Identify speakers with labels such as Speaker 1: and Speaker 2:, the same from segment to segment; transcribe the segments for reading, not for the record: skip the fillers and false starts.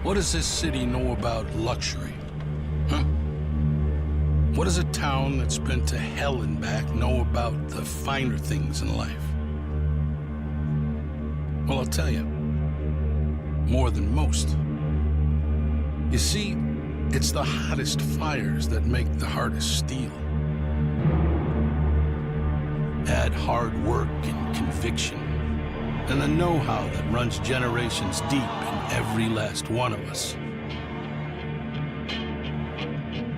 Speaker 1: What does this city know about luxury? Huh? What does a town that's been to hell and back know about the finer things in life? Well, I'll tell you, more than most. You see, it's the hottest fires that make the hardest steel. Add hard work and conviction, and the know-how that runs generations deep in every last one of us.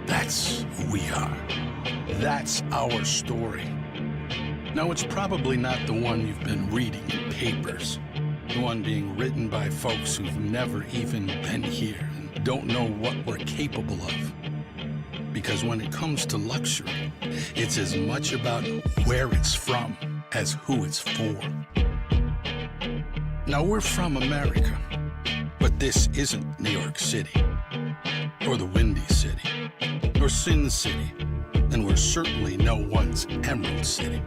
Speaker 1: That's who we are. That's our story. Now, it's probably not the one you've been reading in papers, the one being written by folks who've never even been here and don't know what we're capable of. Because when it comes to luxury, it's as much about where it's from as who it's for. Now, we're from America, but this isn't New York City, or the Windy City, or Sin City, and we're certainly no one's Emerald City.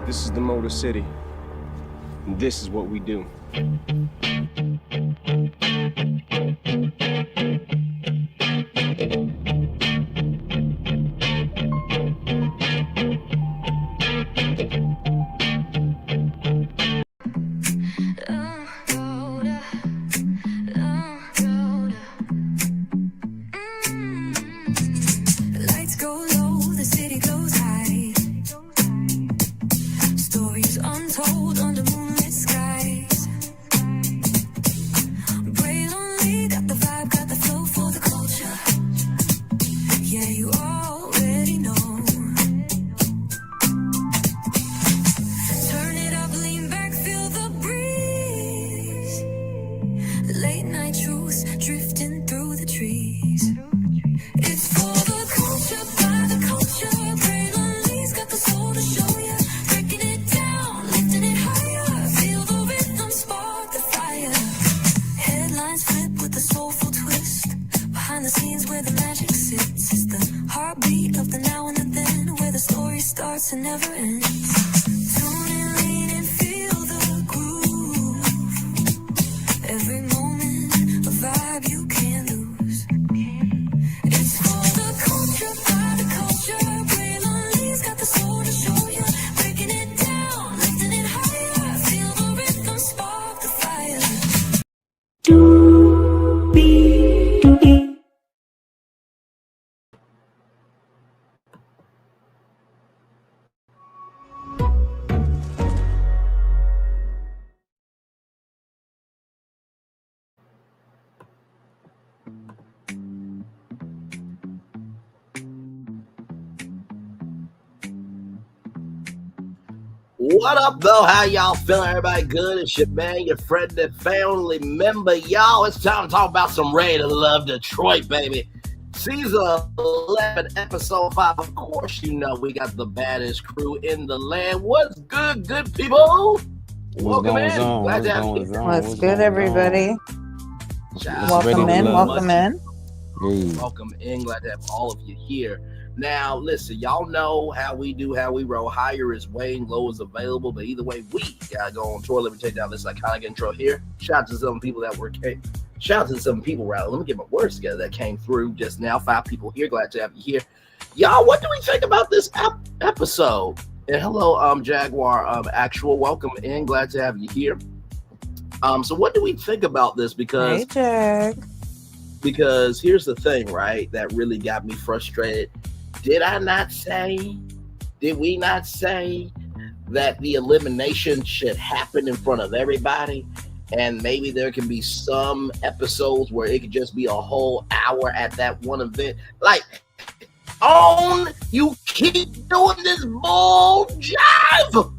Speaker 2: This is the Motor City, and this is what we do.
Speaker 3: Lights go low, the city goes high. Stories untold under moonlit skies. Braylon got the vibe, got the flow for the culture. Yeah, you already know. Turn it up, lean back, feel the breeze. Late night truths drifting through the trees. It's for the culture, by the culture. Braylon got the soul to show ya. Breaking it down, lifting it higher. Feel the rhythm, spark the fire. Headlines flip with a soulful twist. Behind the scenes where the magic sits. It's the heartbeat of the now and the then, where the story starts and never ends. Tune in, lean and feel the groove. Every moment, a vibe you can't lose. It's for the culture, by the culture. Braylon got the soul to show ya. Breaking it down, lifting it higher. Feel the rhythm, spark the fire.
Speaker 4: What up, though? How y'all feeling? Everybody good? It's your man, your friend, and family member. Y'all, it's time to talk about some Ready to Love Detroit, baby. Season 11, episode 5. Of course, you know we got the baddest crew in the land. What's good, good people? Welcome in. Glad to have you.
Speaker 5: What's good, everybody? Welcome in. Welcome in.
Speaker 4: Welcome in. Glad to have all of you here. Now, listen, y'all know how we do, how we roll. Higher is weighing, low is available. But either way, we got to go on tour. Let me take down this iconic intro here. Shout out to some people that were, shout out to some people, rather. Let me get my words together that came through just now. 5 people here. Glad to have you here. Y'all, what do we think about this episode? And hello, Jaguar, Actual. Welcome in. Glad to have you here. So what do we think about this? Because,
Speaker 5: hey, Jack.
Speaker 4: Because here's the thing, right? That really got me frustrated. Did we not say that the elimination should happen in front of everybody? And maybe there can be some episodes where it could just be a whole hour at that one event. Like, you keep doing this bull jive,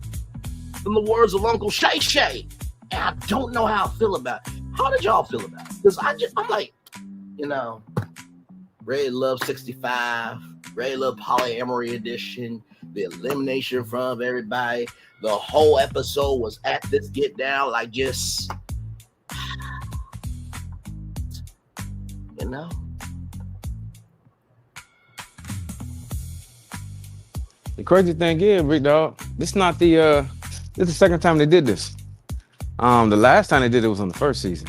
Speaker 4: in the words of Uncle Shay Shay. And I don't know how I feel about it. How did y'all feel about it? Because I'm like, Red Love 65, Red Love Polyamory Edition, the elimination from everybody. The whole episode was at this get down, like just, you know.
Speaker 6: The crazy thing is, Rick Dog, this is the second time they did this. The last time they did it was on the first season.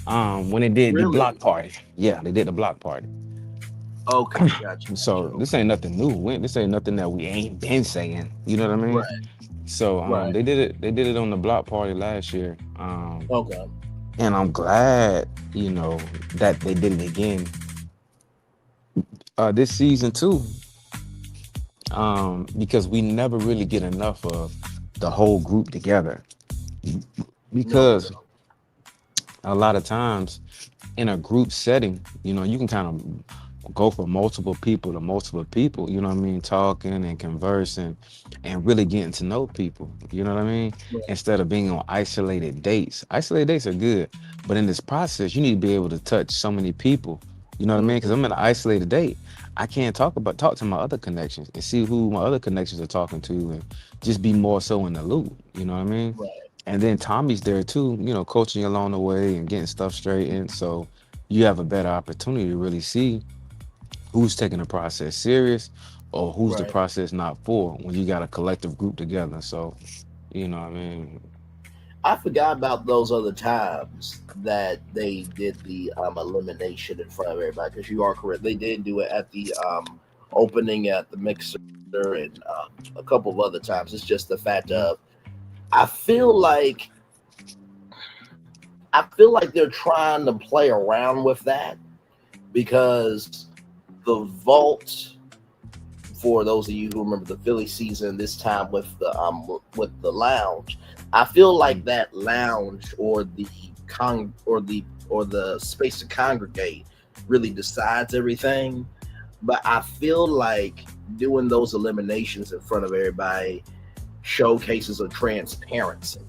Speaker 6: When they did the block party. Yeah, they did the block party.
Speaker 4: Okay, gotcha.
Speaker 6: So this ain't nothing new. This ain't nothing that we ain't been saying. You know what I mean?
Speaker 4: Right.
Speaker 6: So they did it on the block party last year.
Speaker 4: Okay.
Speaker 6: And I'm glad, that they did it again. This season too. Because we never really get enough of the whole group together. Because a lot of times in a group setting, you can kind of go from multiple people to multiple people, you know what I mean, talking and conversing and really getting to know people, you know what I mean, instead of being on isolated dates. Isolated dates are good, but in this process, you need to be able to touch so many people, you know what I mean, because I'm in an isolated date. I can't talk to my other connections and see who my other connections are talking to and just be more so in the loop, you know what I mean?
Speaker 4: Right.
Speaker 6: And then Tommy's there too, coaching you along the way and getting stuff straightened. So you have a better opportunity to really see who's taking the process serious or who's the process not for when you got a collective group together. So, you know what I mean?
Speaker 4: I forgot about those other times that they did the elimination in front of everybody, because you are correct. They did do it at the opening at the mixer and a couple of other times. It's just the fact of I feel like they're trying to play around with that, because the vault, for those of you who remember the Philly season, this time with the lounge, I feel like that lounge or the space to congregate really decides everything. But I feel like doing those eliminations in front of everybody showcases of transparency.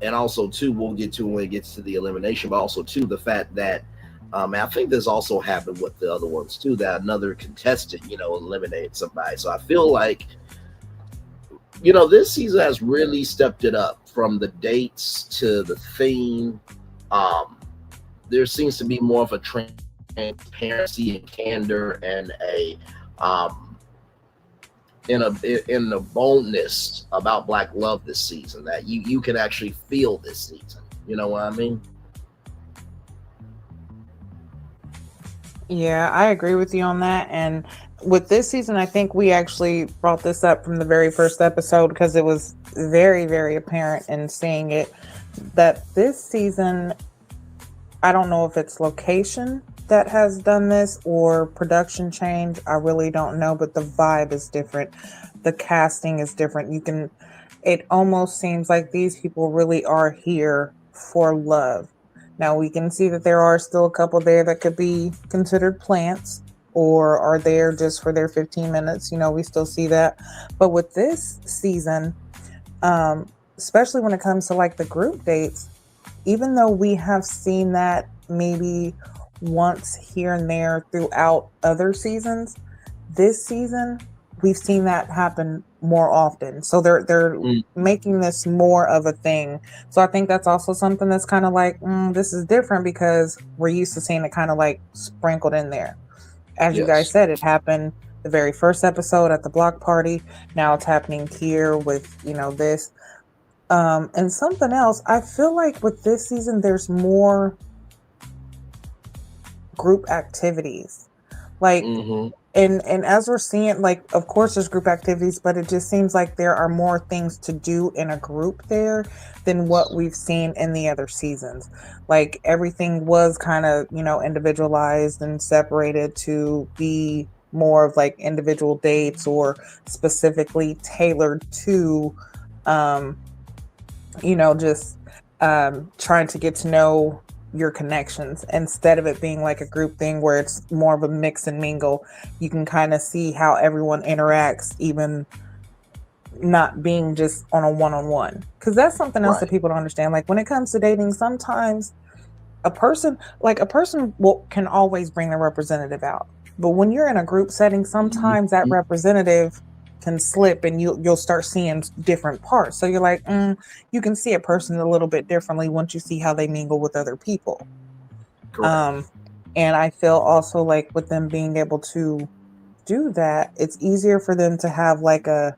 Speaker 4: And also too, we'll get to when it gets to the elimination, but also too the fact that I think this also happened with the other ones too, that another contestant, eliminated somebody. So I feel like, this season has really stepped it up from the dates to the theme. There seems to be more of a transparency and candor and in the boldness about Black love this season that you can actually feel this season. You know what I mean?
Speaker 5: Yeah, I agree with you on that. And with this season, I think we actually brought this up from the very first episode, because it was very, very apparent in seeing it that this season, I don't know if it's location that has done this or production change. I really don't know, but the vibe is different. The casting is different. It almost seems like these people really are here for love. Now we can see that there are still a couple there that could be considered plants or are there just for their 15 minutes. We still see that. But with this season, especially when it comes to like the group dates, even though we have seen that maybe once here and there throughout other seasons, this season we've seen that happen more often. So they're making this more of a thing. So I think that's also something that's kind of like, this is different, because we're used to seeing it kind of like sprinkled in there. As you guys said, it happened the very first episode at the block party. Now it's happening here with, this. And something else, I feel like with this season, there's more group activities. Like, and as we're seeing, like, of course there's group activities, but it just seems like there are more things to do in a group there than what we've seen in the other seasons. Like, everything was kind of, individualized and separated to be more of like individual dates or specifically tailored to, just trying to get to know your connections, instead of it being like a group thing where it's more of a mix and mingle. You can kind of see how everyone interacts, even not being just on a one-on-one, because that's something else that people don't understand. Like, when it comes to dating, sometimes a person will can always bring the representative out, but when you're in a group setting, sometimes that representative can slip, and you'll start seeing different parts. So you're like, you can see a person a little bit differently once you see how they mingle with other people.
Speaker 4: Correct.
Speaker 5: And I feel also like with them being able to do that, it's easier for them to have like a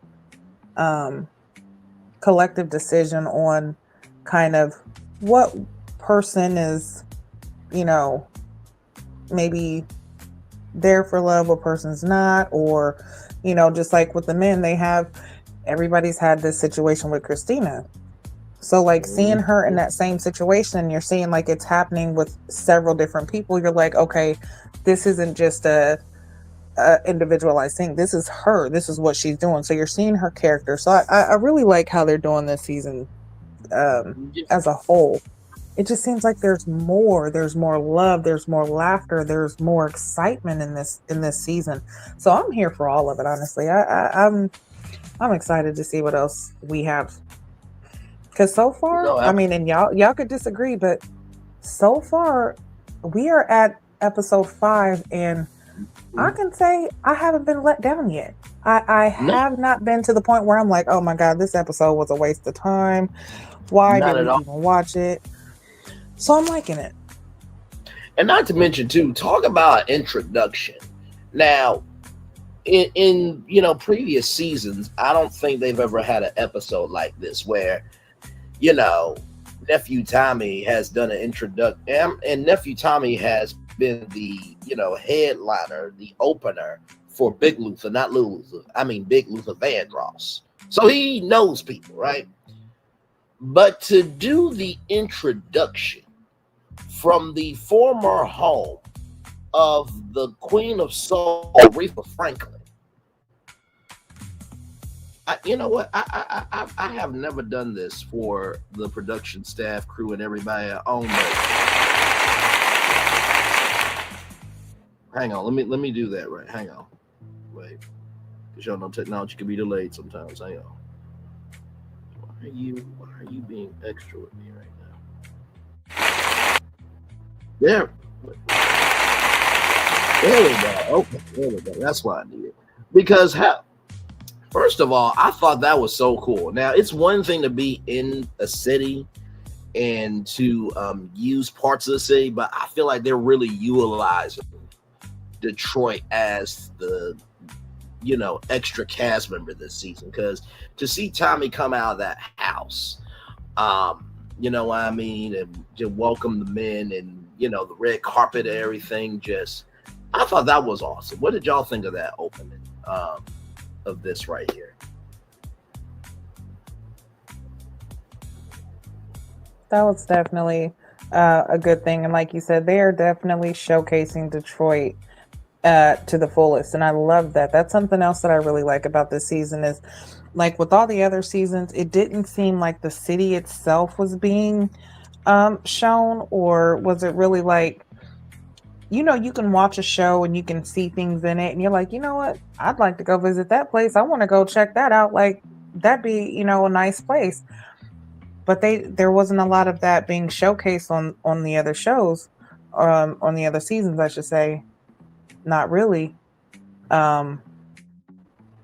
Speaker 5: collective decision on kind of what person is, maybe there for love, what person's not, or, just like with the men, everybody's had this situation with Christina. So like seeing her in that same situation, you're seeing like it's happening with several different people. You're like, okay, this isn't just a individualized thing. This is her. This is what she's doing. So you're seeing her character. So I really like how they're doing this season as a whole. It just seems like there's more love, there's more laughter, there's more excitement in this season. So I'm here for all of it, honestly. I'm excited to see what else we have. Because so far, I mean, and y'all could disagree, but so far we are at episode 5, and I can say I haven't been let down yet. I have not been to the point where I'm like, oh my God, this episode was a waste of time. Why did we even watch it? So I'm liking it.
Speaker 4: And not to mention too, talk about introduction. Now, in previous seasons, I don't think they've ever had an episode like this where, Nephew Tommy has done an introduction, and Nephew Tommy has been the headliner, the opener for Big Luther, not Little Luther. I mean Big Luther Vandross. So he knows people, right? But to do the introduction from the former home of the Queen of Soul, Aretha Franklin. You know what? I have never done this for the production staff, crew, and everybody at home. Hang on, let me do that right. Hang on, wait, because y'all know technology can be delayed sometimes. Hang on. Why are you being extra with me right now? There we go. Okay, there we go. That's what I needed. Because first of all, I thought that was so cool. Now, it's one thing to be in a city and to use parts of the city, but I feel like they're really utilizing Detroit as the extra cast member this season. Because to see Tommy come out of that house, you know what I mean, and to welcome the men and the red carpet and everything, I thought that was awesome. What did y'all think of that opening of this right here?
Speaker 5: That was definitely a good thing, and like you said, they are definitely showcasing Detroit to the fullest, and I love that. That's something else that I really like about this season is, like with all the other seasons, it didn't seem like the city itself was being shown, or was it really like, you can watch a show and you can see things in it and you're like, you know what, I'd like to go visit that place. I want to go check that out. Like that'd be, a nice place. But there wasn't a lot of that being showcased on the other shows, on the other seasons, I should say. Not really.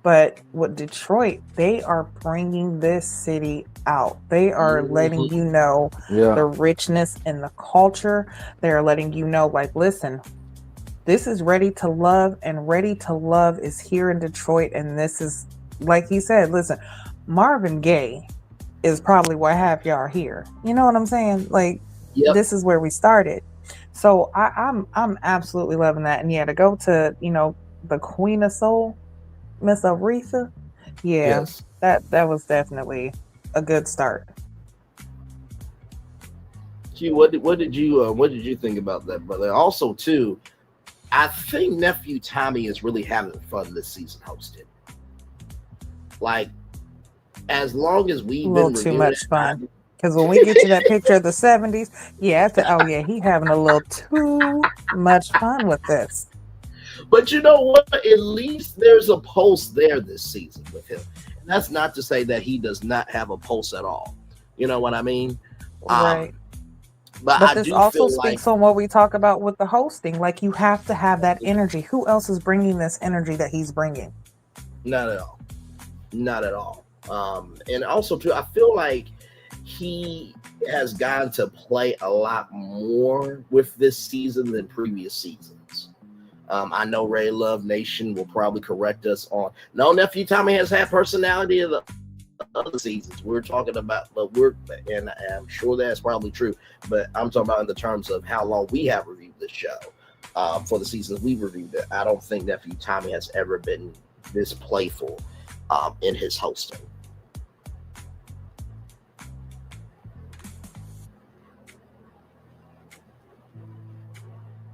Speaker 5: But with Detroit, they are bringing this city out. They are letting you know the richness in the culture. They are letting you know, like, listen, this is Ready to Love, and Ready to Love is here in Detroit. And this is, like he said, listen, Marvin Gaye is probably what half y'all are here. You know what I'm saying? Like, This is where we started. So I'm absolutely loving that. And to go to, the Queen of Soul, Miss Aretha, that was definitely a good start.
Speaker 4: Gee, what did you think about that, brother? Also, too, I think Nephew Tommy is really having fun this season hosting. Like, as long as we've been
Speaker 5: too much fun. Because when we get to that picture of the 70s, he having a little too much fun with this.
Speaker 4: But you know what? At least there's a pulse there this season with him. And that's not to say that he does not have a pulse at all. You know what I mean?
Speaker 5: Right.
Speaker 4: But
Speaker 5: But
Speaker 4: I
Speaker 5: this
Speaker 4: do
Speaker 5: also
Speaker 4: feel like
Speaker 5: speaks on what we talk about with the hosting. Like you have to have that energy. Who else is bringing this energy that he's bringing?
Speaker 4: not at all, not at all. And also too, I feel like he has gotten to play a lot more with this season than previous seasons. I know Ray Love Nation will probably correct us on no nephew Tommy has had personality of the other seasons we're talking about, but and I'm sure that's probably true. But I'm talking about in the terms of how long we have reviewed this show. For the seasons we've reviewed it, I don't think nephew Tommy has ever been this playful in his hosting.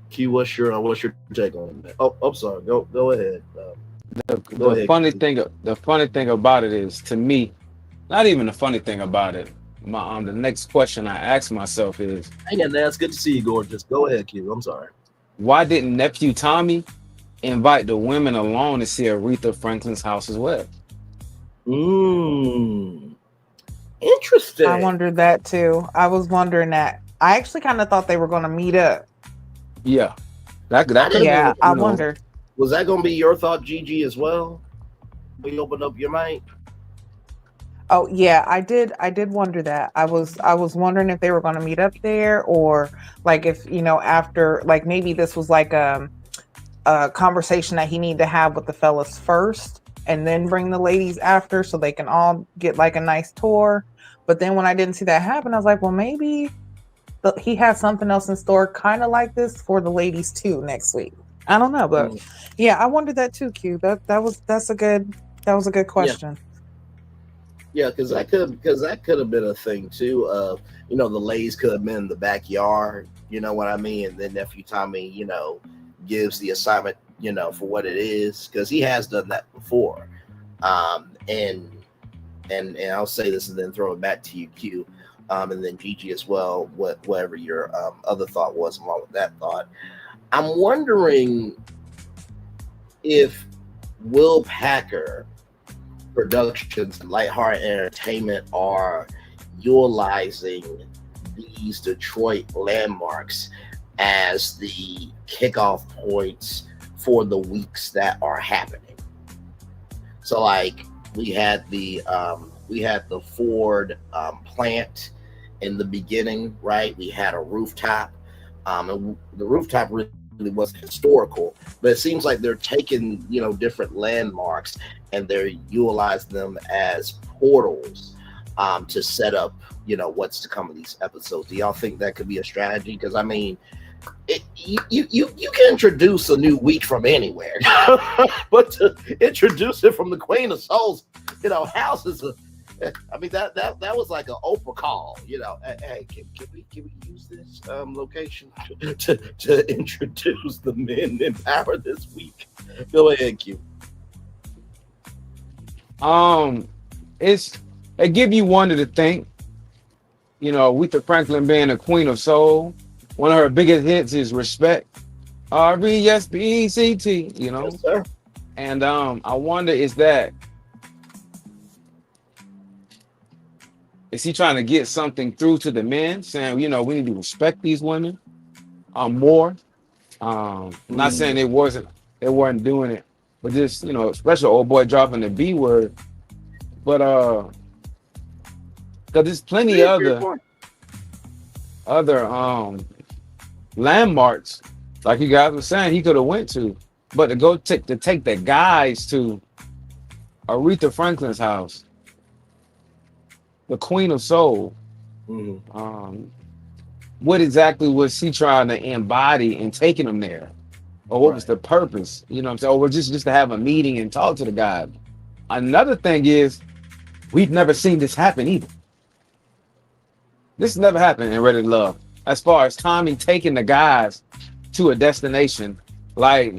Speaker 4: Q, what's your take on that? Oh, I'm sorry. Go ahead. Go ahead.
Speaker 6: The funny thing about it is, to me, not even the funny thing about it. The next question I ask myself is,
Speaker 4: Hang on, that's good to see you, gorgeous. Go ahead, Q. I'm sorry.
Speaker 6: why didn't nephew Tommy invite the women along to see Aretha Franklin's house as well?
Speaker 4: Interesting.
Speaker 5: I wondered that too. I was wondering that. I actually kind of thought they were going to meet up.
Speaker 6: Yeah, that could have been.
Speaker 5: I wondered.
Speaker 4: Was that going to be your thought, Gigi, as well? When you opened up your mic?
Speaker 5: Oh yeah, I did wonder that. I was wondering if they were going to meet up there, or like if after, like maybe this was like a conversation that he needed to have with the fellas first, and then bring the ladies after, so they can all get like a nice tour. But then when I didn't see that happen, I was like, well, maybe he has something else in store, kind of like this for the ladies too next week. I don't know, but yeah, I wondered that too. Q. That was a good question.
Speaker 4: Yeah, because that could have been a thing too. The ladies could have been in the backyard. You know what I mean? And then nephew Tommy, gives the assignment, for what it is, because he has done that before. And I'll say this and then throw it back to you, Q. And then Gigi as well, whatever your other thought was along with that thought. I'm wondering if Will Packer Productions and Lighthearted Entertainment are utilizing these Detroit landmarks as the kickoff points for the weeks that are happening. So like we had the Ford plant in the beginning, right? We had a rooftop, and the rooftop really was historical, but it seems like they're taking different landmarks and they're utilizing them as portals to set up what's to come in these episodes. Do y'all think that could be a strategy? Because I mean, you can introduce a new week from anywhere, but to introduce it from the Queen of Souls, house is I mean that was like an Oprah call. Hey, can we use this location to introduce the men in power this week? Go ahead, Q.
Speaker 6: It give you wonder to think, Aretha Franklin being a queen of soul, one of her biggest hits is Respect. R-E-S-P-E-C-T,
Speaker 4: Yes, sir.
Speaker 6: And I wonder, is he trying to get something through to the men, saying, we need to respect these women more? Not saying they weren't doing it, but just, especially old boy dropping the B word. But because there's plenty other landmarks, like you guys were saying, he could have went to, but to take the guys to Aretha Franklin's house, the Queen of Soul. What exactly was he trying to embody in taking them there, or what was the purpose? What I'm saying, or just to have a meeting and talk to the guy. Another thing is, we've never seen this happen either. This never happened in Ready to Love. As far as Tommy taking the guys to a destination, like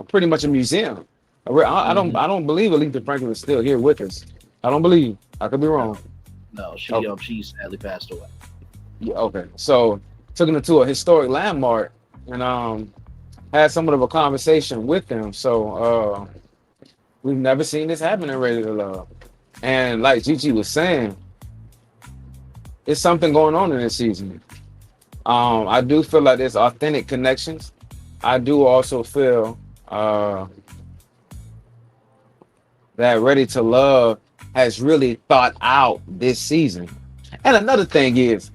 Speaker 6: pretty much a museum. I don't believe Aretha Franklin is still here with us. I don't believe. I could be wrong.
Speaker 4: No, she sadly passed away.
Speaker 6: Yeah, okay. So took him to a historic landmark and had somewhat of a conversation with them. So we've never seen this happen in Ready to Love. And like Gigi was saying, it's something going on in this season. I do feel like there's authentic connections. I do also feel that Ready to Love has really thought out this season. And another thing is,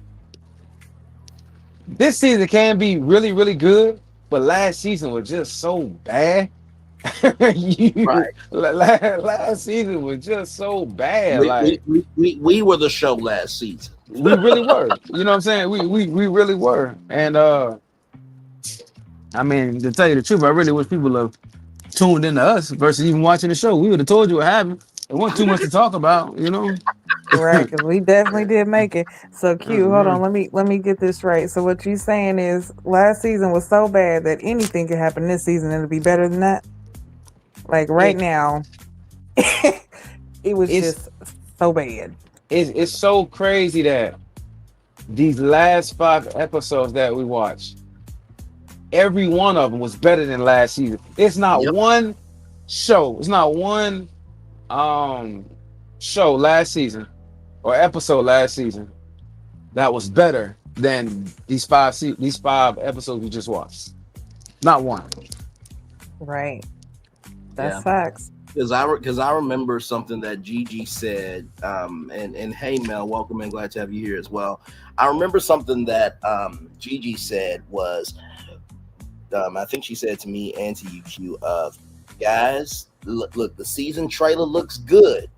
Speaker 6: this season can be really, really good, but last season was just so bad.
Speaker 4: Right.
Speaker 6: Last season was just so bad. Like
Speaker 4: We were the show last season.
Speaker 6: we really were. You know what I'm saying? We really were. And I mean, to tell you the truth, I really wish people have tuned into us versus even watching the show. We would have told you what happened. It wasn't too much to talk about, you know.
Speaker 5: Right, because we definitely did make it. So Q, hold on,
Speaker 6: Mhm.
Speaker 5: let me get this right. So what you saying is last season was so bad that anything could happen this season and it'll be better than that? Like right
Speaker 6: It,
Speaker 5: now, it was
Speaker 6: it's
Speaker 5: just so bad.
Speaker 6: it's so crazy that these last 5 episodes that we watched, every one of them was better than last season. It's not
Speaker 4: Yep.
Speaker 6: one show. It's not one show last season or episode last season that was better than these 5 episodes we just watched. Not one.
Speaker 5: Right. That's
Speaker 4: Yeah.
Speaker 5: facts.
Speaker 4: Because I remember something that Gigi said, and hey Mel, welcome and glad to have you here as well. I remember something that Gigi said was, I think she said to me and to you, Q, of guys, look, the season trailer looks good,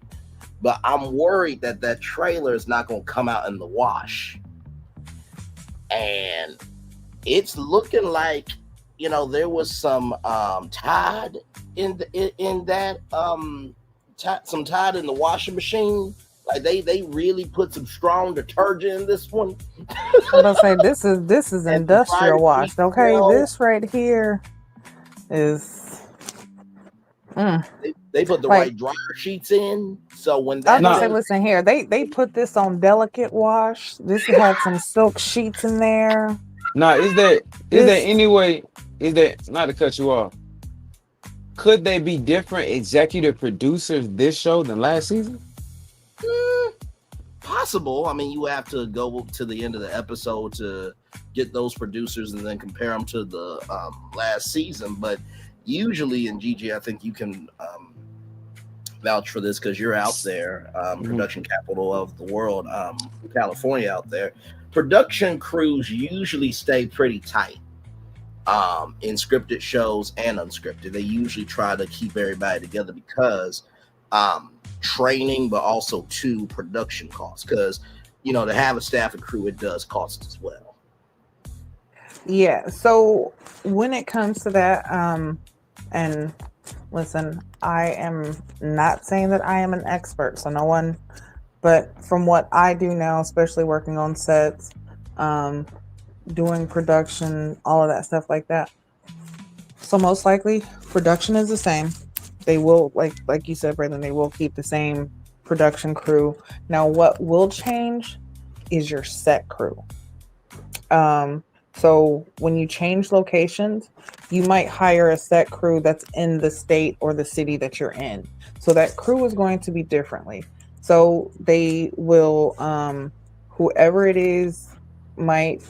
Speaker 4: but I'm worried that that trailer is not going to come out in the wash, and it's looking like, you know, there was some Tide in that some Tide in the washing machine. Like they really put some strong detergent in this one.
Speaker 5: I'm gonna say this is
Speaker 4: And some
Speaker 5: industrial
Speaker 4: Tide
Speaker 5: wash.
Speaker 4: sheets,
Speaker 5: Okay, this right here is
Speaker 4: they put the
Speaker 5: like
Speaker 4: right dryer sheets in. So when
Speaker 5: I was
Speaker 4: that
Speaker 5: gonna
Speaker 6: Nah,
Speaker 5: say,
Speaker 4: thing,
Speaker 5: listen here, they put this on delicate wash. This had some silk sheets in there.
Speaker 6: nah. Is there
Speaker 5: This
Speaker 6: any way? Is there, not to cut you off? Could they be different executive producers this show than last season?
Speaker 4: possible. I mean, you have to go to the end of the episode to get those producers and then compare them to the last season. But usually in GG, I think you can vouch for this because you're out there, production capital of the world, California out there. Production crews usually stay pretty tight in scripted shows and unscripted. They usually try to keep everybody together because training, but also to production costs. Because, you know, to have a staff and crew, it does cost as well.
Speaker 5: yeah. So when it comes to that, and listen, I am not saying that I am an expert, so no one, but from what I do now, especially working on sets, doing production, all of that stuff like that. So most likely production is the same. They will, like you said, Braylon, they will keep the same production crew. Now what will change is your set crew. So when you change locations, you might hire a set crew that's in the state or the city that you're in. So that crew is going to be differently. So they will, whoever it is might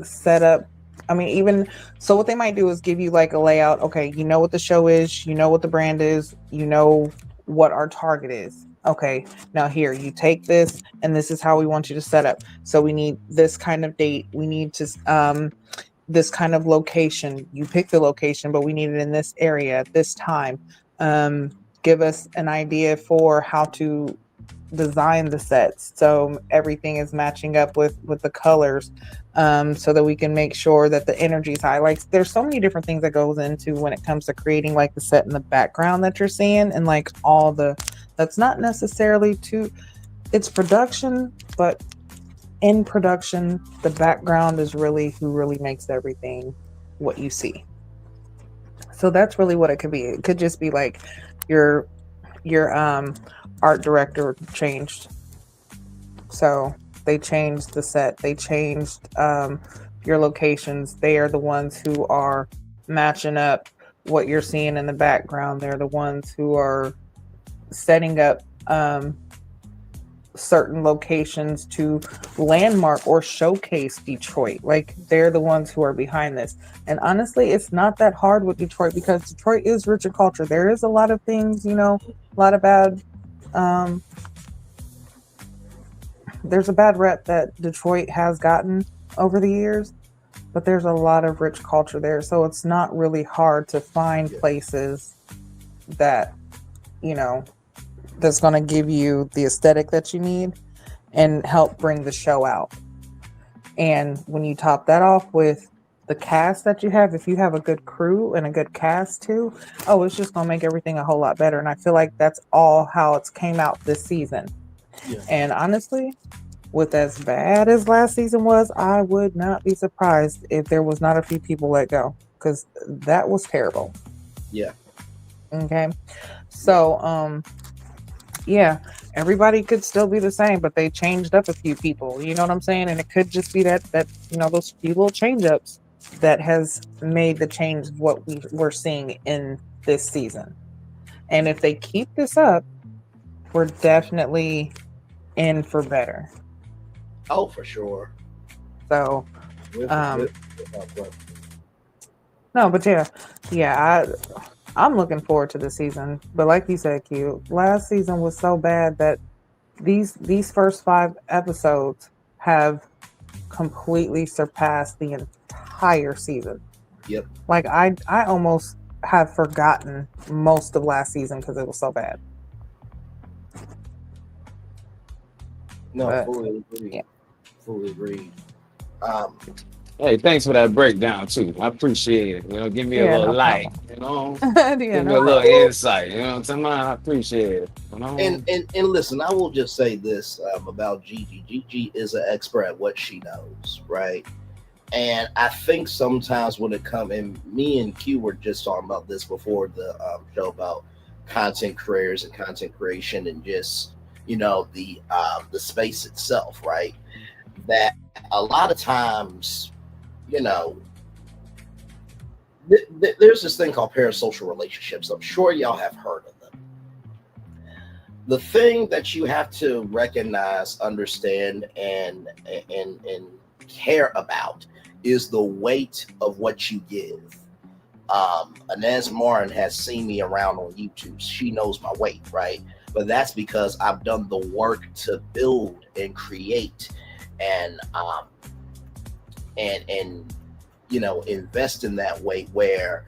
Speaker 5: set up. I mean, even so, what they might do is give you like a layout. Okay, you know what the show is, you know what the brand is, you know what our target is. Okay, now here you take this, and this is how we want you to set up. So we need this kind of date. We need to this kind of location. You pick the location, but we need it in this area at this time. Give us an idea for how to design the sets so everything is matching up with the colors, so that we can make sure that the energy is high. Like there's so many different things that goes into when it comes to creating like the set in the background that you're seeing, and like all the, that's not necessarily too, it's production, but in production the background is really who really makes everything what you see. So that's really what it could be. It could just be like your art director changed, so they changed the set, they changed your locations. They are the ones who are matching up what you're seeing in the background. They're the ones who are setting up certain locations to landmark or showcase Detroit. Like they're the ones who are behind this. And honestly, it's not that hard with Detroit because Detroit is rich in culture. There is a lot of things, you know, a lot of bad there's a bad rep that Detroit has gotten over the years, but there's a lot of rich culture there. So it's not really hard to find places that, you know, that's going to give you the aesthetic that you need and help bring the show out. And when you top that off with the cast that you have, if you have a good crew and a good cast too, oh, it's just going to make everything a whole lot better. And I feel like that's all how it's came out this season.
Speaker 4: Yeah.
Speaker 5: And honestly, with as bad as last season was, I would not be surprised if there was not a few people let go, because that was terrible.
Speaker 4: Yeah.
Speaker 5: Okay. So, yeah, everybody could still be the same, but they changed up a few people. You know what I'm saying? And it could just be that you know, those few little change ups that has made the change of what we're seeing in this season. And if they keep this up, we're definitely in for better.
Speaker 4: Oh, for sure.
Speaker 5: So, no, but yeah, I'm looking forward to the season. But like you said, Q, last season was so bad that these first 5 episodes have completely surpassed the entire season.
Speaker 4: Yep.
Speaker 5: Like I almost have forgotten most of last season because it was so bad.
Speaker 4: No,
Speaker 5: But,
Speaker 4: fully agree.
Speaker 5: yeah.
Speaker 4: Fully agree.
Speaker 6: Hey, thanks for that breakdown too. I appreciate it. You know, give me a
Speaker 5: Yeah,
Speaker 6: little
Speaker 5: no
Speaker 6: light.
Speaker 5: problem.
Speaker 6: You know,
Speaker 5: Yeah,
Speaker 6: give me
Speaker 5: no
Speaker 6: a little
Speaker 5: problem.
Speaker 6: insight. You know what I'm saying? I appreciate it. You know?
Speaker 4: And listen, I will just say this about Gigi. Gigi is an expert at what she knows, right? And I think sometimes when it comes, and me and Q were just talking about this before the show about content creators and content creation and just, you know, the space itself, right? That a lot of times, you know, there's this thing called parasocial relationships. I'm sure y'all have heard of them. The thing that you have to recognize, understand, and care about is the weight of what you give. Inez Marin has seen me around on YouTube. She knows my weight, right? But that's because I've done the work to build and create and you know, invest in that way, where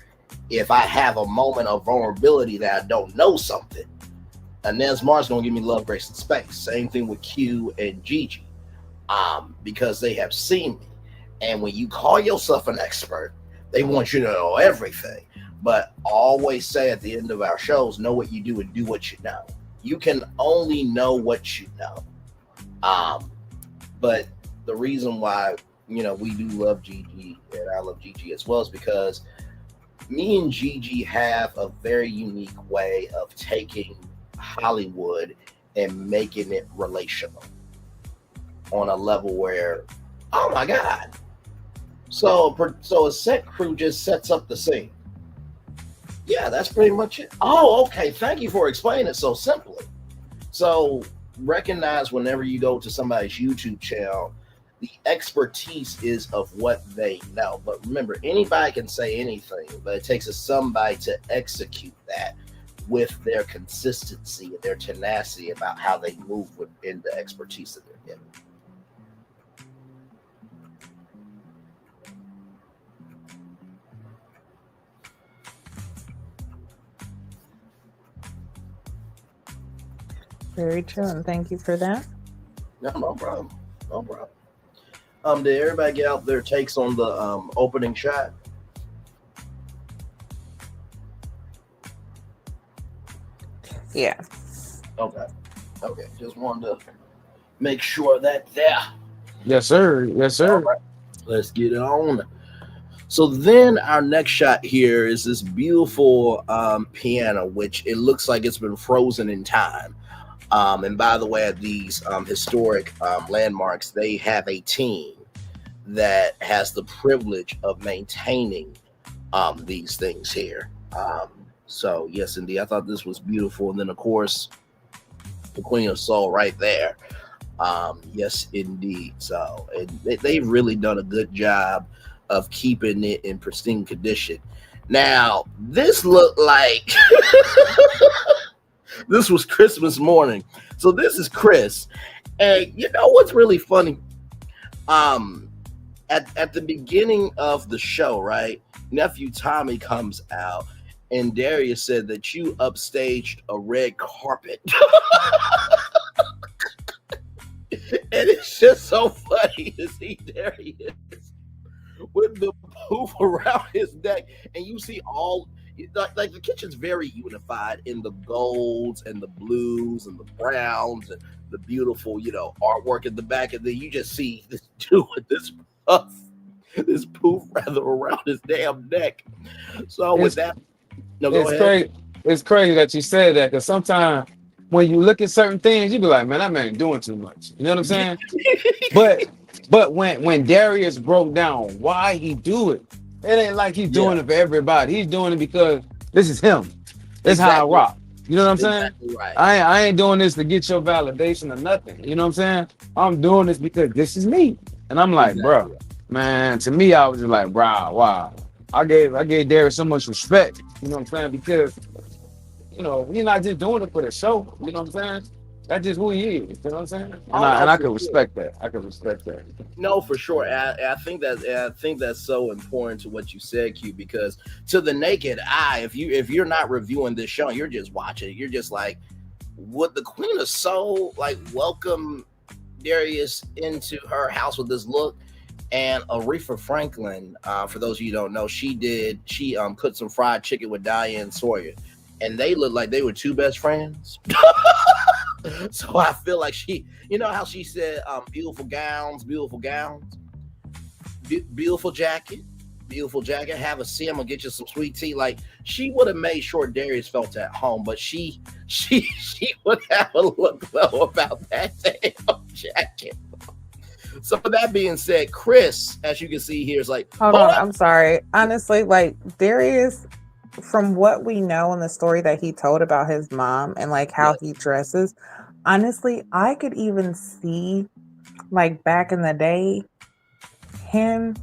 Speaker 4: if I have a moment of vulnerability that I don't know something, Inez Marin's gonna give me love, grace, and space. Same thing with Q and Gigi, because they have seen me. And when you call yourself an expert, they want you to know everything. But always say at the end of our shows, know what you do and do what you know. You can only know what you know. But the reason why, you know, we do love Gigi, and I love Gigi as well, is because me and Gigi have a very unique way of taking Hollywood and making it relational on a level where, oh my God. So a set crew just sets up the scene. Yeah, that's pretty much it. Oh, okay. Thank you for explaining it so simply. So recognize whenever you go to somebody's YouTube channel, the expertise is of what they know. But remember, anybody can say anything, but it takes somebody to execute that with their consistency and their tenacity about how they move within the expertise that they're given.
Speaker 5: Very true, and thank you for that.
Speaker 4: No problem. No problem. Did everybody get out their takes on the opening shot?
Speaker 5: Yeah.
Speaker 4: Okay. Just wanted to make sure that there.
Speaker 6: Yes, sir. Yes, sir.
Speaker 4: All right. Let's get it on. So then our next shot here is this beautiful piano, which it looks like it's been frozen in time. And by the way, at these historic landmarks, they have a team that has the privilege of maintaining these things here. So yes, indeed, I thought this was beautiful. And then, of course, the Queen of Soul right there. Yes, indeed. So they've really done a good job of keeping it in pristine condition. Now, this looked like this was Christmas morning. So this is Chris. And you know what's really funny? At the beginning of the show, right? Nephew Tommy comes out and Darius said that you upstaged a red carpet. And it's just so funny to see Darius with the poof around his neck, and you see all like the kitchen's very unified in the golds and the blues and the browns and the beautiful, artwork in the back, and then you just see this dude with this poof rather around his damn neck. So with that, no, go ahead.
Speaker 6: It's crazy that you said that, because sometimes when you look at certain things, you be like, man, that man doing too much. You know what I'm saying? But when Darius broke down why he do it, it ain't like he's doing it for everybody. He's doing it because this is him. This is how I rock. You know what I'm saying?
Speaker 4: Right.
Speaker 6: I ain't doing this to get your validation or nothing. You know what I'm saying? I'm doing this because this is me. And I'm like, bro, man, to me, I was just like, wow. I gave Darius so much respect. You know what I'm saying? Because he's not just doing it for the show. You know what I'm saying? That's just who he is. You know what I'm saying? And I can respect that. I can respect that.
Speaker 4: No, for sure. I think that's so important to what you said, Q, because to the naked eye, if you're not reviewing this show, you're just watching it. You're just like, would the Queen of Soul welcome Darius into her house with this look? And Aretha Franklin, for those of you who don't know, she cooked some fried chicken with Diane Sawyer, and they looked like they were two best friends. So I feel like how she said, beautiful gowns, beautiful jacket, have a seat, I'm gonna get you some sweet tea. Like, she would have made sure Darius felt at home, but she would have a look though about that damn jacket. So that being said, Chris, as you can see here, is like,
Speaker 5: hold on, I'm sorry. Honestly, like, Darius, from what we know in the story that he told about his mom and like how he dresses, honestly, I could even see, like, back in the day, him,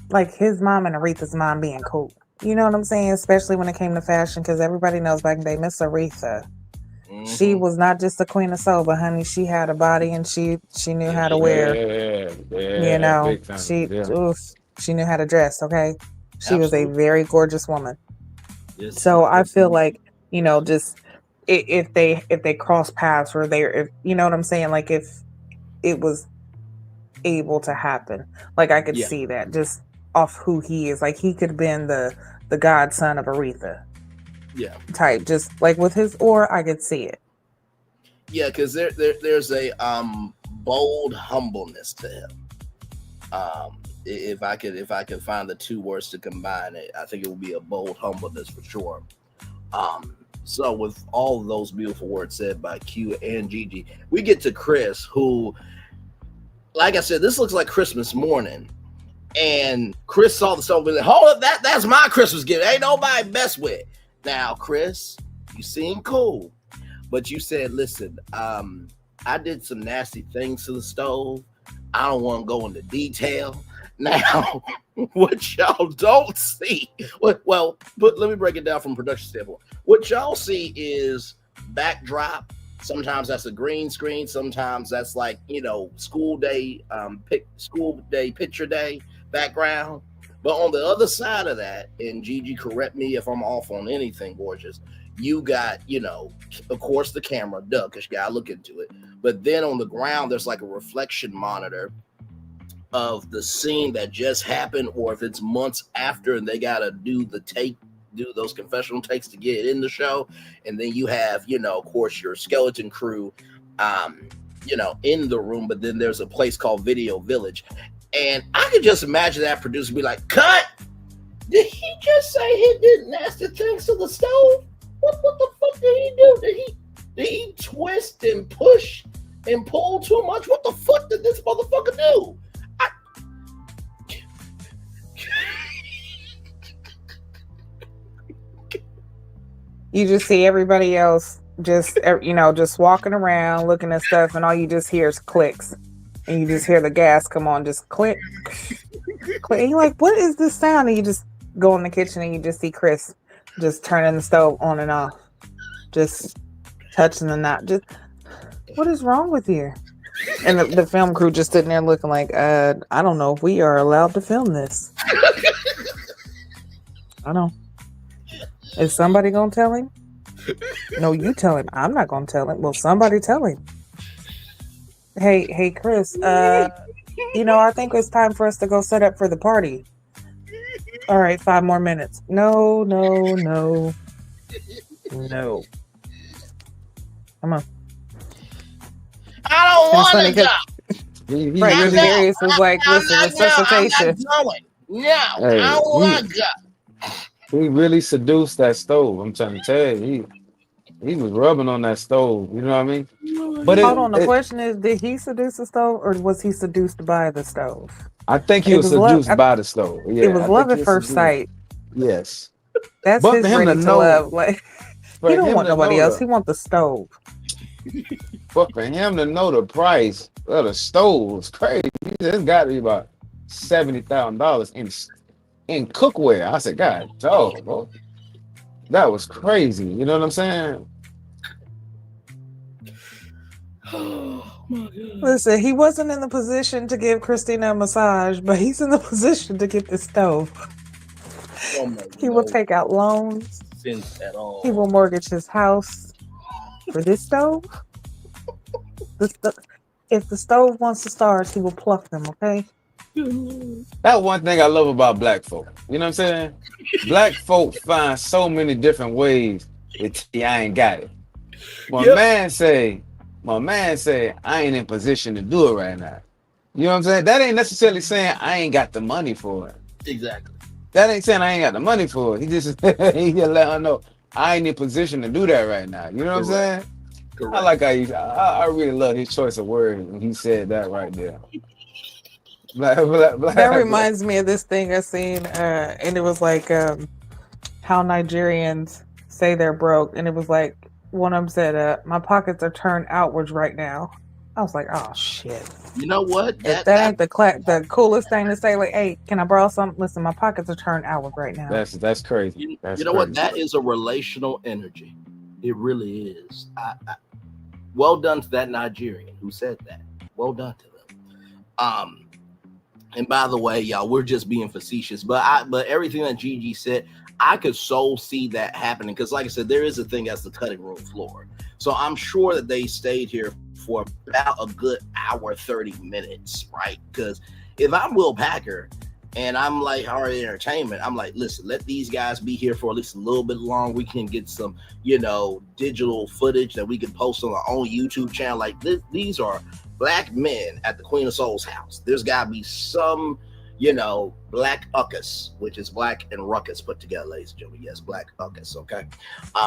Speaker 5: like, his mom and Aretha's mom being cool. You know what I'm saying? Especially when it came to fashion, because everybody knows back in the day, Miss Aretha, she was not just the Queen of Soul, but honey, she had a body and she knew how to wear. She knew how to dress. Okay, she was a very gorgeous woman. Yes, so I feel like, just if they cross paths, or if you know what I'm saying, like, if it was able to happen, like, I could see that just off who he is. Like, he could have been the godson of Aretha.
Speaker 4: Yeah. Type,
Speaker 5: just like with his aura, I could see it.
Speaker 4: Yeah, because there's a bold humbleness to him. If I could find the two words to combine it, I think it would be a bold humbleness for sure. So with all of those beautiful words said by Q and Gigi, we get to Chris, who, like I said, this looks like Christmas morning. And Chris saw the stuff and like, hold up, that's my Christmas gift. Ain't nobody mess with. Now, Chris, you seem cool, but you said, listen, I did some nasty things to the stove. I don't want to go into detail. Now, what y'all don't see, but let me break it down from a production standpoint. What y'all see is backdrop. Sometimes that's a green screen. Sometimes that's like, school day picture day background. But on the other side of that, and Gigi, correct me if I'm off on anything, gorgeous, you got, of course, the camera, because you got to look into it. But then on the ground, there's like a reflection monitor of the scene that just happened, or if it's months after and they got to do those confessional takes to get it in the show. And then you have, of course, your skeleton crew, in the room. But then there's a place called Video Village. And I could just imagine that producer be like, cut! Did he just say he did nasty things to the stove? What the fuck did he do? Did he twist and push and pull too much? What the fuck did this motherfucker do?
Speaker 5: You just see everybody else just walking around looking at stuff, and all you just hear is clicks, and you just hear the gas come on, just click, click. And you're like, what is this sound? And you just go in the kitchen and you just see Chris just turning the stove on and off, just touching the knob. Just, what is wrong with you? And the film crew just sitting there looking like, I don't know if we are allowed to film this. I don't. Is somebody gonna tell him? No, you tell him. I'm not gonna tell him. Well, somebody tell him. Hey, Chris. I think it's time for us to go set up for the party. All right, 5 more minutes. No. Come on.
Speaker 4: I don't want to go.
Speaker 5: Right, because Darius was like, listen, resuscitation.
Speaker 4: No, I don't want to go.
Speaker 6: He really seduced that stove. I'm trying to tell you, he was rubbing on that stove. You know what I mean? But
Speaker 5: hold on. The question is, did he seduce the stove, or was he seduced by the stove?
Speaker 6: I think he was seduced by the stove. Yeah,
Speaker 5: it was love at first sight.
Speaker 6: Yes,
Speaker 5: that's his ready to love. Like he don't want nobody else. He want the stove.
Speaker 6: But for him to know the price of the stove was crazy. It's got to be about $70,000 in cookware. I said, God, dog, bro. That was crazy. You know what I'm saying?
Speaker 4: Oh my God.
Speaker 5: Listen, he wasn't in the position to give Christina a massage, but he's in the position to get the stove. He will take out loans.
Speaker 4: Sense at all.
Speaker 5: He will mortgage his house for this stove. If the stove wants the stars, he will pluck them, okay?
Speaker 6: That's one thing I love about black folk. You know what I'm saying? Black folk find so many different ways to tell you I ain't got it. My man say, I ain't in position to do it right now. You know what I'm saying? That ain't necessarily saying I ain't got the money for it.
Speaker 4: Exactly.
Speaker 6: That ain't saying I ain't got the money for it. He just let her know I ain't in position to do that right now. You know what I'm saying? Correct. I like how I really love his choice of words when he said that right there.
Speaker 5: That reminds me of this thing I seen, and it was like how Nigerians say they're broke, and it was like one of them said, "My pockets are turned outwards right now." I was like, "Oh shit!"
Speaker 4: You know what?
Speaker 5: That ain't the coolest thing to say. Like, "Hey, can I borrow something?" Listen, my pockets are turned outward right now.
Speaker 6: That's crazy.
Speaker 4: You know what? That is a relational energy. It really is. Well done to that Nigerian who said that. Well done to them. And by the way, y'all, we're just being facetious, but everything that Gigi said, I could so see that happening because, like I said, there is a thing as the cutting room floor. So I'm sure that they stayed here for about a good hour, 30 minutes, right? Because if I'm Will Packer and I'm like Hard Entertainment, I'm like, listen, let these guys be here for at least a little bit long. We can get some, digital footage that we can post on our own YouTube channel. Like these are Black men at the Queen of Soul's house. There's got to be some, black uckus, which is black and ruckus put together, ladies and gentlemen. Yes, black uckus, okay?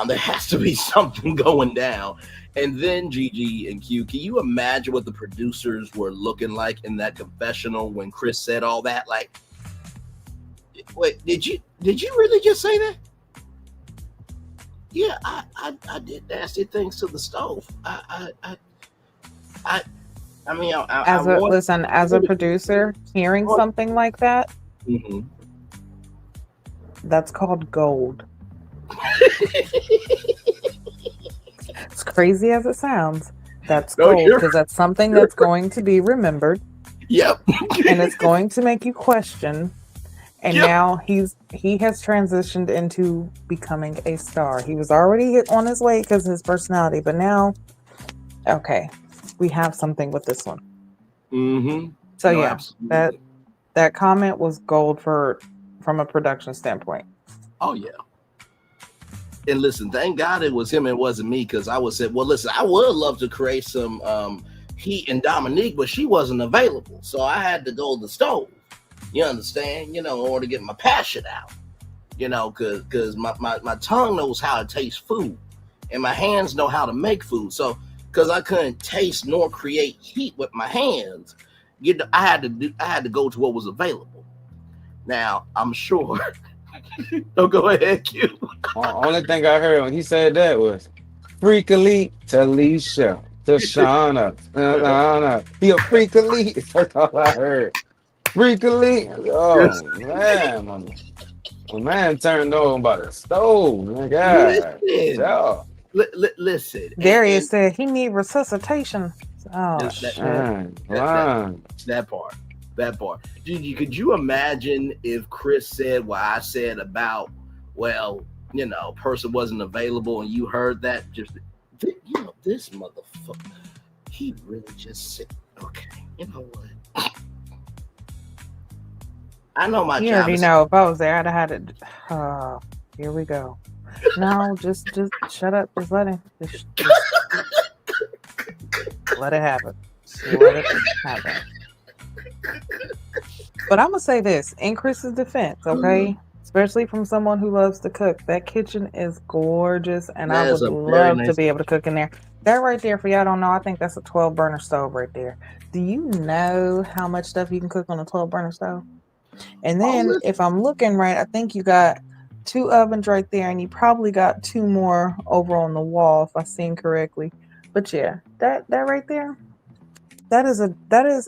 Speaker 4: There has to be something going down. And then Gigi and Q, can you imagine what the producers were looking like in that confessional when Chris said all that? Like, wait, did you really just say that? Yeah, I did nasty things to the stove.
Speaker 5: As a producer, hearing something like that, that's called gold. As crazy as it sounds, that's gold because that's something that's going to be remembered.
Speaker 4: Yep.
Speaker 5: And it's going to make you question. And now he has transitioned into becoming a star. He was already on his way because of his personality, but now, okay, we have something with this one. So absolutely. that comment was gold from a production standpoint.
Speaker 4: Oh yeah. And listen, thank God it was him and it wasn't me, because I would say, well, listen, I would love to create some Heat and Dominique, but she wasn't available, so I had to go to the stove. You understand? In order to get my passion out. Because my tongue knows how to taste food, and my hands know how to make food. So, because I couldn't taste nor create heat with my hands, I had to go to what was available. Now, I'm sure. Don't go ahead, Q.
Speaker 6: Only thing I heard when he said that was, freak elite, Talisha, Tashana, he a freak elite. That's all I heard. Freak elite. Oh man, my man turned over by the stove. My God,
Speaker 4: Listen,
Speaker 6: yeah.
Speaker 4: listen,
Speaker 5: Darius
Speaker 4: and
Speaker 5: said he need resuscitation. Oh
Speaker 4: that,
Speaker 5: shit.
Speaker 4: that
Speaker 6: Man.
Speaker 4: that part, that part. Gigi, could you imagine if Chris said what I said about, well, person wasn't available, and you heard that? Just, this motherfucker, he really just said, okay, you know what? I know my
Speaker 5: You
Speaker 4: job
Speaker 5: already
Speaker 4: is.
Speaker 5: know if I was there, I'd have had it. Oh, here we go. No, just shut up. Just let him. Just let it happen. Just let it happen. But I'm gonna say this in Chris's defense, okay? Especially from someone who loves to cook. That kitchen is gorgeous, and I
Speaker 4: That is
Speaker 5: would
Speaker 4: a very
Speaker 5: love to
Speaker 4: nice.
Speaker 5: be able to cook in there. That right there, for y'all don't know, I think that's a 12 burner stove right there. Do you know how much stuff you can cook on a 12 burner stove? And then
Speaker 4: listen.
Speaker 5: if I'm looking right, I think you got 2 ovens right there, and you probably got 2 more over on the wall, if I seen correctly. But yeah, that right there, that is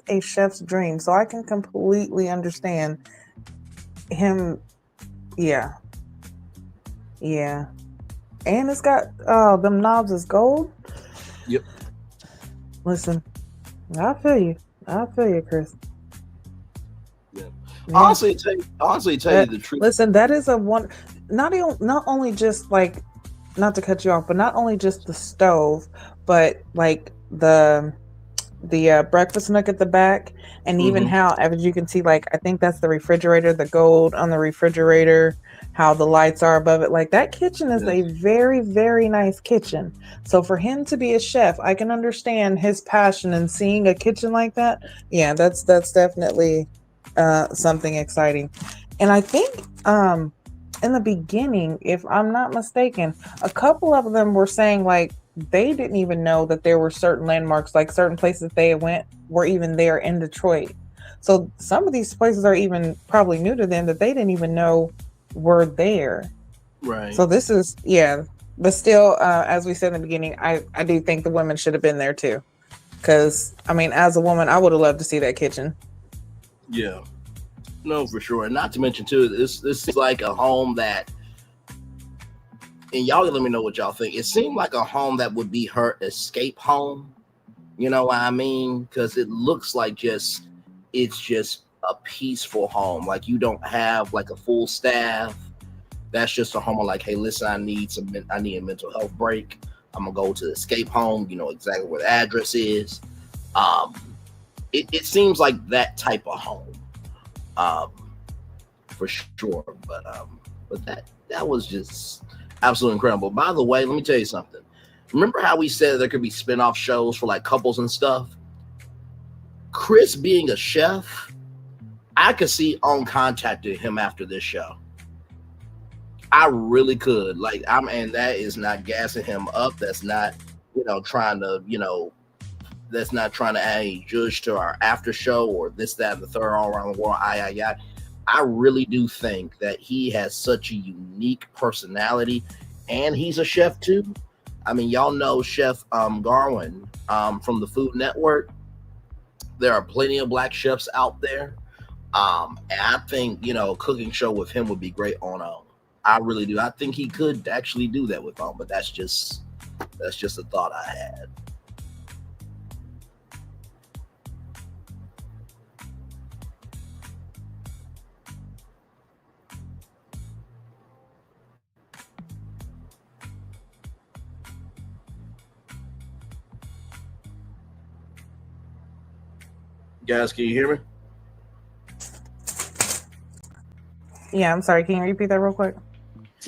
Speaker 5: a chef's dream. So I can completely understand him. Yeah. Yeah. And it's got them knobs is gold.
Speaker 4: Yep.
Speaker 5: Listen, I feel you, Chris.
Speaker 4: Yeah.
Speaker 5: Yeah.
Speaker 4: Honestly, tell you the truth.
Speaker 5: Listen, that is a one. Not only just like, not to cut you off, but not only just the stove, but like the breakfast nook at the back, and even how, as you can see, like I think that's the refrigerator, the gold on the refrigerator, how the lights are above it. Like that kitchen is a very, very nice kitchen. So for him to be a chef, I can understand his passion in seeing a kitchen like that. Yeah, that's definitely something exciting. And I think in the beginning, if I'm not mistaken, a couple of them were saying like they didn't even know that there were certain landmarks, like certain places they went were even there in Detroit. So some of these places are even probably new to them that they didn't even know were there.
Speaker 4: Right.
Speaker 5: So this is, yeah, but still, as we said in the beginning, I do think the women should have been there too. Because, I mean, as a woman, I would have loved to see that kitchen.
Speaker 4: Yeah. No, for sure. And not to mention too, this is like a home that, and y'all let me know what y'all think. It seemed like a home that would be her escape home. You know what I mean? Because it looks like it's just a peaceful home. Like you don't have like a full staff. That's just a home of like, hey, listen, I need a mental health break. I'm gonna go to the escape home. You know exactly where the address is. It seems like that type of home, for sure. But that was just absolutely incredible. By the way, let me tell you something. Remember how we said there could be spin-off shows for like couples and stuff? Chris being a chef, I could see on contacting him after this show. I really could. And that is not gassing him up. That's not, trying to, that's not trying to add any judge to our after show or this, that, and the third all around the world. I really do think that he has such a unique personality, and he's a chef too. I mean, y'all know Chef Garwin from the Food Network. There are plenty of black chefs out there. And I think, a cooking show with him would be great on I really do. I think he could actually do that with but that's just a thought I had. Guys, can you hear me?
Speaker 5: Yeah, I'm sorry. Can you repeat that real quick?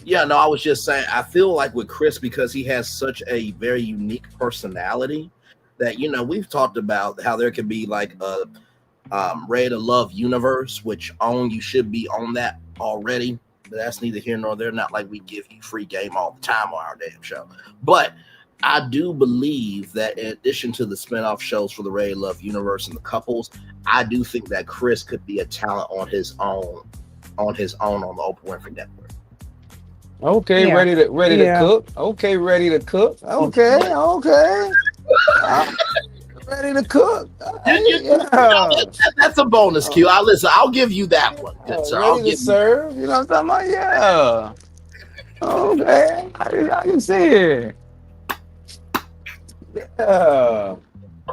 Speaker 4: Yeah, no, I was just saying, I feel like with Chris, because he has such a very unique personality that, we've talked about how there could be like a Ready to Love universe, which you should be on that already. But that's neither here nor there. Not like we give you free game all the time on our damn show. But I do believe that in addition to the spinoff shows for the Ready to Love universe and the couples, I do think that Chris could be a talent on his own on the Oprah Winfrey Network.
Speaker 6: Okay,
Speaker 5: Yeah.
Speaker 6: ready to
Speaker 5: Yeah.
Speaker 6: cook. Okay, ready to cook. Okay. Ready to cook. Yeah.
Speaker 4: That's a bonus, Q. I'll give you that one. Good sir. I'll
Speaker 6: Ready to
Speaker 4: give you.
Speaker 6: serve. You know what I'm talking about? Yeah. Okay. I can see it. Yeah.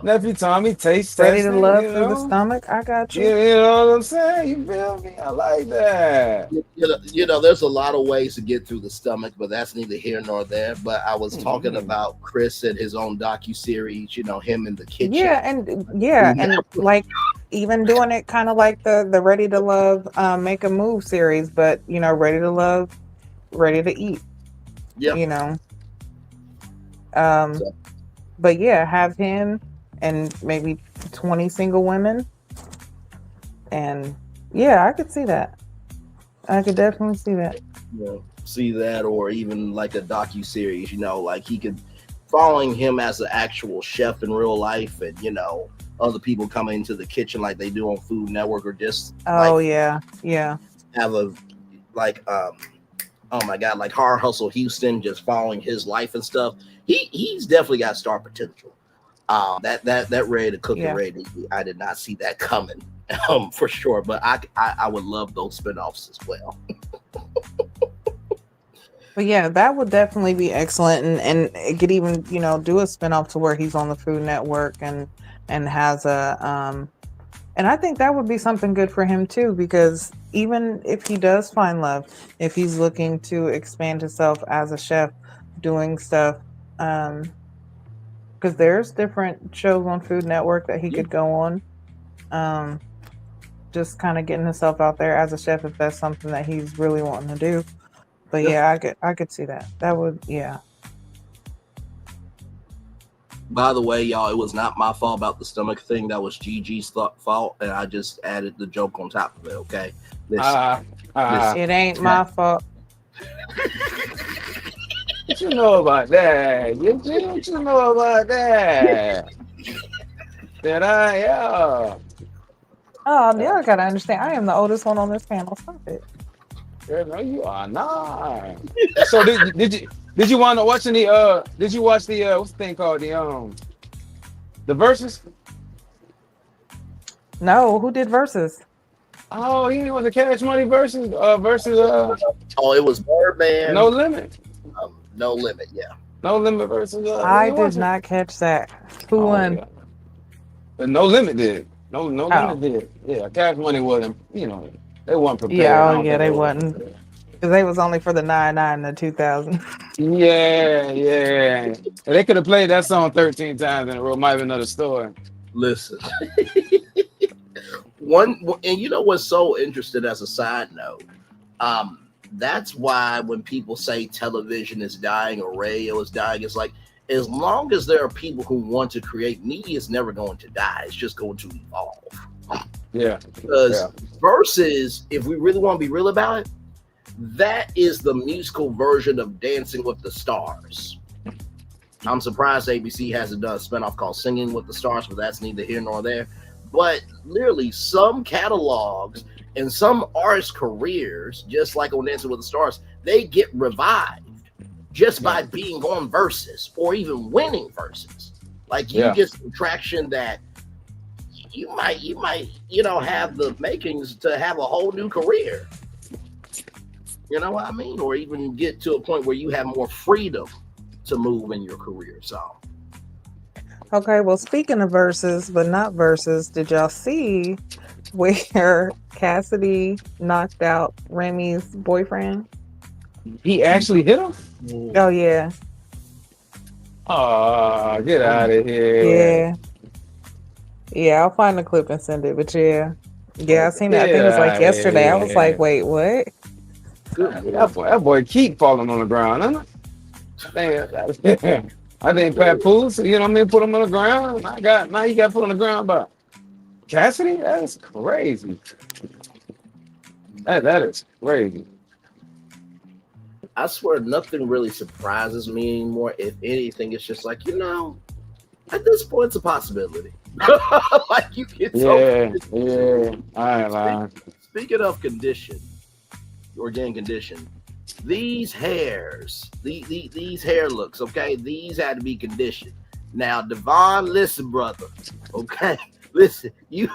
Speaker 6: Nephew Tommy taste
Speaker 5: Ready to
Speaker 6: testing,
Speaker 5: love
Speaker 6: you
Speaker 5: through the
Speaker 6: know?
Speaker 5: stomach. I got
Speaker 6: You,
Speaker 5: you.
Speaker 6: you know what I'm saying? You feel me? I like that.
Speaker 4: There's a lot of ways to get through the stomach, but that's neither here nor there. But I was talking
Speaker 6: Mhm.
Speaker 4: about Chris and his own docu-series, him in the kitchen.
Speaker 5: Yeah, and like even doing it kind of like the Ready to Love Make a Move series, but Ready to Love, Ready to Eat,
Speaker 4: Yeah.
Speaker 5: you know. Um
Speaker 4: So,
Speaker 5: but yeah, have him and maybe 20 single women, and yeah, I could see that. I could definitely see that.
Speaker 4: see that, or even like a docu-series, like he could following him as an actual chef in real life, and other people coming into the kitchen like they do on Food Network, or just
Speaker 5: Oh
Speaker 4: like
Speaker 5: yeah.
Speaker 4: have a like oh my god, like Hard Hustle Houston, just following his life and stuff. He's definitely got star potential. That Ready to Cook and
Speaker 5: Yeah.
Speaker 4: Ready to Eat, I did not see that coming, for sure. But I would love those spinoffs as well.
Speaker 5: But yeah, that would definitely be excellent, and it could even do a spinoff to where he's on the Food Network and has a and I think that would be something good for him too, because even if he does find love, if he's looking to expand himself as a chef, doing stuff, because there's different shows on Food Network that he could go on, just kind of getting himself out there as a chef if that's something that he's really wanting to do. But yeah, I could see that. That would, yeah.
Speaker 4: By the way, y'all, it was not my fault about the stomach thing. That was Gigi's fault, and I just added the joke on top of it. Okay, listen.
Speaker 5: It ain't my fault.
Speaker 6: What you know about that? What you know about that? Yeah.
Speaker 5: Oh, y'all gotta understand. I am the oldest one on this panel. Stop it.
Speaker 6: No, you are not. So did you want to watch any? Did you watch the what's the thing called the verses?
Speaker 5: No, who did verses?
Speaker 6: Oh, he was the Cash Money versus
Speaker 4: Oh, it was Birdman.
Speaker 6: No Limit.
Speaker 4: No Limit. Yeah.
Speaker 6: No Limit versus.
Speaker 5: I did not catch that. Who won?
Speaker 6: Yeah. But No Limit did. No Limit did. Yeah, Cash Money wasn't. They weren't prepared.
Speaker 5: Yeah, they wasn't. Because they was only for the 99 and the 2000.
Speaker 6: Yeah. They could have played that song 13 times in a row. Might have been another story.
Speaker 4: Listen. And you know what's so interesting as a side note? That's why when people say television is dying or radio is dying, it's like, as long as there are people who want to create, media is never going to die. It's just going to evolve.
Speaker 6: Yeah.
Speaker 4: Because versus, if we really want to be real about it, that is the musical version of Dancing with the Stars. I'm surprised ABC hasn't done a spinoff called Singing with the Stars, but that's neither here nor there. But literally, some catalogs and some artists' careers, just like on Dancing with the Stars, they get revived just by being on verses or even winning verses. Like you get some traction that you might have the makings to have a whole new career. You know what I mean? Or even get to a point where you have more freedom to move in your career. So
Speaker 5: Okay, well, speaking of verses, but not verses, did y'all see where Cassidy knocked out Remy's boyfriend?
Speaker 6: He actually hit him?
Speaker 5: Oh, yeah.
Speaker 6: Oh, get out of here.
Speaker 5: Yeah, I'll find the clip and send it, but yeah, I seen that. I think it was like yesterday. I was like, wait, what?
Speaker 6: That boy keep falling on the ground, huh? I think Papoose, you know what I mean, put him on the ground. Now you got put on the ground by Cassidy? That's crazy. That is crazy.
Speaker 4: I swear nothing really surprises me anymore. If anything, it's just like, at this point, it's a possibility. Like you get
Speaker 6: Yeah. All right,
Speaker 4: Speaking of condition, or getting conditioned, these hairs, these hair looks, okay, these had to be conditioned. Now, Devon, listen, brother, okay, listen, you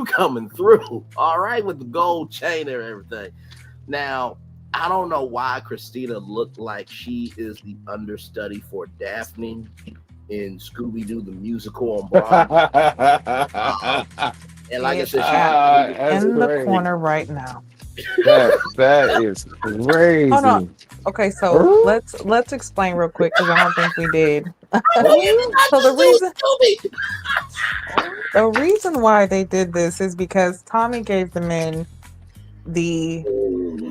Speaker 4: coming through, all right, with the gold chain and everything. Now, I don't know why Christina looked like she is the understudy for Daphne in Scooby Doo the musical on Broadway. And like I
Speaker 5: It
Speaker 4: said,
Speaker 6: That's
Speaker 5: in the
Speaker 6: crazy.
Speaker 5: corner right now.
Speaker 6: That is
Speaker 5: Hold on.
Speaker 6: crazy.
Speaker 5: Okay, so let's explain real quick because I don't think we did. So the reason why they did this is because Tommy gave the men the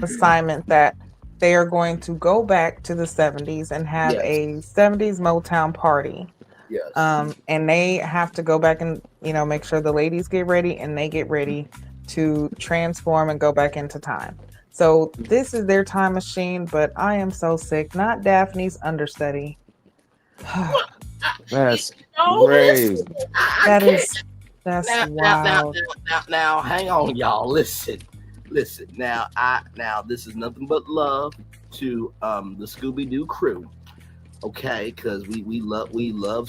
Speaker 5: assignment that they are going to go back to the 70s and have
Speaker 4: Yes.
Speaker 5: a 70s Motown party.
Speaker 4: Yes.
Speaker 5: And they have to go back and make sure the ladies get ready and they get ready to transform and go back into time. So this is their time machine, but I am so sick. Not Daphne's understudy.
Speaker 6: That's
Speaker 4: No,
Speaker 6: crazy.
Speaker 4: listen, I
Speaker 5: That's
Speaker 4: can't.
Speaker 5: wild.
Speaker 4: Now, hang on, y'all. Listen. Now, this is nothing but love to the Scooby Doo crew, okay? Because we love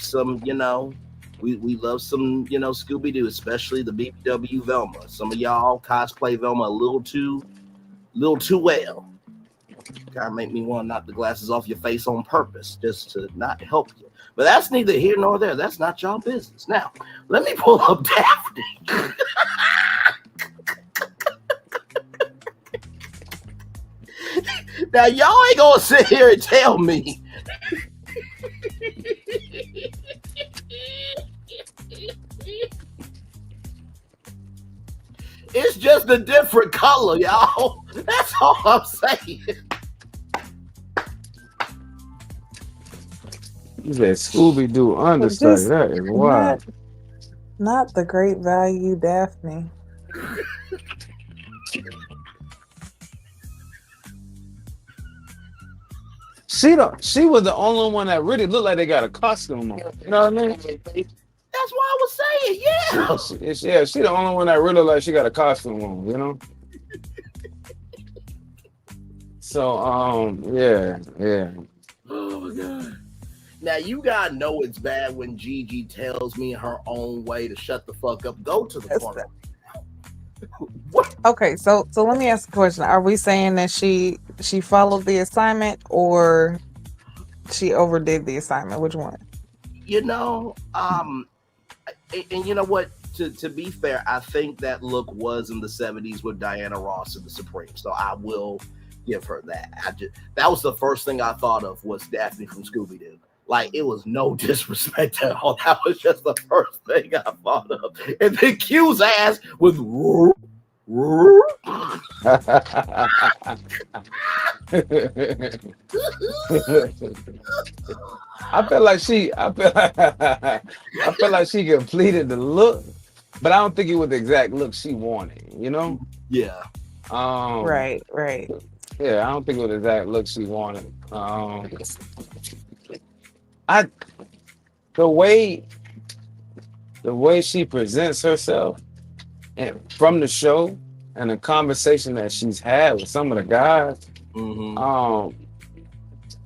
Speaker 4: some, we love some, Scooby Doo, especially the BBW Velma. Some of y'all cosplay Velma a little too well. Kind of make me want to knock the glasses off your face on purpose, just to not help you. But that's neither here nor there. That's not y'all business. Now, let me pull up Daphne. Now, y'all ain't gonna sit here and tell me. It's just a different color, y'all. That's all I'm saying.
Speaker 6: You said Scooby Doo understudy.
Speaker 5: Just
Speaker 6: That is wild.
Speaker 5: not the great value Daphne.
Speaker 6: She was the only one that really looked like they got a costume on. You know what I mean?
Speaker 4: That's what I was saying. Yeah.
Speaker 6: She the only one that really looked like she got a costume on. You know. So yeah.
Speaker 4: Oh my god. Now you gotta know it's bad when Gigi tells me her own way to shut the fuck up. Go to the corner. What?
Speaker 5: Okay, so let me ask a question. Are we saying that she followed the assignment or she overdid the assignment? Which one?
Speaker 4: And you know what? To be fair, I think that look was in the 70s with Diana Ross and the Supremes. So I will give her that. That was the first thing I thought of was Daphne from Scooby Doo. Like, it was no disrespect at all. That was just the first thing I thought of. And then Q's ass was
Speaker 6: I feel like she completed the look, but I don't think it was the exact look she wanted,
Speaker 4: Yeah.
Speaker 5: Right.
Speaker 6: Yeah, I don't think it was the exact look she wanted. The way she presents herself and from the show and the conversation that she's had with some of the guys,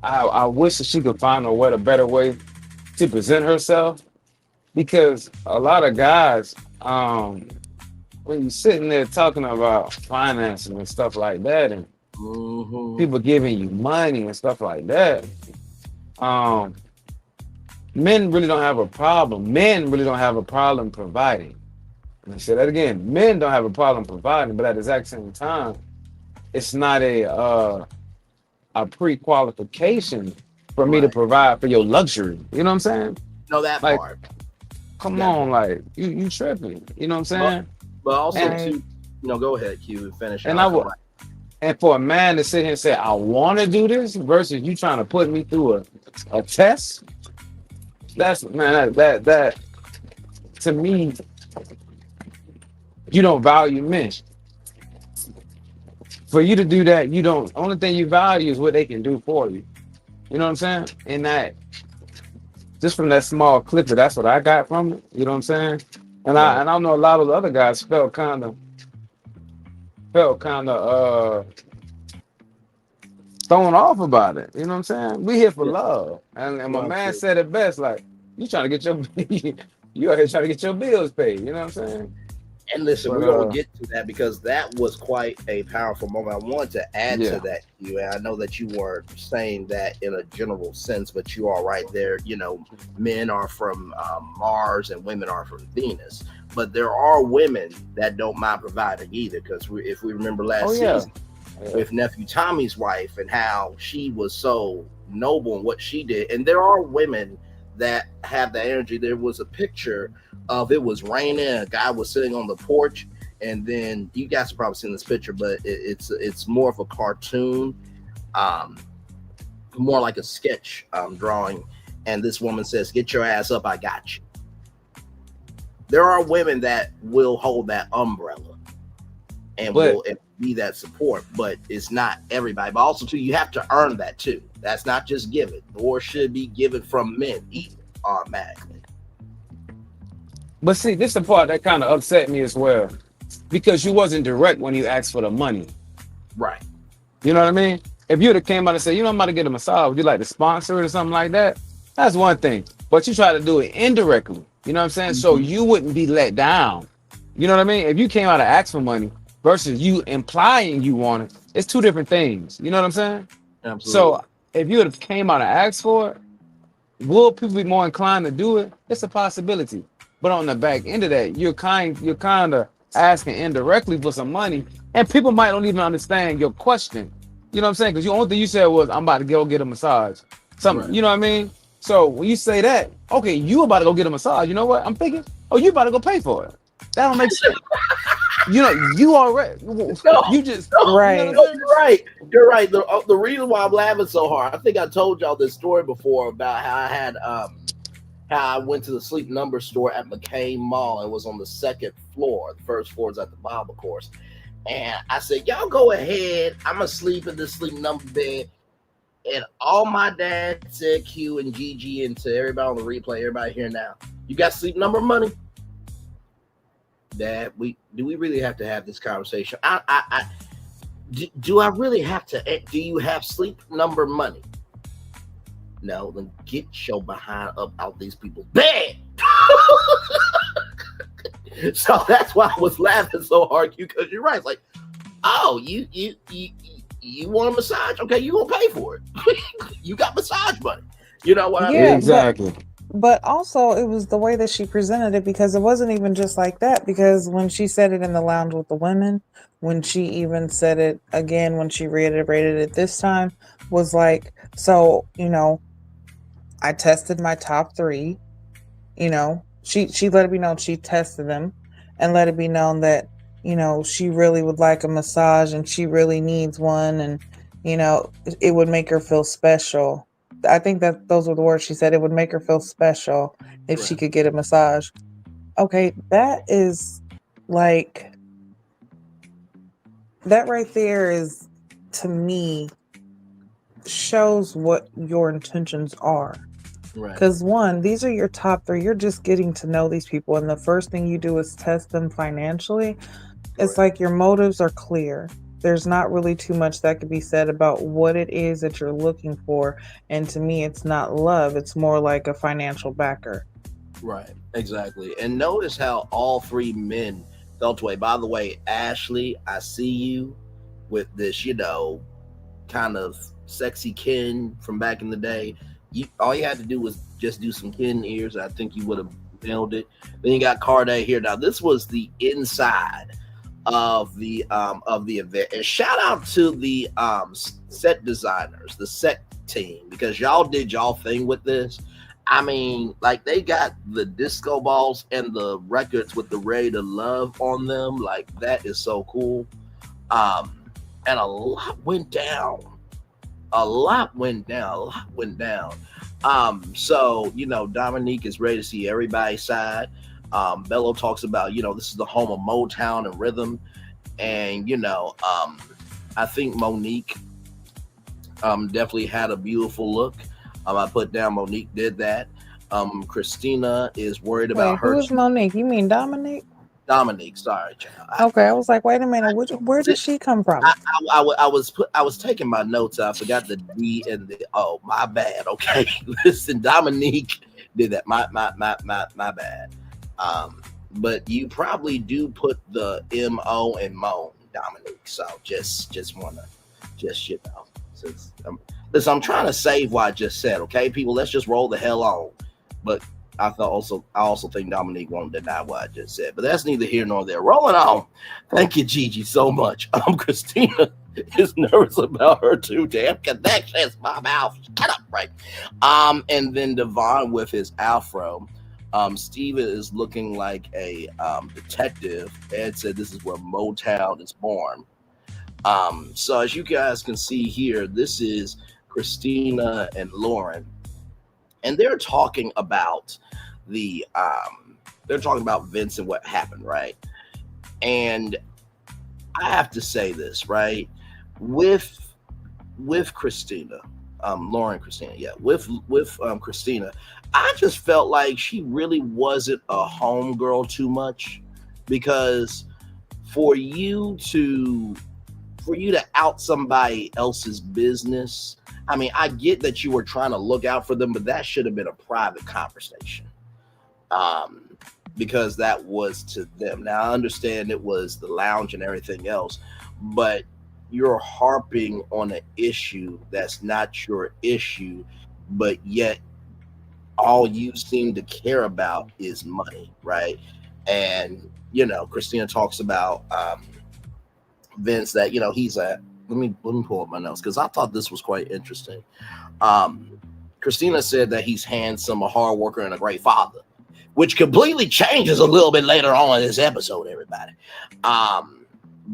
Speaker 6: I wish that she could find a better way to present herself, because a lot of guys, when you're sitting there talking about financing and stuff like that, and people giving you money and stuff like that, men really don't have a problem. Men really don't have a problem providing. And I say that again. Men don't have a problem providing, but at the exact same time, it's not a pre-qualification for me to provide for your luxury. You know what I'm saying?
Speaker 4: No, that
Speaker 6: like,
Speaker 4: part.
Speaker 6: Come on, like you tripping. You know what I'm saying?
Speaker 4: But also too, go ahead, Q, and finish.
Speaker 6: And and for a man to sit here and say, I want to do this versus you trying to put me through a test, that to me, you don't value men. For you to do that, only thing you value is what they can do for you. You know what I'm saying? And that, just from that small clip, that's what I got from it. You know what I'm saying? And I know a lot of the other guys felt kind of thrown off about it. You know what I'm saying? We here for
Speaker 4: Yeah,
Speaker 6: love. And my
Speaker 4: no,
Speaker 6: man
Speaker 4: absolutely.
Speaker 6: said it best, like, you trying to get your you out here trying to get your bills paid, you know what I'm saying?
Speaker 4: And listen,
Speaker 6: But
Speaker 4: we're gonna get to that because that was quite a powerful moment. I wanted to add to
Speaker 6: yeah.
Speaker 4: that, you, and I know that you weren't saying that in a general sense, but you are right there. You know, men are from Mars and women are from Venus, but there are women that don't mind providing either. Because if we remember
Speaker 6: Oh
Speaker 4: last
Speaker 6: yeah.
Speaker 4: season
Speaker 6: Yeah.
Speaker 4: with nephew Tommy's wife and how she was so noble in what she did, and there are women that have the energy. There was a picture of it was raining. A guy was sitting on the porch, and then you guys have probably seen this picture, but it's more of a cartoon, um, more like a sketch drawing. And this woman says, "Get your ass up, I got you." There are women that will hold that umbrella and
Speaker 6: But
Speaker 4: will be that support, but it's not everybody. But also, too, you have to earn that too. That's not just given, or should be given from men either automatically.
Speaker 6: see, this is the part that kind of upset me as well. Because you wasn't direct when you asked for the money.
Speaker 4: Right.
Speaker 6: You know what I mean? If you'd have came out and said, you know, I'm about to get a massage, would you like to sponsor it or something like that? That's one thing. But you try to do it indirectly. You know what I'm saying? So you wouldn't be let down. You know what I mean? If you came out and asked for money versus you implying you want it, it's two different things. You know what I'm saying?
Speaker 4: Absolutely.
Speaker 6: So if you would have came out and asked for it, will people be more inclined to do it? It's a possibility. But on the back end of that, you're kind of asking indirectly for some money, and people might don't even understand your question. You know what I'm saying? Because the only thing you said was, "I'm about to go get a massage." Something,
Speaker 4: Right.
Speaker 6: you know what I mean? So when you say that, okay, you about to go get a massage. You know what? I'm thinking, oh, you about to go pay for it. That don't make sense. You know, you already,
Speaker 4: No,
Speaker 6: you just,
Speaker 4: no,
Speaker 6: you know what
Speaker 5: Right.
Speaker 6: I'm
Speaker 4: no,
Speaker 6: saying?
Speaker 4: you're right. You're right. The reason why I'm laughing so hard, I think I told y'all this story before about how I had how I went to the sleep number store at McCain Mall and was on the second floor. The first floor is at the Bible course. And I said, y'all go ahead. I'm going to sleep in this sleep number bed. And all my dad said, Q and Gigi, and to everybody on the replay, everybody here now, you got sleep number money? Dad, do we really have to have this conversation? Do I really have to? Do you have sleep number money? No, then get your behind up out these people's bed. So that's why I was laughing so hard, because you're right. It's like, oh, you want a massage? Okay, you gonna pay for it. You got massage money. You know what I
Speaker 5: Yeah,
Speaker 4: mean?
Speaker 6: Exactly.
Speaker 5: but also it was the way that she presented it, because it wasn't even just like that. Because when she said it in the lounge with the women, when she even said it again, when she reiterated it this time, was like, so, I tested my top three. She let it be known she tested them, and let it be known that she really would like a massage and she really needs one, and it would make her feel special. I think that those were the words she said. It would make her feel special if she
Speaker 4: Right.
Speaker 5: could get a massage. Okay, that is like, that right there is, to me, shows what your intentions are.
Speaker 4: Right.
Speaker 5: Because one, these are your top three. You're just getting to know these people, and the first thing you do is test them financially. It's like your motives are clear. There's not really too much that could be said about what it is that you're looking for. And to me, it's not love. It's more like a financial backer.
Speaker 4: Right, exactly. And notice how all three men felt away. By the way, Ashley, I see you with this, kind of sexy kin from back in the day. All you had to do was just do some kin ears. I think you would have nailed it. Then you got Carday here. Now, this was the inside of the event. And shout out to the set designers, the set team, because y'all did y'all thing with this. I mean, like, they got the disco balls and the records with the Ready to Love on them. Like, that is so cool. And a lot went down. So, Dominique is ready to see everybody's side. Bello talks about, this is the home of Motown and rhythm. And, I think Monique definitely had a beautiful look. I put down Monique did that. Christina is worried about
Speaker 5: Wait,
Speaker 4: her.
Speaker 5: who is Monique? You mean Dominique?
Speaker 4: Dominique, sorry, child.
Speaker 5: Okay, I was like, wait a minute, where did she come from?
Speaker 4: I was taking my notes. I forgot the D and the O. My bad. Okay, listen, Dominique did that. My bad. But you probably do put the M-O in Moan, Dominique. So just wanna since listen, I'm trying to save what I just said. Okay, people, let's just roll the hell on. But I also think Dominique won't deny what I just said, but that's neither here nor there. Rolling on. Thank you, Gigi, so much. Christina is nervous about her too. Damn connections, my mouth. Shut up, right? And then Devon with his afro. Steven is looking like a detective. Ed said this is where Motown is born. So as you guys can see here, this is Christina and Lauren, and they're talking about Vince and what happened, right? And I have to say this, right? With Christina, Lauren Christina, yeah, with Christina, I just felt like she really wasn't a homegirl too much, because for you to out somebody else's business, I mean, I get that you were trying to look out for them, but that should have been a private conversation, because that was to them. Now, I understand it was the lounge and everything else, but you're harping on an issue that's not your issue, but yet all you seem to care about is money, right? And, Christina talks about Vince, that, he's a, let me pull up my notes, because I thought this was quite interesting. Christina said that he's handsome, a hard worker, and a great father, which completely changes a little bit later on in this episode, everybody.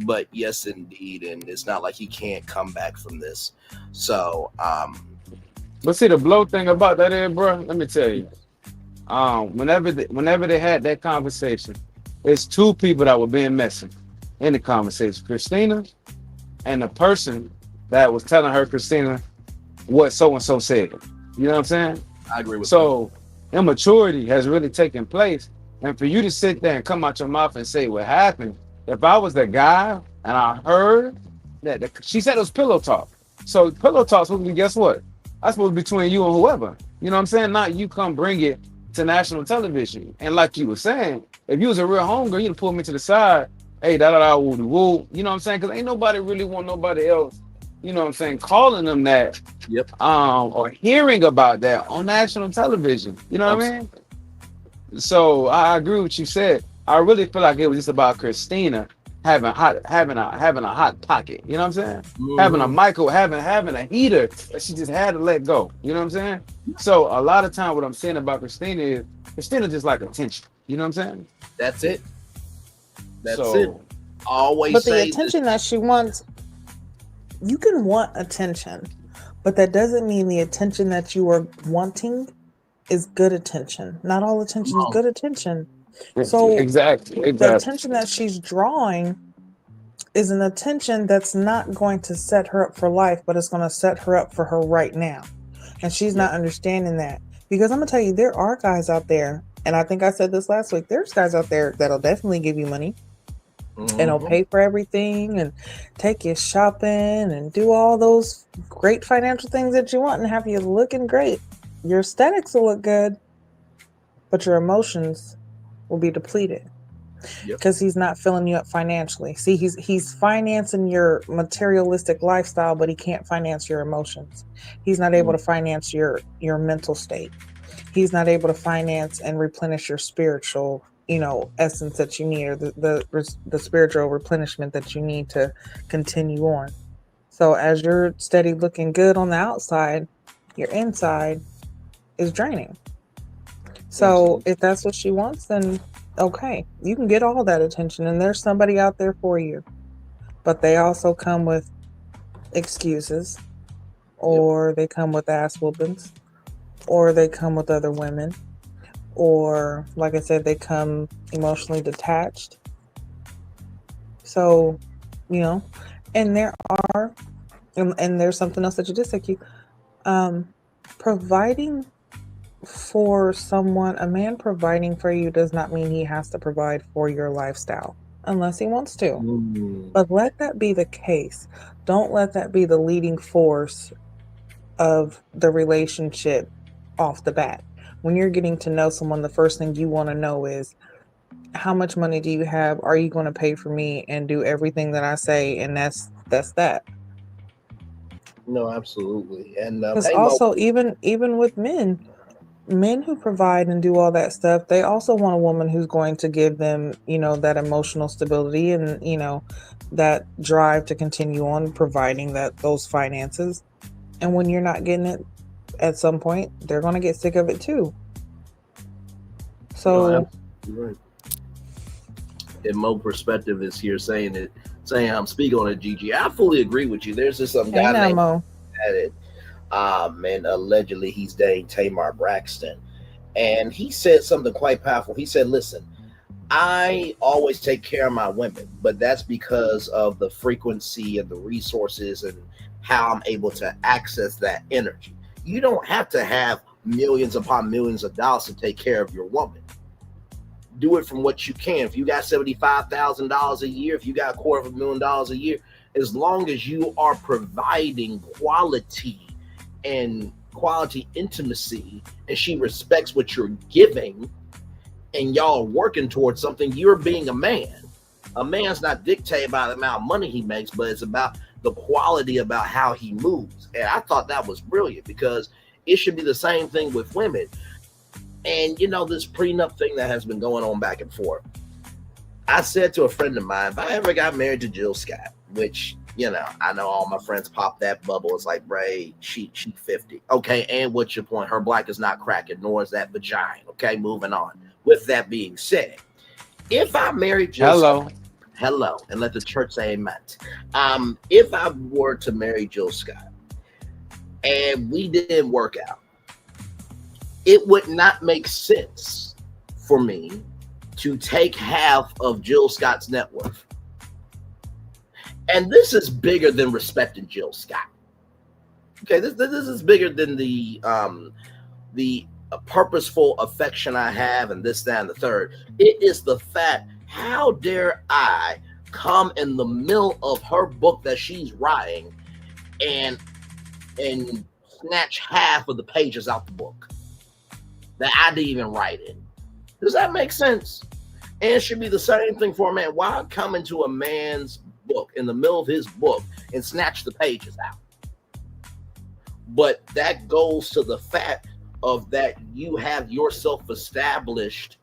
Speaker 4: But yes, indeed, and it's not like he can't come back from this. So,
Speaker 6: but see, the blow thing about that is, bro, let me tell you, whenever they had that conversation, it's two people that were being messy in the conversation: Christina and the person that was telling her, Christina, what so and so said. You know what I'm saying?
Speaker 4: I agree with
Speaker 6: so that. Immaturity has really taken place, and for you to sit there and come out your mouth and say what happened. If I was the guy and I heard that she said it was pillow talk, so pillow talk supposed to be, guess what? That's supposed to be between you and whoever. You know what I'm saying? Not you come bring it to national television. And like you were saying, if you was a real homegirl, you'd pull me to the side. Hey, woo. You know what I'm saying? Because ain't nobody really want nobody else, you know what I'm saying, calling them that.
Speaker 4: Yep.
Speaker 6: Or hearing about that on national television. You know what I mean? So I agree with what you said. I really feel like it was just about Christina having a hot pocket. You know what I'm saying? Mm-hmm. Having a heater that she just had to let go. You know what I'm saying? So a lot of time what I'm saying about Christina is Christina just like attention. You know what I'm saying?
Speaker 4: That's it. That's it. Always.
Speaker 5: But the attention that she wants, you can want attention, but that doesn't mean the attention that you are wanting is good attention. Not all attention is good attention. So
Speaker 6: exactly.
Speaker 5: The attention that she's drawing is an attention that's not going to set her up for life, but it's going to set her up for her right now. And she's not understanding that, because I'm going to tell you, there are guys out there, and I think I said this last week, there's guys out there that'll definitely give you money, and they'll pay for everything and take you shopping and do all those great financial things that you want and have you looking great. Your aesthetics will look good, but your emotions will be depleted, because he's not filling you up financially. See, he's financing your materialistic lifestyle, but he can't finance your emotions. He's not able to finance your mental state. He's not able to finance and replenish your spiritual, essence that you need, or the spiritual replenishment that you need to continue on. So as you're steady looking good on the outside, your inside is draining. So if that's what she wants, then okay, you can get all that attention, and there's somebody out there for you. But they also come with excuses, or they come with ass whoopings, or they come with other women, or like I said, they come emotionally detached. So, and there are, and there's something else that you did say, providing for someone, a man providing for you does not mean he has to provide for your lifestyle unless he wants to. But let that be the case. Don't let that be the leading force of the relationship off the bat. When you're getting to know someone, the first thing you want to know is, how much money do you have? Are you going to pay for me and do everything that I say? And that's that.
Speaker 4: No, absolutely. And
Speaker 5: Because
Speaker 4: hey, Mo,
Speaker 5: also, even with men who provide and do all that stuff, they also want a woman who's going to give them, that emotional stability and, that drive to continue on providing those finances. And when you're not getting it at some point, they're going to get sick of it too.
Speaker 4: no,
Speaker 5: So,
Speaker 4: absolutely right. And Mo perspective is here saying I'm speaking on it, Gigi. I fully agree with you. There's just some
Speaker 5: hey
Speaker 4: guy
Speaker 5: now,
Speaker 4: named
Speaker 5: Mo.
Speaker 4: at it. And allegedly he's dating Tamar Braxton. And he said something quite powerful. He said, listen, I always take care of my women, but that's because of the frequency and the resources and how I'm able to access that energy. You don't have to have millions upon millions of dollars to take care of your woman. Do it from what you can. If you got $75,000 a year, if you got $250,000 a year, as long as you are providing quality and quality intimacy, and she respects what you're giving, and y'all are working towards something, you're being a man. A man's not dictated by the amount of money he makes, but it's about the quality about how he moves. And I thought that was brilliant, because it should be the same thing with women. And this prenup thing that has been going on back and forth. I said to a friend of mine, if I ever got married to Jill Scott, which, I know all my friends pop that bubble. It's like, Bray, she 50. Okay, and what's your point? Her black is not cracking, nor is that vagina. Okay, moving on. With that being said, if I married Jill Scott, hello, and let the church say amen. If I were to marry Jill Scott and we didn't work out, it would not make sense for me to take half of Jill Scott's net worth. And this is bigger than respecting Jill Scott. Okay, this is bigger than the purposeful affection I have and this, that, and the third. It is the fact, how dare I come in the middle of her book that she's writing and snatch half of the pages out the book that I didn't even write in. Does that make sense? And it should be the same thing for a man. Why come into a man's book, in the middle of his book, and snatch the pages out? But that goes to the fact of that you have yourself established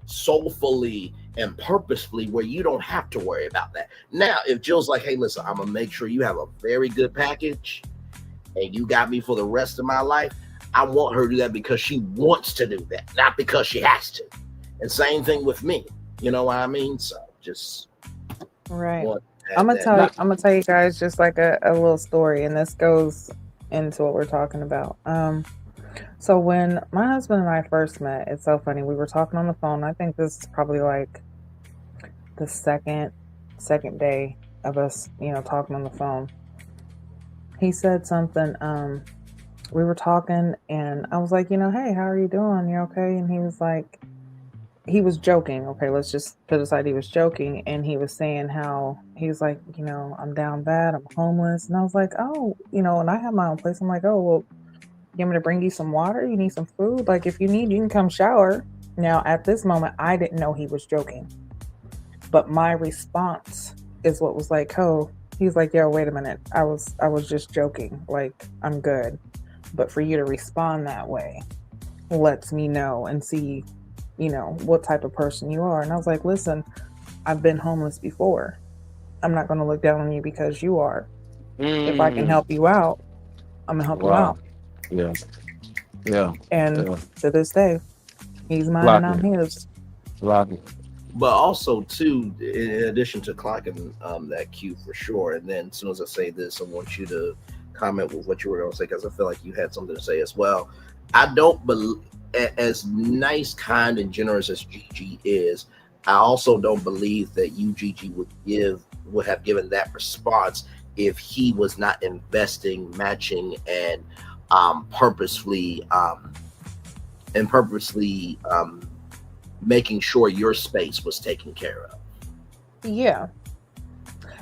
Speaker 4: soulfully and purposefully where you don't have to worry about that. Now, if Jill's like, hey, listen, I'm going to make sure you have a very good package and you got me for the rest of my life, I want her to do that because she wants to do that, not because she has to. And same thing with me. You know what I mean? So just
Speaker 5: right. I'm gonna tell you guys just like a little story, and this goes into what we're talking about. So when my husband and I first met, it's so funny. We were talking on the phone. I think this is probably like the second day of us, talking on the phone. He said something. We were talking, and I was like, hey, how are you doing? You okay? And he was like, he was joking. Okay, let's just put aside he was joking, and he was saying how he was like, I'm down bad, I'm homeless. And I was like, oh, and I have my own place. I'm like, oh, well, you want me to bring you some water? You need some food? Like, if you need, you can come shower. Now, at this moment, I didn't know he was joking, but my response is what was like, oh, he's like, yo, wait a minute. I was just joking. Like, I'm good. But for you to respond that way lets me know and see, what type of person you are. And I was like, listen, I've been homeless before. I'm not going to look down on you because you are. If I can help you out, I'm going to help you out.
Speaker 6: Yeah. Yeah.
Speaker 5: And to this day, he's mine and I'm his.
Speaker 4: But also, too, in addition to clocking that cue for sure, and then as soon as I say this, I want you to comment with what you were going to say, because I feel like you had something to say as well. I don't believe, as nice, kind, and generous as Gigi is, I also don't believe that Gigi would have given that response if he was not investing, matching, and purposefully and purposely making sure your space was taken care of.
Speaker 5: Yeah.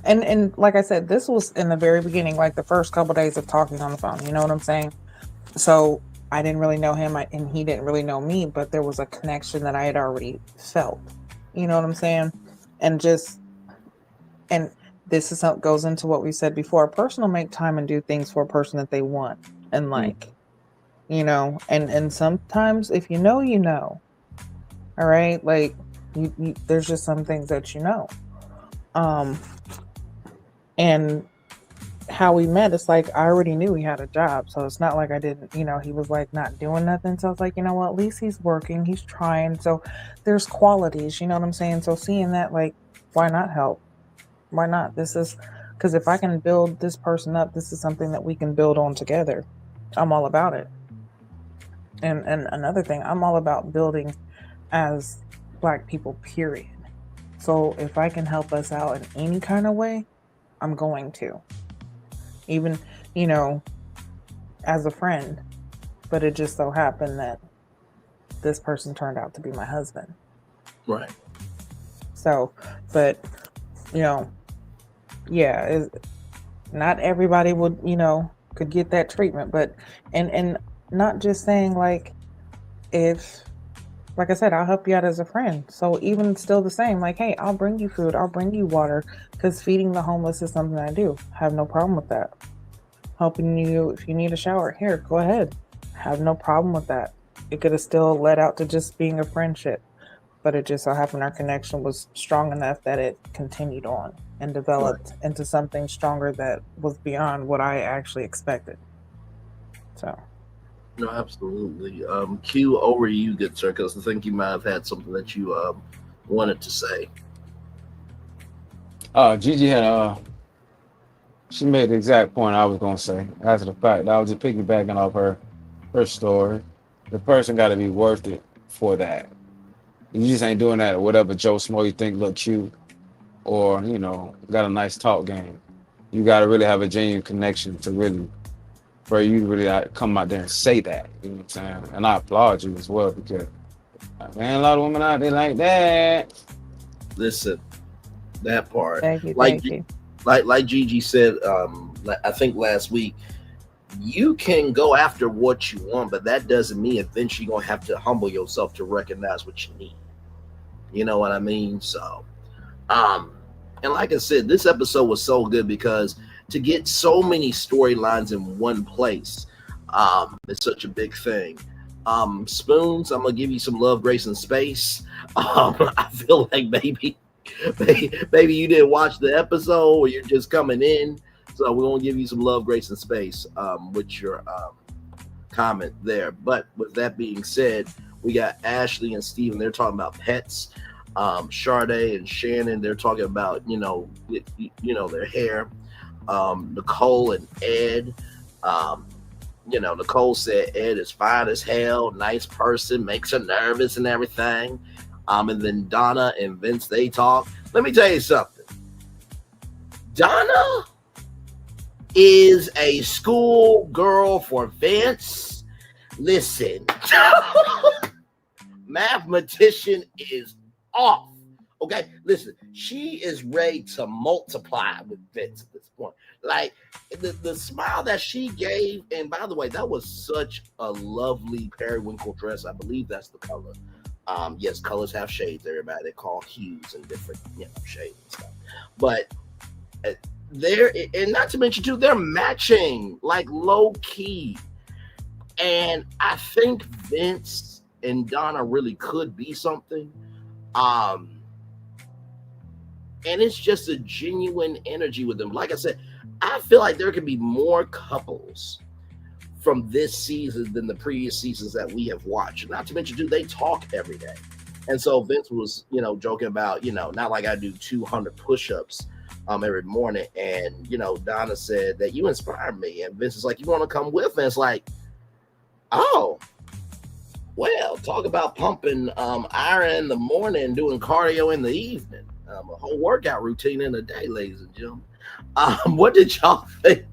Speaker 5: And like I said, this was in the very beginning, like the first couple days of talking on the phone. You know what I'm saying? So I didn't really know him, and he didn't really know me, but there was a connection that I had already felt. You know what I'm saying? And this is how it goes into what we said before. A person will make time and do things for a person that they want and like, you know, and sometimes if you know, you know. All right, like you there's just some things that you know. And how we met, it's like I already knew he had a job, so it's not like I didn't, you know, he was like not doing nothing. So I was like, you know what, at least he's working, he's trying. So there's qualities, you know what I'm saying? So seeing that, like, why not help? Why not? This is because if I can build this person up, this is something that we can build on together. I'm all about it. And another thing, I'm all about building as Black people, period. So if I can help us out in any kind of way, I'm going to. Even, you know, as a friend. But it just so happened that this person turned out to be my husband.
Speaker 4: Right.
Speaker 5: So, but, you know, yeah, not everybody would, you know, could get that treatment. But, and not just saying like, if, like I said, I'll help you out as a friend. So even still the same, like, hey, I'll bring you food, I'll bring you water, because feeding the homeless is something I do. Have no problem with that. Helping you, if you need a shower, here, go ahead. Have no problem with that. It could have still led out to just being a friendship, but it just so happened our connection was strong enough that it continued on and developed into something stronger that was beyond what I actually expected. So.
Speaker 4: No, absolutely. Q, over to you, good sir, because I think you might have had something that you wanted to say.
Speaker 6: Gigi had she made the exact point I was gonna say. As a the fact, I was just piggybacking off her story. The person got to be worth it for that. You just ain't doing that or whatever Joe Smo you think look cute or you know got a nice talk game. You got to really have a genuine connection to really for you to really come out there and say that. You know what I'm saying? And I applaud you as well because man, a lot of women out there like that.
Speaker 4: Listen, that part.
Speaker 5: Thank you.
Speaker 4: Like Gigi said, I think last week, you can go after what you want, but that doesn't mean eventually you're gonna have to humble yourself to recognize what you need. You know what I mean? So, and like I said, this episode was so good because to get so many storylines in one place, it's such a big thing. Spoons, I'm gonna give you some love, grace, and space. I feel like maybe you didn't watch the episode or you're just coming in. So we're gonna give you some love, grace, and space with your comment there. But with that being said, we got Ashley and Steven, they're talking about pets. Sade and Shannon, they're talking about, their hair. Nicole and Ed, Nicole said Ed is fine as hell, nice person, makes her nervous and everything. And then Donna and Vince, they talk. Let me tell you something. Donna is a school girl for Vince. Listen, mathematician is off. Okay, listen, she is ready to multiply with Vince at this point. Like the smile that she gave, and by the way, that was such a lovely periwinkle dress. I believe that's the color. Yes, colors have shades, everybody. They call hues and different, shades and stuff. But they're, and not to mention too, they're matching like low key. And I think Vince and Donna really could be something. And it's just a genuine energy with them. Like I said, I feel like there could be more couples from this season than the previous seasons that we have watched. Not to mention, dude, they talk every day. And so Vince was, joking about, not like I do 200 push-ups every morning. And, Donna said that you inspired me. And Vince is like, you want to come with? And it's like, oh, well, talk about pumping iron in the morning, doing cardio in the evening. A whole workout routine in a day, ladies and gentlemen. What did y'all think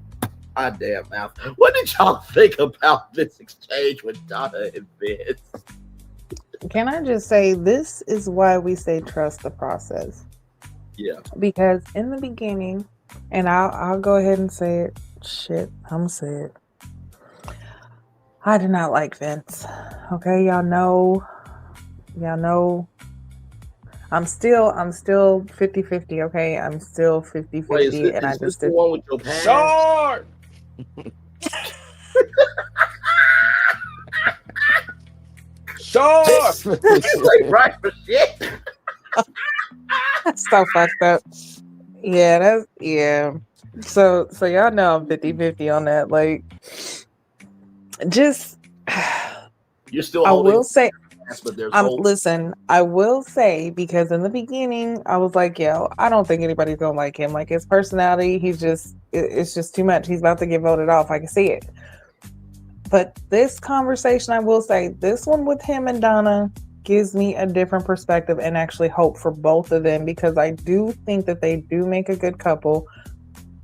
Speaker 4: My damn mouth. What did y'all think about this exchange with Donna and Vince?
Speaker 5: Can I just say, this is why we say trust the process.
Speaker 4: Yeah.
Speaker 5: Because in the beginning, and I'll go ahead and say it. Shit, I'm gonna say it. I did not like Vince. Okay, y'all know. I'm still 50-50, okay? I'm still 50-50.
Speaker 4: Wait, is
Speaker 5: and I
Speaker 4: this
Speaker 5: just
Speaker 4: the
Speaker 5: did.
Speaker 4: one with your past?
Speaker 6: Short. Short.
Speaker 4: You like right for shit.
Speaker 5: That's so fucked up. Yeah. So y'all know I'm 50-50 on that. Like, just
Speaker 4: You're still
Speaker 5: I
Speaker 4: holding
Speaker 5: will say,
Speaker 4: fast, but there's hope.
Speaker 5: listen, I will say, because in the beginning I was like, yo, I don't think anybody's gonna like him. Like, his personality, it's just too much. He's about to get voted off. I can see it. But this conversation, I will say, this one with him and Donna gives me a different perspective and actually hope for both of them, because I do think that they do make a good couple,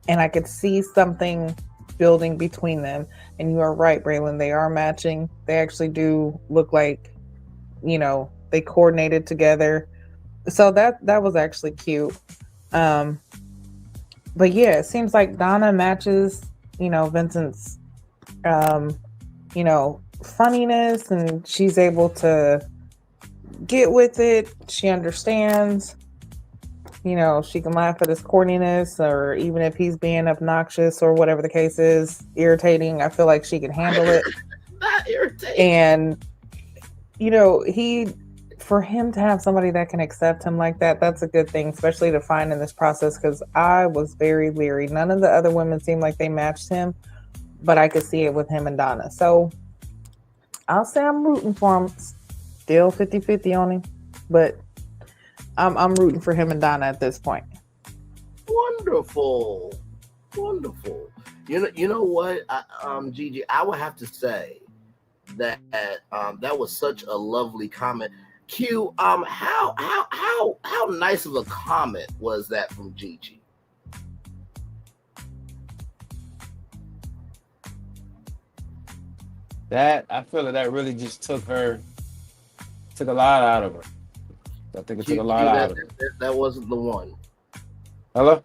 Speaker 5: and I could see something building between them. And you are right, Braylon, they are matching. They actually do look like, they coordinated together. So that was actually cute. But yeah, it seems like Donna matches, Vincent's funniness, and she's able to get with it. She understands, she can laugh at his corniness, or even if he's being obnoxious or whatever the case is, irritating. I feel like she can handle it.
Speaker 4: Not irritating.
Speaker 5: And, for him to have somebody that can accept him like that, that's a good thing, especially to find in this process, because I was very leery. None of the other women seemed like they matched him, but I could see it with him and Donna. So I'll say I'm rooting for him. Still 50-50 on him, but I'm rooting for him and Donna at this point.
Speaker 4: Wonderful. You know what, Gigi, I would have to say that that was such a lovely comment. Q, how nice of a comment was that from Gigi?
Speaker 6: That, I feel that really just took a lot out of her. I think it took a lot out of her.
Speaker 4: That wasn't the one.
Speaker 6: Hello?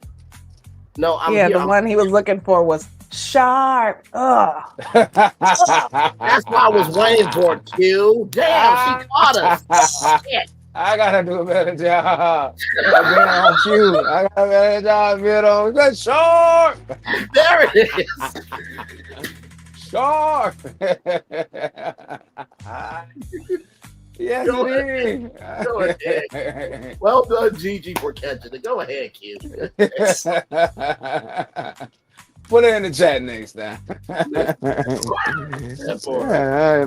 Speaker 4: No,
Speaker 5: the one he was looking for was sharp. Ugh.
Speaker 4: That's why I was waiting for it, Q. Damn, she caught us. Shit.
Speaker 6: I gotta do a better job. Being on cue. I gotta do a better job being on. That's sharp.
Speaker 4: There it is.
Speaker 6: Sharp. Yes,
Speaker 4: Go
Speaker 6: it is.
Speaker 4: Go ahead. Well done, Gigi, for catching it. Go ahead, Q.
Speaker 6: Put it in the chat next time. Yeah,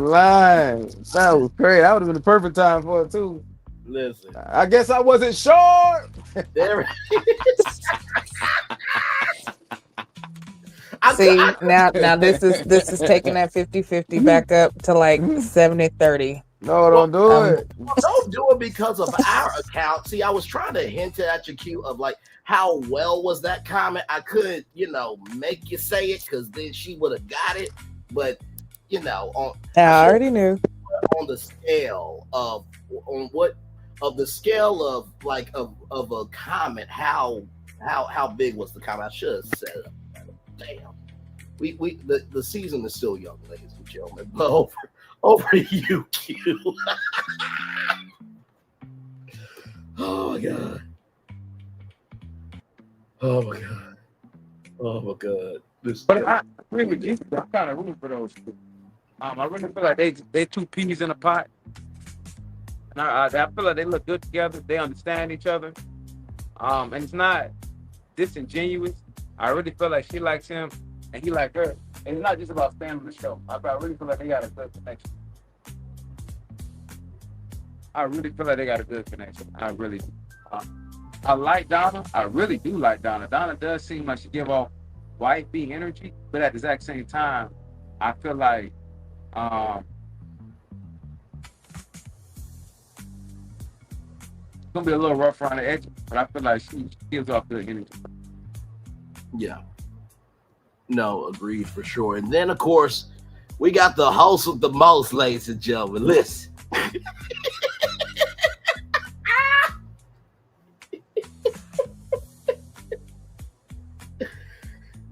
Speaker 6: lying. That was crazy. That would have been the perfect time for it too.
Speaker 4: Listen.
Speaker 6: I guess I wasn't sure.
Speaker 4: There it is.
Speaker 5: See, now this is taking that 50-50 back up to like 70-30.
Speaker 6: No, don't do it.
Speaker 4: Well, don't do it because of our account. See, I was trying to hint at your cue of like how well was that comment. I couldn't, make you say it because then she would have got it. But I
Speaker 5: already knew.
Speaker 4: On the scale of of a comment, how big was the comment? I should have said it. Damn. The season is still young, ladies and gentlemen. But over to you, Q. Oh my god. Oh my god. Oh my god.
Speaker 6: But I agree with you. I'm kind of rooting for those two. I really feel like they two peas in a pot. And I feel like they look good together. They understand each other. And it's not disingenuous. I really feel like she likes him and he likes her. And it's not just about staying on the show. I really feel like they got a good connection. I really do. I like Donna. I really do like Donna. Donna does seem like she give off wifey energy, but at the exact same time, I feel like it's gonna be a little rough around the edge, but I feel like she gives off good energy.
Speaker 4: Yeah. No, agreed for sure. And then, of course, we got the host with the most, ladies and gentlemen. Listen.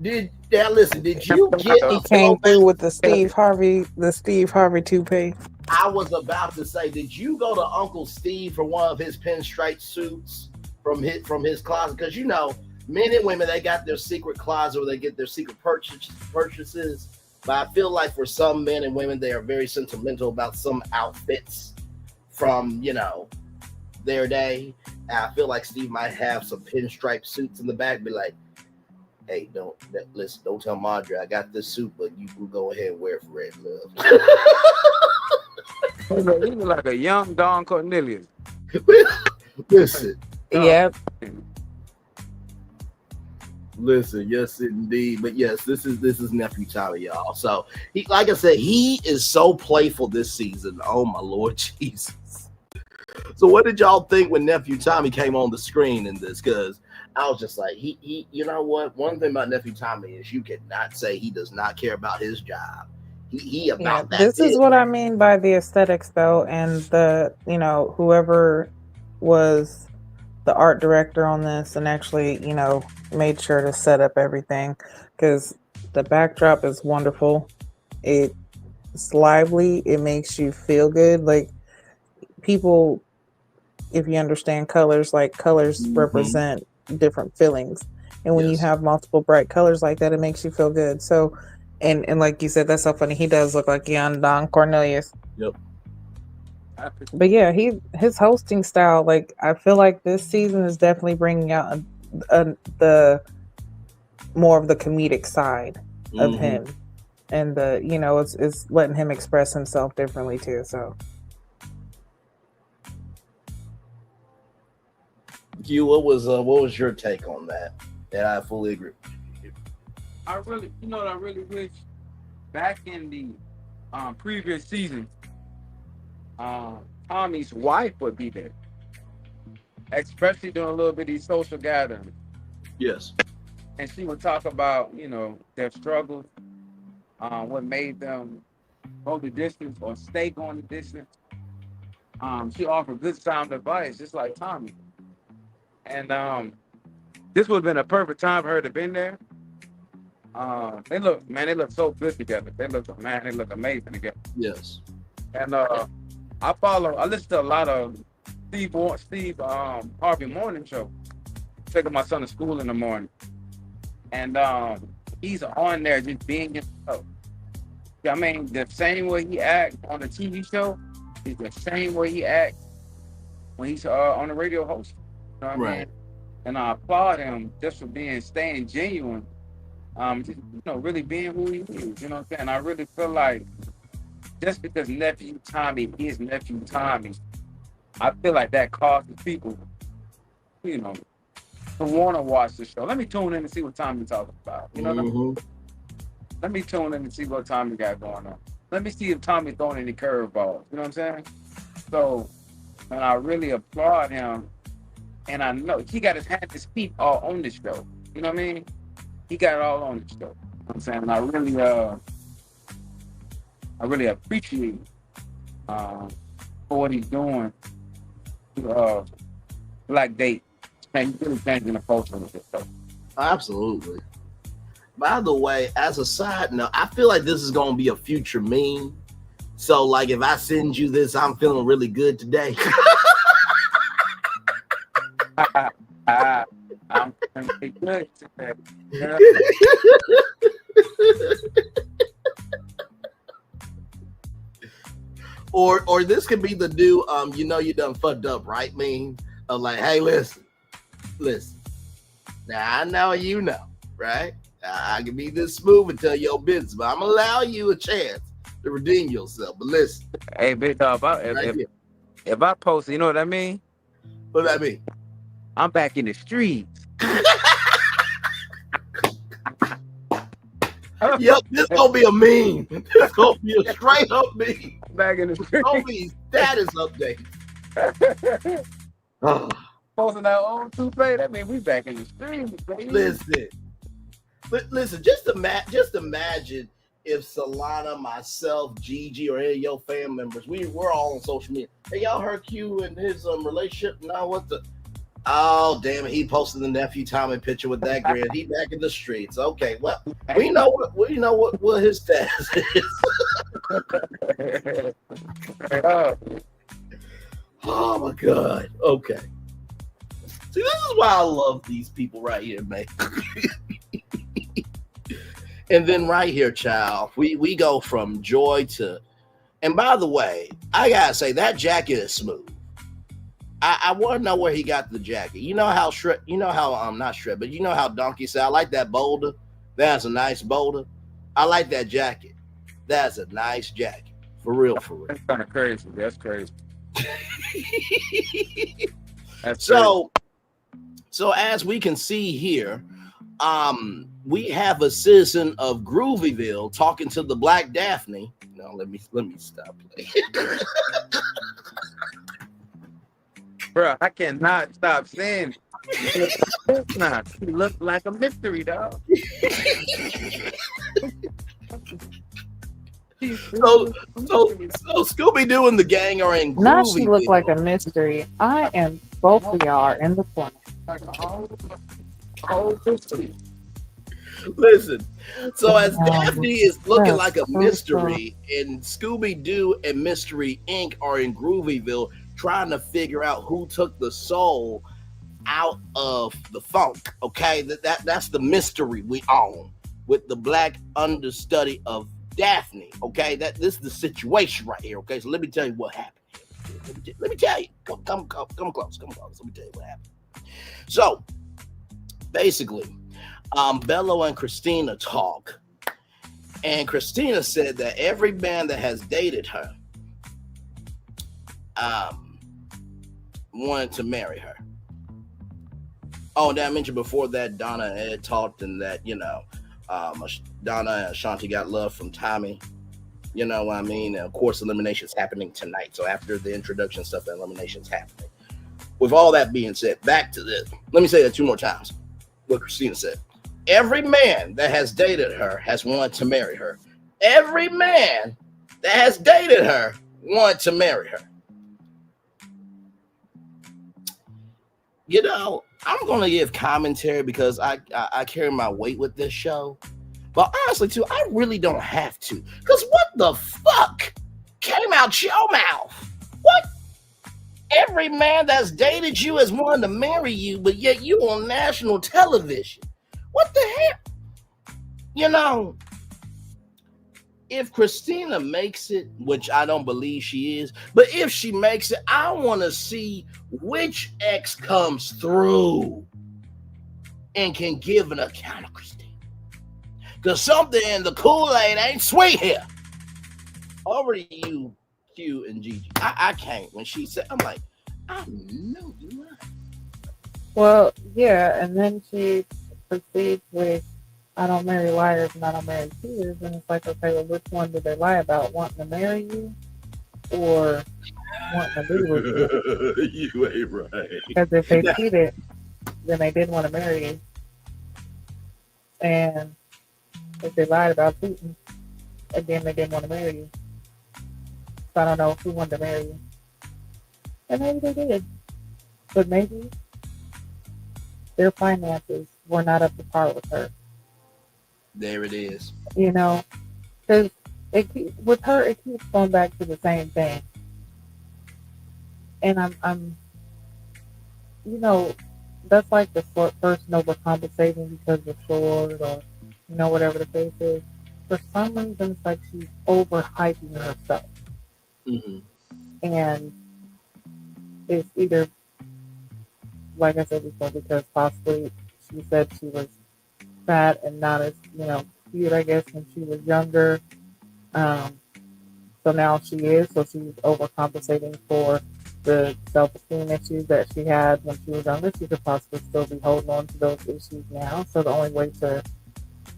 Speaker 4: Did you get
Speaker 5: He came through with the Steve Harvey toupee.
Speaker 4: I was about to say, did you go to Uncle Steve for one of his pinstripe suits from his closet? Because you know, men and women, they got their secret closet where they get their secret purchases. But I feel like for some men and women, they are very sentimental about some outfits from, you know, their day. And I feel like Steve might have some pinstripe suits in the back, be like, hey, don't tell Madre I got this suit, but you can go ahead and wear it for Red Love.
Speaker 6: He was like a young Don Cornelius.
Speaker 4: Listen.
Speaker 5: Yep.
Speaker 4: Listen, yes indeed. But yes, this is Nephew Tommy, y'all. So he, like I said, he is so playful this season. Oh my Lord Jesus. So what did y'all think when Nephew Tommy came on the screen in this? Because I was just like, he you know what? One thing about Nephew Tommy is you cannot say he does not care about his job. He about that.
Speaker 5: This is what I mean by the aesthetics, though, and the, you know, whoever was the art director on this and actually, you know, made sure to set up everything, because the backdrop is wonderful. It's lively. It makes you feel good. Like, people, if you understand colors, like colors represent different feelings, and when you have multiple bright colors like that, it makes you feel good. So, and like you said, that's so funny. He does look like young Don Cornelius.
Speaker 4: Yep.
Speaker 5: But yeah, his hosting style, like, I feel like this season is definitely bringing out the more of the comedic side of him, and the, you know, it's letting him express himself differently too. So,
Speaker 4: what was your take on that? And I fully agree.
Speaker 6: I really wish back in the previous season, Tommy's wife would be there, especially doing a little bit of these social gatherings.
Speaker 4: Yes.
Speaker 6: And she would talk about, you know, their struggles, what made them go the distance or stay going the distance. She offered good sound advice, just like Tommy. And this would have been a perfect time for her to been there. They look so good together. They look amazing together.
Speaker 4: Yes.
Speaker 6: And I listen to a lot of Steve Harvey morning show. Taking my son to school in the morning. And he's on there just being himself. I mean, the same way he acts on the TV show is the same way he acts when he's on the radio host. You know what I mean? And I applaud him just for staying genuine. Just, you know, really being who he is. You know what I'm saying? I really feel like just because Nephew Tommy is Nephew Tommy, I feel like that causes people, you know, to want to watch the show. Let me tune in and see what Tommy's talking about. You know what I mean? Let me tune in and see what Tommy got going on. Let me see if Tommy throwing any curveballs. You know what I'm saying? So, and I really applaud him. And I know he got his feet all on the show. You know what I mean? He got it all on the show. You know what I'm saying? And I really appreciate for what he's doing to Black Date. And he's really changing the culture with this stuff.
Speaker 4: Absolutely. By the way, as a side note, I feel like this is going to be a future meme. So, like, if I send you this, I'm feeling really good today.
Speaker 6: I'm feeling good today. Yeah.
Speaker 4: Or this could be the new, you know, you done fucked up, right? Meme of like, hey, listen. Now I know you know, right? I can be this smooth and tell your business, but I'm gonna allow you a chance to redeem yourself. But listen,
Speaker 6: hey, big dog, if I post, you know what I mean?
Speaker 4: What does that mean?
Speaker 6: I'm back in the streets.
Speaker 4: Yep, this gonna be a meme. This gonna be a straight up meme.
Speaker 6: Back in the streets.
Speaker 4: It's gonna be status update.
Speaker 6: Posting that old toupee, that means we back in the streets, baby.
Speaker 4: Listen, Listen, just imagine if Solana, myself, Gigi, or any of your family members, we're all on social media. Hey, y'all heard Q and his relationship? Now what the? Oh, damn it! He posted the nephew Tommy picture with that grin. He back in the streets. Okay, well, we know what his status is. Oh my God. Okay. See, this is why I love these people right here, man. And then right here, child, we go from joy to. And by the way, I gotta say that jacket is smooth. I want to know where he got the jacket. You know how not Shred, but you know how Donkey said, I like that boulder. That's a nice boulder. I like that jacket. That's a nice jacket. For real, for real.
Speaker 7: That's kind of crazy. That's crazy. That's
Speaker 4: so as we can see here, we have a citizen of Groovyville talking to the Black Daphne. No, let me stop playing.
Speaker 7: Bro, I cannot stop saying it's not. She looked like a mystery, dog.
Speaker 4: So Scooby-Doo and the gang are in Groovyville.
Speaker 5: Not she look like a mystery. I and both we are in the corner.
Speaker 4: Listen, so as Daphne is looking like a mystery, and Scooby-Doo and Mystery Inc. are in Groovyville trying to figure out who took the soul out of the funk. Okay, that's the mystery we own with the black understudy of Daphne. Okay, this is the situation right here. Okay, so let me tell you what happened. Let me tell you. Come close. Let me tell you what happened. So basically, Bello and Christina talk, and Christina said that every man that has dated her wanted to marry her. Oh, and I mentioned before that Donna and Ed talked, and that Donna and Ashanti got love from Tommy. You know what I mean? And of course, elimination's happening tonight. So after the introduction stuff, the elimination's happening. With all that being said, back to this. Let me say that two more times. What Christina said. Every man that has dated her has wanted to marry her. Every man that has dated her wanted to marry her. You know, I'm going to give commentary because I carry my weight with this show. But honestly, too, I really don't have to. Because what the fuck came out your mouth? What? Every man that's dated you has wanted to marry you, but yet you on national television. What the hell? You know, if Christina makes it, which I don't believe she is, but if she makes it, I want to see which ex comes through and can give an account of Christina. Because something in the Kool-Aid ain't sweet here. Over to you, Q and Gigi. I can't. When she said, I'm like, I know you're right.
Speaker 5: Well, yeah, and then she proceeds with, I don't marry liars and I don't marry cheaters. And it's like, okay, well, which one did they lie about? Wanting to marry you or wanting to be with you?
Speaker 4: You ain't right.
Speaker 5: Because if they cheated, then they didn't want to marry you. And if they lied about cheating, again, they didn't want to marry you. So I don't know who wanted to marry you. And maybe they did. But maybe their finances were not up to par with her.
Speaker 4: There it is.
Speaker 5: You know, because with her, it keeps going back to the same thing. And I'm, you know, that's like the person overcompensating because of short or, you know, whatever the case is. For some reason, it's like she's overhyping herself.
Speaker 4: Mm-hmm.
Speaker 5: And it's either, like I said before, because possibly she said she was fat and not as, you know, cute, I guess, when she was younger. So now she is, so she's overcompensating for the self-esteem issues that she had when she was younger. She could possibly still be holding on to those issues now. So the only way to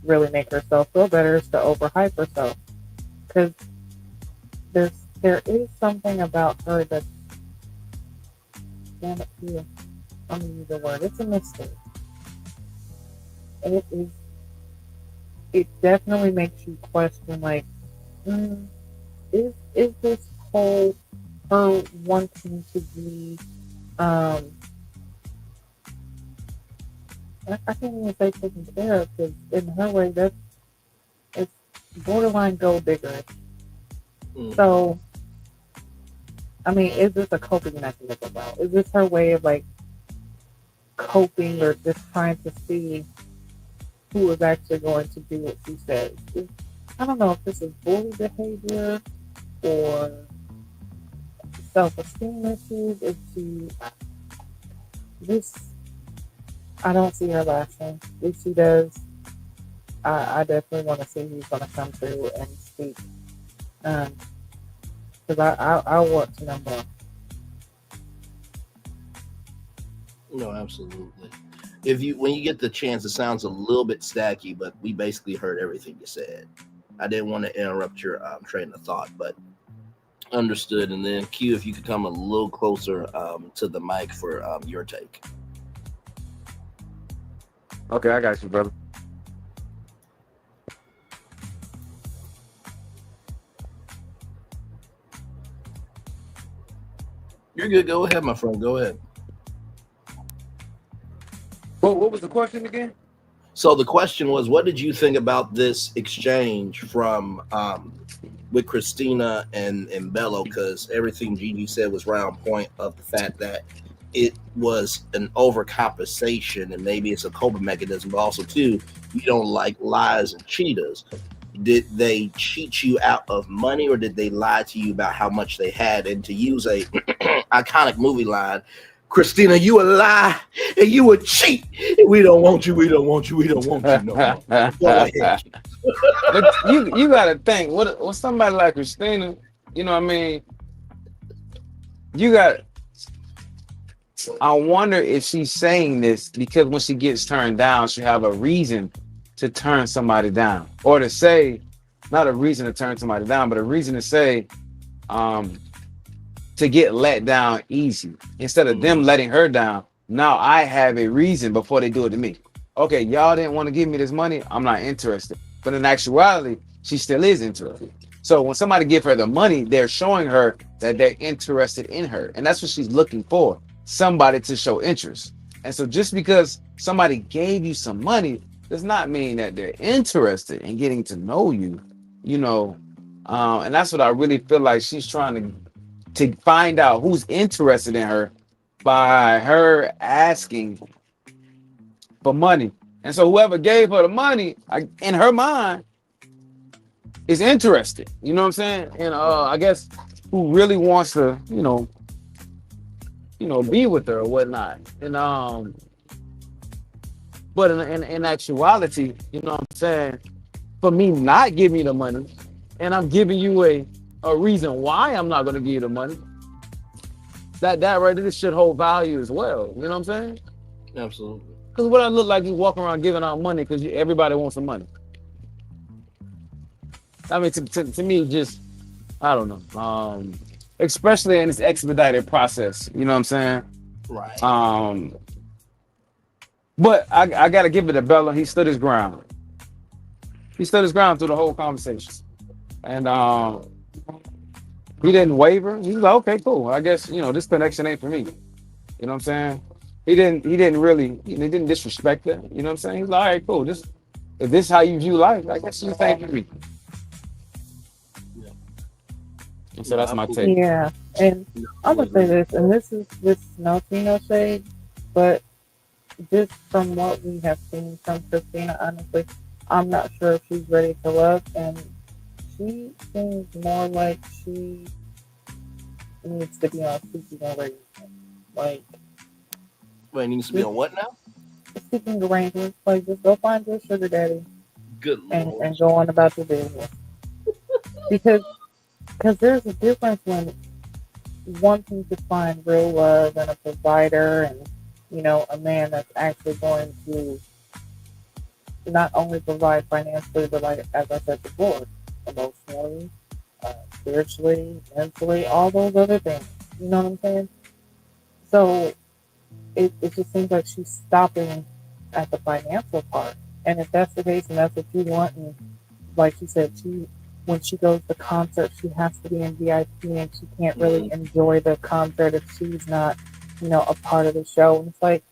Speaker 5: really make herself feel better is to overhype herself. Because there is something about her that's, damn it, here, I'm going to use the word, it's a mystery. It is it definitely makes you question, like, is this whole her wanting to be, I can't even say taken care of, because in her way, it's borderline gold digger. So, I mean, is this a coping mechanism though? Is this her way of like coping, or just trying to see who is actually going to do what she says? I don't know if this is bully behavior or self-esteem issues. If she, this, I don't see her lasting. If she does, I definitely want to see who's going to come through and speak. Because I want to know more.
Speaker 4: No, absolutely. When you get the chance, it sounds a little bit stacky, but we basically heard everything you said. I didn't want to interrupt your train of thought, but understood. And then Q, if you could come a little closer to the mic for your take.
Speaker 6: Okay, I got you, brother.
Speaker 4: You're good. Go ahead, my friend. Go ahead.
Speaker 7: What was the question again?
Speaker 4: So the question was, what did you think about this exchange from with Christina and Bello? Because everything Gigi said was right on point of the fact that it was an overcompensation, and maybe it's a coping mechanism, but also too, you don't like lies and cheaters. Did they cheat you out of money, or did they lie to you about how much they had? And to use a iconic movie line, Christina, you a lie and you a cheat. We don't want you. We don't want you. We don't want you no more. Go ahead.
Speaker 6: But you gotta think, what somebody like Christina, you know what I mean? I wonder if she's saying this because when she gets turned down, she'll have a reason to turn somebody down, or to say, not a reason to turn somebody down, but a reason to say, to get let down easy. Instead of them letting her down, now I have a reason before they do it to me. Okay, y'all didn't want to give me this money, I'm not interested. But in actuality, she still is interested. So when somebody give her the money, they're showing her that they're interested in her. And that's what she's looking for, somebody to show interest. And so just because somebody gave you some money does not mean that they're interested in getting to know you, you know. And that's what I really feel like she's trying to find out who's interested in her by her asking for money. And so whoever gave her the money, in her mind, is interested. You know what I'm saying? And I guess who really wants to, you know, be with her or whatnot. And but in actuality, you know what I'm saying, for me not giving you the money, and I'm giving you a reason why I'm not going to give you the money, that right there should hold value as well. You know what I'm saying?
Speaker 4: Absolutely.
Speaker 6: Because what I look like you walking around giving out money because everybody wants some money. I mean, to me, just, I don't know. Especially in this expedited process. You know what I'm saying?
Speaker 4: Right.
Speaker 6: But I got to give it to Bella. He stood his ground. He stood his ground through the whole conversation. And he didn't waver. He was like, okay, cool. I guess, this connection ain't for me. You know what I'm saying? He didn't really, he didn't disrespect her. You know what I'm saying? He's like, all right, cool. If this is how you view life, I guess this ain't for me. And so that's my take.
Speaker 5: Yeah, and I'm gonna say this, and this is no shade, but just from what we have seen from Christina, honestly, I'm not sure if she's ready to love, and she seems more like she needs to be on speaking arrangements. Like,
Speaker 4: wait, needs to be on what now?
Speaker 5: Speaking arrangements. Like, just go find your sugar daddy.
Speaker 4: Good Lord.
Speaker 5: And go on about your business. Because there's a difference when wanting to find real love and a provider and, a man that's actually going to not only provide financially, but like, as I said before, emotionally, spiritually, mentally, all those other things. You know what I'm saying? So it just seems like she's stopping at the financial part. And if that's the case and that's what you want, and like you said, when she goes to concert, she has to be in VIP and she can't really enjoy the concert if she's not, a part of the show. And it's like,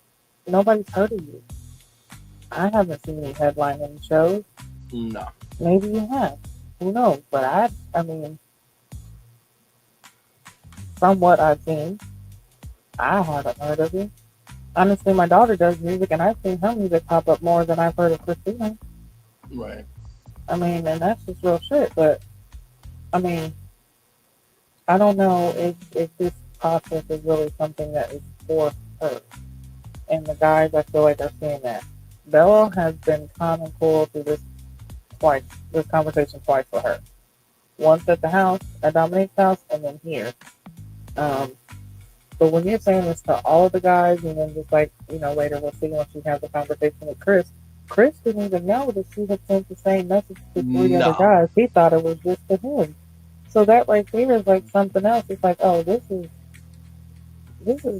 Speaker 5: nobody's heard of you. I haven't seen you headline any shows.
Speaker 4: No.
Speaker 5: Maybe you have. Who knows? But I mean, from what I've seen, I haven't heard of you. Honestly, my daughter does music, and I've seen her music pop up more than I've heard of Christina.
Speaker 4: Right.
Speaker 5: I mean, and that's just real shit. But I mean, I don't know if this process is really something that is for her. And the guys, I feel like, are seeing that. Bella has been calm and cool through this conversation twice for her. Once at the house, at Dominique's house, and then here. But when you're saying this to all of the guys, and then just like, later we'll see when she has a conversation with Chris didn't even know that she had sent the same message to three other guys. He thought it was just to him. So that right there is like something else. It's like, oh, this is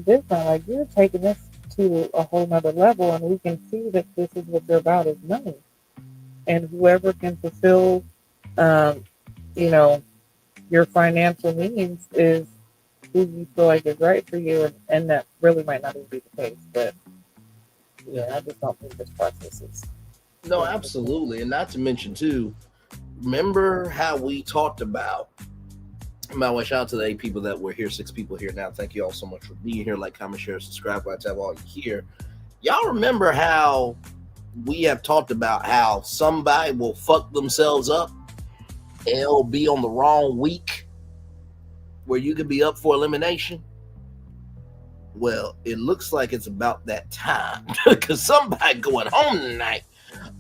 Speaker 5: different. Like, you're taking this to a whole nother level, and we can see that this is what you're about, is money. And whoever can fulfill, your financial needs is who you feel like is right for you, and that really might not even be the case. But yeah, I just don't think this process is.
Speaker 4: No, absolutely. And not to mention too, remember how we talked about, by the way, shout out to the 8 people that were here, 6 people here now. Thank you all so much for being here. Like, comment, share, subscribe. Glad to have all you here. Y'all remember how we have talked about how somebody will fuck themselves up? It'll be on the wrong week where you could be up for elimination. Well, it looks like it's about that time because somebody going home tonight.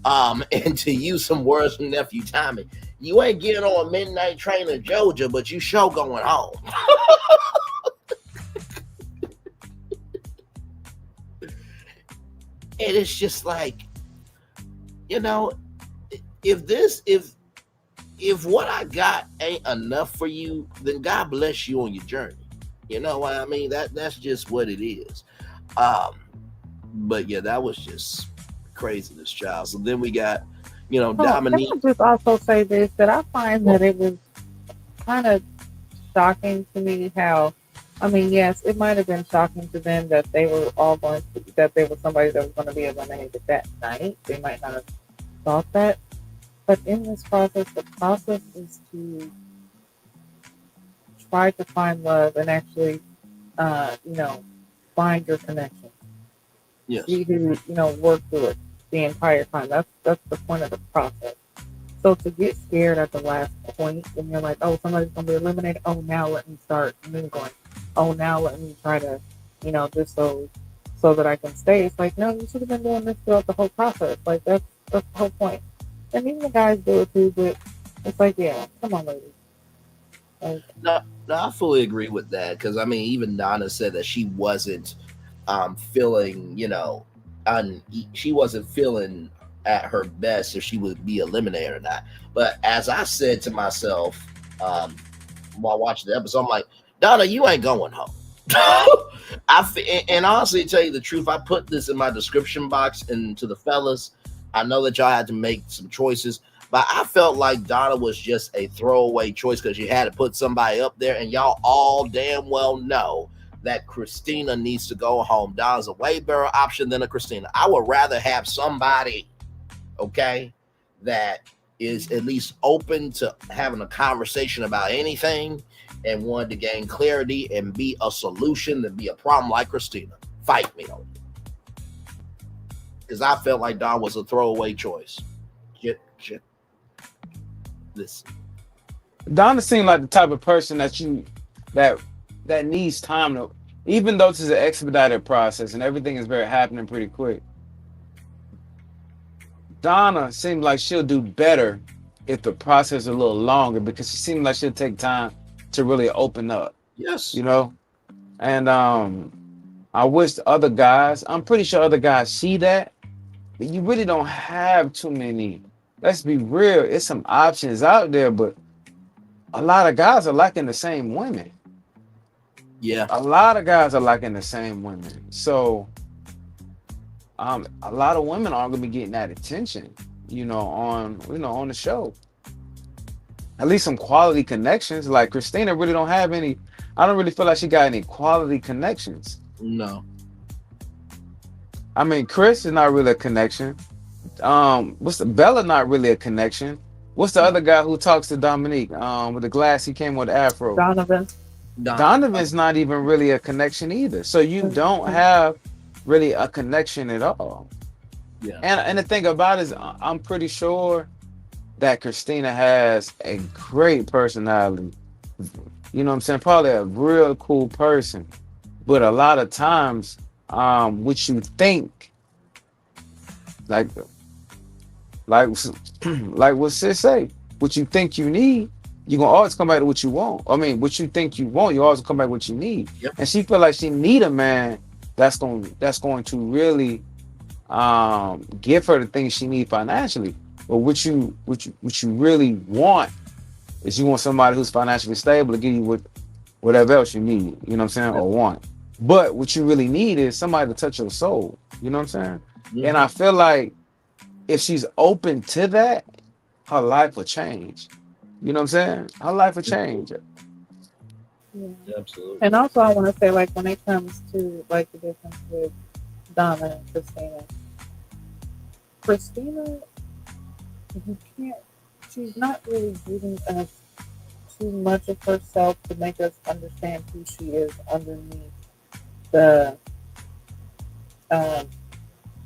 Speaker 4: And to use some words from nephew Tommy, you ain't getting on a midnight train to Georgia, but you sure going home. And it's just like, if what I got ain't enough for you, then God bless you on your journey. You know what I mean? That's just what it is. But yeah, that was just craziness, child. So then we got, Dominique.
Speaker 5: Can I just also say this, that I find that it was kind of shocking to me how, yes, it might have been shocking to them that they were that there was somebody that was going to be eliminated that night. They might not have thought that. But in this process, the process is to try to find love and actually, find your connection.
Speaker 4: Yes.
Speaker 5: See who, work through it the entire time. That's the point of the process. So to get scared at the last point, and you're like, oh, somebody's going to be eliminated. Oh, now let me start going. Oh, now let me try to, just so that I can stay. It's like, no, you should have been doing this throughout the whole process. Like, that's the whole point. And even the guys do it too, but it's like, yeah, come on, ladies. Like,
Speaker 4: No, I fully agree with that because even Donna said that she wasn't feeling, she wasn't feeling at her best if she would be eliminated or not. But as I said to myself while watching the episode, I'm like, Donna, you ain't going home. And honestly, to tell you the truth, I put this in my description box and to the fellas. I know that y'all had to make some choices, but I felt like Donna was just a throwaway choice because you had to put somebody up there, and y'all all damn well know that Christina needs to go home. Donna's a way better option than a Christina. I would rather have somebody, okay, that is at least open to having a conversation about anything and wanted to gain clarity and be a solution than be a problem like Christina. Fight me on it. Because I felt like Don was a throwaway choice. Listen.
Speaker 6: Donna seemed like the type of person that needs time to, even though this is an expedited process and everything is happening pretty quick. Donna seems like she'll do better if the process is a little longer because she seems like she'll take time to really open up.
Speaker 4: Yes.
Speaker 6: And I wish the other guys, I'm pretty sure other guys see that, but you really don't have too many. Let's be real. It's some options out there, but a lot of guys are liking the same women.
Speaker 4: Yeah.
Speaker 6: A lot of guys are liking the same women. So a lot of women aren't gonna be getting that attention, on the show. At least some quality connections. Like Christina really don't have any. I don't really feel like she got any quality connections.
Speaker 4: No.
Speaker 6: I mean, Chris is not really a connection. What's the Bella? Not really a connection. What's the other guy who talks to Dominique? With the glass, he came with the afro.
Speaker 5: Donovan.
Speaker 6: Donovan's not even really a connection either. So you don't have really a connection at all.
Speaker 4: Yeah.
Speaker 6: And the thing about it is, I'm pretty sure that Christina has a great personality. You know what I'm saying? Probably a real cool person. But a lot of times, what you think, like what sis say, what you think you need, you're gonna always come back to what you want. I mean, what you think you want, you always come back to what you need.
Speaker 4: Yep.
Speaker 6: And she feel like she need a man that's going to really give her the things she need financially. But what you really want is you want somebody who's financially stable to give you whatever else you need, you know what I'm saying, or want. But what you really need is somebody to touch your soul, you know what I'm saying?
Speaker 4: Mm-hmm.
Speaker 6: And I feel like if she's open to that, her life will change. You know what I'm saying? Her life will change.
Speaker 5: Yeah.
Speaker 4: Absolutely.
Speaker 5: And also, I want to say, like, when it comes to like the difference with Donna and Christina, you can't. She's not really giving us too much of herself to make us understand who she is underneath the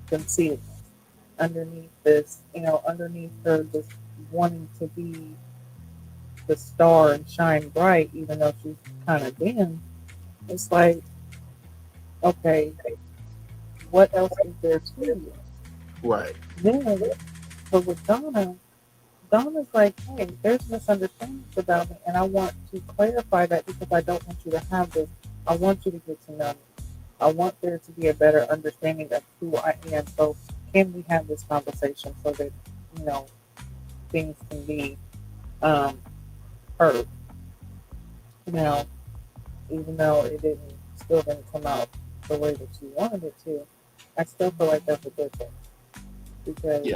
Speaker 5: concealment, underneath this, underneath her just wanting to be the star and shine bright, even though she's kind of dim. It's like, okay, what else is there to you?
Speaker 4: Right.
Speaker 5: Then, but with Donna's like, hey, there's misunderstandings about me, and I want to clarify that because I don't want you to have this. I want you to get to know me. I want there to be a better understanding of who I am. So can we have this conversation so that, things can be heard? Now, even though it still didn't come out the way that you wanted it to, I still feel like that's a good thing. Because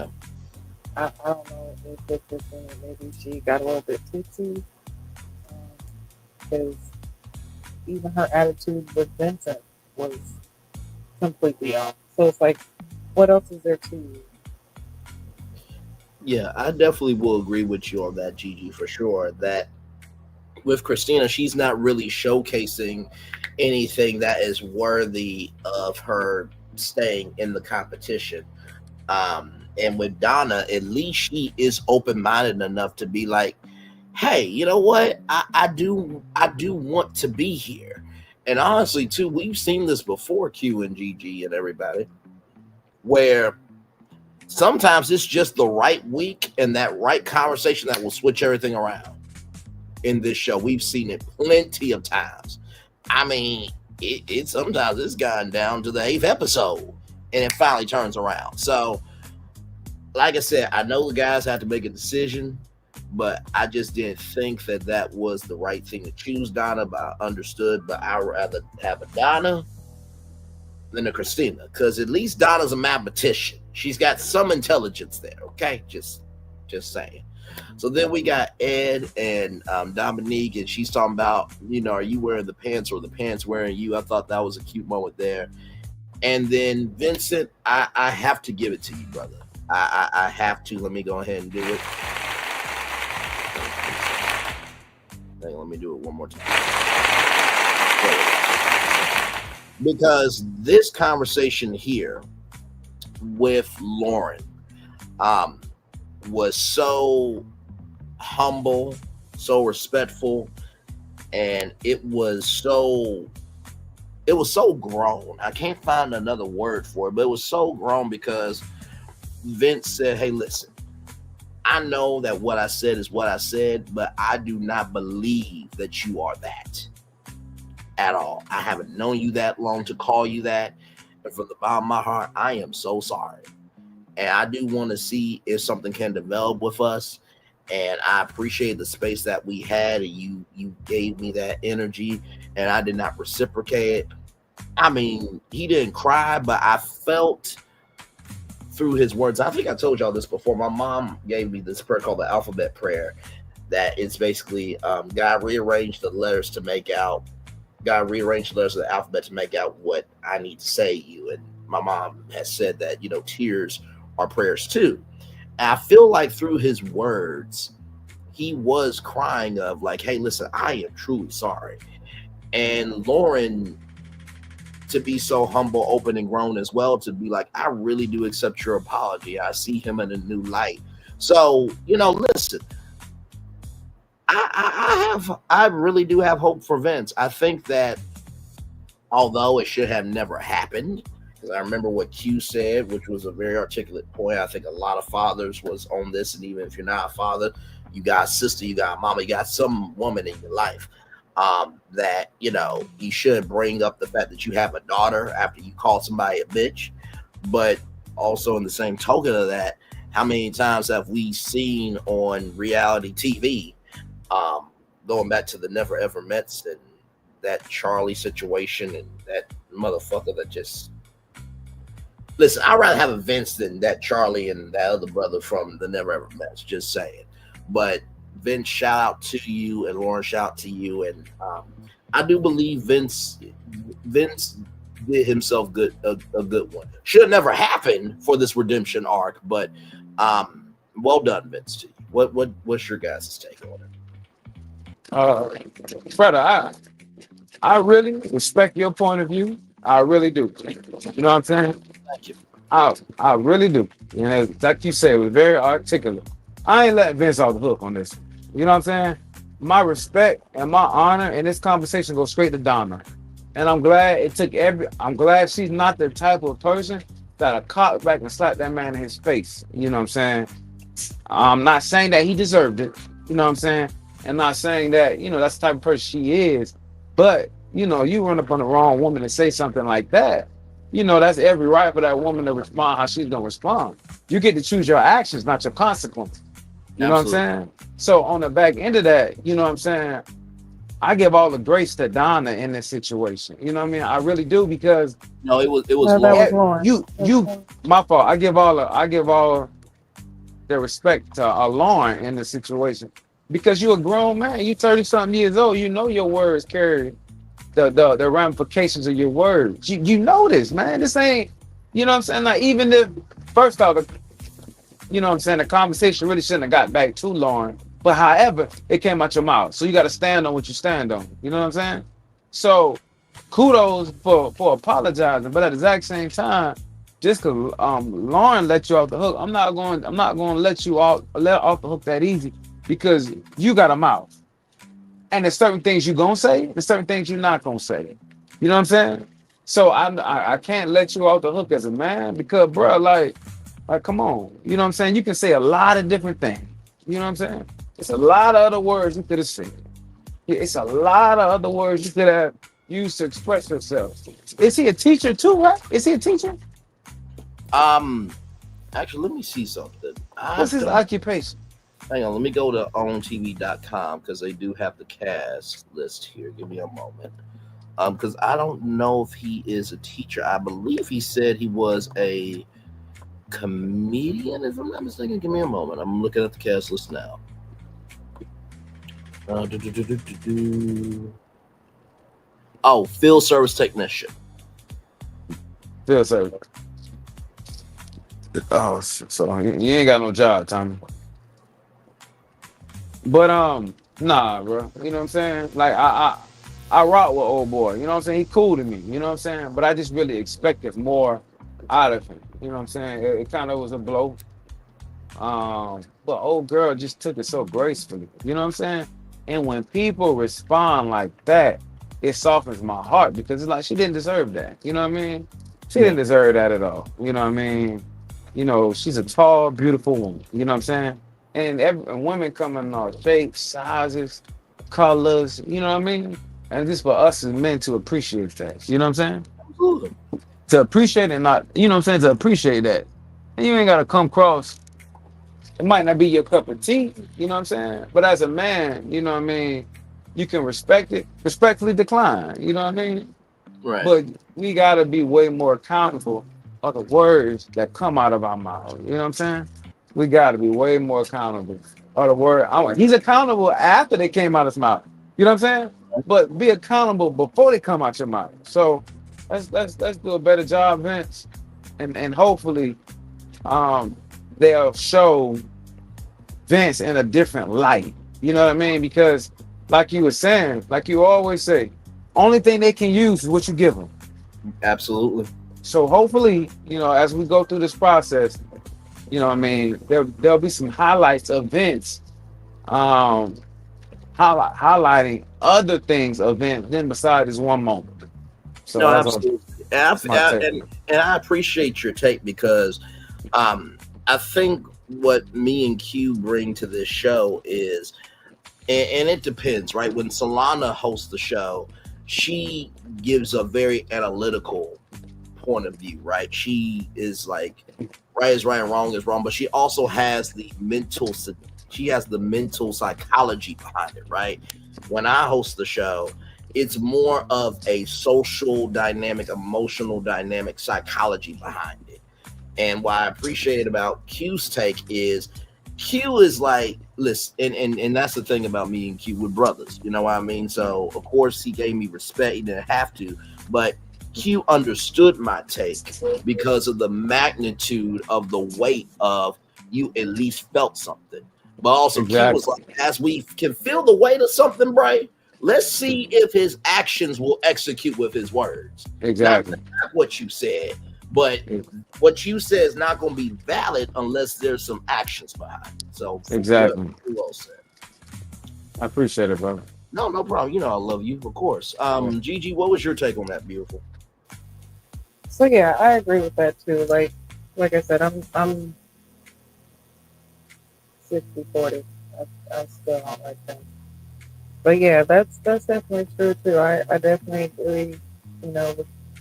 Speaker 5: I don't know if it's just maybe she got a little bit tipsy. Because even her attitude with Vincent was completely off. So it's like, what else is there to you?
Speaker 4: Yeah, I definitely will agree with you on that, Gigi, for sure. That with Christina, she's not really showcasing anything that is worthy of her staying in the competition. And with Donna, at least she is open-minded enough to be like, hey, you know what? I do want to be here. And honestly, too, we've seen this before, Q and GG and everybody, where sometimes it's just the right week and that right conversation that will switch everything around. In this show, we've seen it plenty of times. I mean, it sometimes it's gotten down to the 8th episode and it finally turns around. So, like I said, I know the guys have to make a decision, but I just didn't think that was the right thing to choose Donna, but I understood. But I'd rather have a Donna than a Christina, because at least Donna's a mathematician. She's got some intelligence there, okay? Just saying. So then we got Ed and Dominique, and she's talking about, are you wearing the pants or the pants wearing you? I thought that was a cute moment there. And then Vincent, I have to give it to you, brother. I have to. Let me go ahead and do it. Let me do it one more time. Because this conversation here with Lauren was so humble, so respectful, and it was so grown. I can't find another word for it, but it was so grown because Vince said, hey, listen, I know that what I said is what I said, but I do not believe that you are that at all. I haven't known you that long to call you that. And from the bottom of my heart, I am so sorry. And I do want to see if something can develop with us. And I appreciate the space that we had, and you gave me that energy, and I did not reciprocate it. I mean, he didn't cry, but I felt through his words. I think I told y'all this before. My mom gave me this prayer called the alphabet prayer. That is basically God rearranged the letters of the alphabet to make out what I need to say to you. And my mom has said that, tears are prayers too. And I feel like through his words, he was crying of like, hey, listen, I am truly sorry. And Lauren, to be so humble, open, and grown as well, to be like, I really do accept your apology. I see him in a new light. So, listen, I really do have hope for Vince. I think that although it should have never happened, because I remember what Q said, which was a very articulate point. I think a lot of fathers was on this, and even if you're not a father, you got a sister, you got a mama, you got some woman in your life that, you should bring up the fact that you have a daughter after you call somebody a bitch. But also in the same token of that, how many times have we seen on reality TV, going back to the Never Ever Mets and that Charlie situation and that motherfucker that just... Listen, I'd rather have a Vince than that Charlie and that other brother from the Never Ever Mets, just saying. But Vince, shout out to you, and Lauren, shout out to you. And I do believe Vince did himself a good one. Should have never happened for this redemption arc, but well done, Vince, to you. What's your guys' take on it?
Speaker 6: Freda, I really respect your point of view. I really do. You know what I'm saying?
Speaker 4: Thank you.
Speaker 6: I really do. Like you said, it was very articulate. I ain't letting Vince off the hook on this. You know what I'm saying? My respect and my honor in this conversation goes straight to Donna. And I'm glad I'm glad she's not the type of person that'll cock back and slap that man in his face. You know what I'm saying? I'm not saying that he deserved it. You know what I'm saying? And not saying that, that's the type of person she is. But, you run up on the wrong woman and say something like that. That's every right for that woman to respond how she's going to respond. You get to choose your actions, not your consequences. You know what I'm saying? So on the back end of that, you know what I'm saying? I give all the grace to Donna in this situation. You know what I mean? I really do, because
Speaker 4: no, it was
Speaker 5: Lauren.
Speaker 6: You my fault. I give all the respect to Lauren in this situation, because you're a grown man. You 30-something years old. You know your words carry the ramifications of your words. You know this, man. This ain't, you know what I'm saying? Like, even if first off, you know what I'm saying, the conversation really shouldn't have got back to Lauren. But however, it came out your mouth. So you got to stand on what you stand on. You know what I'm saying? So kudos for apologizing. But at the exact same time, just because Lauren let you off the hook, I'm not going to let you off the hook that easy, because you got a mouth. And there's certain things you're going to say, there's certain things you're not going to say. You know what I'm saying? So I can't let you off the hook as a man, because, bro, like, come on. You know what I'm saying? You can say a lot of different things. You know what I'm saying? It's a lot of other words you could have said. It's a lot of other words you could have used to express yourself. Is he a teacher too, right? Is he a teacher?
Speaker 4: Actually, let me see something.
Speaker 6: What's his occupation?
Speaker 4: Hang on, let me go to OwnTV.com, because they do have the cast list here. Give me a moment. Because I don't know if he is a teacher. I believe he said he was a comedian, if I'm not mistaken. Give me a moment. I'm looking at the cast list now. Oh, field service technician.
Speaker 6: Field service. Oh, so you ain't got no job, Tommy. But nah, bro. You know what I'm saying? Like, I rock with old boy. You know what I'm saying? He cool to me. You know what I'm saying? But I just really expected more out of him. You know what I'm saying? It kind of was a blow. But old girl just took it so gracefully. You know what I'm saying? And when people respond like that, it softens my heart, because it's like, she didn't deserve that. You know what I mean? She didn't deserve that at all. You know what I mean? She's a tall, beautiful woman. You know what I'm saying? And women come in all shapes, sizes, colors. You know what I mean? And just for us as men to appreciate that. You know what I'm saying?
Speaker 4: Absolutely.
Speaker 6: To appreciate it, not, you know what I'm saying? To appreciate that. And you ain't got to come across. It might not be your cup of tea, you know what I'm saying? But as a man, you know what I mean? You can respect it, respectfully decline, you know what I mean?
Speaker 4: Right.
Speaker 6: But we got to be way more accountable are the words that come out of our mouth. You know what I'm saying? We got to be way more accountable. Or the word, he's accountable after they came out of his mouth. You know what I'm saying? But be accountable before they come out your mouth. So let's do a better job, Vince, and hopefully they'll show Vince in a different light. You know what I mean? Because like you were saying, like you always say, only thing they can use is what you give them.
Speaker 4: Absolutely.
Speaker 6: So hopefully, you know, as we go through this process, you know what I mean, there'll be some highlights of Vince, highlighting other things of Vince than besides this one moment. So
Speaker 4: No,
Speaker 6: that's
Speaker 4: absolutely.
Speaker 6: my take.
Speaker 4: And I appreciate your take because I think what me and Q bring to this show is, and it depends, right? When Solana hosts the show, she gives a very analytical point of view, right? She is like, right is right and wrong is wrong, but she also has the mental psychology behind it, right? When I host the show, it's more of a social dynamic, emotional dynamic, psychology behind it. And what I appreciate about Q's take is Q is like, listen, and that's the thing about me and Q, we're brothers, you know what I mean? So of course he gave me respect, he didn't have to, but Q understood my take because of the magnitude of the weight of you at least felt something. But also Q was like, as we can feel the weight of something, Bray, let's see if his actions will execute with his words.
Speaker 6: Exactly.
Speaker 4: Not what you said, but what you said is not going to be valid unless there's some actions behind it. So
Speaker 6: exactly.
Speaker 4: Well said.
Speaker 6: I appreciate it, brother.
Speaker 4: No problem. You know I love you, of course. Gigi, what was your take on that, beautiful?
Speaker 5: So yeah, I agree with that too. Like I said, I'm 60-40. I still don't like them. But yeah, that's definitely true too. I definitely agree, you know,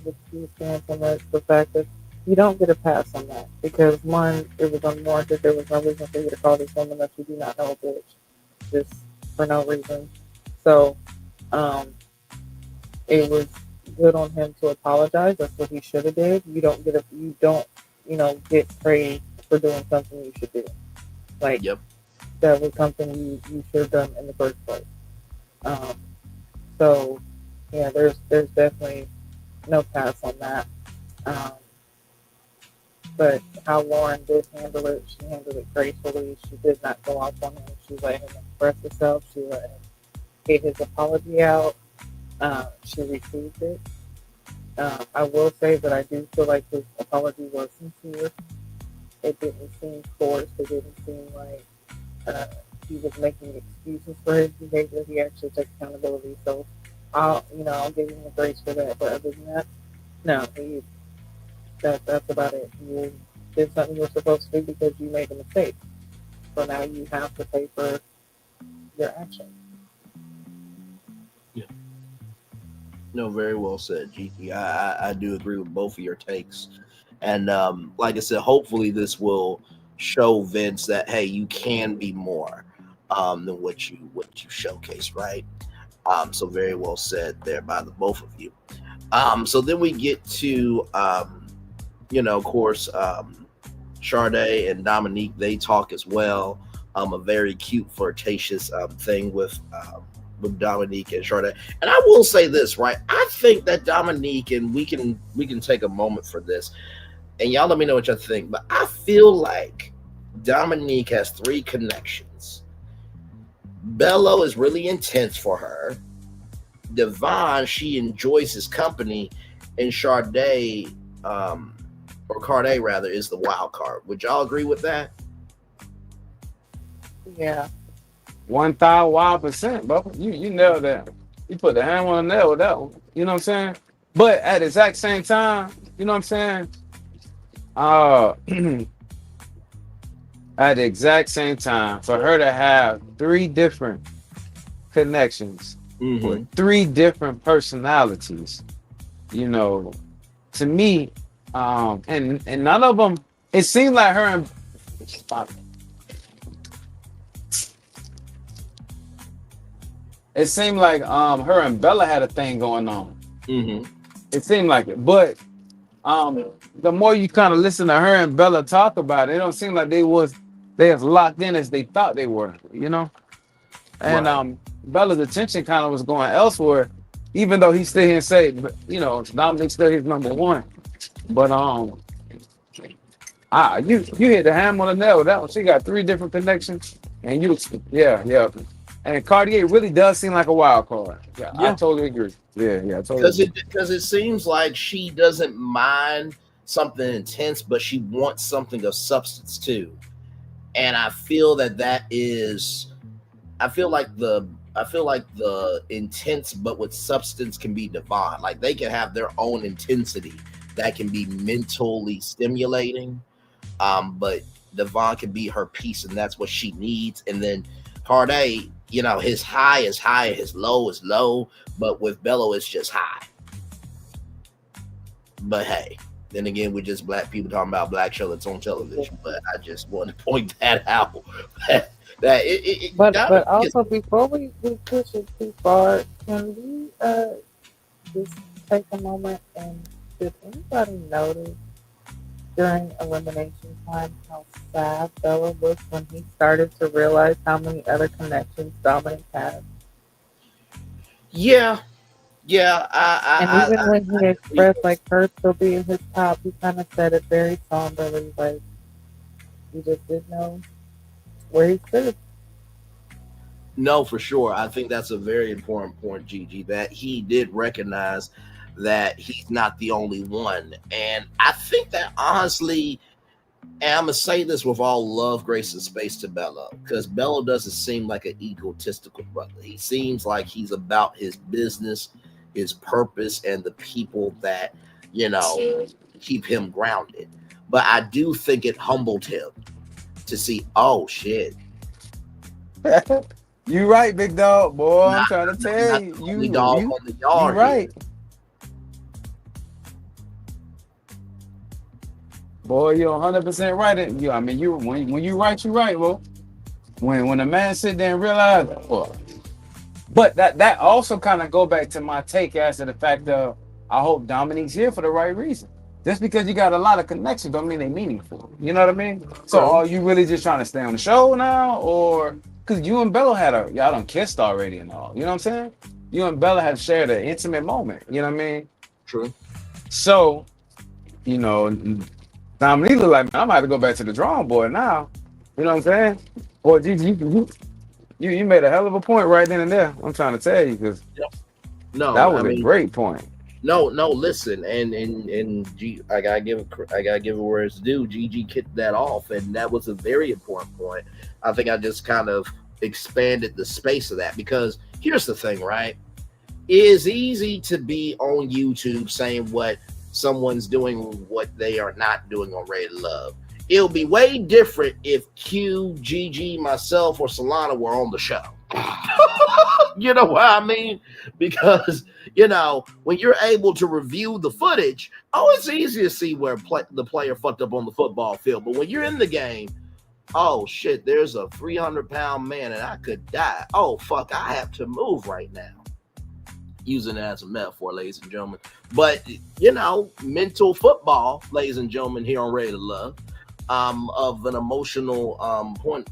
Speaker 5: with your stance on the fact that you don't get a pass on that because one, it was unwarranted. There was no reason for you to call this woman that you do not know a bitch, just for no reason. So, it was good on him to apologize. That's what he should have did. You don't get praised for doing something you should do. Like,
Speaker 4: yep.
Speaker 5: That was something you should have done in the first place. So yeah, there's definitely no pass on that. But how Lauren did handle it, she handled it gracefully. She did not go off on him. She let him express herself. She let him get his apology out. She received it. I will say that I do feel like his apology was sincere. It didn't seem forced. It didn't seem like he was making excuses for his behavior. He actually took accountability. So I'll give him the grace for that. But other than that, no, that's about it. You did something you were supposed to do because you made a mistake. So now you have to pay for your action.
Speaker 4: Yeah. No, very well said, Gigi. I do agree with both of your takes. And like I said, hopefully this will show Vince that, hey, you can be more than what you showcase, right? So very well said there by the both of you. So then we get to of course, Sade and Dominique, they talk as well. A very cute, flirtatious thing with Dominique and Sade. And I will say this, right? I think that Dominique, and we can take a moment for this, and y'all let me know what you think, but I feel like Dominique has 3 connections. Bello is really intense for her. Devon, she enjoys his company, and Sade, or Carde rather, is the wild card. Would y'all agree with that?
Speaker 5: Yeah.
Speaker 6: 1,000%, bro. You nailed that. You put the hammer on the nail with that one. You know what I'm saying? But at the exact same time, you know what I'm saying? At the exact same time, for her to have 3 different connections with 3 different personalities, you know, to me, and none of them, it seemed like her and it seemed like her and Bella had a thing going on. It seemed like it, but the more you kind of listen to her and Bella talk about it, it don't seem like they as locked in as they thought they were, you know. And
Speaker 4: Right.
Speaker 6: Bella's attention kind of was going elsewhere, even though he still here and say, you know, Dominic still his number one. But you hit the hammer on the nail with that one. She got 3 different connections, and yeah. And Cartier really does seem like a wild card. Yeah, I
Speaker 4: Yeah.
Speaker 6: totally agree. Yeah, I totally agree.
Speaker 4: Because it seems like she doesn't mind something intense, but she wants something of substance too. And I feel that is, I feel like the intense but with substance can be divine. Like they can have their own intensity that can be mentally stimulating. But Devon can be her piece, and that's what she needs. And then Carday, you know, his high is high, his low is low, but with Bello, it's just high. But hey, then again, we're just black people talking about black show that's on television. But I just want to point that out.
Speaker 5: But also before we push it too far, can we just take a moment and did anybody notice during elimination time how sad Bella was when he started to realize how many other connections Dominic had?
Speaker 4: Yeah,
Speaker 5: And even when he expressed like her still being his top, he kind of said it very somberly, like he just didn't know where he stood.
Speaker 4: no, for sure. I think that's a very important point, Gigi, that he did recognize that he's not the only one. And I think that honestly, and I'm gonna say this with all love, grace, and space to Bello, because Bello doesn't seem like an egotistical brother. He seems like he's about his business, his purpose, and the people that, you know, keep him grounded. But I do think it humbled him to see, oh shit.
Speaker 6: You right, big dog, boy. I'm
Speaker 4: Not,
Speaker 6: trying to tell
Speaker 4: not
Speaker 6: you,
Speaker 4: the only dog on the yard.
Speaker 6: you right. Boy, you're 100% right. I mean, when you right, you right, bro. When a man sit there and realize, but that also kind of go back to my take as to the fact of I hope Dominique's here for the right reason. Just because you got a lot of connections don't mean they meaningful. You know what I mean? So are you really just trying to stay on the show now, or because you and Bella y'all done kissed already and all? You know what I'm saying? You and Bella have shared an intimate moment. You know what I mean?
Speaker 4: True.
Speaker 6: So, you know, Dominique look like, man, I'm about to go back to the drawing board now. You know what I'm saying? Boy, you made a hell of a point right then and there. I'm trying to tell you because that was a great point.
Speaker 4: No, listen, and I gotta give it where it's due. Gigi kicked that off, and that was a very important point. I think I just kind of expanded the space of that because here's the thing, right? It is easy to be on YouTube saying what someone's doing, what they are not doing on Ready to Love. It'll be way different if Q, Gigi, myself, or Solana were on the show. You know what I mean? Because, you know, when you're able to review the footage, it's easy to see where the player fucked up on the football field. But when you're in the game, oh shit, there's a 300-pound man and I could die. Oh fuck, I have to move right now. Using it as a metaphor, ladies and gentlemen. But, you know, mental football, ladies and gentlemen, here on Ready to Love, of an emotional point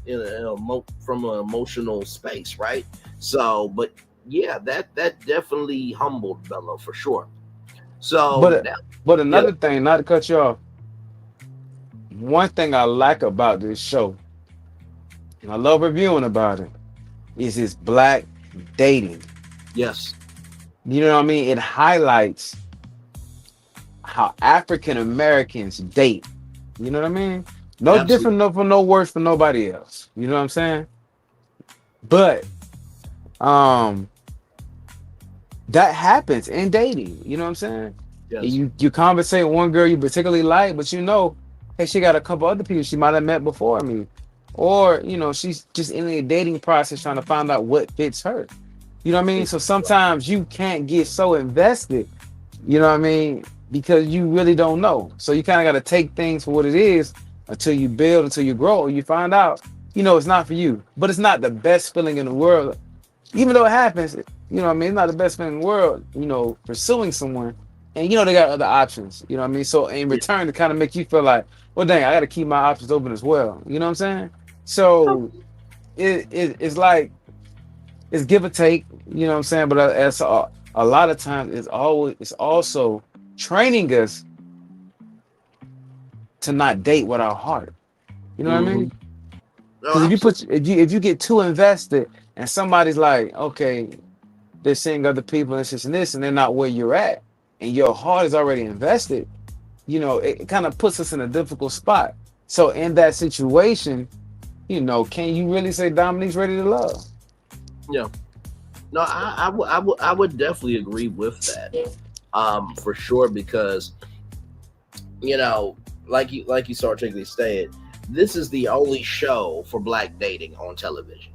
Speaker 4: from an emotional space, right? So, but yeah, that definitely humbled Bello for sure. So,
Speaker 6: but another thing, not to cut you off, one thing I like about this show, and I love reviewing about it, is his black dating.
Speaker 4: Yes.
Speaker 6: You know what I mean? It highlights how African Americans date. You know what I mean? No Absolutely. Different, no for no worse for nobody else. You know what I'm saying? But that happens in dating. You know what I'm saying? Yes. You conversate with one girl you particularly like, but you know, hey, she got a couple other people she might have met before me. Or, you know, she's just in the dating process trying to find out what fits her. You know what I mean? So sometimes you can't get so invested, you know what I mean? Because you really don't know. So you kind of got to take things for what it is until you build, until you grow, you find out, you know, it's not for you. But it's not the best feeling in the world. Even though it happens, you know what I mean? It's not the best feeling in the world, you know, pursuing someone and they got other options. You know what I mean? So in return, to kind of make you feel like, well, dang, I got to keep my options open as well. You know what I'm saying? So it's like it's give or take. You know what I'm saying? But as a lot of times, it's also training us to not date with our heart. You know what I mean?
Speaker 4: No,
Speaker 6: Because
Speaker 4: absolutely.
Speaker 6: if you get too invested and somebody's like, okay, they're seeing other people and this, and they're not where you're at, and your heart is already invested, it kind of puts us in a difficult spot. So in that situation, can you really say Dominique's ready to love?
Speaker 4: Yeah. No, I would definitely agree with that. For sure, because like you so articulately stated, this is the only show for black dating on television.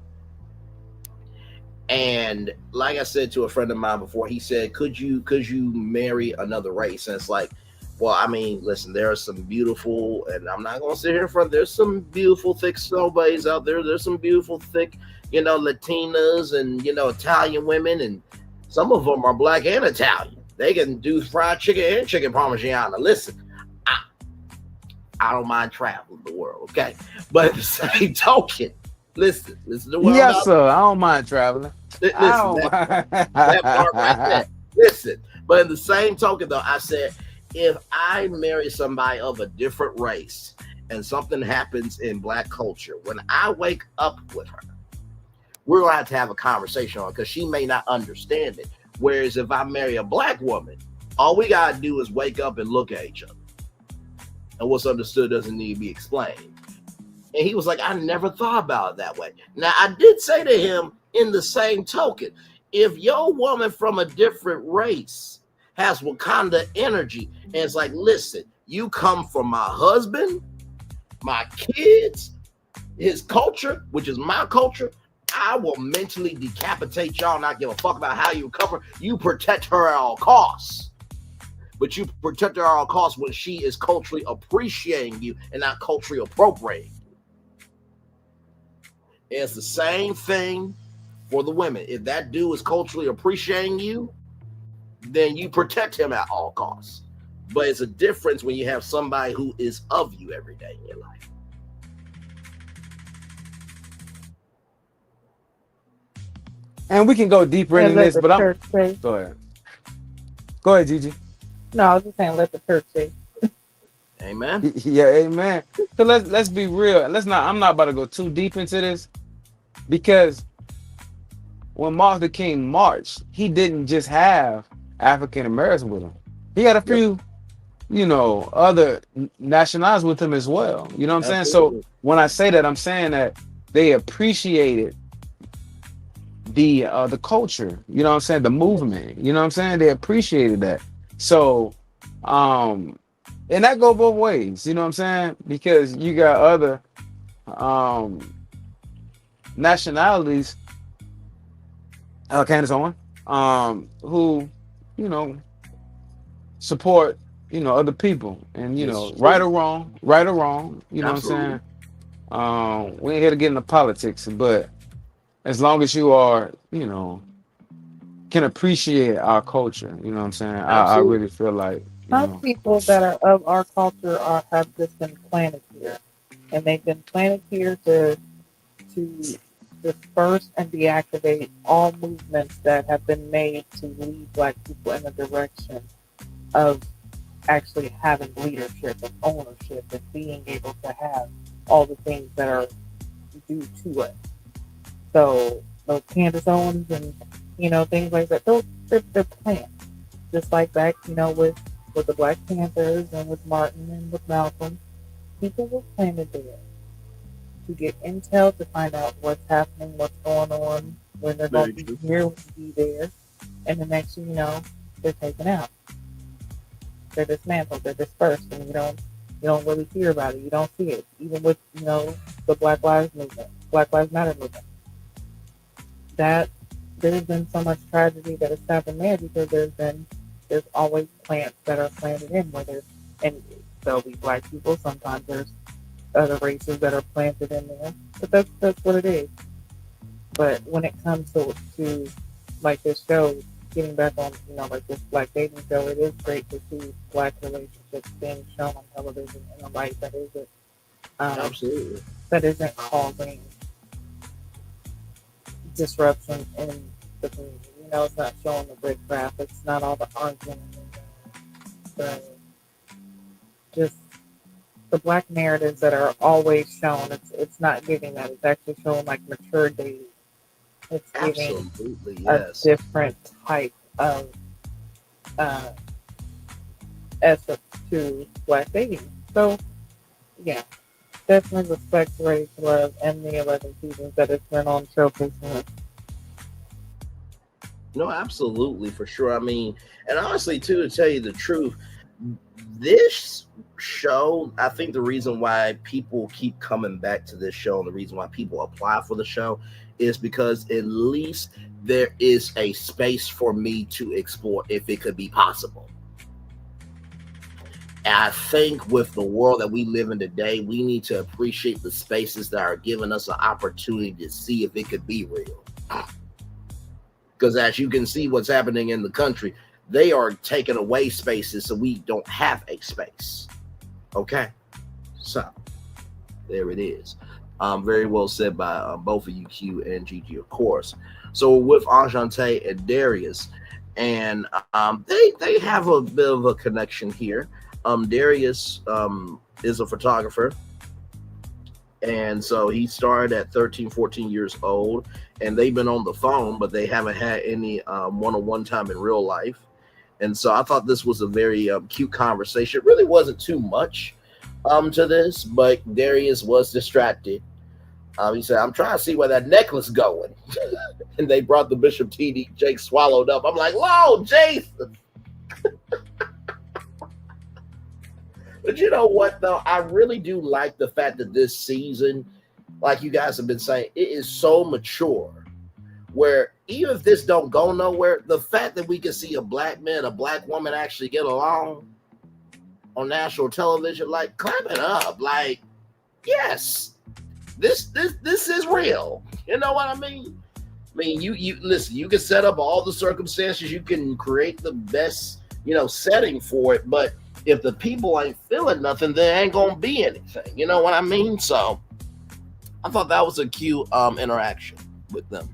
Speaker 4: And like I said to a friend of mine before, he said, could you marry another race? And it's like, well, I mean, listen, there are some beautiful, and I'm not gonna sit here in front, there's some beautiful thick snowbodies out there. There's some beautiful thick, Latinas and Italian women, and some of them are black and Italian. They can do fried chicken and chicken parmigiana. Listen, I don't mind traveling the world, okay? But at the same token, listen to what I'm
Speaker 6: Yes,
Speaker 4: about.
Speaker 6: sir. I don't mind traveling.
Speaker 4: Listen, that part right there. Listen, but in the same token, though, I said, if I marry somebody of a different race and something happens in black culture, when I wake up with her, we're going to have a conversation on it because she may not understand it. Whereas if I marry a black woman, all we got to do is wake up and look at each other. And what's understood doesn't need to be explained. And he was like, I never thought about it that way. Now, I did say to him, in the same token, if your woman from a different race has Wakanda energy, and it's like, listen, you come from my husband, my kids, his culture, which is my culture, I will mentally decapitate y'all, not give a fuck about how you recover. You protect her at all costs. But you protect her at all costs when she is culturally appreciating you and not culturally appropriating. It's the same thing for the women. If that dude is culturally appreciating you, then you protect him at all costs. But it's a difference when you have somebody who is of you every day in your life.
Speaker 6: And we can go deeper into this, but
Speaker 5: church say.
Speaker 6: Go ahead. Go ahead, Gigi.
Speaker 5: No, I was just saying, let the church say.
Speaker 4: Amen.
Speaker 6: Yeah, amen. So let's be real. I'm not about to go too deep into this, because when Martin Luther King marched, he didn't just have African Americans with him. He had a few, other nationalities with him as well. You know what I'm saying? So when I say that, I'm saying that they appreciated the culture. You know what I'm saying? The movement. You know what I'm saying? They appreciated that. So, and that go both ways. You know what I'm saying? Because you got other nationalities, Candace Owen, who, support, other people, and right or wrong, you know
Speaker 4: Absolutely.
Speaker 6: what I'm saying? We ain't here to get into politics, but as long as you are, can appreciate our culture, you know what I'm saying? I really feel like
Speaker 5: Some people that are of our culture have just been planted here, and they've been planted here to disperse and deactivate all movements that have been made to lead Black people in the direction of actually having leadership and ownership and being able to have all the things that are due to us. So those Candace Owens and things like that, they're plants. Just like back, with the Black Panthers and with Martin and with Malcolm, people were planted there to get intel, to find out what's happening, what's going on, when they're going to be here, be there, and the next thing you know, they're taken out. They're dismantled, they're dispersed, and you don't really hear about it. You don't see it, even with the Black Lives Movement, Black Lives Matter movement. That there's been so much tragedy that has happened there because there's always plants that are planted in where and there'll be Black people. Sometimes there's other races that are planted in there, but that's what it is. But when it comes to like this show, getting back on, like this Black dating show, it is great to see Black relationships being shown on television in a light um,
Speaker 4: Absolutely.
Speaker 5: that isn't causing disruption in the community. It's not showing the brick crap. It's not all the arguing and the just the Black narratives that are always shown. It's not giving that. It's actually showing like mature dating. It's giving
Speaker 4: Absolutely,
Speaker 5: a
Speaker 4: yes.
Speaker 5: different type of essence to Black dating. So, yeah, definitely respect Ready to Love and the 11 seasons that it's been on showcasing it.
Speaker 4: No, absolutely, for sure. I mean, and honestly, too, to tell you the truth, this show, I think the reason why people keep coming back to this show and the reason why people apply for the show is because at least there is a space for me to explore if it could be possible. And I think with the world that we live in today, we need to appreciate the spaces that are giving us an opportunity to see if it could be real. Because as you can see what's happening in the country, they are taking away spaces so we don't have a space. Okay? So, there it is. Very well said by both of you, Q and Gigi, of course. So with Enchante and Darius, and they have a bit of a connection here. Darius is a photographer, and so he started at 13, 14 years old, and they've been on the phone, but they haven't had any one-on-one time in real life. And so I thought this was a very cute conversation. It really wasn't too much to this, but Darius was distracted. He said, I'm trying to see where that necklace going. And they brought the Bishop TD. Jake swallowed up. I'm like, whoa, Jason. But you know what, though? I really do like the fact that this season, like you guys have been saying, it is so mature. Where even if this don't go nowhere, the fact that we can see a Black man, a Black woman actually get along on national television, like, clap it up. Like, yes, this is real. You know what I mean? I mean, you listen, you can set up all the circumstances, you can create the best, setting for it, but if the people ain't feeling nothing, there ain't gonna be anything. You know what I mean? So I thought that was a cute interaction with them.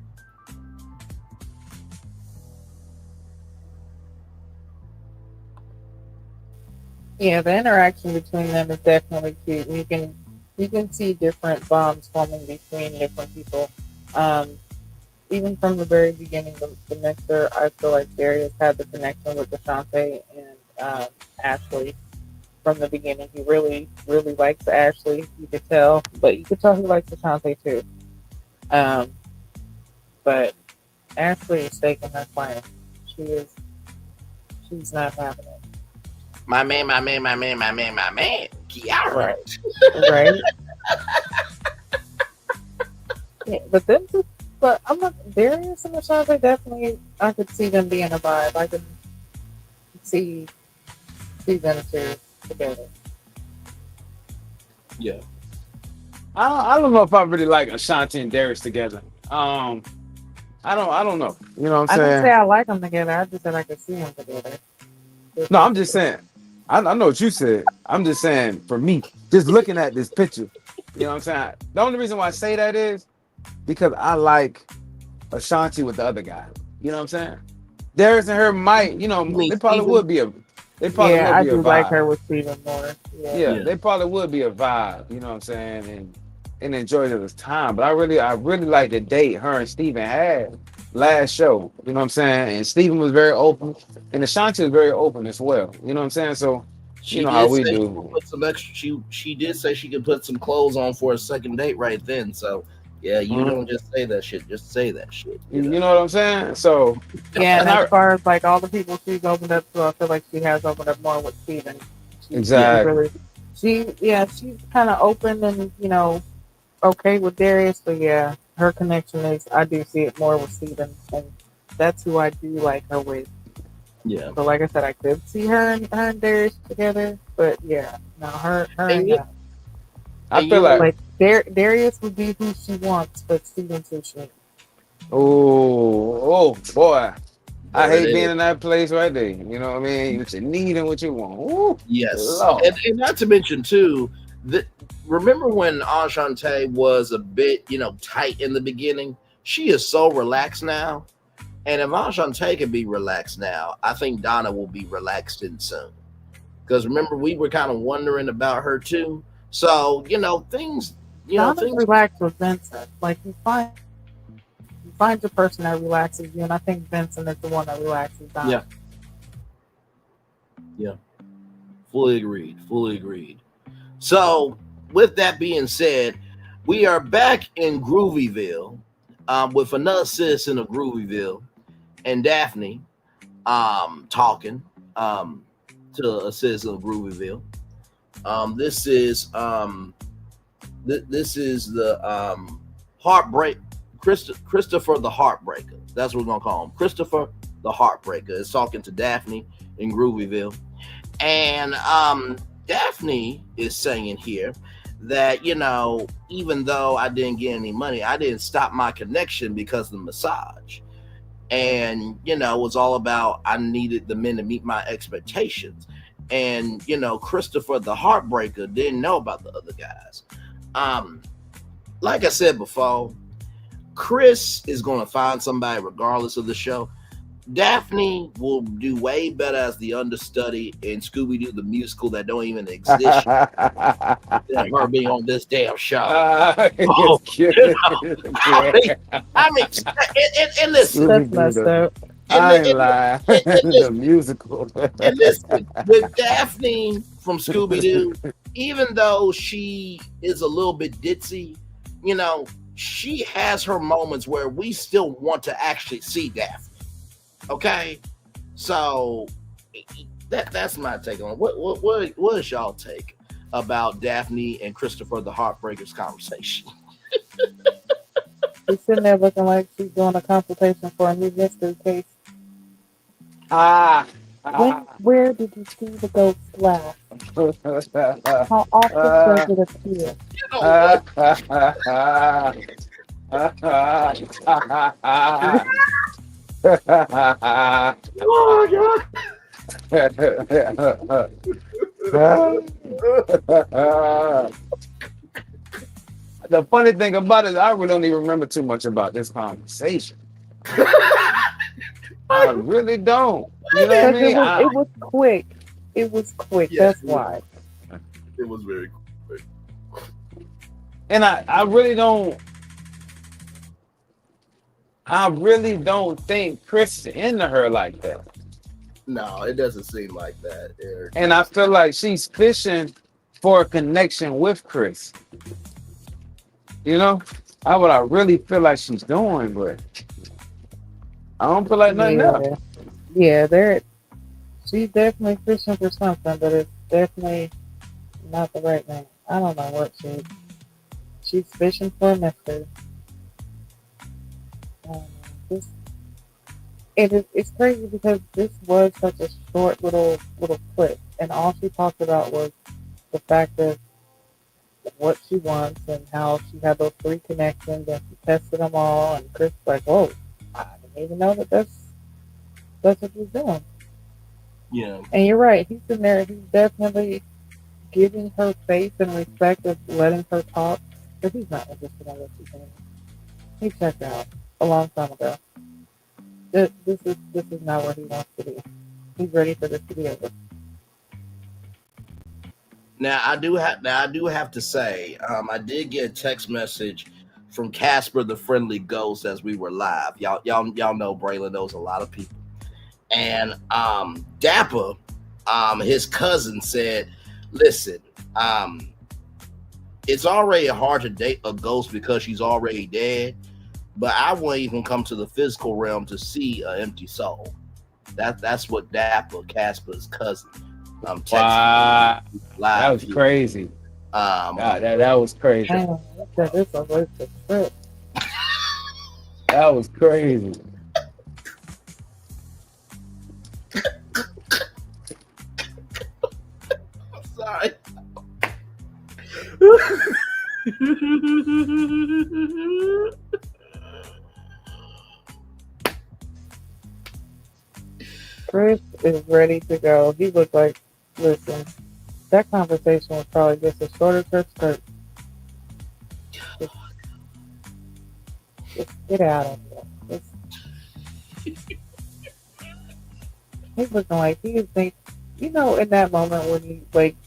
Speaker 5: Yeah, the interaction between them is definitely cute. You can see different bonds forming between different people. Even from the very beginning, the mixer, I feel like Darius had the connection with Ashante and Ashley from the beginning. He really, really likes Ashley. You could tell, but you could tell he likes Ashante too. But Ashley is taking her plan. She's not having it.
Speaker 4: My man. Kiara.
Speaker 5: Right. Yeah, but I'm not Darius and Ashante definitely. I could see them being a vibe. I could see them two together.
Speaker 4: Yeah.
Speaker 6: I don't know if I really like Ashanti and Darius together. I don't know. You know what I'm
Speaker 5: I
Speaker 6: saying?
Speaker 5: didn't say I like them together. I just said I could see them together.
Speaker 6: No, I'm just saying. I know what you said. I'm just saying, for me, just looking at this picture, you know what I'm saying? The only reason why I say that is because I like Ashanti with the other guy. You know what I'm saying? Darius and her might, they probably
Speaker 4: Steven?
Speaker 6: would be a
Speaker 5: I do
Speaker 6: vibe.
Speaker 5: like her with Steven more.
Speaker 6: Yeah, they probably would be a vibe, you know what I'm saying? And enjoy this time. But I really like the date her and Steven had last show. You know what I'm saying? And Steven was very open. And Ashanti was very open as well. You know what I'm saying? So
Speaker 4: She
Speaker 6: you know
Speaker 4: did
Speaker 6: how we
Speaker 4: say
Speaker 6: do.
Speaker 4: She could put some extra. She did say she could put some clothes on for a second date right then. So yeah, you don't just say that shit. Just say that shit.
Speaker 6: You know what I'm saying? So
Speaker 5: Yeah, and as far as like all the people she's opened up to, I feel like she has opened up more with Steven.
Speaker 6: Exactly.
Speaker 5: She's kind of open and okay with Darius, but yeah, her connection is, I do see it more with Steven, and that's who I do like her with.
Speaker 4: Yeah.
Speaker 5: So like I said, I could see her and Darius together, but yeah, no, her and
Speaker 6: I feel like
Speaker 5: Darius would be who she wants, but Steven's who she needs.
Speaker 6: oh boy. I
Speaker 4: There it
Speaker 6: hate being
Speaker 4: is.
Speaker 6: in that place right there. You know what I mean? What you need and what you want. Ooh,
Speaker 4: Yes,
Speaker 6: Lord.
Speaker 4: and not to mention too that remember when Enchante was a bit tight in the beginning. She is so relaxed now, and if Enchante can be relaxed now, I think Donna will be relaxed in soon. Because remember, we were kind of wondering about her too. So things,
Speaker 5: Donna's
Speaker 4: things.
Speaker 5: relaxed with Vincent. Like you find your person that relaxes you, and I think Vincent is the one that relaxes Donna.
Speaker 4: Yeah, yeah, fully agreed. Fully agreed. So, with that being said, we are back in Groovyville with another citizen of Groovyville and Daphne talking to a citizen of Groovyville. This is the Heartbreak Christopher the Heartbreaker. That's what we're gonna call him. Christopher the Heartbreaker is talking to Daphne in Groovyville, and Daphne is saying here that even though I didn't get any money, I didn't stop my connection because of the massage, and it was all about I needed the men to meet my expectations, and Christopher the Heartbreaker didn't know about the other guys. Like I said before, Chris is going to find somebody regardless of the show. Daphne will do way better as the understudy in Scooby-Doo the musical that don't even exist than her being on this damn show. Oh, I mean, and listen,
Speaker 5: That's messed up.
Speaker 6: I ain't lying.
Speaker 4: and
Speaker 6: The musical.
Speaker 4: and listen, with Daphne from Scooby-Doo, even though she is a little bit ditzy, she has her moments where we still want to actually see Daphne. Okay, so that's my take on it. What is y'all take about Daphne and Christopher the Heartbreaker's conversation?
Speaker 5: She's sitting there looking like she's doing a consultation for a new mystery case. Where did you see the ghost last? How often does it appear?
Speaker 4: Oh
Speaker 6: The funny thing about it, I really don't even remember too much about this conversation. I really don't. You know what I mean?
Speaker 5: It was quick. It was quick.
Speaker 4: Yes,
Speaker 5: That's why.
Speaker 4: It was very quick.
Speaker 6: And I really don't think Chris is into her like that.
Speaker 4: No, it doesn't seem like that, Eric.
Speaker 6: And I feel like she's fishing for a connection with Chris. That's what I really feel like she's doing, but I don't feel like nothing else.
Speaker 5: Yeah, she's definitely fishing for something, but it's definitely not the right man. I don't know what she's fishing for a mystery. It's crazy because this was such a short little clip, and all she talked about was the fact of what she wants and how she had those 3 connections and she tested them all. And Chris was like, "Whoa, I didn't even know that's what he's doing."
Speaker 4: Yeah.
Speaker 5: And you're right. He's in there. He's definitely giving her faith and respect of letting her talk, but he's not interested in what she's doing. He checked out a long time ago. This is not where he wants to be. He's ready for this to be over.
Speaker 4: Now I do have to say, I did get a text message from Casper the Friendly Ghost as we were live. Y'all know Braylon knows a lot of people. And Dapper, his cousin, said, "Listen, it's already hard to date a ghost because she's already dead, but I won't even come to the physical realm to see an empty soul." That's what Dapper, Casper's cousin, texted
Speaker 6: Wow,
Speaker 4: me live.
Speaker 6: that was crazy. That was crazy.
Speaker 5: Damn, this a waste of trip.
Speaker 6: That was crazy.
Speaker 4: Sorry.
Speaker 5: Chris is ready to go. He was like, listen, that conversation was probably just a shorter skirt. Just get out of here. He's looking like he think, in that moment when he, like,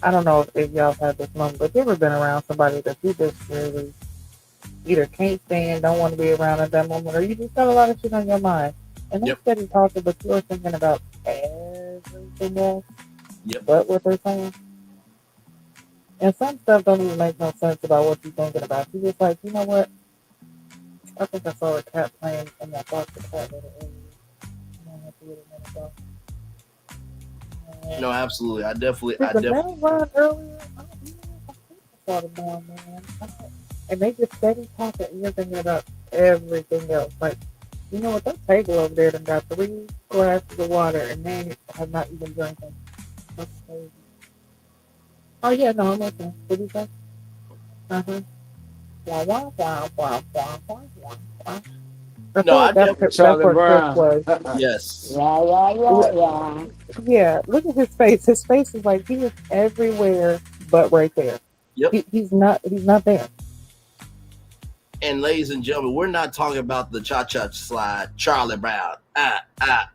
Speaker 5: I don't know if y'all had this moment, but you ever been around somebody that you just really either can't stand, don't want to be around at that moment, or you just got a lot of shit on your mind. And they steady talking, but you're thinking about everything else but what they're saying. And some stuff don't even make no sense about what you're thinking about. You're just like, you know what? I think I saw a cat playing in that box of cat litter earlier.
Speaker 4: No, absolutely. I definitely.
Speaker 5: Run earlier. I saw the man. And they just steady talking, and you're thinking about everything else. Like, you know what? That table over there done got 3 glasses of water, and they have not even drinking. That's crazy. Oh yeah, no, I'm listening. What did you say? Wah, wah, wah, wah, wah, wah, wah, wah. That's where Chris was.
Speaker 4: Yes.
Speaker 5: Yeah, look at his face. His face is like he is everywhere but right there.
Speaker 4: Yep.
Speaker 5: He's not there.
Speaker 4: And ladies and gentlemen, we're not talking about the cha-cha slide, Charlie Brown. How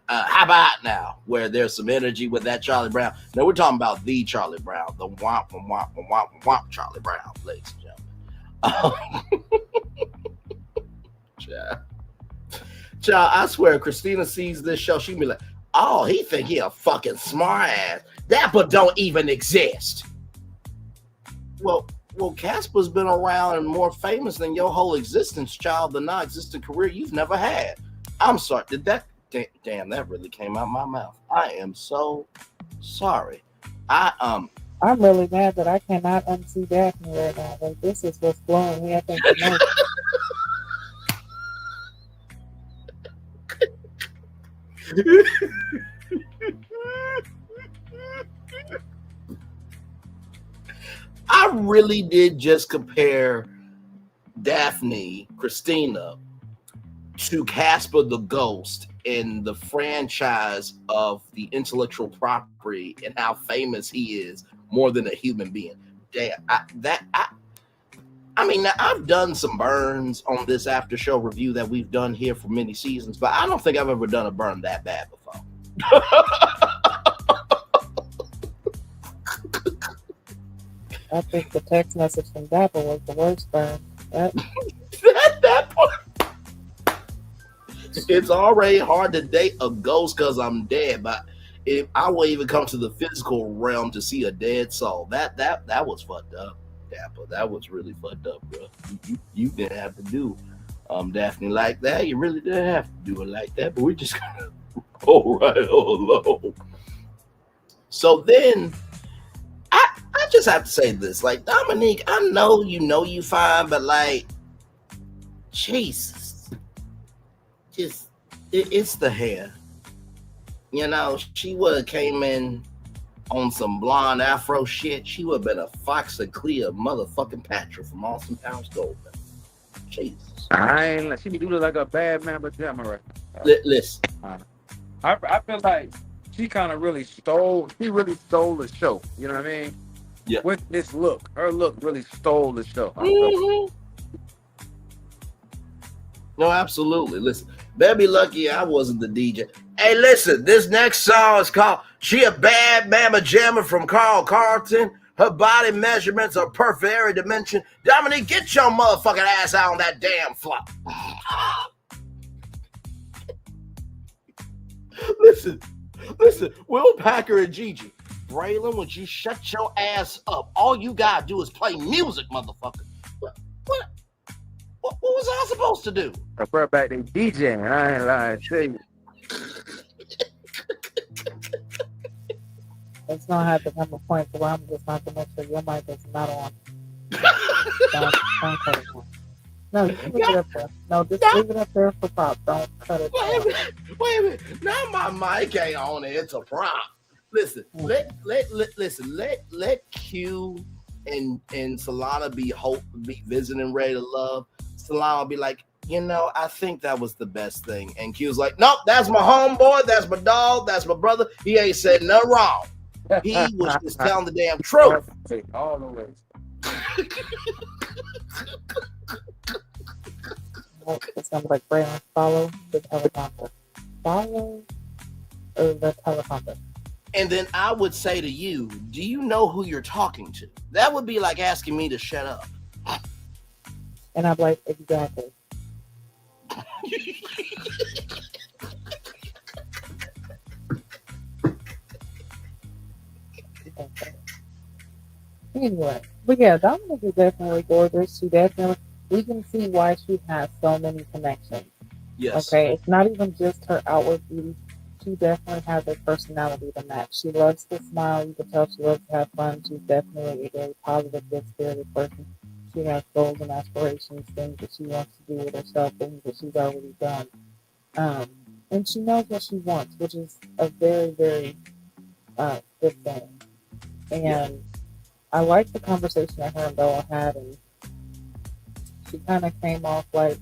Speaker 4: about now? Where there's some energy with that Charlie Brown. No, we're talking about the Charlie Brown, the womp, womp, womp, womp, womp Charlie Brown, ladies and gentlemen. Child, I swear, Christina sees this show, she be like, oh, he think he a fucking smart ass. That but don't even exist. Well, Casper's been around and more famous than your whole existence, child, the non-existent career you've never had. I'm sorry. Did that? Damn, that really came out my mouth. I am so sorry. I'm
Speaker 5: really mad that I cannot unsee Daphne right now. Like, this is what's blowing me up into the
Speaker 4: I really did just compare Daphne Christina to Casper the Ghost in the franchise of the intellectual property and how famous he is more than a human being. Damn, I mean, I've done some burns on this after show review that we've done here for many seasons, but I don't think I've ever done a burn that bad before.
Speaker 5: I think the text message from Dapper was the worst burn.
Speaker 4: That part. It's already hard to date a ghost because I'm dead, but if I will even come to the physical realm to see a dead soul, that was fucked up. Dapper, that was really fucked up, bro. You didn't have to do Daphne like that. You really didn't have to do it like that, but we're just gonna go right along. So then I just have to say this, like, Dominique, I know you fine, but like, Jesus, just it's the hair. You know, she would have came in on some blonde afro shit. She would have been a Fox and Clea motherfucking Patra from Austin Powers Goldman. Jesus.
Speaker 7: She do look like a bad man pajama.
Speaker 4: Listen.
Speaker 7: I feel like she really stole the show. You know what I mean?
Speaker 4: Yeah.
Speaker 7: With this look. Her look really stole the show.
Speaker 4: Mm-hmm. No, absolutely. Listen, baby lucky I wasn't the DJ. Hey, listen, this next song is called She a Bad Mama Jammer from Carl Carlton. Her body measurements are perfect every dimension. Dominique, get your motherfucking ass out on that damn floor. Listen, Will Packer and Gigi. Braylon, would you shut your ass up? All you gotta do is play music, motherfucker. What was I supposed to do?
Speaker 7: I brought back the DJing. I ain't lying to you.
Speaker 5: It's gonna have to come a point where I'm just not to make sure your mic is not on. Don't cut it on. No, just leave it up there. No, just leave it up there for pop. Don't cut it on.
Speaker 4: Wait a minute. Now my mic ain't on it. It's a prop. Listen, let Q and Solana be visiting ready to love. Solana will be like, I think that was the best thing. And Q was like, nope, that's my homeboy, that's my dog, that's my brother. He ain't said nothing wrong. He was just telling the damn truth.
Speaker 7: All the way.
Speaker 5: It sounds like Braylon, follow the teleprompter. Follow the teleprompter.
Speaker 4: And then I would say to you, do you know who you're talking to? That would be like asking me to shut up.
Speaker 5: And I'm like, exactly. Anyway, but yeah, Dominique is definitely gorgeous. We can see why she has so many connections.
Speaker 4: Yes.
Speaker 5: Okay, it's not even just her outward beauty. She definitely has a personality to match. She loves to smile. You can tell she loves to have fun. She's definitely a very positive, good-spirited person. She has goals and aspirations, things that she wants to do with herself, things that she's already done. And she knows what she wants, which is a very, very good thing. And I like the conversation that her and Bella had, and she kind of came off like,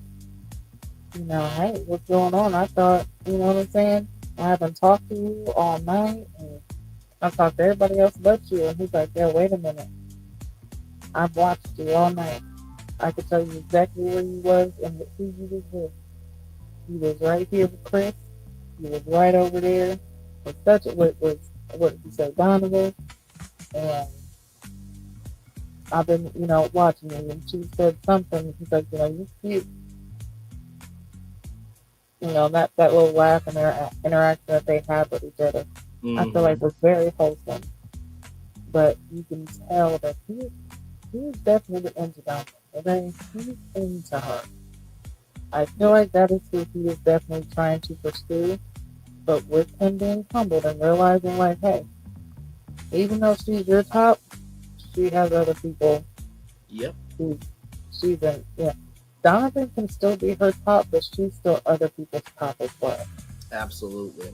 Speaker 5: hey, what's going on? I thought, you know what I'm saying? I haven't talked to you all night, and I talked to everybody else but you. And he's like, yeah, wait a minute. I've watched you all night. I could tell you exactly where you was and who you was with. You was right here with Chris. You was right over there with what you said, Donovan. And I've been, watching you. And she said something. He's like, you cute. That little laugh and their interaction that they have with each other, I feel like was very wholesome. But you can tell that he's definitely into Dominic. Okay? He's into her. I feel like that is who he is definitely trying to pursue. But with him being humbled and realizing, like, hey, even though she's your top, she has other people.
Speaker 4: Yep.
Speaker 5: She's in, Donovan can still be her top, but she's still other people's top as well.
Speaker 4: Absolutely.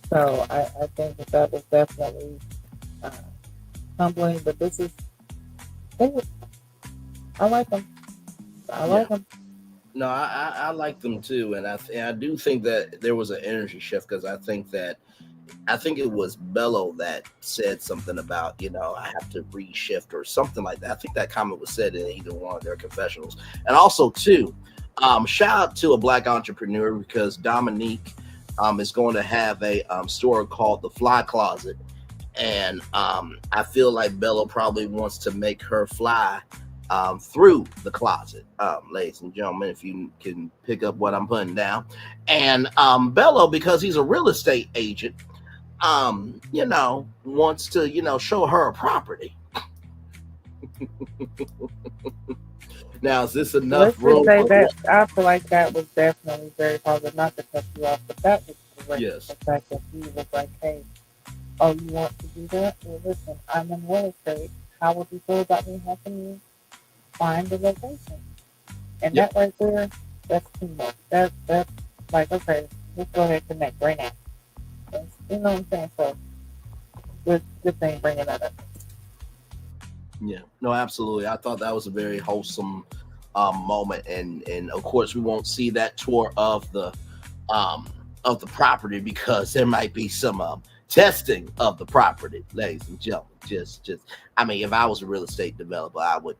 Speaker 5: So I think that was definitely humbling, but I like them. I like them.
Speaker 4: No, I like them too, and I do think that there was an energy shift because I think it was Bello that said something about I have to reshift or something like that. I think that comment was said in either one of their confessionals, and also too, shout out to a Black entrepreneur because Dominique is going to have a store called the Fly Closet, and I feel like Bello probably wants to make her fly through the closet, ladies and gentlemen, if you can pick up what I'm putting down. And Bello, because he's a real estate agent, wants to, show her a property. Now, is this enough room?
Speaker 5: I feel like that was definitely very positive, not to cut you off, but that was great.
Speaker 4: Yes.
Speaker 5: The fact that he was like, hey, oh, you want to do that? Well, listen, I'm in real estate. How would you feel about me helping you find the location? And that right there, that's teamwork. That's like, okay, let's go ahead and connect right now. You know what I'm saying? So, good thing bringing that up.
Speaker 4: Yeah, no, absolutely. I thought that was a very wholesome moment, and of course we won't see that tour of the property because there might be some testing of the property, ladies and gentlemen. Just, I mean, if I was a real estate developer, I would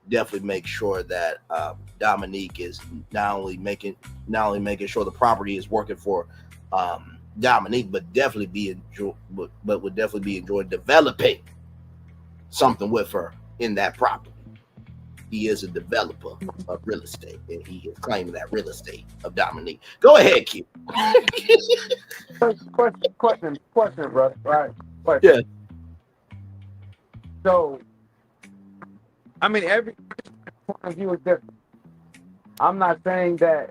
Speaker 4: definitely make sure that Dominique is not only making sure the property is working for Dominique, but would definitely be enjoying developing something with her in that property. He is a developer of real estate, and he is claiming that real estate of Dominique. Go ahead, Q.
Speaker 7: Question, brother. Right? Question.
Speaker 4: Yeah.
Speaker 7: So, I mean, every point of view is different. I'm not saying that,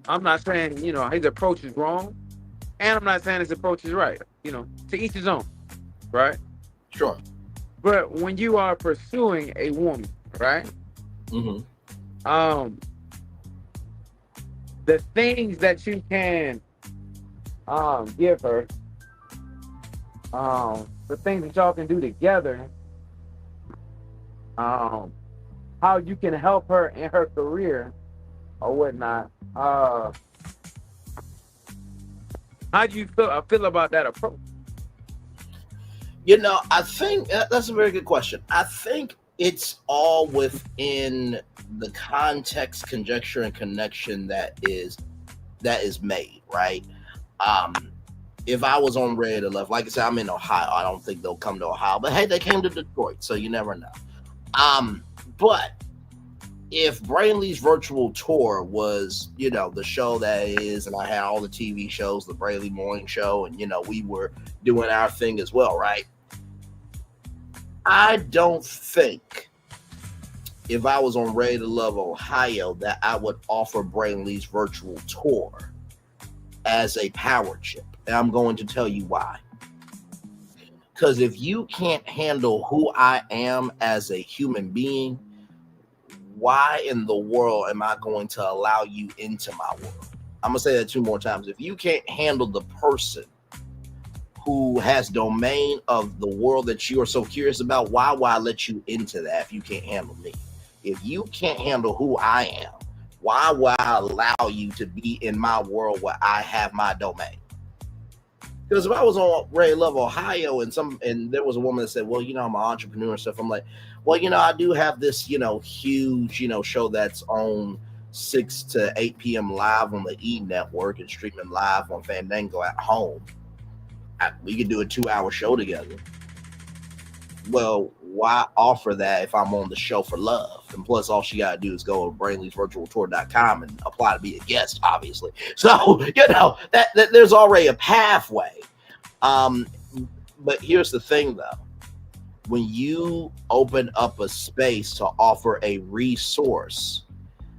Speaker 7: I'm not saying, his approach is wrong, and I'm not saying his approach is right. To each his own, right?
Speaker 4: Sure.
Speaker 7: But when you are pursuing a woman, right?
Speaker 4: Mm-hmm.
Speaker 7: The things that you can give her, the things that y'all can do together, how you can help her in her career or whatnot. How do you feel about that approach?
Speaker 4: You know, I think that's a very good question. I think it's all within the context, conjecture, and connection that is made, right? If I was on Red or Left, like I said, I'm in Ohio. I don't think they'll come to Ohio, but hey, they came to Detroit, so you never know. But if Braylon's virtual tour was, you know, the show that is, and I had all the TV shows, the Braylon Morning Show, and, you know, we were doing our thing as well, right? I don't think if I was on Ready to Love Ohio that I would offer Braylon's virtual tour as a power chip. And I'm going to tell you why. Because if you can't handle who I am as a human being, why in the world am I going to allow you into my world? I'm going to say that 2 more times. If you can't handle the person who has domain of the world that you are so curious about, why would I let you into that if you can't handle me? If you can't handle who I am, why would I allow you to be in my world where I have my domain? Because if I was on Ray Love Ohio and there was a woman that said, well, you know, I'm an entrepreneur and stuff, I'm like, well, you know, I do have this, you know, huge, you know, show that's on 6 to 8 p.m. live on the E Network and streaming live on Fandango at home. We could do a 2-hour show together. Well, why offer that if I'm on the show for love? And plus, all she got to do is go to Brainley'sVirtualTour.com and apply to be a guest, obviously. So, you know, that there's already a pathway. But here's the thing, though. When you open up a space to offer a resource,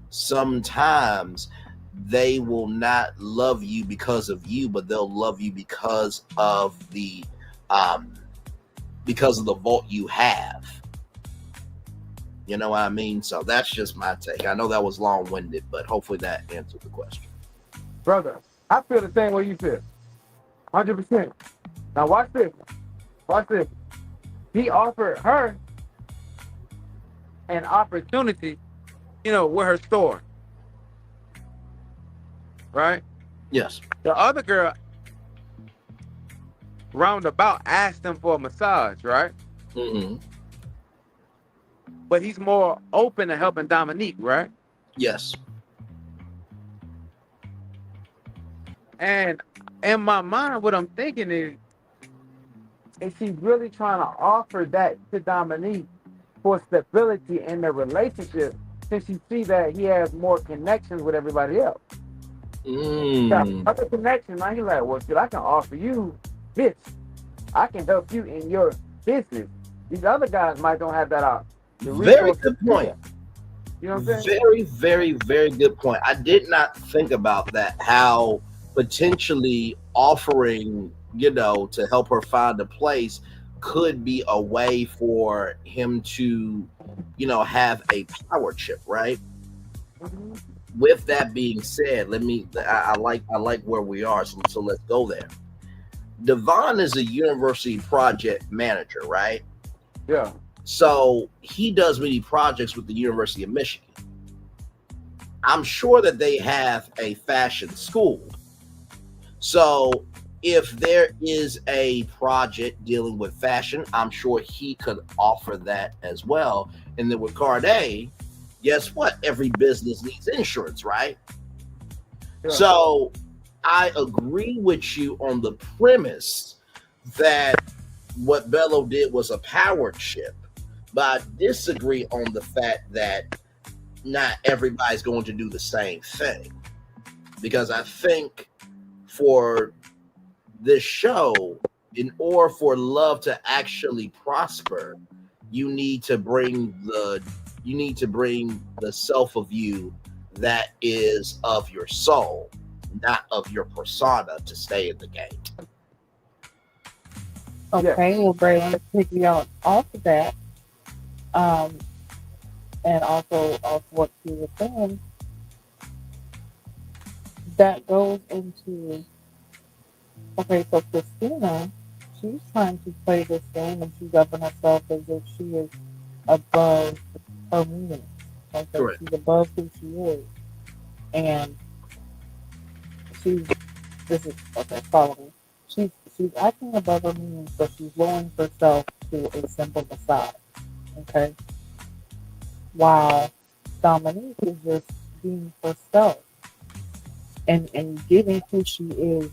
Speaker 4: sometimes they will not love you because of you, but they'll love you because of the vault you have. You know what I mean? So that's just my take. I know that was long-winded, but hopefully that answered the question.
Speaker 7: Brother, I feel the same way you feel. 100%. Now watch this. Watch this. He offered her an opportunity, you know, with her store. Right?
Speaker 4: Yes.
Speaker 7: The other girl roundabout asked him for a massage, right?
Speaker 4: Mm-hmm.
Speaker 7: But he's more open to helping Dominique, right?
Speaker 4: Yes.
Speaker 7: And in my mind, what I'm thinking is she really trying to offer that to Dominique for stability in their relationship, since you see that he has more connections with everybody else. Other connections, now he's like, well, shit, I can offer you this. I can help you in your business. These other guys might don't have that out.
Speaker 4: Very good point.
Speaker 7: You know what I'm saying?
Speaker 4: Very, very, very good point. I did not think about that, how potentially offering, you know, to help her find a place could be a way for him to, you know, have a power chip, right?
Speaker 7: Mm-hmm.
Speaker 4: With that being said, I like where we are, so let's go there. Devon is a university project manager, right?
Speaker 7: Yeah.
Speaker 4: So he does many projects with the University of Michigan. I'm sure that they have a fashion school. So if there is a project dealing with fashion, I'm sure he could offer that as well. And then with Carday, guess what? Every business needs insurance, right? Yeah. So I agree with you on the premise that what Bello did was a power chip, but I disagree on the fact that not everybody's going to do the same thing. Because I think for this show, in order for love to actually prosper, you need to bring the self of you that is of your soul, not of your persona, to stay in the game.
Speaker 5: Okay, well, Braylon, to pick you out off of that, and also off what you were saying, that goes into, okay, so Christina, she's trying to play this game and she's upping herself as if she is above her meaning. Like that
Speaker 4: Correct.
Speaker 5: she's above who she is. And she's this is okay, follow me. She's acting above her means, but she's lowering herself to a simple facade. Okay? While Dominique is just being herself and giving who she is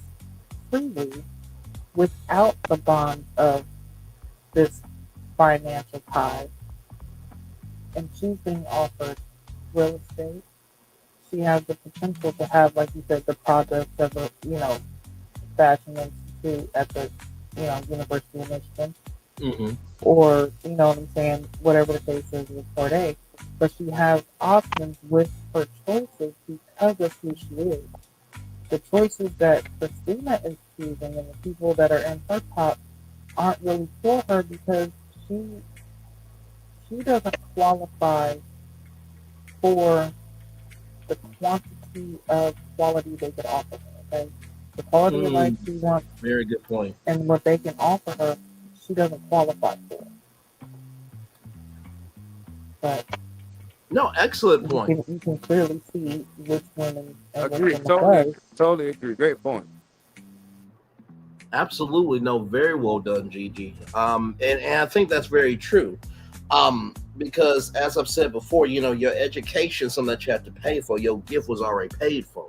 Speaker 5: freely without the bond of this financial tie. And she's being offered real estate. She has the potential to have, like you said, the projects of a, fashion institute at the, University of Michigan.
Speaker 4: Mm-hmm.
Speaker 5: Or, you know what I'm saying, whatever the case is with Corday. But she has options with her choices because of who she is. The choices that Christina is choosing and the people that are in her top aren't really for her because she doesn't qualify for the quantity of quality they could offer her, okay? The quality of life she wants
Speaker 4: Very good point.
Speaker 5: and what they can offer her, she doesn't qualify for. But
Speaker 4: No, excellent point.
Speaker 5: you can clearly see which women and which
Speaker 7: Agree.
Speaker 5: women
Speaker 7: Totally,
Speaker 5: does.
Speaker 7: totally agree. Great point.
Speaker 4: Absolutely, no, very well done, Gigi. And I think that's very true. Because as I've said before, your education, something that you have to pay for, your gift was already paid for.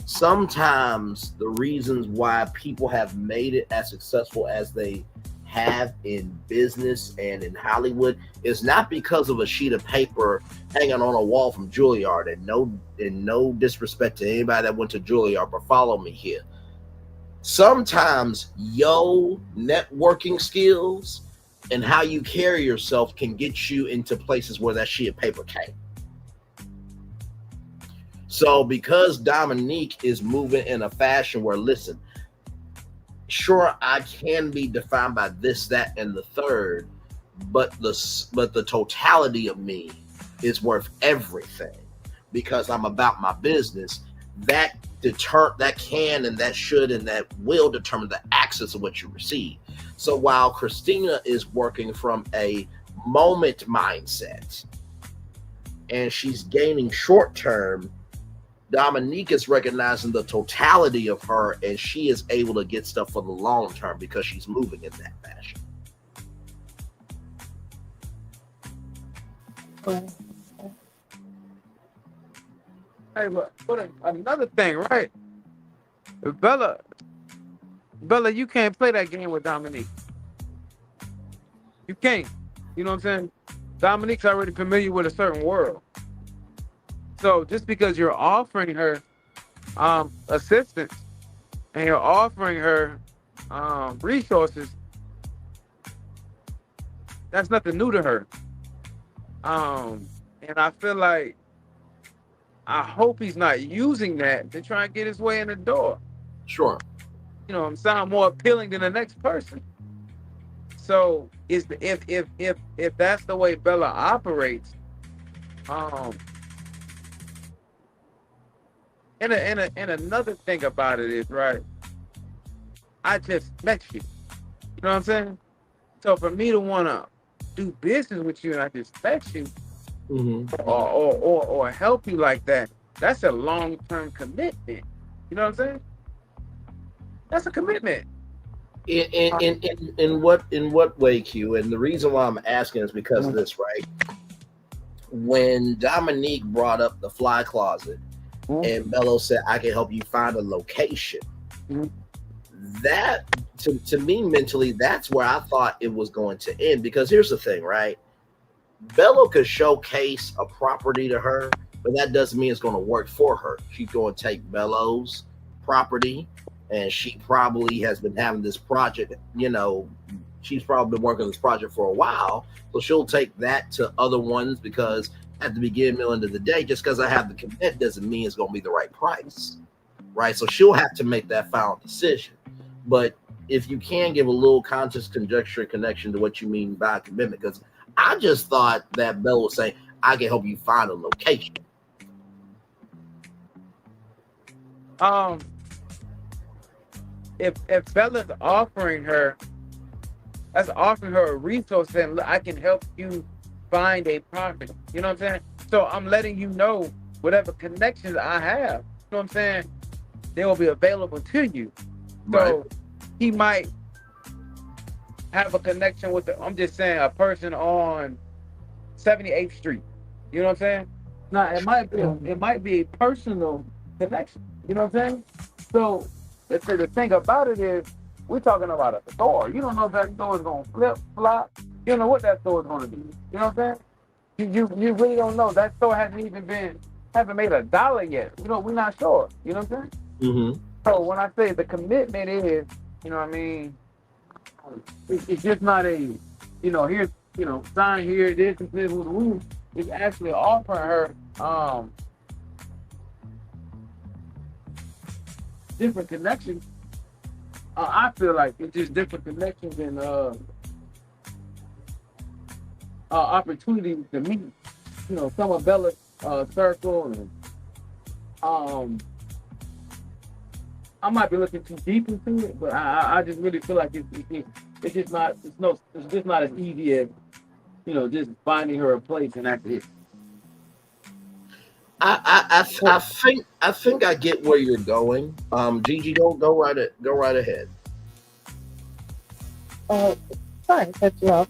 Speaker 4: Sometimes the reasons why people have made it as successful as they have in business and in Hollywood is not because of a sheet of paper hanging on a wall from Juilliard. And no disrespect to anybody that went to Juilliard, but follow me here. Sometimes your networking skills and how you carry yourself can get you into places where that sheet of paper can't. So because Dominique is moving in a fashion where, listen, sure, I can be defined by this, that, and the third, but the totality of me is worth everything because I'm about my business. That can and that should and that will determine the access of what you receive. So while Christina is working from a moment mindset and she's gaining short term, Dominique is recognizing the totality of her and she is able to get stuff for the long term because she's moving in that fashion.
Speaker 7: Hey, but another thing, right? Bella, you can't play that game with Dominique. You can't. You know what I'm saying? Dominique's already familiar with a certain world. So just because you're offering her assistance and you're offering her resources, that's nothing new to her. And I feel like I hope he's not using that to try and get his way in the door.
Speaker 4: Sure.
Speaker 7: Sound more appealing than the next person. So if that's the way Bella operates, and another thing about it is, right, I just met you. You know what I'm saying? So for me to want to do business with you and I just met you, or help you like that, that's a long-term commitment. You know what I'm saying? That's a commitment.
Speaker 4: In what way, Q? And the reason why I'm asking is because of this, right? When Dominique brought up the fly closet and Bello said, I can help you find a location, that to me mentally, that's where I thought it was going to end. Because here's the thing, right? Bello could showcase a property to her, but that doesn't mean it's going to work for her. She's going to take Bello's property, and she probably has been having this project, she's probably been working on this project for a while. So she'll take that to other ones because at the beginning, middle, end of the day, just because I have the commit doesn't mean it's going to be the right price, right? So she'll have to make that final decision. But if you can give a little context, conjecture, connection to what you mean by commitment, because I just thought that Bell was saying, I can help you find a location.
Speaker 7: If Bella's offering her, that's offering her a resource, then I can help you find a property. You know what I'm saying? So I'm letting you know whatever connections I have. You know what I'm saying? They will be available to you. So
Speaker 4: Right.
Speaker 7: he might have a connection with I'm just saying, a person on 78th Street. You know what I'm saying? Now it might be a personal connection. You know what I'm saying? So the thing about it is, we're talking about a store. You don't know if that store is gonna flip, flop. You don't know what that store is gonna do. You know what I'm saying? You really don't know. That store haven't made $1 yet. You know, we're not sure. You know what I'm saying?
Speaker 4: Mm-hmm.
Speaker 7: So when I say the commitment is, you know what I mean, it's just not a, here's, sign here, this is this, woo. It's actually offering her different connections. I feel like it's just different connections and opportunities to meet, some of Bella's circle, and I might be looking too deep into it, but I just really feel like it's just not as easy as just finding her a place and that's it.
Speaker 4: I think I get where you're going. Gigi, go right ahead.
Speaker 5: Sorry to cut you off.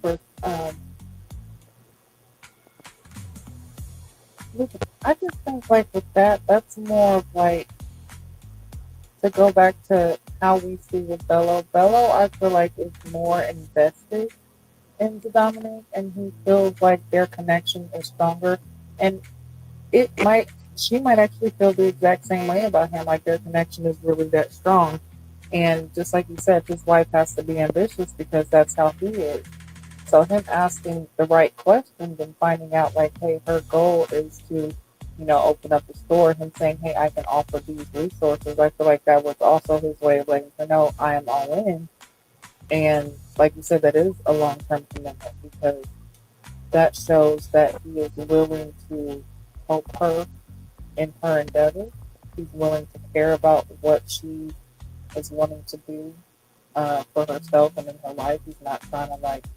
Speaker 5: Listen, I just think like with that's more of like, to go back to how we see with Bello. Bello, I feel like, is more invested into Dominic, and he feels like their connection is stronger. And she might actually feel the exact same way about him, like their connection is really that strong. And just like you said, his wife has to be ambitious because that's how he is. So him asking the right questions and finding out like, hey, her goal is to, open up a store, him saying, hey, I can offer these resources. I feel like that was also his way of letting her know I am all in. And like you said, that is a long-term commitment because that shows that he is willing to help her in her endeavors. He's willing to care about what she is wanting to do for herself and in her life. He's not trying to like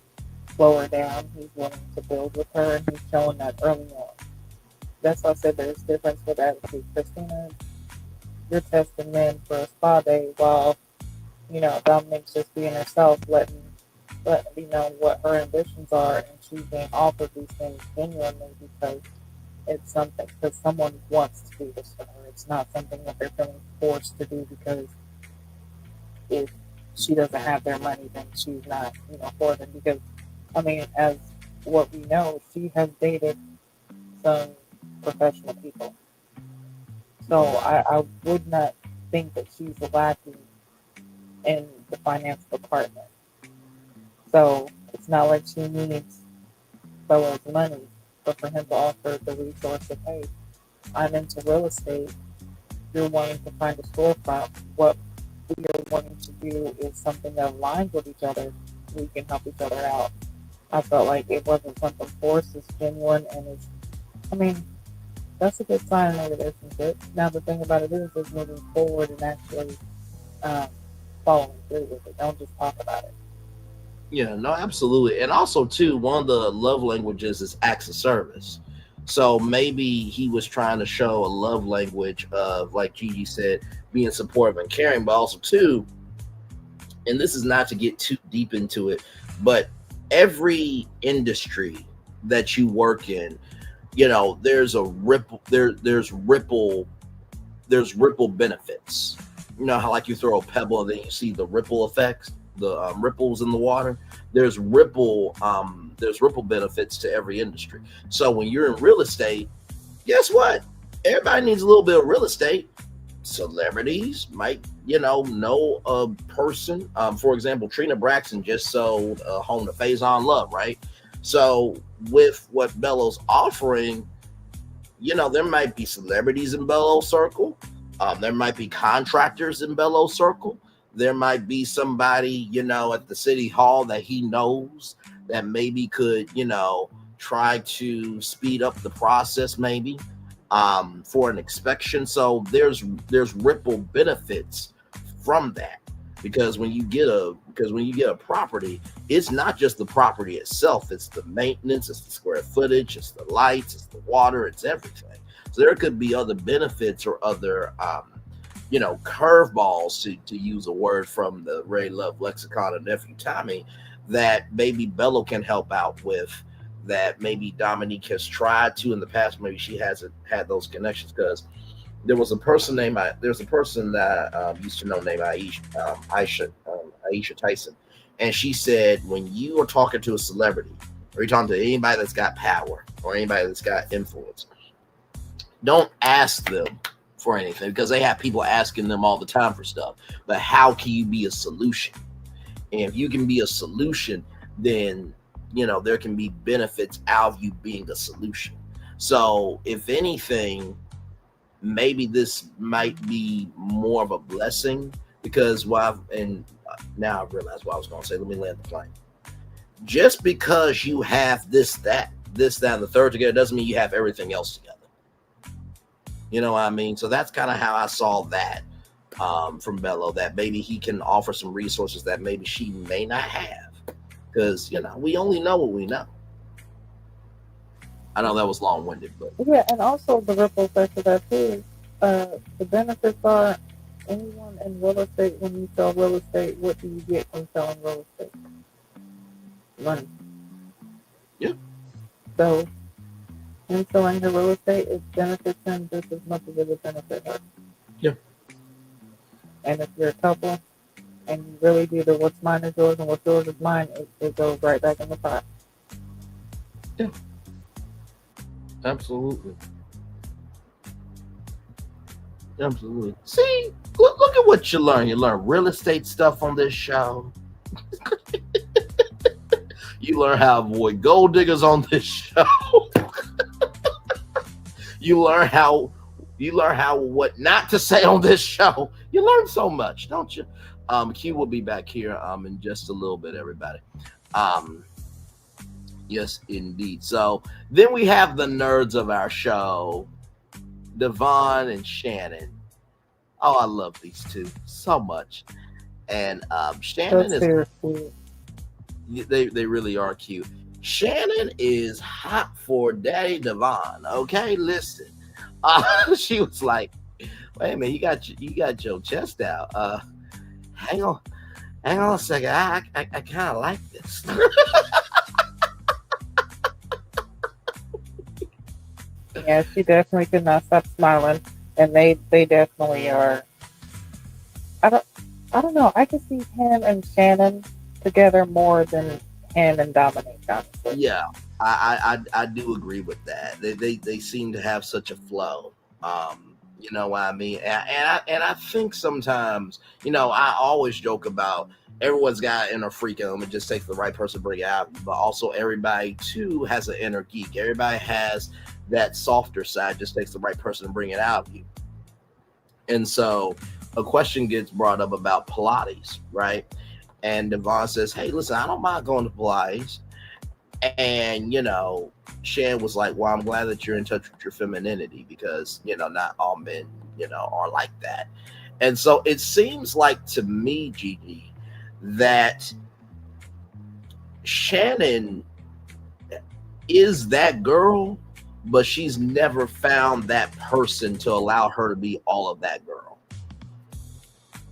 Speaker 5: slow her down. He's willing to build with her, and he's showing that early on. That's why I said there's difference with attitude. Christina, you're testing men for a spa day while, Dominic's just being herself, letting me know what her ambitions are, and she's being offered these things genuinely because it's something, because someone wants to do this for her. It's not something that they're feeling forced to do because if she doesn't have their money, then she's not, for them. Because, as what we know, she has dated some professional people. So I would not think that she's lacking in the finance department. So it's not like she needs Bella's money, but for him to offer the resource of, hey, I'm into real estate, you're wanting to find a storefront, what we are wanting to do is something that aligns with each other, we can help each other out. I felt like it wasn't something forced, it's genuine, and that's a good sign in a relationship. Now the thing about it is moving forward and actually following through with it. Don't just talk about it.
Speaker 4: Yeah, no, absolutely. And also too, one of the love languages is acts of service. So maybe he was trying to show a love language of, like Gigi said, being supportive and caring, but also too, and this is not to get too deep into it, but every industry that you work in, there's a ripple, there's ripple benefits. You know how like you throw a pebble and then you see the ripple effects, the ripples in the water. There's ripple benefits to every industry. So when you're in real estate, guess what? Everybody needs a little bit of real estate. Celebrities might, know a person. For example, Trina Braxton just sold a home to Faison Love, right? So with what Bello's offering, there might be celebrities in Bello's circle. There might be contractors in Bello's circle. There might be somebody, at the city hall that he knows that maybe could, try to speed up the process, maybe for an inspection. So there's ripple benefits from that. because when you get a property, it's not just the property itself, it's the maintenance, it's the square footage, it's the lights, it's the water, it's everything. So there could be other benefits or other curveballs, to use a word from the Ray Love lexicon of Nephew Tommy, that maybe Bello can help out with, that maybe Dominique has tried to in the past. Maybe she hasn't had those connections, because there was a person that used to know named Aisha Tyson, and she said, when you are talking to a celebrity, or you're talking to anybody that's got power or anybody that's got influence, don't ask them for anything, because they have people asking them all the time for stuff. But how can you be a solution? And if you can be a solution, then there can be benefits out of you being a solution. So if anything, maybe this might be more of a blessing, because now I realize what I was going to say. Let me land the plane. Just because you have this, that, and the third together doesn't mean you have everything else together. You know what I mean? So that's kind of how I saw that from Bello, that maybe he can offer some resources that maybe she may not have, because we only know what we know. I know that was long-winded, but
Speaker 5: yeah, and also the ripple effect of that too. The benefits are, anyone in real estate, when you sell real estate, what do you get from selling real estate? Money.
Speaker 4: Yeah.
Speaker 5: So, in selling the real estate, it benefits him just as much as it would benefit her.
Speaker 4: Yeah.
Speaker 5: And if you're a couple and you really do the what's mine is yours and what's yours is mine, it goes right back in the pot.
Speaker 4: Yeah. Absolutely. See, look at what you learn. You learn real estate stuff on this show. You learn how to avoid gold diggers on this show. You learn what not to say on this show. You learn so much, don't you? Q will be back here in just a little bit, everybody. Yes, indeed. So then we have the nerds of our show, Devon and Channon. Oh, I love these two so much. And Shannon is cute. They really are cute. Shannon is hot for Daddy Devon. Okay, listen. She was like, "Wait a minute, you got your chest out. Hang on a second. I kind of like this."
Speaker 5: Yeah, she definitely could not stop smiling, and they definitely are. I don't know. I can see him and Shannon together more than him and Dominique, honestly.
Speaker 4: Yeah, I do agree with that. They seem to have such a flow. You know what I mean? And I think sometimes, I always joke about everyone's got an inner freak in them. It just takes the right person to bring it out. But also everybody too has an inner geek. Everybody has that softer side. Just takes the right person to bring it out of you. And so a question gets brought up about Pilates, right? And Devon says, "Hey, listen, I don't mind going to Pilates." And, Shan was like, "Well, I'm glad that you're in touch with your femininity, because, not all men, are like that." And so it seems like to me, Gigi, that Shannon is that girl, but she's never found that person to allow her to be all of that girl.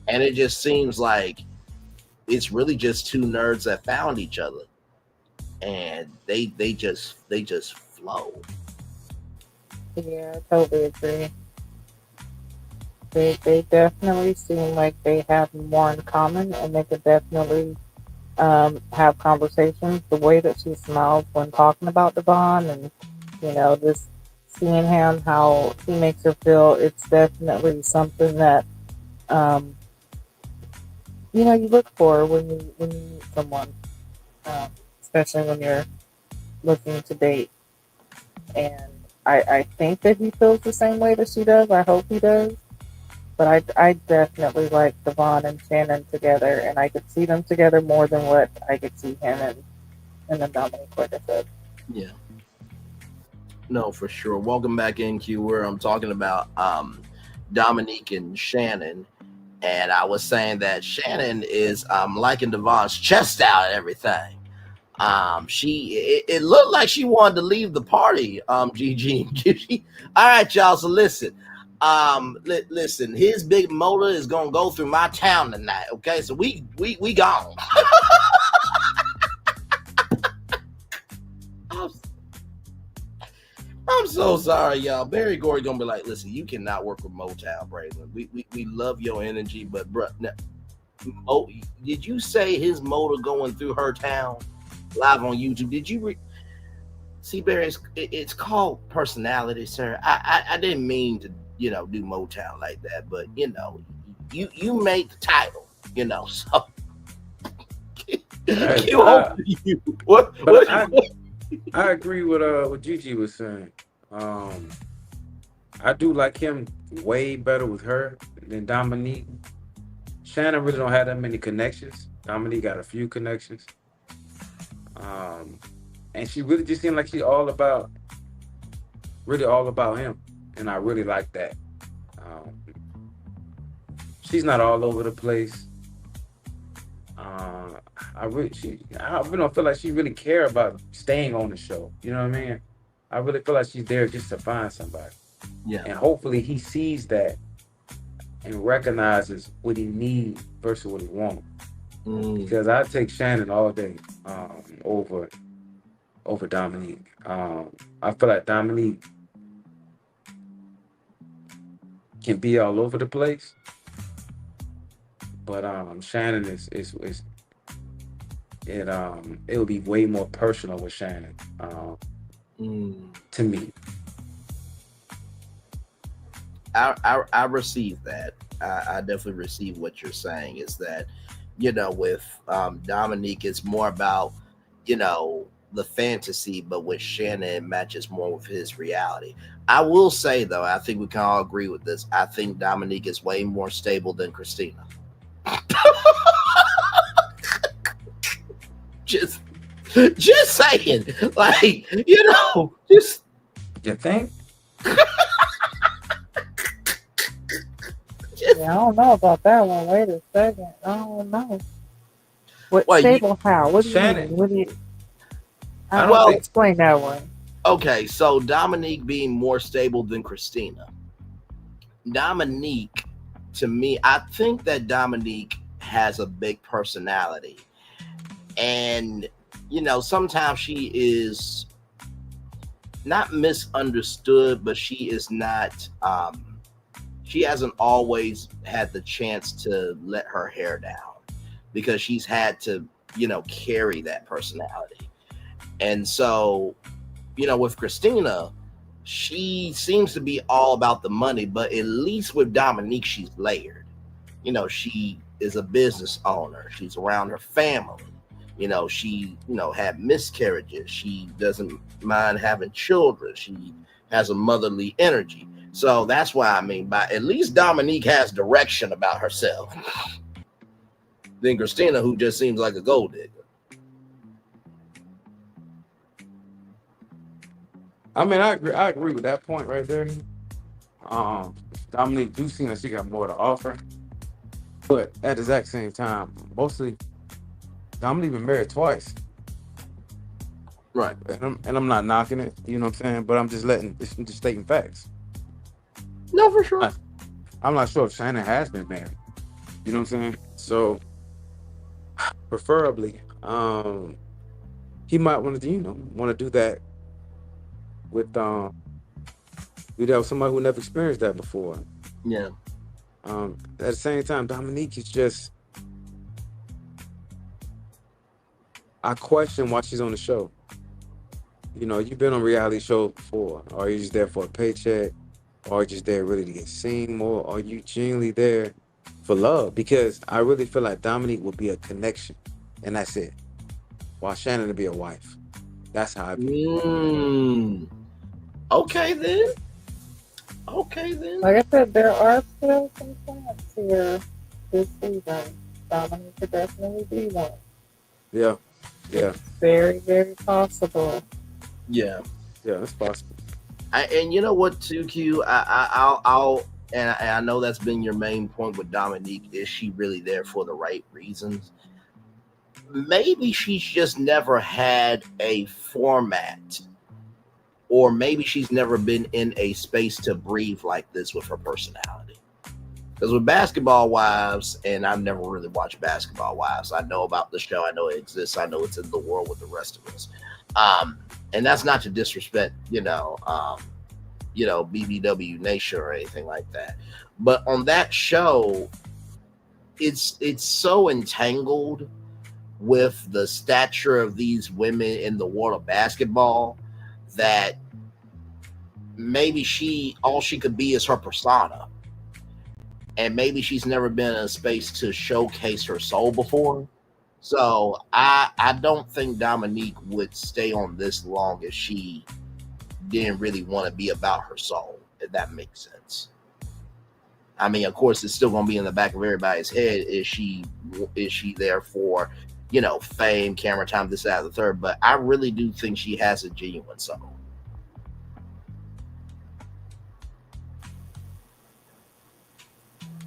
Speaker 4: And it just seems like it's really just two nerds that found each other, and they just flow.
Speaker 5: Yeah, I totally agree. They definitely seem like they have more in common, and they could definitely have conversations. The way that she smiles when talking about Devon, and just seeing him, how he makes her feel, it's definitely something that you look for when you meet someone, especially when you're looking to date. And I think that he feels the same way that she does. I hope he does. But I definitely like Devon and Channon together, and I could see them together more than what I could see him and the Dominique, like I said.
Speaker 4: Yeah. No, for sure. Welcome back in, Q, where I'm talking about Dominique and Shannon. and I was saying that Shannon is liking Devon's chest out and everything. It looked like she wanted to leave the party. GG. All right, y'all. So listen. Listen. His big motor is gonna go through my town tonight. Okay, so we gone. I'm so sorry, y'all. Barry Gorey gonna be like, listen, you cannot work with Motown, Braylon. We love your energy, but bro, did you say his motor going through her town live on YouTube? Did you see, Barry? It's called personality, sir. I didn't mean to, do Motown like that, but you made the title, so.
Speaker 7: I agree with what Gigi was saying. I do like him way better with her than Dominique. Shannon really don't have that many connections. Dominique got a few connections. And she really just seemed like she's really all about him. And I really like that. She's not all over the place. I really don't feel like she really care about staying on the show. You know what I mean? I really feel like she's there just to find somebody.
Speaker 4: Yeah. And
Speaker 7: hopefully he sees that and recognizes what he needs versus what he wants. Because I take Shannon all day over Dominique. I feel like Dominique can be all over the place, but Shannon it will be way more personal with Shannon to me.
Speaker 4: I receive that. I definitely receive what you're saying. Is that with Dominique, it's more about the fantasy, but with Shannon, it matches more with his reality. I will say though, I think we can all agree with this. I think Dominique is way more stable than Christina. just saying, like, just
Speaker 7: you think?
Speaker 5: Yeah, I don't know about that one. Wait a second. I don't know. What stable how? What do you mean? What do you? I don't explain that one.
Speaker 4: Okay, so Dominique being more stable than Christina. Dominique, to me, I think that Dominique has a big personality. And, sometimes she is not misunderstood, but she is not, she hasn't always had the chance to let her hair down because she's had to, carry that personality. And so, with Christina, she seems to be all about the money, but at least with Dominique, she's layered. She is a business owner. She's around her family. She, had miscarriages. She doesn't mind having children. She has a motherly energy. So that's why by at least Dominique has direction about herself. Than Christina, who just seems like a gold digger.
Speaker 7: I agree with that point right there. Dominique do seem like she got more to offer, but at the exact same time, mostly Dominique been married twice.
Speaker 4: Right.
Speaker 7: And I'm not knocking it, you know what I'm saying? But I'm just stating facts.
Speaker 4: No, for sure.
Speaker 7: I'm not sure if Shannon has been married. You know what I'm saying? So preferably, he might want to do that with somebody who never experienced that before.
Speaker 4: Yeah.
Speaker 7: At the same time, Dominique is just, I question why she's on the show. You've been on a reality show before. Are you just there for a paycheck? Or are you just there really to get seen more? Or are you genuinely there for love? Because I really feel like Dominique will be a connection, and that's it. While Shannon will be a wife. That's how I feel.
Speaker 4: Okay then.
Speaker 5: Like I said, there are still some chance here this season. Dominique could definitely be one.
Speaker 7: Yeah.
Speaker 5: It's very, very possible.
Speaker 4: Yeah.
Speaker 7: Yeah, it's possible.
Speaker 4: And you know what, too, Q? I'll and I know that's been your main point with Dominique. Is she really there for the right reasons? Maybe she's just never had a format, or maybe she's never been in a space to breathe like this with her personality. Because with Basketball Wives, and I've never really watched Basketball Wives, I know about the show, I know it exists, I know it's in the world with the rest of us. And that's not to disrespect, BBW Nation or anything like that. But on that show, it's so entangled with the stature of these women in the world of basketball that maybe all she could be is her persona. And maybe she's never been in a space to showcase her soul before. So I don't think Dominique would stay on this long if she didn't really want to be about her soul, if that makes sense. I mean, of course, it's still going to be in the back of everybody's head. Is she there for, fame, camera time, this, that, the third? But I really do think she has a genuine soul.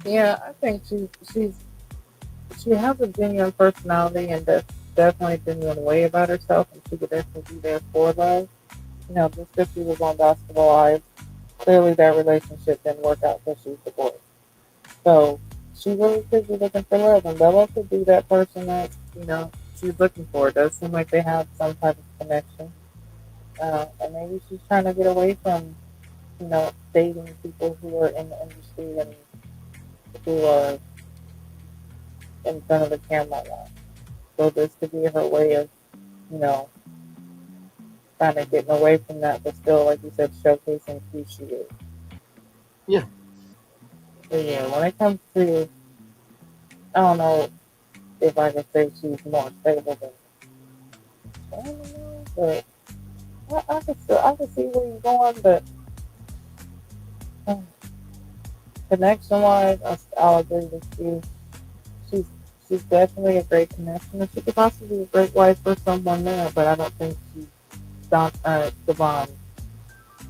Speaker 5: Yeah, I think she has a genuine personality and definitely a genuine way about herself, and she could definitely be there for love. Just because she was on Basketball Wives, clearly that relationship didn't work out because she's divorced. So she really could be looking for love, and Bella could be that person that she's looking for. It does seem like they have some type of connection, and maybe she's trying to get away from dating people who are in the industry and who are in front of the camera a lot. So this could be her way of, kind of getting away from that, but still, like you said, showcasing who she is.
Speaker 4: Yeah.
Speaker 5: But yeah, when it comes to, I don't know if I can say she's more stable than, I don't know, but I can see where you're going, but connection-wise, I'll agree with you. She's definitely a great connection, and she could possibly be a great wife for someone there, but I don't think she's Devon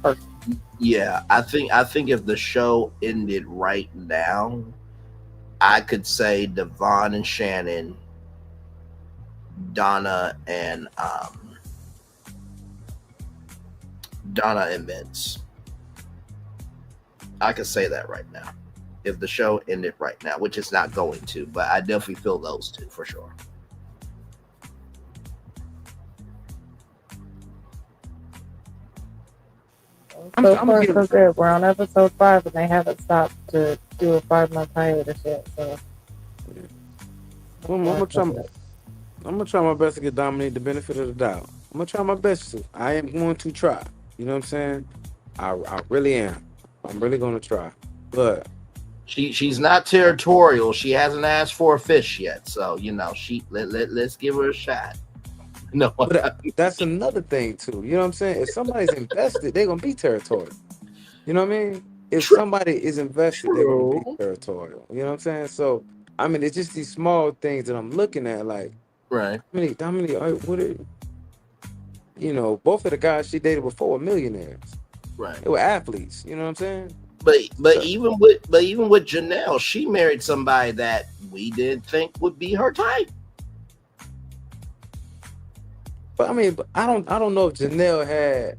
Speaker 5: person.
Speaker 4: Yeah, I think if the show ended right now, I could say Devon and Channon, Donna and Vince. I could say that right now. If the show ended right now, which it's not going to, but I definitely feel those two for sure.
Speaker 5: So far, so good. We're on episode 5, and they haven't stopped to do a 5-month hiatus yet. So,
Speaker 7: I'm gonna try my best to get Dominique the benefit of the doubt. I'm gonna try my best to. I am going to try. You know what I'm saying? I really am. I'm really gonna try. But
Speaker 4: she's not territorial. She hasn't asked for a fish yet. So let's give her a shot. No,
Speaker 7: but that's another thing too. You know what I'm saying? If somebody's invested, they're gonna be territorial. You know what I mean? If somebody is invested, they're gonna be territorial. You know what I'm saying? So I mean, it's just these small things that I'm looking at, like,
Speaker 4: right.
Speaker 7: Dominique, what are, both of the guys she dated before were millionaires.
Speaker 4: Right.
Speaker 7: They were athletes. You know what I'm saying?
Speaker 4: But even with Janelle, she married somebody that we didn't think would be her type.
Speaker 7: But I mean, I don't know if Janelle had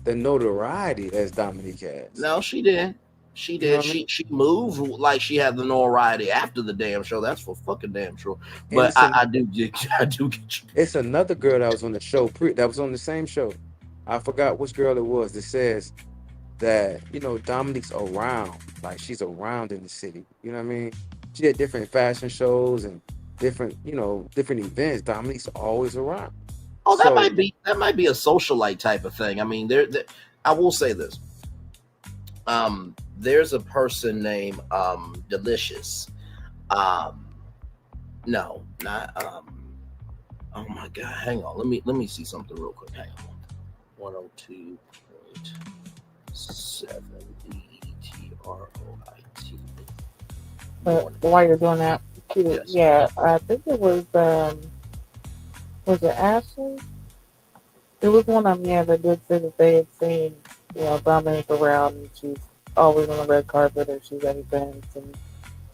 Speaker 7: the notoriety as Dominique has.
Speaker 4: No, she did. She did. She moved like she had the notoriety after the damn show. That's for fucking damn sure. But I do get you.
Speaker 7: It's another girl that was on the show that was on the same show. I forgot which girl it was that says that Dominique's around, like she's around in the city. You know what I mean? She had different fashion shows and different events. Dominique's always around.
Speaker 4: Oh, that might be a socialite type of thing. I mean, I will say this. There's a person named Delicious. No, not oh my god, hang on. Let me see something real quick. Hang on. 102.7 DETROIT.
Speaker 5: But while you're doing that,
Speaker 4: yes.
Speaker 5: Yeah, I think it was it Ashley? It was one of them, that did say that they had seen, Dominique around, and she's always on the red carpet or she's at events and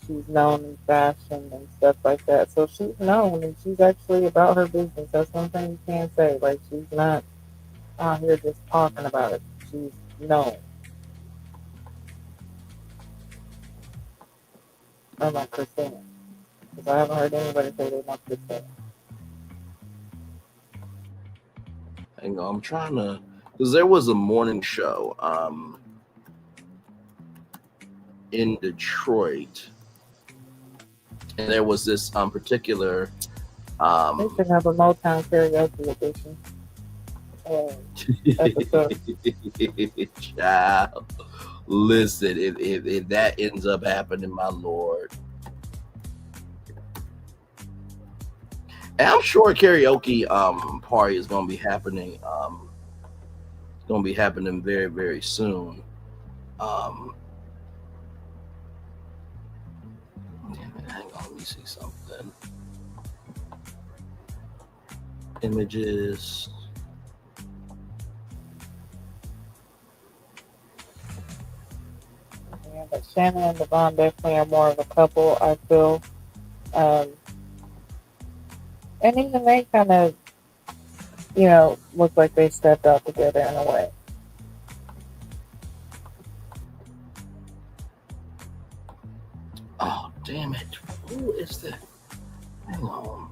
Speaker 5: she's known in fashion and stuff like that. So she's known and she's actually about her business. That's one thing you can't say. Like she's not out here just talking about it. She's known. Unlike Christina. Because I haven't heard anybody say they want Christina.
Speaker 4: Hang on, I'm trying to, because there was a morning show in Detroit, and there was this particular
Speaker 5: They should have a Motown karaoke edition. Episode.
Speaker 4: Child, listen, if that ends up happening, my lord. And I'm sure a karaoke party is gonna be happening. It's gonna be happening very, very soon. Hang on, let me see something. Images.
Speaker 5: Yeah, but Shannon and Devon definitely are more of a couple, I feel. And even they kind of, look like they stepped out together in a way.
Speaker 4: Oh, damn it. Who is that? Hang on.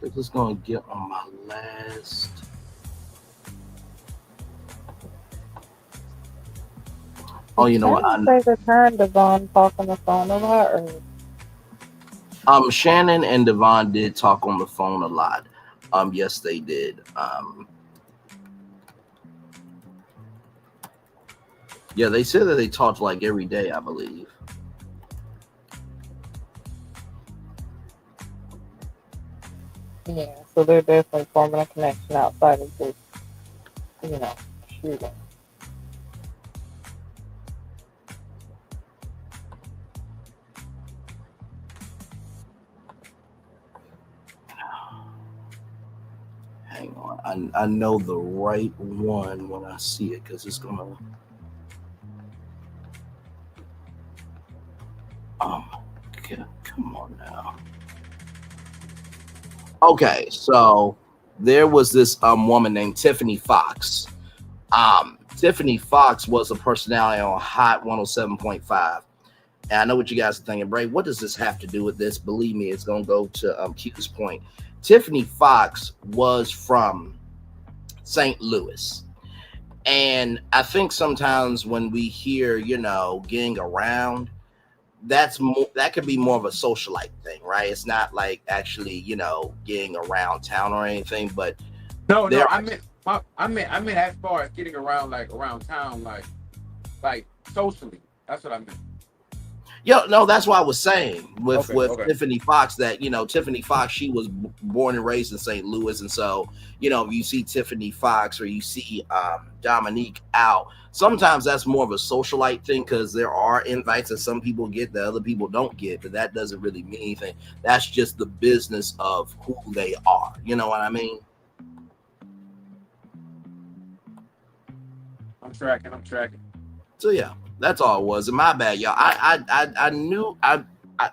Speaker 4: Because it's going to get on my last. Oh, you know what?
Speaker 5: Say the turn Devon talk on the phone a lot, or
Speaker 4: Shannon and Devon did talk on the phone a lot. Yes, they did. Yeah, they said that they talked like every day, I believe.
Speaker 5: yeah. So they're definitely forming a connection outside of just, shooting.
Speaker 4: Hang on. I know the right one when I see it because it's going to. Oh, my God. Come on now. Okay, so there was this woman named Tiffany Fox. Tiffany Fox was a personality on Hot 107.5. And I know what you guys are thinking, Bray, what does this have to do with this? Believe me, it's going to go to Q's point. Tiffany Fox was from St. Louis. And I think sometimes when we hear, getting around, that could be more of a socialite thing, right? It's not like actually, getting around town or anything, but
Speaker 7: no, I meant as far as getting around, like around town, like socially. That's what I meant.
Speaker 4: Yeah, no, that's what I was saying with
Speaker 7: Okay.
Speaker 4: Tiffany Fox, that, Tiffany Fox, she was born and raised in St. Louis. And so, if you see Tiffany Fox or you see Dominique out, sometimes that's more of a socialite thing because there are invites that some people get that other people don't get, but that doesn't really mean anything. That's just the business of who they are. You know what I mean?
Speaker 7: I'm tracking.
Speaker 4: So, yeah. That's all it was. And my bad, y'all. I knew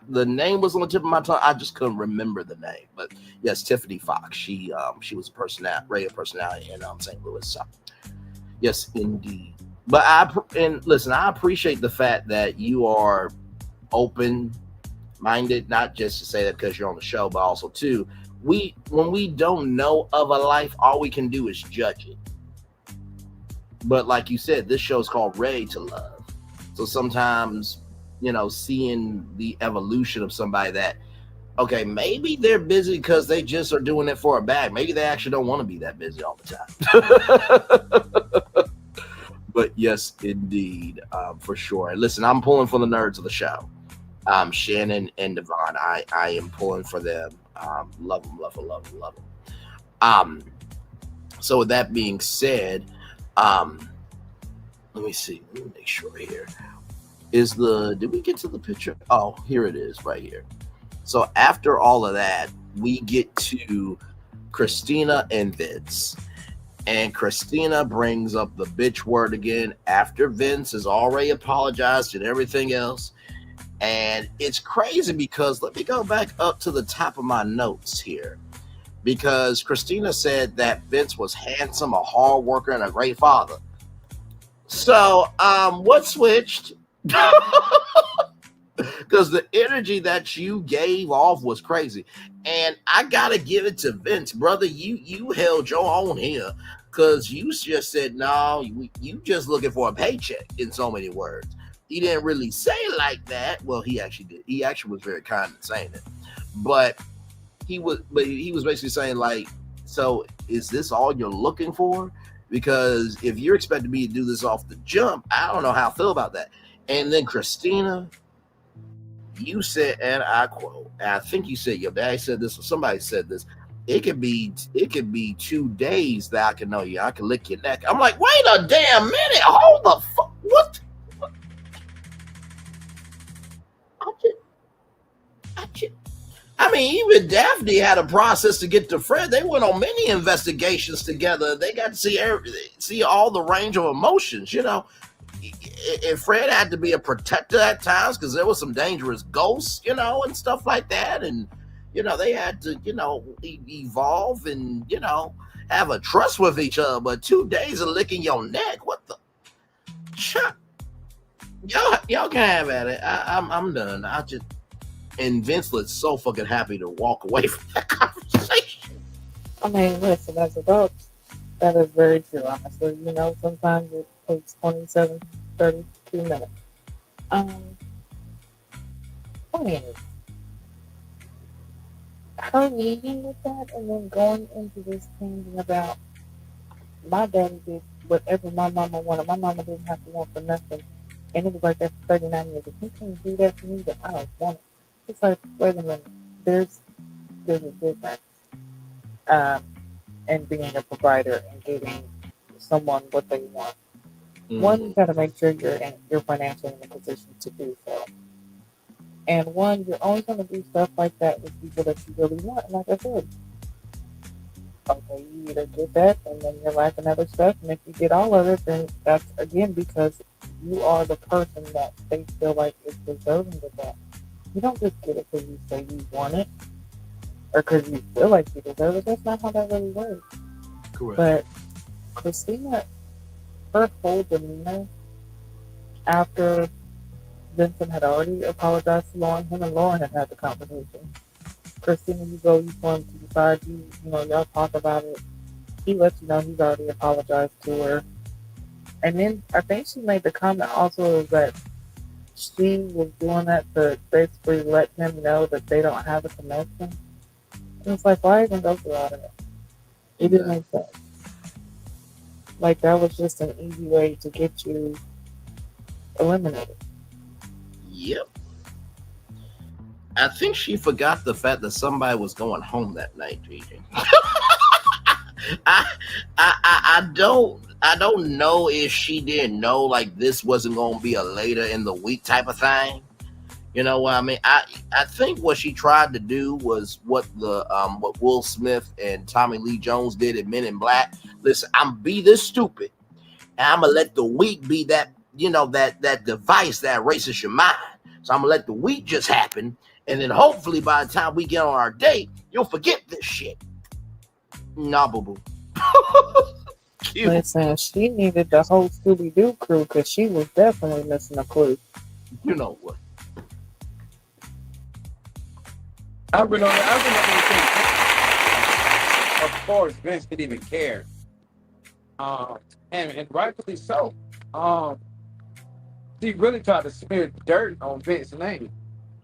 Speaker 4: the name was on the tip of my tongue. I just couldn't remember the name. But yes, Tiffany Fox. She was a radio personality in St. Louis. So yes, indeed. But listen, I appreciate the fact that you are open-minded, not just to say that because you're on the show, but also too, when we don't know of a life, all we can do is judge it. But like you said, this show is called Ready to Love. So sometimes, seeing the evolution of somebody that, okay, maybe they're busy because they just are doing it for a bag. Maybe they actually don't want to be that busy all the time. But yes, indeed, for sure. And listen, I'm pulling for the nerds of the show. Shannon and Devon, I am pulling for them. Love them. So with that being said, let me see. Let me make sure here. Did we get to the picture? Oh, here it is right here. So after all of that, we get to Christina and Vince. And Christina brings up the bitch word again after Vince has already apologized and everything else. And it's crazy because let me go back up to the top of my notes here. Because Christina said that Vince was handsome, a hard worker, and a great father. So, what switched? Because the energy that you gave off was crazy, and I gotta give it to Vince, brother. You held your own here, because you just said no. You just looking for a paycheck. In so many words, he didn't really say it like that. Well, he actually did. He actually was very kind in saying it, but he was basically saying like, so is this all you're looking for? Because if you're expecting me to do this off the jump, I don't know how I feel about that. And then Christina, you said, and I quote, and I think you said your dad said this, or somebody said this. It could be 2 days that I can know you. I can lick your neck. I'm like, wait a damn minute. Hold the fuck. What? I mean, even Daphne had a process to get to Fred. They went on many investigations together. They got to see all the range of emotions, you know. And Fred had to be a protector at times because there was some dangerous ghosts, you know, and stuff like that. And, you know, they had to, you know, evolve and, you know, have a trust with each other. But 2 days of licking your neck, what the? Y'all can have at it. I'm done. And Vince looks so fucking happy to walk away from that conversation.
Speaker 5: I mean, listen, as adults, that is very true, honestly. You know, sometimes it takes 27, 32 minutes. I mean, her leaving with that and then going into this thinking about my daddy did whatever my mama wanted. My mama didn't have to want for nothing. And it was like that for 39 years. If he can't do that to me, then I don't want it. It's like, wait a minute, there's a difference in being a provider and giving someone what they want. Mm-hmm. One, you got to make sure you're financially in a position to do so. And one, you're only going to do stuff like that with people that you really want. And like I said, okay, you either get that and then you're lacking other stuff. And if you get all of it, then that's, again, because you are the person that they feel like is deserving of that. You don't just get it because you say you want it or because you feel like you deserve it. That's not how that really works.
Speaker 4: Correct.
Speaker 5: But Christina, her whole demeanor after Vincent had already apologized to Lauren, him and Lauren had the conversation. Christina, you go, you want to decide, you know, y'all talk about it. He lets you know he's already apologized to her. And then I think she made the comment also that she was doing that to basically let him know that they don't have a connection. And it's like, why even go through all of that? It didn't make sense. Like, that was just an easy way to get you eliminated.
Speaker 4: Yep. I think she forgot the fact that somebody was going home that night, Gigi. I don't know if she didn't know like this wasn't going to be a later in the week type of thing. You know what I mean? I think what she tried to do was what Will Smith and Tommy Lee Jones did in Men in Black. Listen, I'm be this stupid, and I'm gonna let the week be that, you know, that device that erases your mind. So I'm gonna let the week just happen, and then hopefully by the time we get on our date, you'll forget this shit. Nah, boo boo.
Speaker 5: Listen, she needed the whole Scooby-Doo crew because she was definitely missing a clue.
Speaker 4: You know what?
Speaker 7: I really think, of course, Vince didn't even care. And rightfully so. She really tried to smear dirt on Vince's name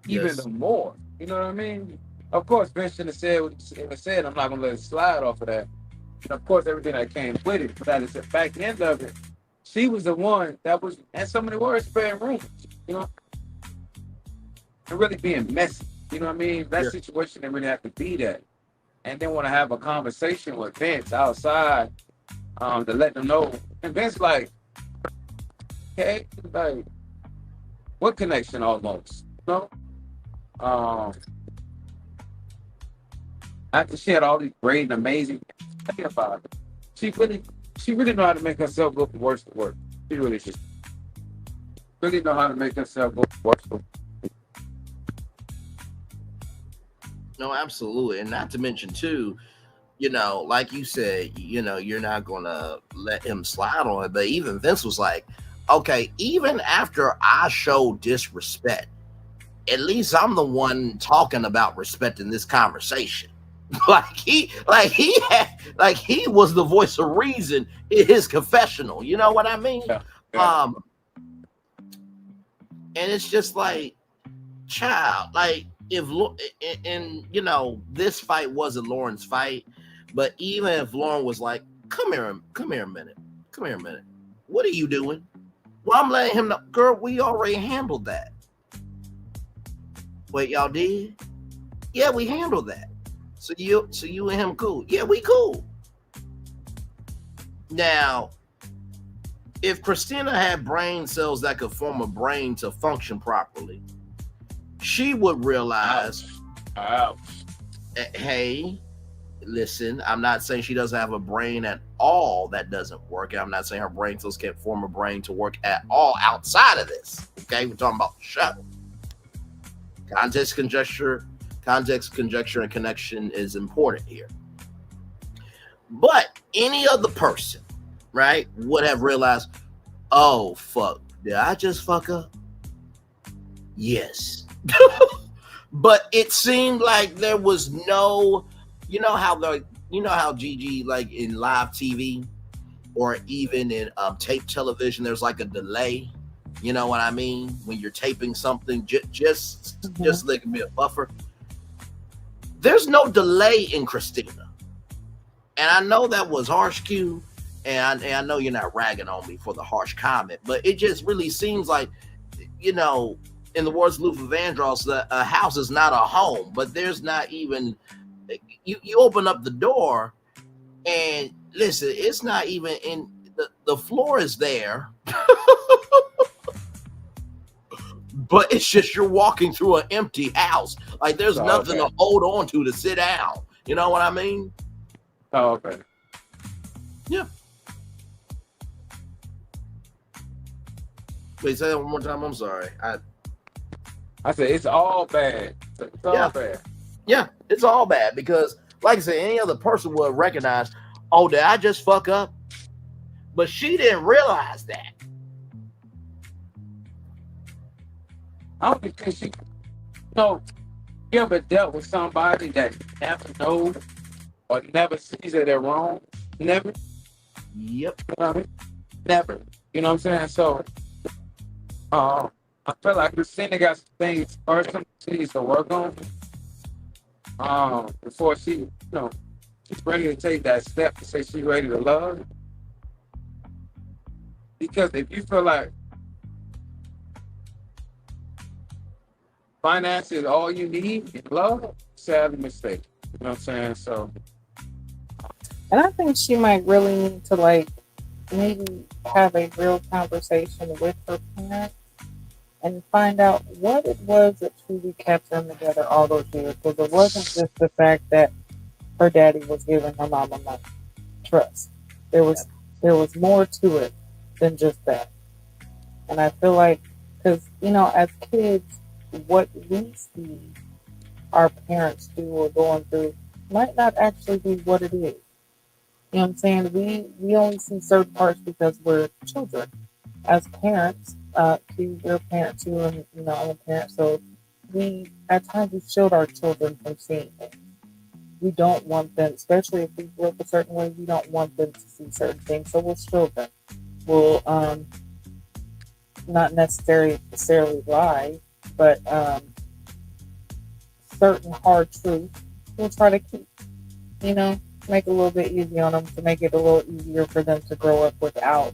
Speaker 7: even more. You know what I mean? Of course, Vince shouldn't have said what he said. I'm not going to let it slide off of that. And of course, everything that came with it. But at the back end of it, she was the one that was, and so many words, spreading rumors, you know? And really being messy. You know what I mean? That situation didn't really have to be that. And then want to have a conversation with Vince outside to let them know. And Vince like, okay, like, what connection almost? You know? After she had all these great and amazing things about it, she really know how to make herself go from worse to worse. She really just really know how to make herself go from worse to worse.
Speaker 4: No, absolutely. And not to mention too, like you said, you're not gonna let him slide on it. But even Vince was like, okay, even after I show disrespect, at least I'm the one talking about respect in this conversation. He was the voice of reason in his confessional. You know what I mean?
Speaker 7: Yeah.
Speaker 4: And it's just like, child, like if this fight wasn't Lauren's fight, but even if Lauren was like, come here a minute, what are you doing? Well, I'm letting him know, girl, we already handled that. Wait, y'all did? Yeah, we handled that. So you and him cool? Yeah, we cool. Now, if Christina had brain cells that could form a brain to function properly, she would realize, hey, listen, I'm not saying she doesn't have a brain at all that doesn't work. I'm not saying her brain cells can't form a brain to work at all outside of this. Okay, we're talking about the show. Context, conjecture, and connection is important here. But any other person, right, would have realized, oh, fuck, did I just fuck up? Yes. But it seemed like there was no, you know how Gigi, like in live TV or even in tape television, there's like a delay. You know what I mean? When you're taping something, just like a bit of buffer. There's no delay in Christina. And I know that was harsh, Q. And I know you're not ragging on me for the harsh comment, but it just really seems like, in the words of Luther Vandross, a house is not a home, but there's not even, you open up the door and listen, it's not even in, the floor is there. But it's just you're walking through an empty house. Like there's nothing to hold on to sit down. You know what I mean?
Speaker 7: Oh, okay.
Speaker 4: Yeah. Wait, say that one more time. I'm sorry.
Speaker 7: I said it's all bad. It's all bad.
Speaker 4: Yeah, it's all bad because, like I said, any other person would recognize, oh, did I just fuck up? But she didn't realize that.
Speaker 7: I don't think she, you ever dealt with somebody that never knows or never sees that they're wrong? Never?
Speaker 4: Yep.
Speaker 7: You know what I mean? Never. You know what I'm saying? So, I feel like Christina got some things personally she needs to work on before she, she's ready to take that step to say she's ready to love. Because if you feel like finance is all you need in love, sadly mistake. You know what I'm saying? So,
Speaker 5: and I think she might really need to maybe have a real conversation with her parents and find out what it was that truly kept them together all those years. Because it wasn't just the fact that her daddy was giving her mama money. Trust. There was more to it than just that. And I feel like, because, as kids, what we see our parents do or going through might not actually be what it is. You know what I'm saying? We only see certain parts because we're children. As parents, we're a parent too, and I'm a parent, so we at times we shield our children from seeing things. We don't want them, especially if we grew up a certain way, we don't want them to see certain things, so we'll shield them. We'll not necessarily lie, but certain hard truths we'll try to keep, make it a little bit easier on them, to make it a little easier for them to grow up without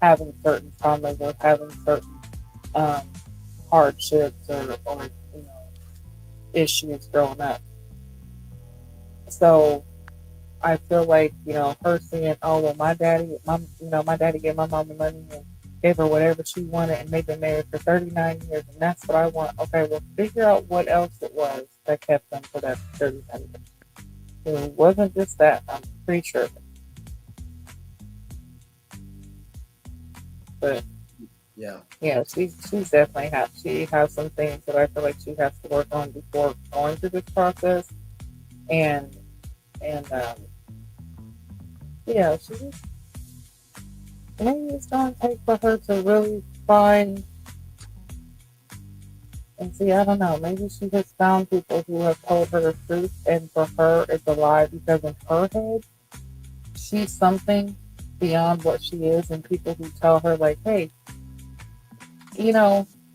Speaker 5: having certain traumas or having certain hardships or issues growing up. So I feel like, her saying, oh, well, my daddy gave my mama money and gave her whatever she wanted, and they've been married for 39 years, and that's what I want. Okay, well, figure out what else it was that kept them for that 39 years. It wasn't just that. I'm pretty sure of it. But
Speaker 4: Yeah.
Speaker 5: yeah, she's definitely she has some things that I feel like she has to work on before going through this process. And yeah, she just maybe it's gonna take for her to really find and see. I don't know. Maybe she has found people who have told her the truth, and for her it's a lie because in her head she's something beyond what she is, and people who tell her like, hey,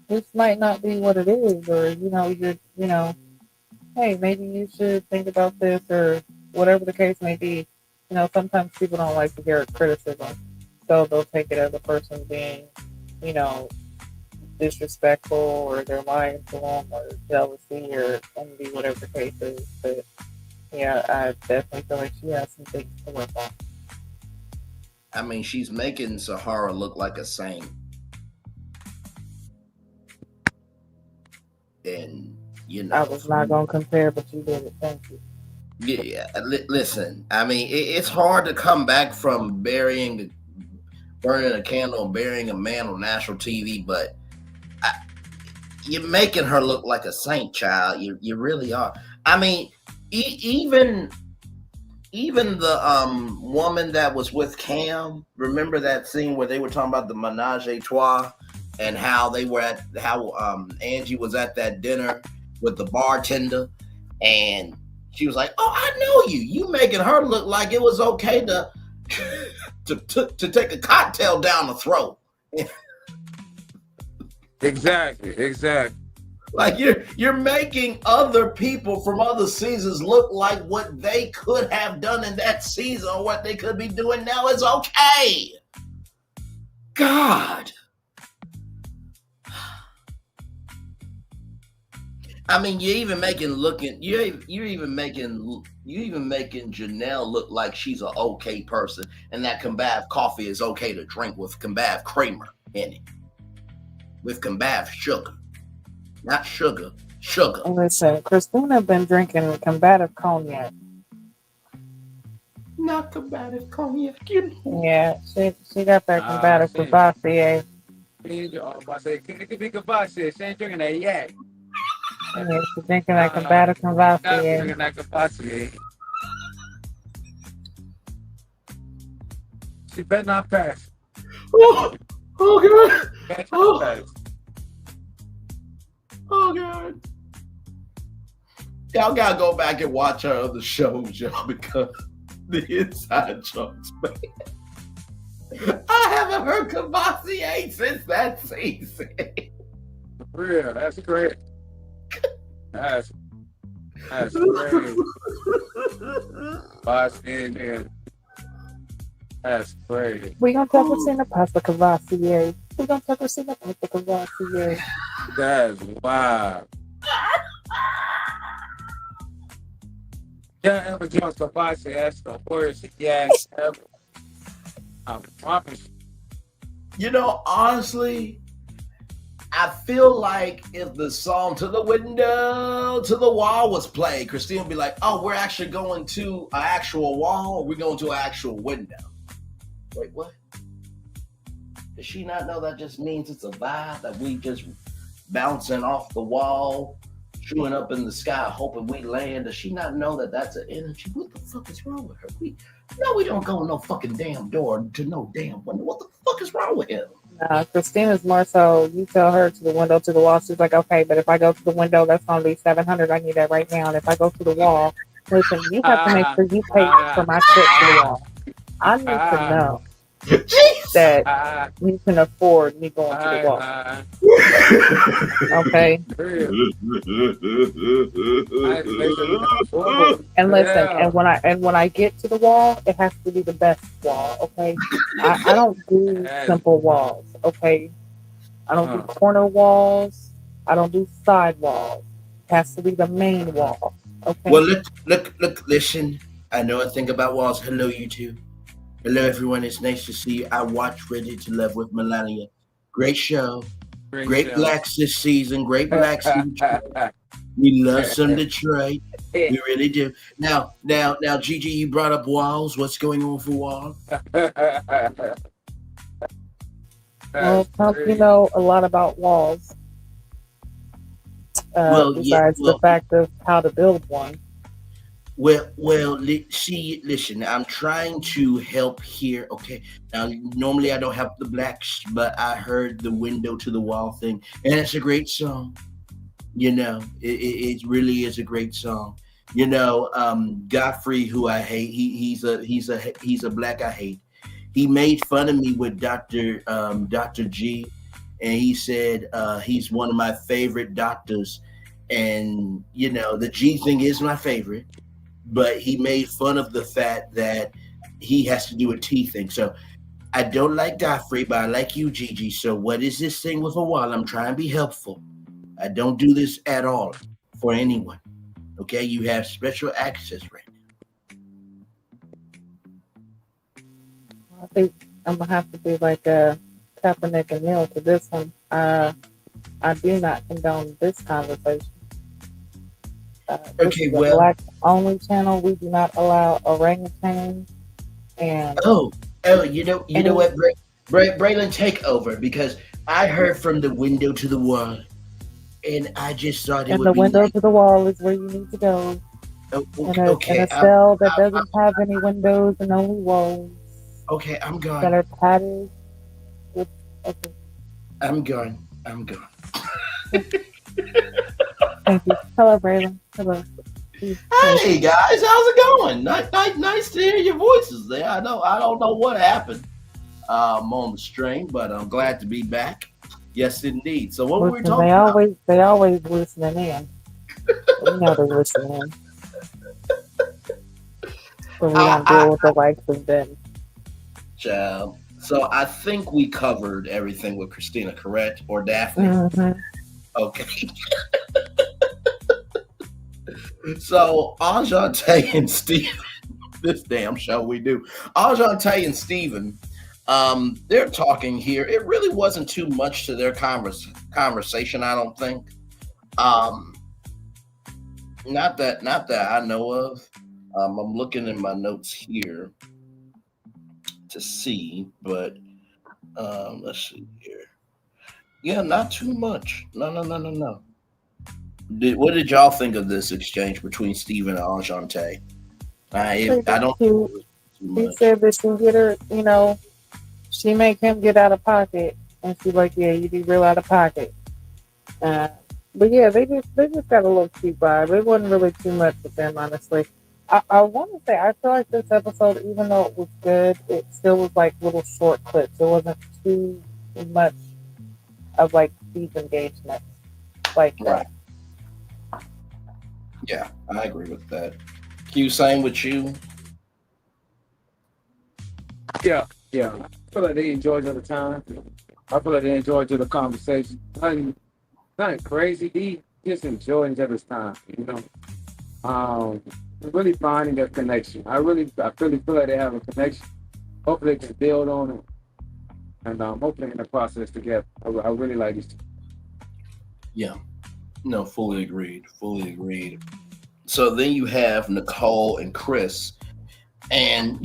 Speaker 5: this might not be what it is, or hey, maybe you should think about this, or whatever the case may be. Sometimes people don't like to hear criticism, so they'll take it as a person being, you know, disrespectful, or they're lying to them, or jealousy, or envy, whatever the case is. But yeah, I definitely feel like she has some things to work on.
Speaker 4: I mean, she's making Sahara look like a saint. And,
Speaker 5: I was not going to compare, but you did it. Thank you.
Speaker 4: Yeah, listen, I mean, it's hard to come back from burning a candle and burying a man on national TV, but you're making her look like a saint, child. You really are. I mean, even the woman that was with Cam, remember that scene where they were talking about the menage a trois and how Angie was at that dinner with the bartender, and she was like, "Oh, I know you. You making her look like it was okay to take a cocktail down the throat."
Speaker 7: Exactly.
Speaker 4: Like you're making other people from other seasons look like what they could have done in that season or what they could be doing now is okay. God. I mean, you're even making Janelle look like she's an okay person, and that Combav coffee is okay to drink with Combav creamer in it, with Combav sugar, not sugar.
Speaker 5: Listen, Christina been drinking combative cognac.
Speaker 4: Not combative cognac.
Speaker 5: Yeah, she got that combative Cavassier.
Speaker 7: It could be Cavassier. She ain't drinking that yak.
Speaker 5: Yeah, she's drinking that combative Cavassier.
Speaker 7: Drinking that Cavassier. She better not pass.
Speaker 4: Oh God. Oh God. Y'all gotta go back and watch her other shows, y'all, because the inside jokes, man. I haven't heard Cavassier since that season.
Speaker 7: For real, that's great. That's great. That's great.
Speaker 5: We gonna talk Christina pasta Cavassier. We gonna talk Christina pasta Cavassier.
Speaker 7: That's wild. Yeah, ever drunk Cavassier, that's the worst yak ever. I promise.
Speaker 4: Honestly, I feel like if the song "To the Window, to the Wall" was played, Christine would be like, "Oh, we're actually going to an actual wall, or we're going to an actual window." Wait, what? Does she not know that just means it's a vibe that we just bouncing off the wall, shooting up in the sky, hoping we land? Does she not know that that's an energy? What the fuck is wrong with her? We don't go no fucking damn door to no damn window. What the fuck is wrong with him?
Speaker 5: Christina's more so, you tell her to the window, to the wall. She's like, okay, but if I go to the window, that's going to be $700. I need that right now. And if I go to the wall, listen, you have to make sure you pay for my trip to the wall. I need to know that you can afford me going to the wall. Okay? And listen, and when I get to the wall, it has to be the best wall, okay? I don't do simple walls, okay? I don't do corner walls. I don't do side walls. It has to be the main wall, okay?
Speaker 4: Well, look, listen. I know I think about walls. Hello, YouTube. Hello, everyone. It's nice to see you. I watched Ready to Love with Melania. Great show. Great blacks this season. Great blacks in Detroit. We love some Detroit. We really do. Now, Gigi, you brought up walls. What's going on for walls?
Speaker 5: Well,
Speaker 7: That's
Speaker 5: Trump, you
Speaker 7: crazy.
Speaker 5: know a lot about walls,
Speaker 4: Well, yeah,
Speaker 5: besides the
Speaker 4: well,
Speaker 5: fact of how to build one.
Speaker 4: see, listen, I'm trying to help here. Okay, now normally I don't have the blacks, but I heard the window to the wall thing, and it's a great song. It really is a great song. Godfrey, who I hate, he's a black I hate. He made fun of me with Dr. G, and he said he's one of my favorite doctors, and the G thing is my favorite, but he made fun of the fact that he has to do a T thing. So I don't like Godfrey, but I like you, Gigi. So what is this thing with a wall? I'm trying to be helpful. I don't do this at all for anyone. Okay, you have special access right
Speaker 5: I think I'm gonna have to be like a Kaepernick and Neil to this one. I do not condone this conversation.
Speaker 4: now.
Speaker 5: This
Speaker 4: Okay,
Speaker 5: is a
Speaker 4: well,
Speaker 5: black only channel. We do not allow orangutans and
Speaker 4: oh, you know
Speaker 5: any
Speaker 4: what, Braylon, take over because I heard from the window to the wall, and I just thought it
Speaker 5: and
Speaker 4: would
Speaker 5: the
Speaker 4: be
Speaker 5: window
Speaker 4: nice.
Speaker 5: to the wall is where you need to go.
Speaker 4: Oh,
Speaker 5: In
Speaker 4: okay,
Speaker 5: a
Speaker 4: okay, I'm,
Speaker 5: cell that
Speaker 4: I'm
Speaker 5: doesn't have any windows and only walls
Speaker 4: okay. I'm
Speaker 5: that
Speaker 4: gone.
Speaker 5: are padded with. Okay,
Speaker 4: I'm gone. I'm gone.
Speaker 5: thank you. Hello, Braylon. Hello. Yes.
Speaker 4: Hey guys, how's it going? Nice to hear your voices there. I don't know what happened on the stream, but I'm glad to be back. Yes, indeed. So what were we
Speaker 5: Listen, they
Speaker 4: talking about?
Speaker 5: always listening in. We know they're listening in, so we don't
Speaker 4: I,
Speaker 5: deal with the likes of them.
Speaker 4: so I think we covered everything with Christina, correct? Or Daphne?
Speaker 5: Hmm.
Speaker 4: Okay. So Ajante and Steven, this damn show we do. Ajante and Steven, they're talking here. It really wasn't too much to their conversation, I don't think. Um, not that I know of. I'm looking in my notes here to see, but let's see here. Yeah, not too much. No, no, no, no, no. What did y'all think of this exchange between Steven and Ajante?
Speaker 5: Pretty
Speaker 4: I don't think
Speaker 5: cute.
Speaker 4: it was too
Speaker 5: She
Speaker 4: much.
Speaker 5: said that she get her, she make him get out of pocket, and she's like, "Yeah, you be real out of pocket." Uh, but yeah, they just got a little cute vibe. It wasn't really too much with them, honestly. I want to say I feel like this episode, even though it was good, it still was like little short clips. It wasn't too much of like deep engagement like
Speaker 4: Right.
Speaker 5: that.
Speaker 4: Yeah, I agree with that. Q, same with you.
Speaker 7: Yeah, yeah. I feel like they enjoyed the time. I feel like they enjoyed the conversation. Nothing crazy. They just enjoy each other's time, you know. Um, really finding a connection. I really feel like they have a connection. Hopefully they can build on it, and hopefully in the process together. I really like these two.
Speaker 4: Yeah, no, fully agreed. Fully agreed. So then you have Nicole and Chris, and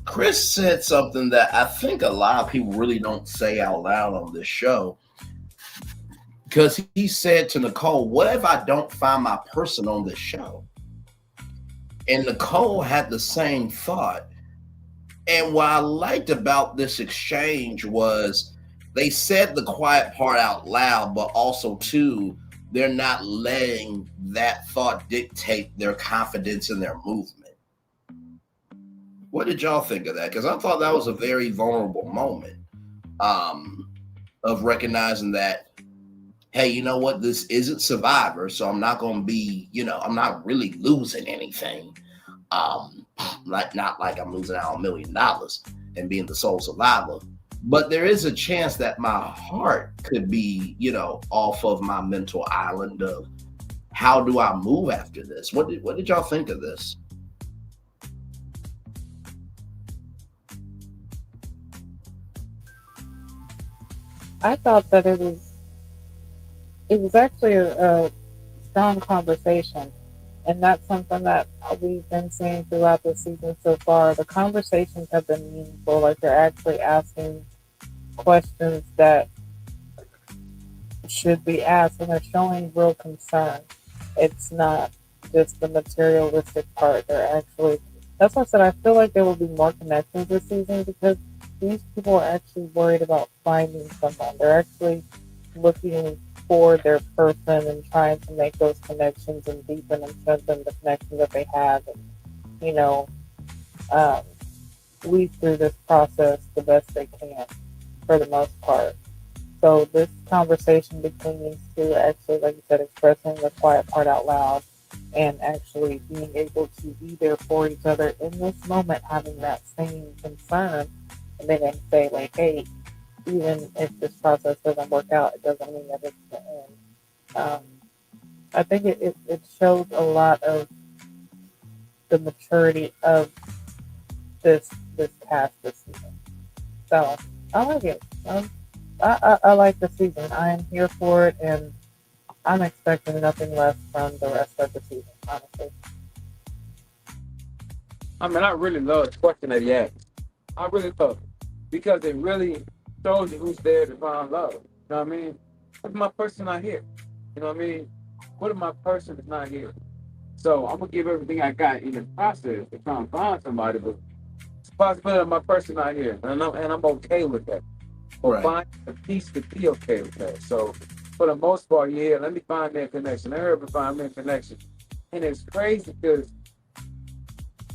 Speaker 4: Chris said something that I think a lot of people really don't say out loud on this show because he said to Nicole, "What if I don't find my person on this show?" And Nicole had the same thought. And what I liked about this exchange was they said the quiet part out loud, but also too, they're not letting that thought dictate their confidence in their movement. What did y'all think of that? Because I thought that was a very vulnerable moment um, of recognizing that, hey, you know what? This isn't Survivor, so I'm not going to be, I'm not really losing anything. Not like I'm losing out $1 million and being the sole survivor, but there is a chance that my heart could be, off of my mental island of how do I move after this? What did y'all think of this?
Speaker 5: I thought that it was actually a strong conversation. And that's something that we've been seeing throughout the season so far. The conversations have been meaningful. Like they're actually asking questions that should be asked, and they're showing real concern. It's not just the materialistic part. They're actually, that's why I said I feel like there will be more connections this season because these people are actually worried about finding someone. They're actually looking for their person and trying to make those connections and deepen and strengthen the connections that they have, and you know, um, weave through this process the best they can for the most part. So this conversation between these two actually, like you said, expressing the quiet part out loud and actually being able to be there for each other in this moment, having that same concern, and then they say like, hey, even if this process doesn't work out, it doesn't mean that it's the end. Um, I think it shows a lot of the maturity of this cast this season. So I like it. I like the season. I am here for it, and I'm expecting nothing less from the rest of the season, honestly.
Speaker 7: I mean, I really love the question that he asked. I really love it because it really shows you who's there to find love. You know what I mean? What if my person not here? You know what I mean? What if my person is not here? So I'm gonna give everything I got in the process to try and find somebody, but it's a possibility of my person not here, and I'm okay with that. Or
Speaker 4: Right.
Speaker 7: find a piece to be okay with that. So for the most part, yeah, let me find that connection. Let her find me a connection. And it's crazy because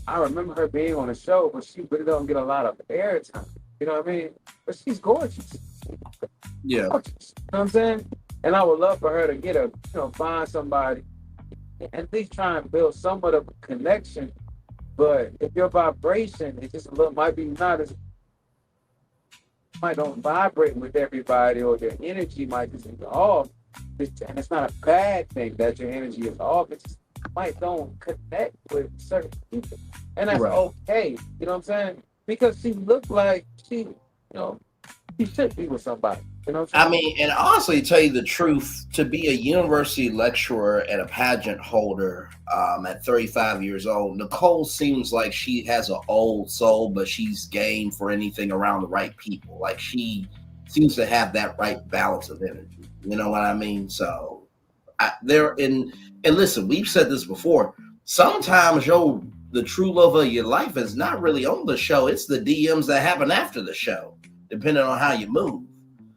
Speaker 7: I remember her being on a show, but she really don't get a lot of airtime. You know what I mean? But she's gorgeous.
Speaker 4: Yeah.
Speaker 7: Gorgeous. You know what I'm saying? And I would love for her to get find somebody and at least try and build somewhat of a connection. But if your vibration is just a little, might be not as, might don't vibrate with everybody, or your energy might just be off. And it's not a bad thing that your energy is off. It just might don't connect with certain people, and that's
Speaker 4: Right.
Speaker 7: okay. You know what I'm saying? Because she looked like she should be with somebody. You know what I'm
Speaker 4: I
Speaker 7: saying?
Speaker 4: mean, and honestly, to tell you the truth, to be a university lecturer and a pageant holder at 35 years old, Nicole seems like she has an old soul, but she's game for anything around the right people. Like she seems to have that right balance of energy. You know what I mean? So there and listen, we've said this before. Sometimes the true love of your life is not really on the show. It's the DMs that happen after the show, depending on how you move.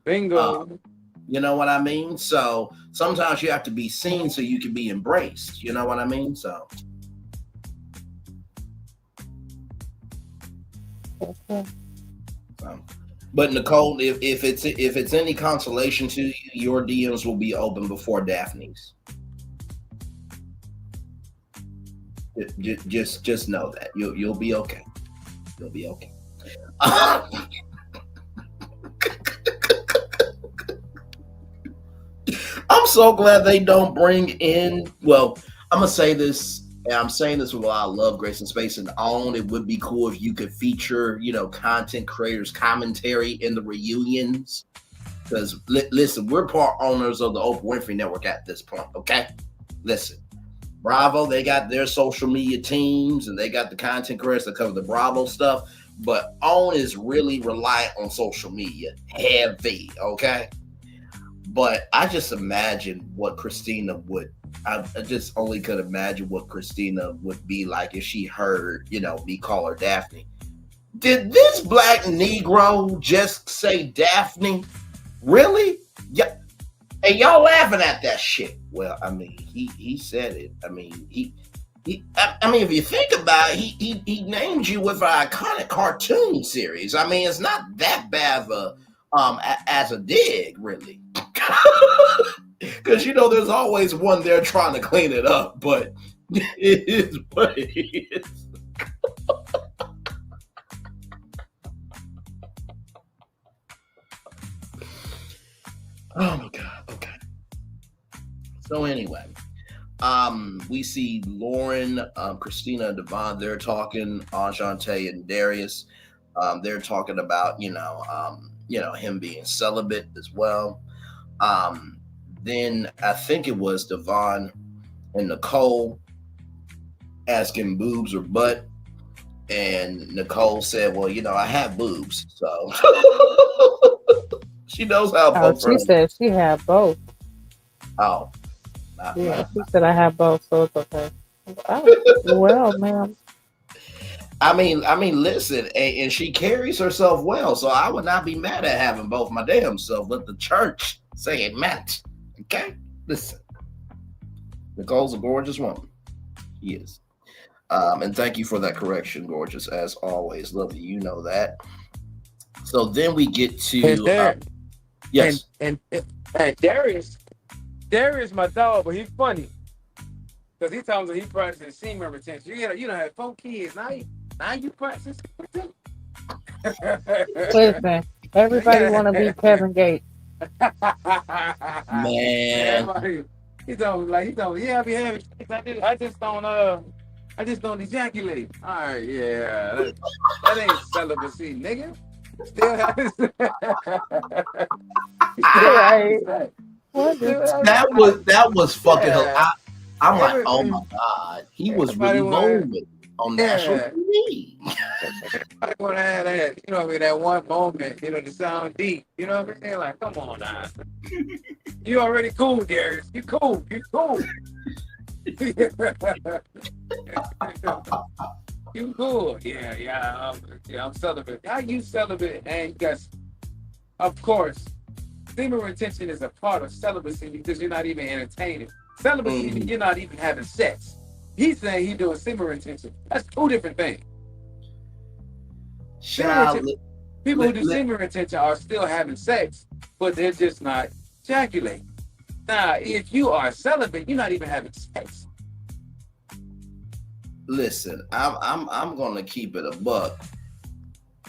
Speaker 7: Bingo.
Speaker 4: You know what I mean? So sometimes you have to be seen so you can be embraced. You know what I mean? So,
Speaker 5: Okay.
Speaker 4: but Nicole, if it's any consolation to you, your DMs will be open before Daphne's. Just know that you'll be okay. You'll be okay. I'm so glad they don't bring in. Well, I'm gonna say this, and I'm saying this with a lot of love, grace, and space, and on. It would be cool if you could feature, content creators' commentary in the reunions. Because listen, we're part owners of the Oprah Winfrey Network at this point. Okay, listen, Bravo, they got their social media teams and they got the content creators that cover the Bravo stuff. But OWN is really reliant on social media, heavy. Okay. But I just imagine what Christina would. I just only could imagine what Christina would be like if she heard, me call her Daphne. Did this black Negro just say Daphne? Really? Yeah. And y'all laughing at that shit. Well, I mean, he said it. I mean, I mean, if you think about it, he named you with an iconic cartoon series. I mean, it's not that bad of a as a dig, really. Because there's always one there trying to clean it up, but it is what it is. Oh my god. Okay. So anyway, we see Lauren, Christina, Devon. They're talking. Enchante and Darius. They're talking about him being celibate as well. Then I think it was Devon and Nicole. asking boobs or butt, and Nicole said, "Well, I have boobs, so she knows how
Speaker 5: Oh,
Speaker 4: both
Speaker 5: she
Speaker 4: friends."
Speaker 5: said she had both.
Speaker 4: Oh,
Speaker 5: Yeah, she said I have both, so it's okay. Oh, well, ma'am.
Speaker 4: I mean, listen, and she carries herself well, so I would not be mad at having both my damn self. Let the church say it meant. Okay, listen, Nicole's a gorgeous woman. She is. And thank you for that correction, gorgeous, as always. Love you, you know that. So then we get
Speaker 7: And
Speaker 4: to
Speaker 7: there,
Speaker 4: yes,
Speaker 7: and Darius my dog, but he's funny because he tells me he practices semen retention. You don't have 4 kids now. You practice retention.
Speaker 5: Listen, everybody want to be Kevin Gates.
Speaker 4: man.
Speaker 7: Everybody, he told me, yeah, I be having sex. I just don't ejaculate. All right, yeah, that ain't celibacy, nigga. Still having sex.
Speaker 5: Right.
Speaker 4: That was fucking.
Speaker 7: Yeah.
Speaker 4: I'm like, oh my god, he was really moment on national TV.
Speaker 7: I want to have that, that one moment, to sound deep. You know what I mean? Like, come on now. You already cool, Darius. You cool. You cool. You cool. Yeah. I'm celibate. How you celibate? And you guys, of course, semen retention is a part of celibacy because you're not even entertaining. Celibacy, you're not even having sex. He's saying he's doing semen retention. That's 2 different things. People who do semen retention are still having sex, but they're just not ejaculating. Now, if you are celibate, you're not even having sex.
Speaker 4: Listen, I'm gonna keep it a buck.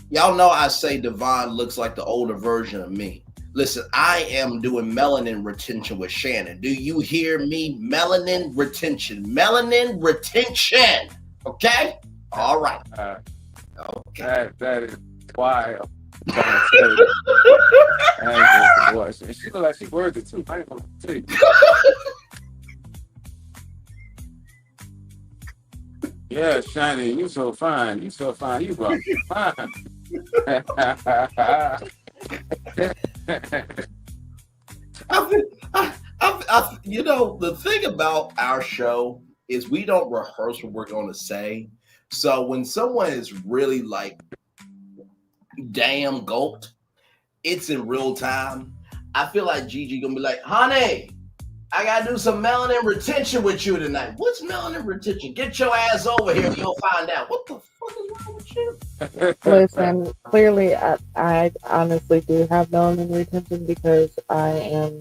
Speaker 4: Y'all know I say Devon looks like the older version of me. Listen, I am doing melanin retention with Shannon. Do you hear me? Melanin retention. Melanin retention. Okay? All right. Okay.
Speaker 7: That is wild. She look like she worth it too. I ain't gonna tell you. Yeah, Shiny, you so fine. You brought me fine.
Speaker 4: The thing about our show is we don't rehearse what we're going to say. So when someone is really like damn gulped, it's in real time. I feel like Gigi gonna be like, honey, I gotta do some melanin retention with you tonight. What's melanin retention? Get your ass over here and you'll find out. What the fuck is wrong with you?
Speaker 5: Listen, clearly, I honestly do have melanin retention because I am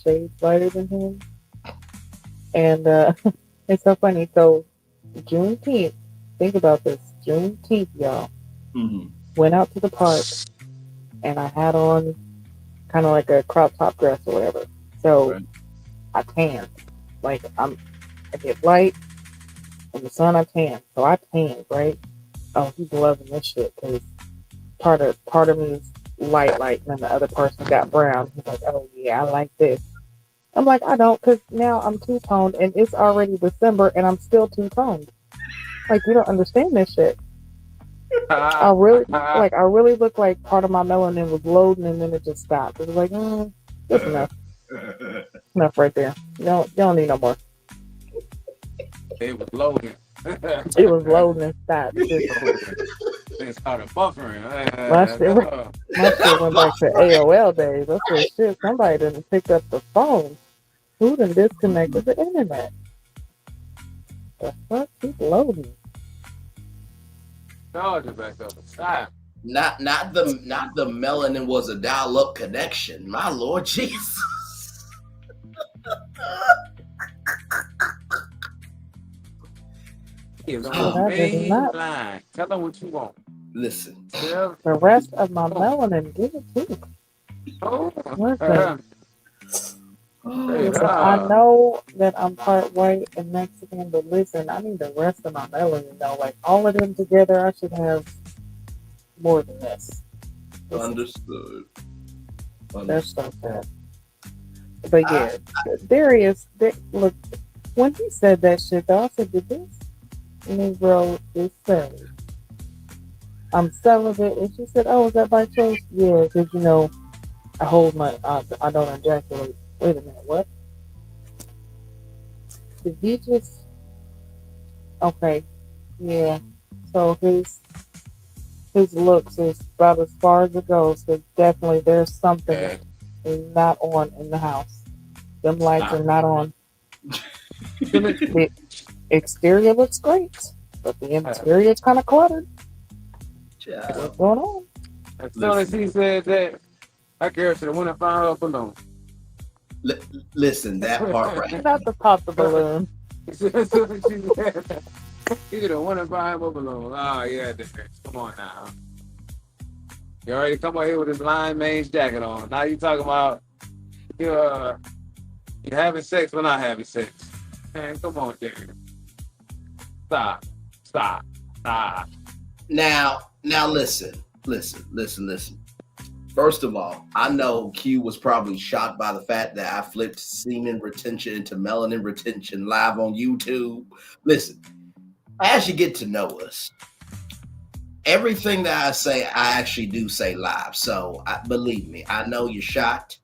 Speaker 5: shades lighter than him. And it's so funny. So, Juneteenth, think about this. Juneteenth, y'all.
Speaker 4: Mm-hmm.
Speaker 5: Went out to the park and I had on kind of like a crop top dress or whatever. So, right. I tan. Like, I get light. In the sun, I tan. So, I tan, right? Oh, he's loving this shit because part of me is light, and then the other person got brown. He's like, oh, yeah, I like this. I'm like, I don't, because now I'm two-toned and it's already December and I'm still two-toned. Like, you don't understand this shit. I really look like part of my melanin was loading and then it just stopped. It was like, that's enough. Enough right there. You don't need no more.
Speaker 7: It was loading.
Speaker 5: It was loading and stopped.
Speaker 7: They started buffering.
Speaker 5: My shit went back to AOL days. I said, shit, somebody didn't pick up the phone. Who done disconnected the internet? The fuck? Keep loading.
Speaker 7: Charge it back up. Stop.
Speaker 4: Not the melanin was a dial-up connection. My Lord Jesus.
Speaker 7: Tell them what you want.
Speaker 4: Listen.
Speaker 5: The rest of my melanin, give it to me. Listen, I know that I'm part white and Mexican, but listen, I need the rest of my melanin, though. Like, all of them together, I should have more than this.
Speaker 4: Understood.
Speaker 5: That's so sad. But yeah, Darius, look, When he said that shit, though, I said, "Did this Negro is say I'm celibate?" And she said, "Oh, is that by choice?" Yeah, because I hold my, I don't ejaculate. Wait a minute, what? Did he just? Okay, yeah. So his looks is about as far as it goes. So definitely, there's something that is not on in the house. Them lights are not on. The exterior looks great, but the interior is kind of cluttered. What's going on?
Speaker 7: As soon as he said that, I girl should have went and found her a balloon.
Speaker 4: Listen, that part right.
Speaker 5: Not to pop the balloon.
Speaker 7: As soon as she said that, he should have went and found him a balloon. Oh, yeah, come on now. You already come out here with his lion mange jacket on. Now you talking about you're having sex when not having sex. Man, come on, Derek. Stop.
Speaker 4: Now, listen. First of all, I know Q was probably shocked by the fact that I flipped semen retention into melanin retention live on YouTube. Listen, as you get to know us, everything that I say, I actually do say live. So believe me, I know you're shocked.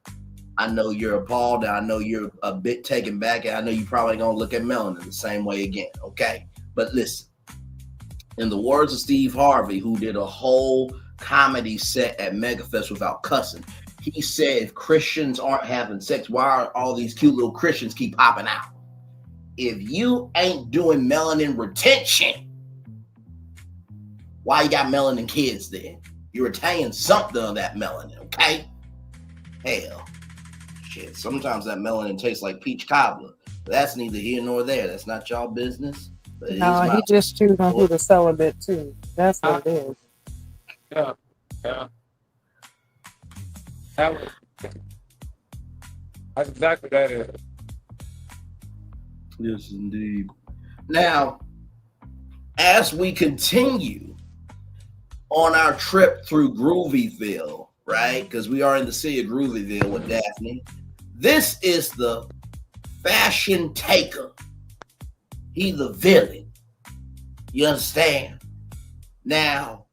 Speaker 4: I know you're appalled. I know you're a bit taken back. And I know you probably gonna look at melanin the same way again. Okay. But listen, in the words of Steve Harvey, who did a whole comedy set at MegaFest without cussing, he said, if Christians aren't having sex, why are all these cute little Christians keep popping out? If you ain't doing melanin retention, why you got melanin kids then? You retain something of that melanin, okay? Hell, shit, sometimes that melanin tastes like peach cobbler. But that's neither here nor there. That's not y'all business.
Speaker 5: No, he just choosing who to celibate too. That's what it is.
Speaker 7: Yeah. That's exactly what that is.
Speaker 4: Yes, indeed. Now, as we continue on our trip through Groovyville, right? Because we are in the city of Groovyville with Daphne. This is the fashion taker. He's the villain. You understand? Now,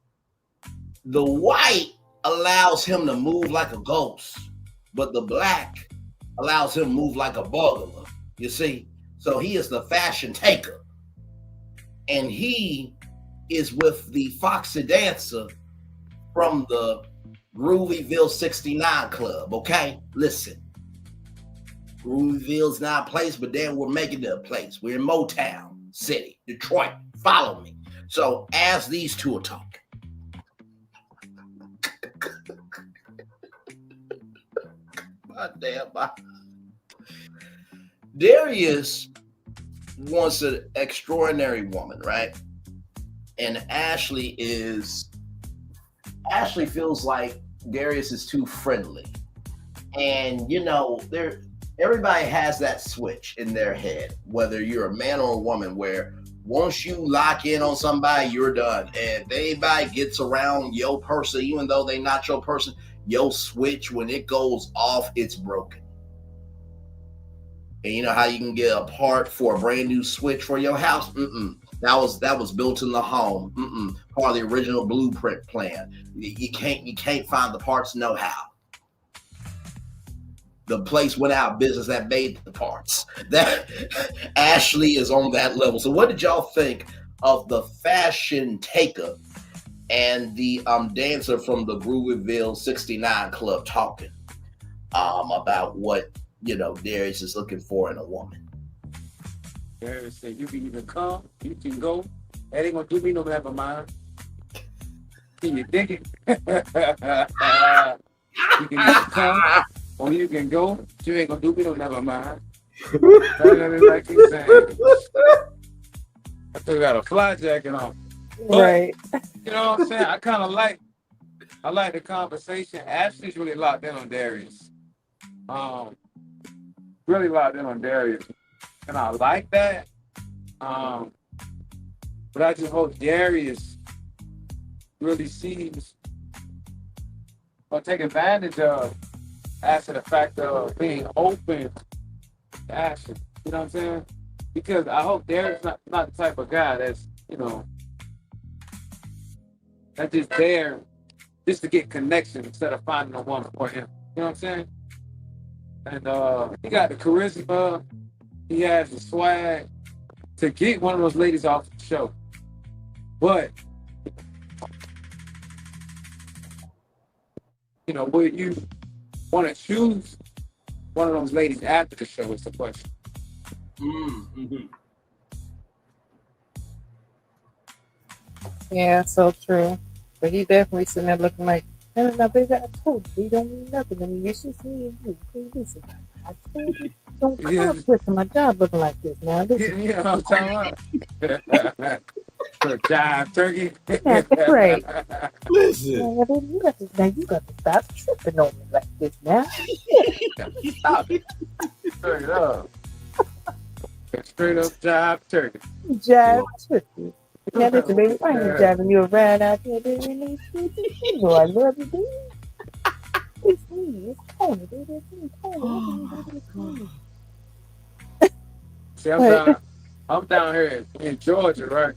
Speaker 4: the white allows him to move like a ghost, but the black allows him to move like a burglar. You see? So he is the fashion taker. And he is with the Foxy Dancer from the Groovyville 69 Club, okay? Listen. Groovyville's not a place, but then we're making it a place. We're in Motown City, Detroit. Follow me. So as these two are talking, Darius wants an extraordinary woman, right? And Ashley feels like Darius is too friendly. And everybody has that switch in their head, whether you're a man or a woman, where once you lock in on somebody, you're done. And if anybody gets around your person, even though they're not your person, your switch, when it goes off, it's broken. And you know how you can get a part for a brand new switch for your house? That was built in the home. Part of the original blueprint plan. You can't find the parts know-how. The place went out of business that made the parts. That Ashley is on that level. So what did y'all think of the fashion taker and the dancer from the Groovyville 69 Club talking about what Darius is looking for in a woman?
Speaker 7: Darius said, you can either come, you can go. That ain't gonna do me no never mind. Can you dig it? You can either come or you can go. You ain't gonna do me no never mind. That's like he's saying. I still got a fly jacket on. But,
Speaker 5: Right.
Speaker 7: You know what I'm saying? I like the conversation. Ashley's really locked in on Darius. Really locked in on Darius. And I like that. But I just hope Darius really sees or take advantage of as to the fact of being open to Ashley. You know what I'm saying? because I hope Derek's not the type of guy that's, that's just there just to get connection instead of finding a woman for him. You know what I'm saying? And he got the charisma, he has the swag to get one of those ladies off the show. But, would you want to choose one of those ladies after the show is the question.
Speaker 4: Mm-hmm.
Speaker 5: Yeah, so true. But he definitely sitting there looking like, no, baby, I told you, you don't mean nothing to me. It's just me and you. Hey, listen, I told you, don't come up here to my job looking like this now. Listen.
Speaker 7: Yeah, I'm talking about. For a jive turkey.
Speaker 5: Yeah, that's right.
Speaker 4: Listen.
Speaker 5: Yeah, baby, you got to stop tripping on me like this now.
Speaker 7: Stop it. Straight up. Straight up jive turkey.
Speaker 5: Jive turkey. Yeah, listen, baby, if I ain't driving you around out there, baby, you know I love you, baby. It's me, it's Tony, baby, it's me, Tony.
Speaker 7: See, I'm down here in Georgia, right?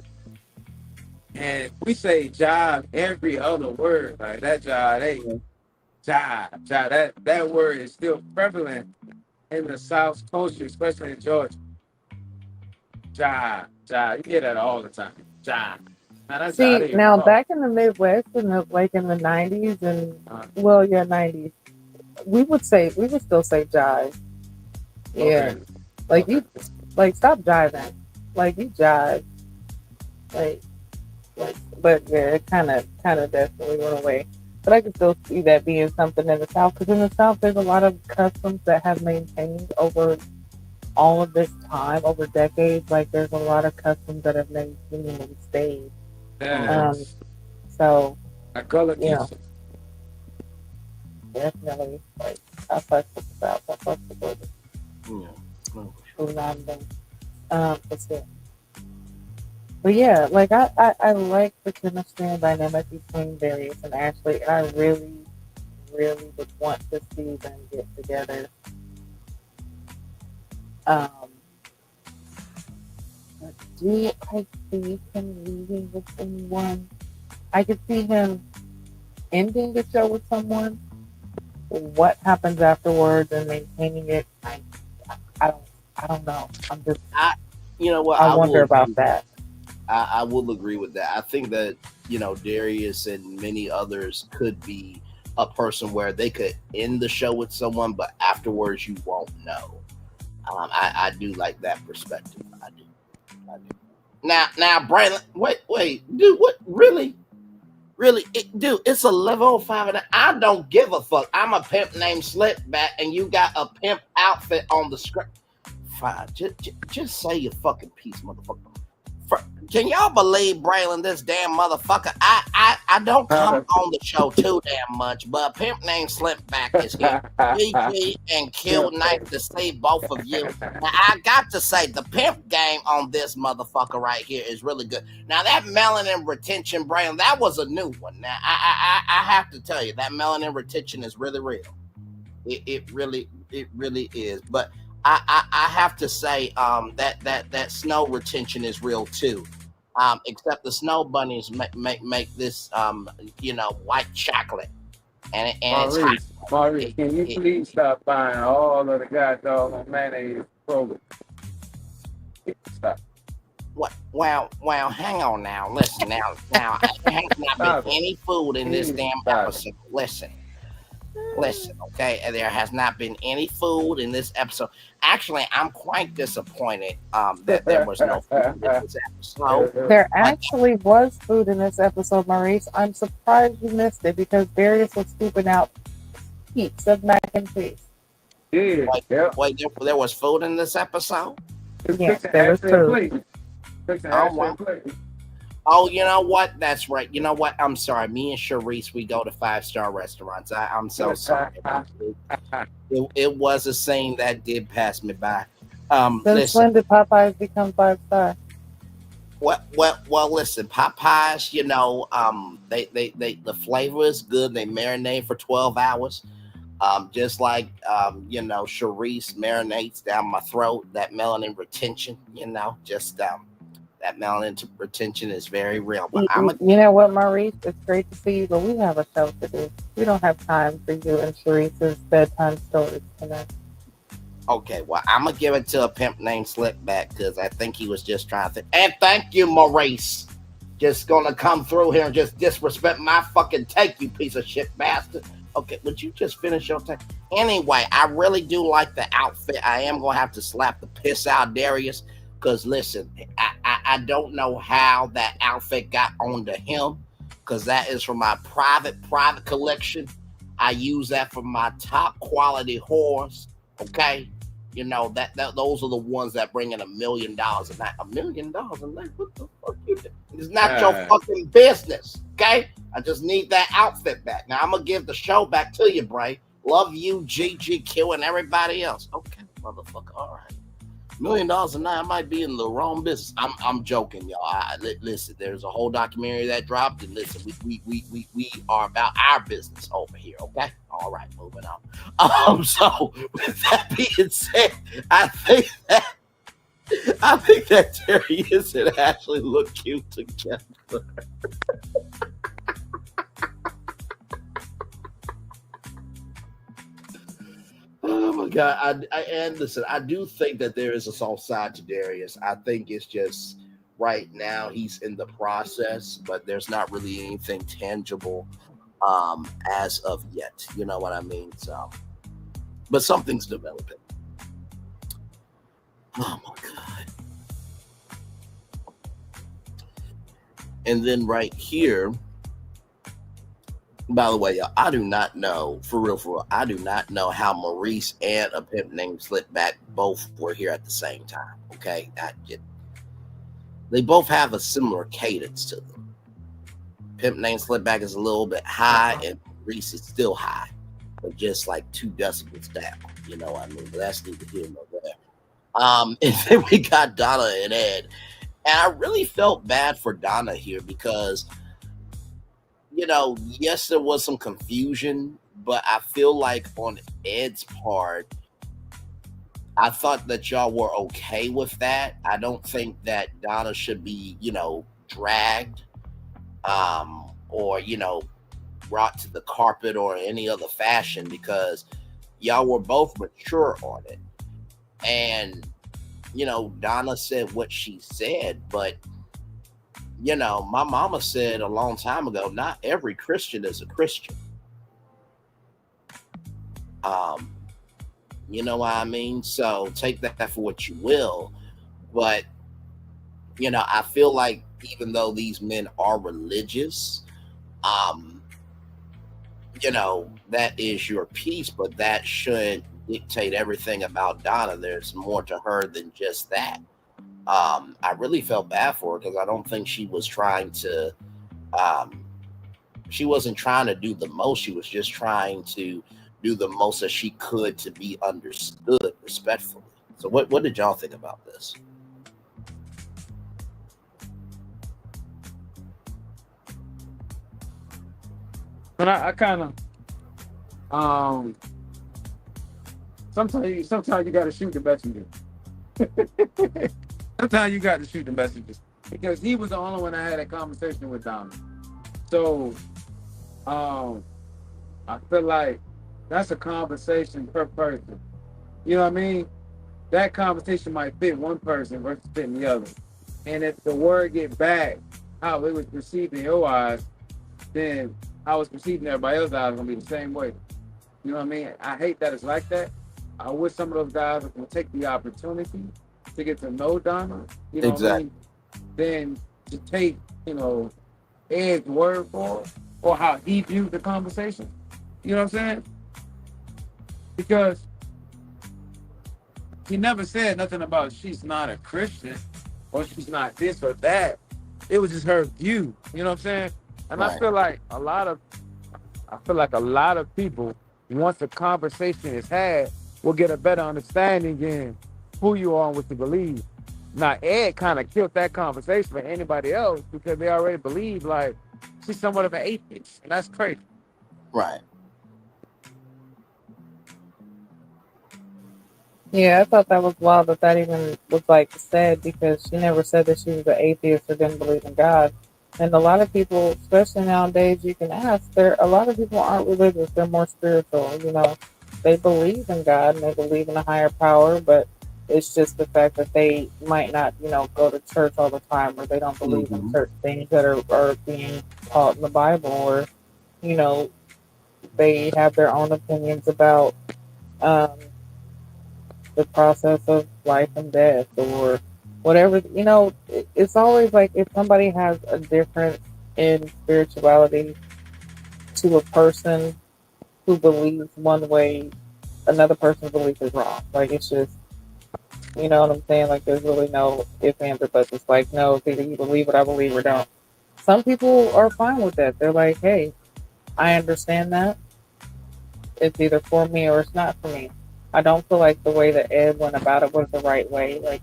Speaker 7: And we say jive every other word. Like that jive, jive. That word is still prevalent in the South culture, especially in Georgia. Jive. You hear that all the time. Jive.
Speaker 5: See, now back in the Midwest, in the 90s and 90s, we would still say jive. Yeah,
Speaker 7: Okay.
Speaker 5: Stop jiving, you jive, but yeah, it kind of definitely went away. But I can still see that being something in the South, because in the South there's a lot of customs that have maintained over all of this time, over decades. There's a lot of customs that have maintained and stayed. So, definitely, I fuck with the South. I fuck with it. But yeah, I like the chemistry and dynamic between Darius and Ashley. I really, really would want to see them get together. But do I see him leaving with anyone? I could see him ending the show with someone. What happens afterwards and maintaining it, I don't know. I wonder about that.
Speaker 4: I will agree with that. I think that, Darius and many others could be a person where they could end the show with someone, but afterwards you won't know. I do like that perspective. I do. Now, Braylon, wait, dude, what? Really? Dude, it's 11:05 and I don't give a fuck. I'm a pimp named Slipback, and you got a pimp outfit on the script. Fine, just say your fucking piece, motherfucker. Can y'all believe, Braylon, this damn motherfucker? I don't come on the show too damn much, but a pimp named Slipback is here. GG and Kill Knife to see both of you. Now, I got to say, the pimp game on this motherfucker right here is really good. Now, that melanin retention, Braylon, that was a new one. Now, I have to tell you, that melanin retention is really real. It really is. But I have to say that snow retention is real too. Except the snow bunnies make this white chocolate, and it's hot.
Speaker 7: Maurice, can you please stop buying all of the goddamn mayonnaise program? Stop.
Speaker 4: What? Well, hang on now. Listen now. There has not been any food in this damn episode. Listen, okay? There has not been any food in this episode. Actually, I'm quite disappointed that there was no food in this episode.
Speaker 5: There actually was food in this episode, Maurice. I'm surprised you missed it because Darius was scooping out heaps of mac and cheese.
Speaker 7: Yeah.
Speaker 4: Wait, there was food in this episode?
Speaker 5: Yes, there was food.
Speaker 4: Oh, you know what? That's right. You know what? I'm sorry. Me and Sharice, we go to 5-star restaurants. I'm so sorry. It was a scene that did pass me by.
Speaker 5: Since when did Popeyes become 5-star?
Speaker 4: Well, listen, Popeyes, they the flavor is good. They marinate for 12 hours. Just like Charisse marinates down my throat. That melanin retention, that melanin retention is very real. But
Speaker 5: You know what, Maurice? It's great to see you, but we have a show to do. We don't have time for you and Sharice's bedtime stories tonight.
Speaker 4: Okay, well, I'm gonna give it to a pimp named Slipback because I think he was just trying to. And thank you, Maurice. Just gonna come through here and just disrespect my fucking take, you piece of shit bastard. Okay, would you just finish your take? Anyway, I really do like the outfit. I am gonna have to slap the piss out Darius because listen, I don't know how that outfit got onto him because that is from my private collection. I use that for my top quality whores. Okay, that those are the ones that bring in $1 million a night. $1 million a night? What the fuck you do? It's not your fucking business. Okay, I just need that outfit back. Now I'm gonna give the show back to you, Bray. Love you, GGQ, and everybody else. Okay, motherfucker. All right. $1 million a night. I might be in the wrong business. I'm joking, y'all. Listen, there's a whole documentary that dropped, and listen, we are about our business over here. Okay, all right, moving on. So with that being said, I think that Darius and Ashley look cute together. Oh my God! And listen, I do think that there is a soft side to Darius. I think it's just right now he's in the process, but there's not really anything tangible as of yet. You know what I mean? So, but something's developing. Oh my God! And then right here. By the way, y'all, I do not know, for real, I do not know how Maurice and a pimp named Slipback both were here at the same time, okay? They both have a similar cadence to them. Pimp named Slipback is a little bit high, and Maurice is still high, but just like 2 decibels down, you know what I mean? But that's neither here nor there. And then we got Donna and Ed, and I really felt bad for Donna here because yes, there was some confusion, but I feel like on Ed's part, I thought that y'all were okay with that. I don't think that Donna should be, dragged or, brought to the carpet or any other fashion because y'all were both mature on it. And, Donna said what she said, but my mama said a long time ago, not every Christian is a Christian. You know what I mean? So take that for what you will. But, I feel like even though these men are religious, that is your piece, but that shouldn't dictate everything about Donna. There's more to her than just that. I really felt bad for her because I don't think she was trying to, she wasn't trying to do the most. She was just trying to do the most that she could to be understood respectfully. So what did y'all think about this?
Speaker 7: But I kind of, sometimes you got to shoot the messenger. Sometimes you got to shoot the messages because he was the only one I had a conversation with Donna. So, I feel like that's a conversation per person. You know what I mean? That conversation might fit one person versus fitting the other. And if the word get back how it was perceived in your eyes, then how it's perceived in everybody else's eyes is gonna be the same way. You know what I mean? I hate that it's like that. I wish some of those guys would take the opportunity to get to know Donna, you know what I mean? Then to take, Ed's word for it, or how he viewed the conversation. You know what I'm saying? Because he never said nothing about she's not a Christian or she's not this or that. It was just her view. You know what I'm saying? And right. I feel like a lot of people, once the conversation is had, will get a better understanding in who you are and what you believe. Now, Ed kind of killed that conversation for anybody else because they already believe like she's somewhat of an atheist, and that's crazy.
Speaker 4: Right.
Speaker 5: Yeah, I thought that was wild that even was like said because she never said that she was an atheist or didn't believe in God. And a lot of people, especially nowadays, you can ask. There, a lot of people aren't religious; they're more spiritual. They believe in God and they believe in a higher power, but it's just the fact that they might not, go to church all the time, or they don't believe in
Speaker 4: Mm-hmm.
Speaker 5: certain things that are being taught in the Bible, or you know, they have their own opinions about. Um, the process of life and death or whatever. It's always like if somebody has a difference in spirituality to a person who believes one way, another person's belief is wrong. Like it's just, you know what I'm saying? Like there's really no ifs, ands, or buts. It's like, no, it's either you believe what I believe or don't. Some people are fine with that. They're like, hey, I understand that. It's either for me or it's not for me. I don't feel like the way that Ed went about it was the right way. Like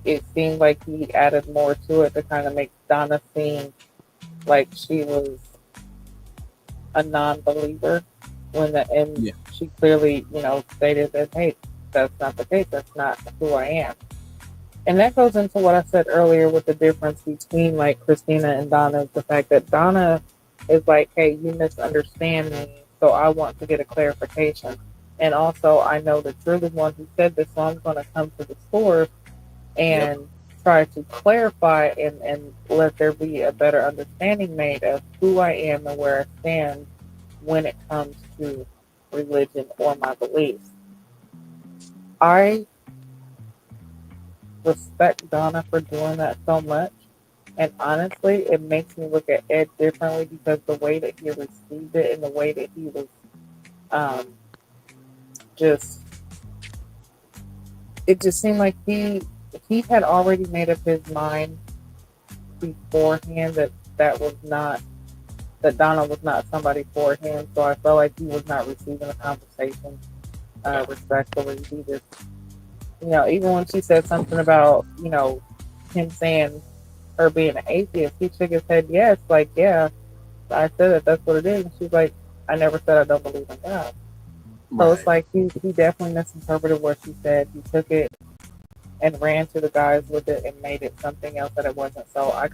Speaker 5: it seemed like he added more to it to kind of make Donna seem like she was a non-believer when the end
Speaker 4: Yeah.
Speaker 5: she clearly, stated that hey, that's not the case. That's not who I am. And that goes into what I said earlier with the difference between like Christina and Donna, is the fact that Donna is like, hey, you misunderstand me, so I want to get a clarification. And also, I know that you're the one who said this, so I'm going to come to the source
Speaker 4: Yep.
Speaker 5: and try to clarify and let there be a better understanding made of who I am and where I stand when it comes to religion or my beliefs. I respect Donna for doing that so much. And honestly, it makes me look at Ed differently because the way that he received it and the way that he was um, just, it just seemed like he had already made up his mind beforehand that was not that Donna was not somebody for him. So I felt like he was not receiving the conversation respectfully. He just, even when she said something about, him saying her being an atheist, he shook his head, yes, like, yeah, I said that that's what it is. And she's like, I never said I don't believe in God. So it's
Speaker 4: Right.
Speaker 5: like he definitely misinterpreted what she said. He took it and ran to the guys with it and made it something else that it wasn't. So I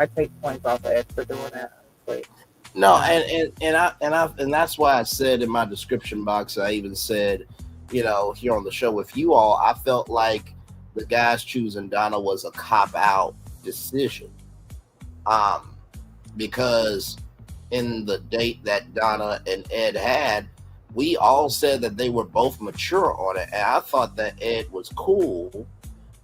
Speaker 5: take points off of Ed for doing that, honestly.
Speaker 4: No,
Speaker 5: Um,
Speaker 4: and that's why I said in my description box, I even said, here on the show with you all, I felt like the guys choosing Donna was a cop out decision. Um, because in the date that Donna and Ed had, we all said that they were both mature on it, and I thought that Ed was cool.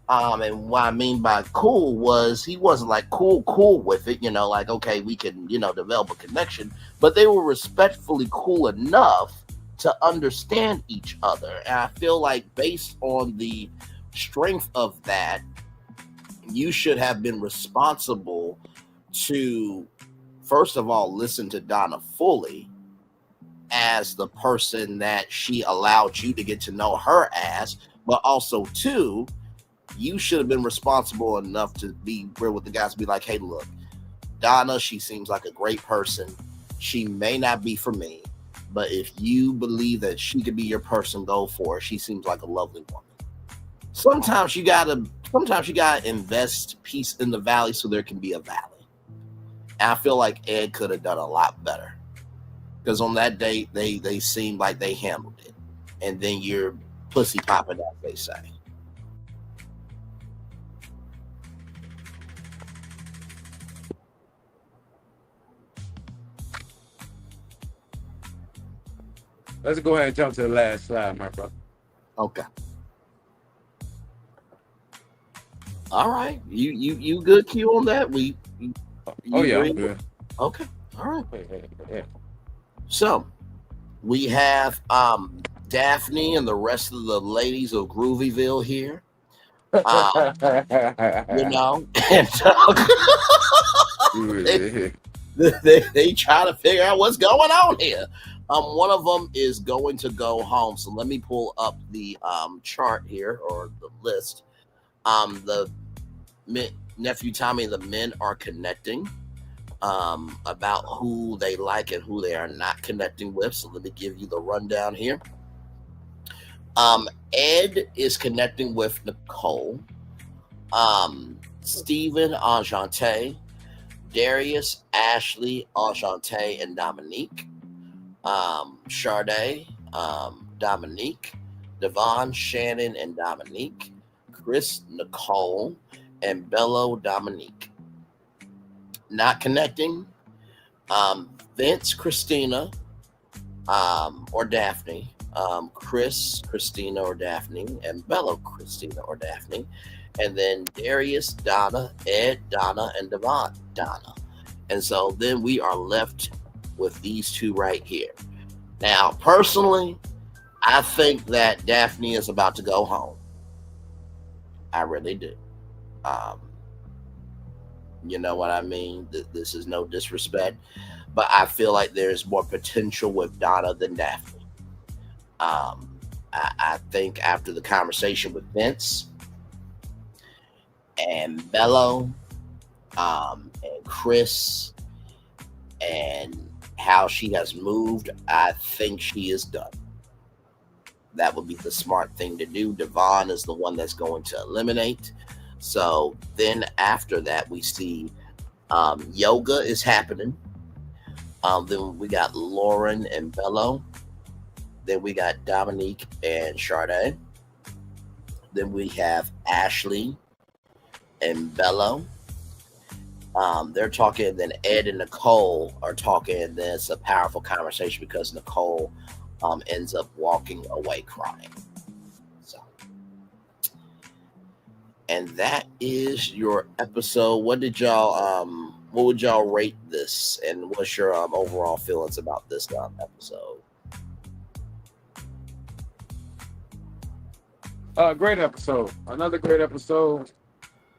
Speaker 4: And what I mean by cool was he wasn't like cool with it, like, okay, we can, develop a connection, but they were respectfully cool enough to understand each other. And I feel like based on the strength of that, you should have been responsible to, first of all, listen to Donna fully as the person that she allowed you to get to know her as, but also, two, you should have been responsible enough to be real with the guys to be like, hey, look, Donna, she seems like a great person. She may not be for me, but if you believe that she could be your person, go for it. She seems like a lovely woman. Sometimes you gotta invest peace in the valley so there can be a valley. And I feel like Ed could have done a lot better. Because on that date, they seemed like they handled it. And then you're pussy popping, as they say.
Speaker 7: Let's go ahead and jump to the last slide, my brother.
Speaker 4: Okay. All right. You good, Q, on that? You
Speaker 7: Yeah,
Speaker 4: agree?
Speaker 7: I'm good.
Speaker 4: Okay. All right.
Speaker 7: Yeah.
Speaker 4: So we have Daphne and the rest of the ladies of Groovyville here. And they try to figure out what's going on here. One of them is going to go home. So let me pull up the chart here, or the list. The nephew Tommy and the men are connecting about who they like and who they are not connecting with. So let me give you the rundown here. Ed is connecting with Nicole. Stephen, Enchante. Darius, Ashley, Enchante, and Dominique. Sade, Dominique. Devon, Channon, and Dominique. Chris, Nicole, and Bello, Dominique. Not connecting. Vince, Christina, or Daphne. Chris, Christina, or Daphne, and Bello, Christina, or Daphne. And then Darius, Donna, Ed, Donna, and Devon, Donna. And so then we are left with these two right here. Now, personally, I think that Daphne is about to go home. I really do. You know what I mean? This is no disrespect, but I feel like there's more potential with Donna than Daphne. I think after the conversation with Vince and Bello, and Chris, and how she has moved, I think she is done. That would be the smart thing to do. Devon is the one that's going to eliminate. So then after that, we see yoga is happening. Then we got Lauren and Bello. Then we got Dominique and Sade. Then we have Ashley and Bello. They're talking, then Ed and Nicole are talking, and then it's a powerful conversation because Nicole ends up walking away crying. So, and that is your episode. What would y'all rate this, and what's your overall feelings about this episode?
Speaker 7: Great episode. Another great episode.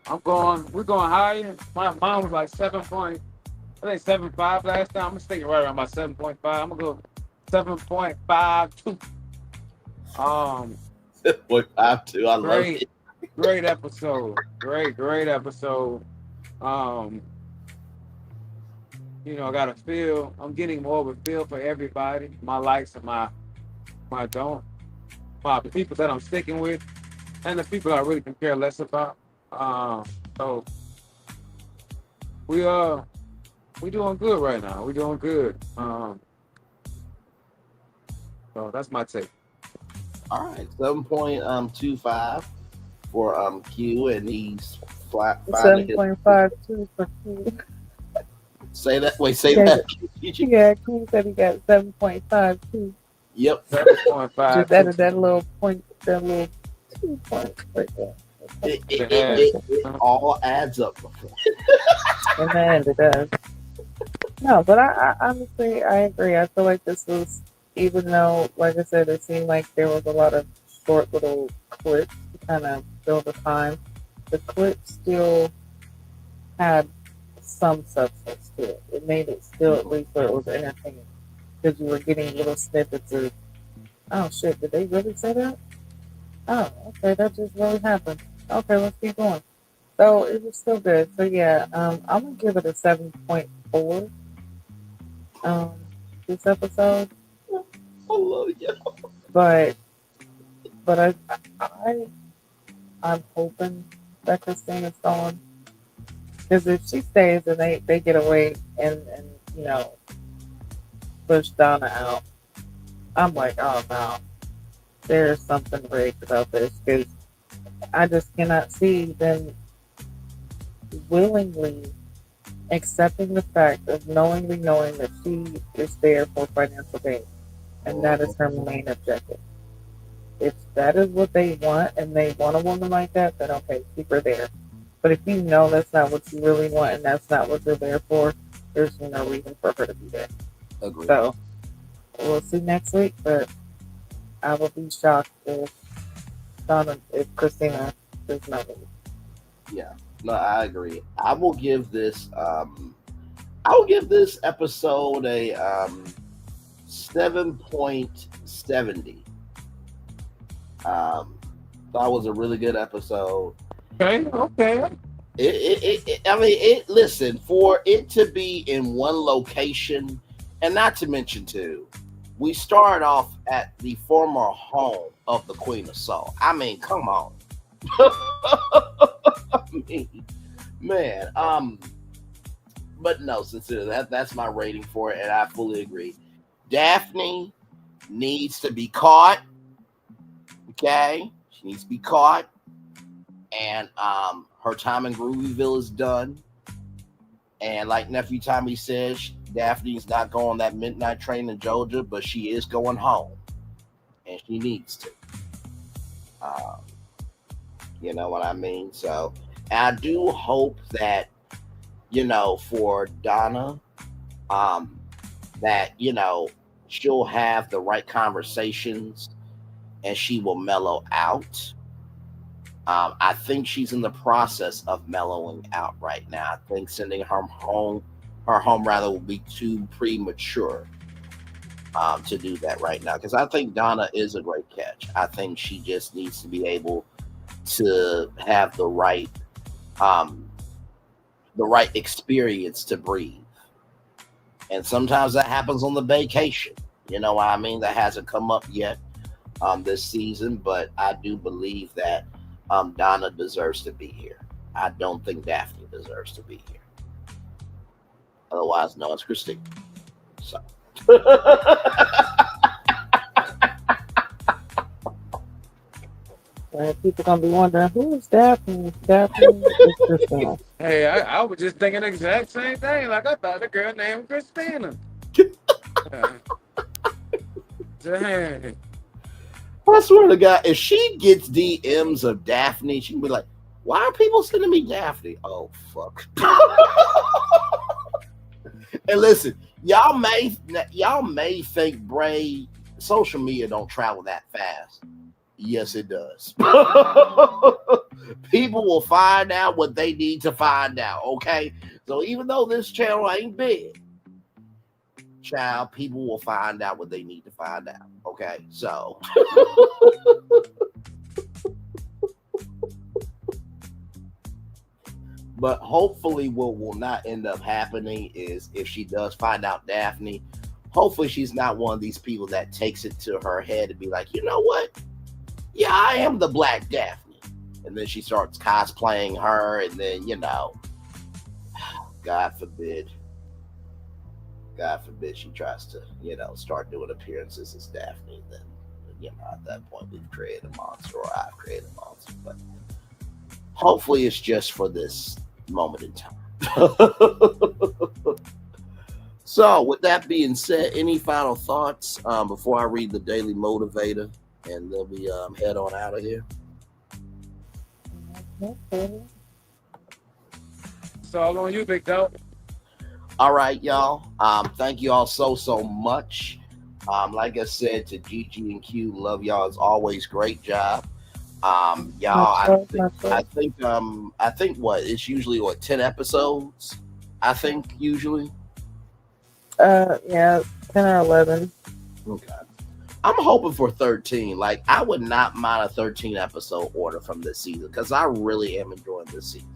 Speaker 7: We're going higher. Mine was like 7.5 last time. I'm sticking right around about 7.5. I'm gonna go 7.52.
Speaker 4: 7.52. I love it.
Speaker 7: Great episode. Great episode. I got a feel. I'm getting more of a feel for everybody. My likes and my don't. My people that I'm sticking with, and the people I really can care less about. So we doing good right now. We're doing good. So that's my take.
Speaker 4: All right, 7.25 for Q, and he's flat.
Speaker 5: 7.52 for Q.
Speaker 4: Say that. Wait, say that.
Speaker 5: Yeah, Q said he got 7.52.
Speaker 4: Yep.
Speaker 7: 7.5.
Speaker 5: Just added that little point, that little 2 points right there.
Speaker 4: It all adds up.
Speaker 5: In the end, it does. No, but I honestly, I agree. I feel like this was, even though, like I said, it seemed like there was a lot of short little clips to kind of fill the time. The clips still had some substance to it. It made it still at least where it was entertaining. Because you were getting little snippets of, oh shit, did they really say that? Oh, okay, that just really happened. Okay, let's keep going. So it was still good. So yeah, I'm gonna give it a 7.4. This episode.
Speaker 4: I love you.
Speaker 5: But I'm hoping that Christina's gone. Because if she stays and they get away and push Donna out, I'm like, oh no, there's something rigged about this, because I just cannot see them willingly accepting the fact of knowingly knowing that she is there for financial gain, and that is her main objective. If that is what they want, and they want a woman like that, then okay, keep her there. But if you know that's not what you really want, and that's not what you're there for, there's no reason for her to be there.
Speaker 4: Agreed.
Speaker 5: So we'll see next week, but I will be shocked if Christina does not leave.
Speaker 4: Yeah, no, I agree. I will give this episode a 7.70. Thought it was a really good episode.
Speaker 7: Okay.
Speaker 4: Listen, for it to be in one location, and not to mention too, we started off at the former home of the Queen of Soul. I mean, come on. I mean, man. But no, sincerely, that's my rating for it, and I fully agree. Daphne needs to be caught. Okay, she needs to be caught, and her time in Groovyville is done. And like Nephew Tommy says, Daphne's not going on that midnight train in Georgia, but she is going home, and she needs to. You know what I mean? So I do hope that, you know, for Donna, that, you know, she'll have the right conversations and she will mellow out. I think she's in the process of mellowing out right now. I think sending her home rather will be too premature to do that right now, because I think Donna is a great catch. I think she just needs to be able to have the right experience to breathe. And sometimes that happens on the vacation. You know what I mean? That hasn't come up yet this season, but I do believe that Donna deserves to be here. I don't think Daphne deserves to be here. Otherwise, no, it's Christina. So.
Speaker 5: People gonna be wondering who is Daphne? Daphne is Christina.
Speaker 7: Hey, I was just thinking the exact same thing. Like, I thought the girl named Christina. Dang.
Speaker 4: I swear to God, if she gets DMs of Daphne, she can be like, why are people sending me Daphne? Oh, fuck. And listen, y'all may think Bray, social media don't travel that fast. Yes, it does. People will find out what they need to find out, okay? So even though this channel ain't big, child, people will find out what they need to find out, okay? So but hopefully what will not end up happening is, if she does find out Daphne, hopefully she's not one of these people that takes it to her head and be like, you know what? Yeah, I am the Black Daphne. And then she starts cosplaying her, and then, you know, God forbid she tries to, you know, start doing appearances as Daphne. Then, you know, at that point we've created a monster, or I've created a monster. But hopefully it's just for this moment in time. So with that being said, any final thoughts before I read the Daily Motivator and then we head on out of here?
Speaker 7: It's all on you, big dog.
Speaker 4: All right, y'all. Thank you all so much. Like I said to Gigi and Q, love y'all as always. Great job. Y'all, I think what, it's usually what, 10 episodes? I think usually.
Speaker 5: Yeah, 10 or 11.
Speaker 4: Okay. I'm hoping for 13. Like, I would not mind a 13 episode order from this season, because I really am enjoying this season.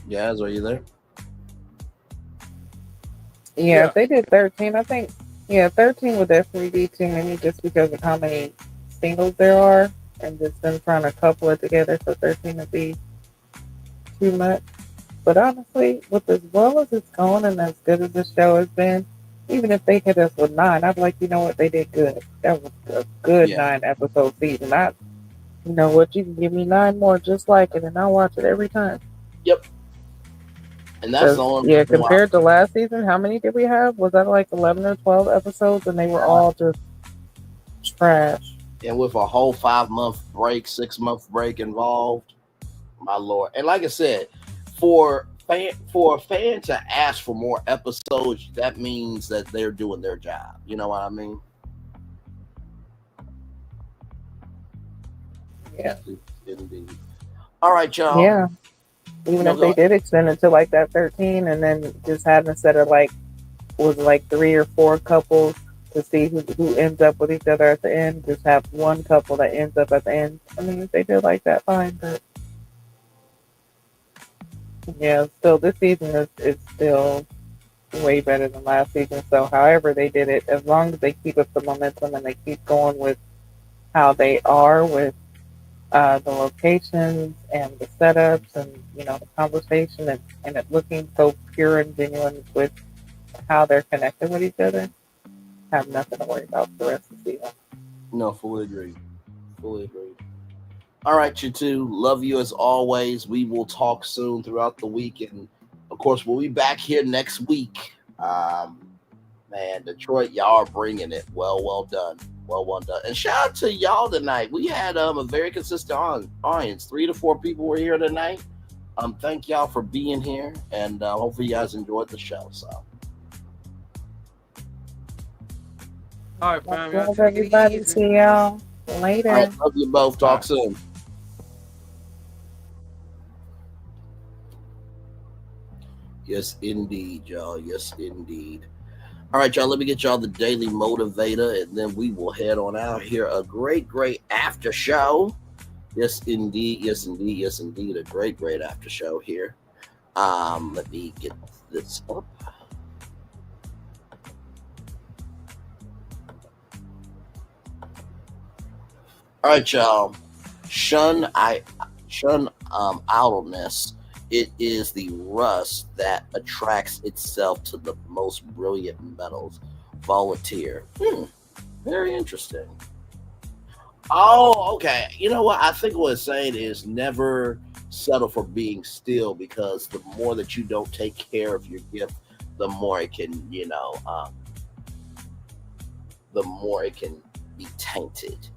Speaker 4: Yaz, are you there?
Speaker 5: Yeah, if they did 13, I think, 13 would definitely be too many, just because of how many singles there are, and just them trying to couple it together, so 13 would be too much. But honestly, with as well as it's going and as good as the show has been, even if they hit us with 9, I'd be like, you know what, they did good. That was a good 9-episode season. You know what, you can give me 9 more just like it, and I'll watch it every time.
Speaker 4: Yep. And that's the only
Speaker 5: compared to last season, how many did we have? Was that like 11 or 12 episodes, and they were all just trash?
Speaker 4: And with a whole 5-month break, 6-month break involved, my lord. And like I said, for a fan to ask for more episodes, that means that they're doing their job. You know what I mean?
Speaker 5: Yeah.
Speaker 4: Indeed. All right, y'all.
Speaker 5: Yeah. Even if they did extend it to like that 13, and then just have instead of like, was like 3 or 4 couples, to see who ends up with each other at the end. Just have one couple that ends up at the end. I mean, if they do like that, fine. But yeah, still this season is still way better than last season. So however they did it, as long as they keep up the momentum and they keep going with how they are with the locations and the setups and the conversation and it looking so pure and genuine with how they're connected with each other, have nothing to worry about for the rest of the season.
Speaker 4: No, fully agree. Fully agree. All right, you two. Love you as always. We will talk soon throughout the week. And of course, we'll be back here next week. Man, Detroit, y'all are bringing it. Well done. Well done. And shout out to y'all tonight. We had a very consistent audience. 3 to 4 people were here tonight. Thank y'all for being here. And hopefully you guys enjoyed the show. So.
Speaker 7: All right, fam. Y'all
Speaker 5: Love
Speaker 7: take it
Speaker 5: everybody.
Speaker 7: easy.
Speaker 5: See y'all later.
Speaker 4: All right, love you both. Talk soon. Yes, indeed, y'all. Yes, indeed. All right, y'all. Let me get y'all the Daily Motivator, and then we will head on out here. A great after show. Yes, indeed. Yes, indeed. Yes, indeed. A great after show here. Let me get this up. All right, y'all. Shun idleness. It is the rust that attracts itself to the most brilliant metals. Volunteer. Very interesting. Oh, okay. You know what? I think what it's saying is never settle for being still, because the more that you don't take care of your gift, the more it can, the more it can be tainted.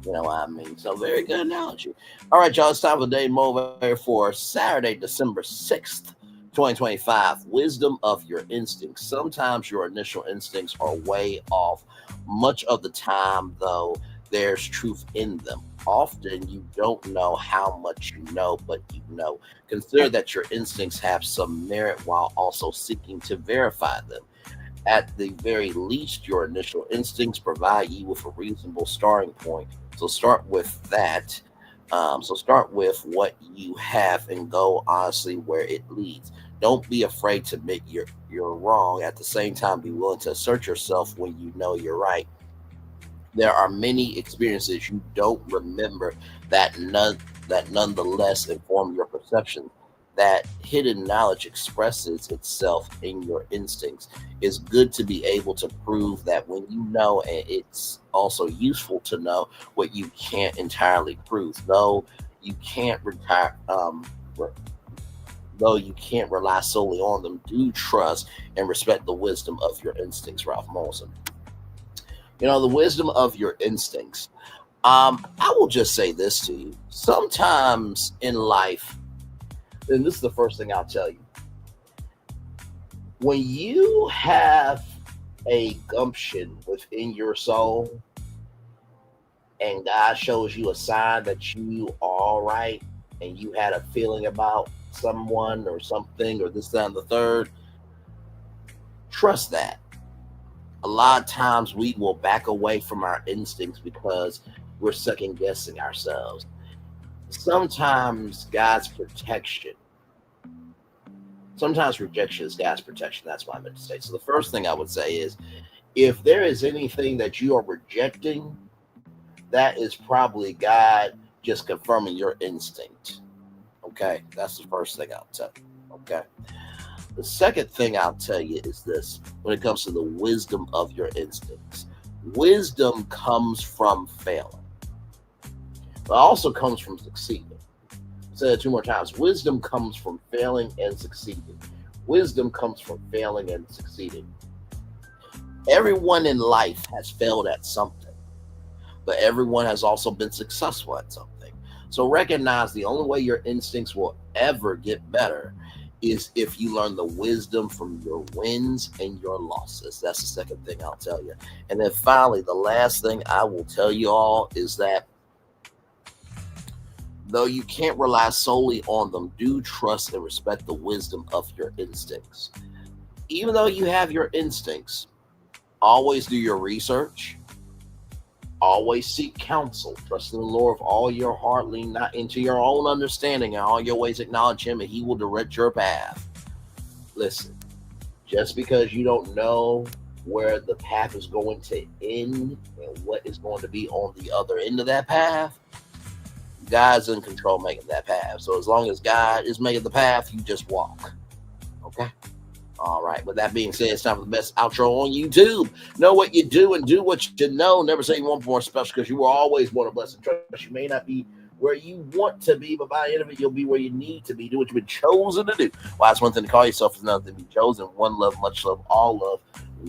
Speaker 4: You know what I mean? So very good analogy. All right, y'all. It's time for the Day Motivator for Saturday, December 6th, 2025. Wisdom of your instincts. Sometimes your initial instincts are way off. Much of the time, though, there's truth in them. Often you don't know how much you know, but you know. Consider that your instincts have some merit while also seeking to verify them. At the very least, your initial instincts provide you with a reasonable starting point. So start with that. So start with what you have and go honestly where it leads. Don't be afraid to admit you're wrong. At the same time, be willing to assert yourself when you know you're right. There are many experiences you don't remember that nonetheless inform your perception. That hidden knowledge expresses itself in your instincts. It's good to be able to prove that when you know, and it's also useful to know what you can't entirely prove. Though you can't rely solely on them, do trust and respect the wisdom of your instincts. Ralph Molson. The wisdom of your instincts. I will just say this to you. Sometimes in life, and this is the first thing I'll tell you. When you have a gumption within your soul and God shows you a sign that you are all right and you had a feeling about someone or something or this, that, and the third, trust that. A lot of times we will back away from our instincts because we're second guessing ourselves. Sometimes God's protection. Sometimes rejection is God's protection. That's what I meant to say. So the first thing I would say is, if there is anything that you are rejecting, that is probably God just confirming your instinct. Okay? That's the first thing I'll tell you. Okay? The second thing I'll tell you is this, when it comes to the wisdom of your instincts. Wisdom comes from failing. But also comes from succeeding. Say it 2 more times. Wisdom comes from failing and succeeding. Wisdom comes from failing and succeeding. Everyone in life has failed at something, but everyone has also been successful at something. So recognize the only way your instincts will ever get better is if you learn the wisdom from your wins and your losses. That's the second thing I'll tell you. And then finally, the last thing I will tell you all is that though you can't rely solely on them, do trust and respect the wisdom of your instincts. Even though you have your instincts, Always do your research. Always seek counsel. Trust in the Lord with all your heart. Lean not into your own understanding. In all your ways acknowledge him, and he will direct your path. Listen, just because you don't know where the path is going to end and what is going to be on the other end of that path, God's in control making that path. So as long as God is making the path, you just walk. Okay? All right. With that being said, it's time for the best outro on YouTube. Know what you do and do what you know. Never say you want more special, because you were always born a blessing. Trust you may not be where you want to be, but by the end of it, you'll be where you need to be. Do what you've been chosen to do. Well, that's one thing to call yourself, is another thing to be chosen. One love, much love, all love.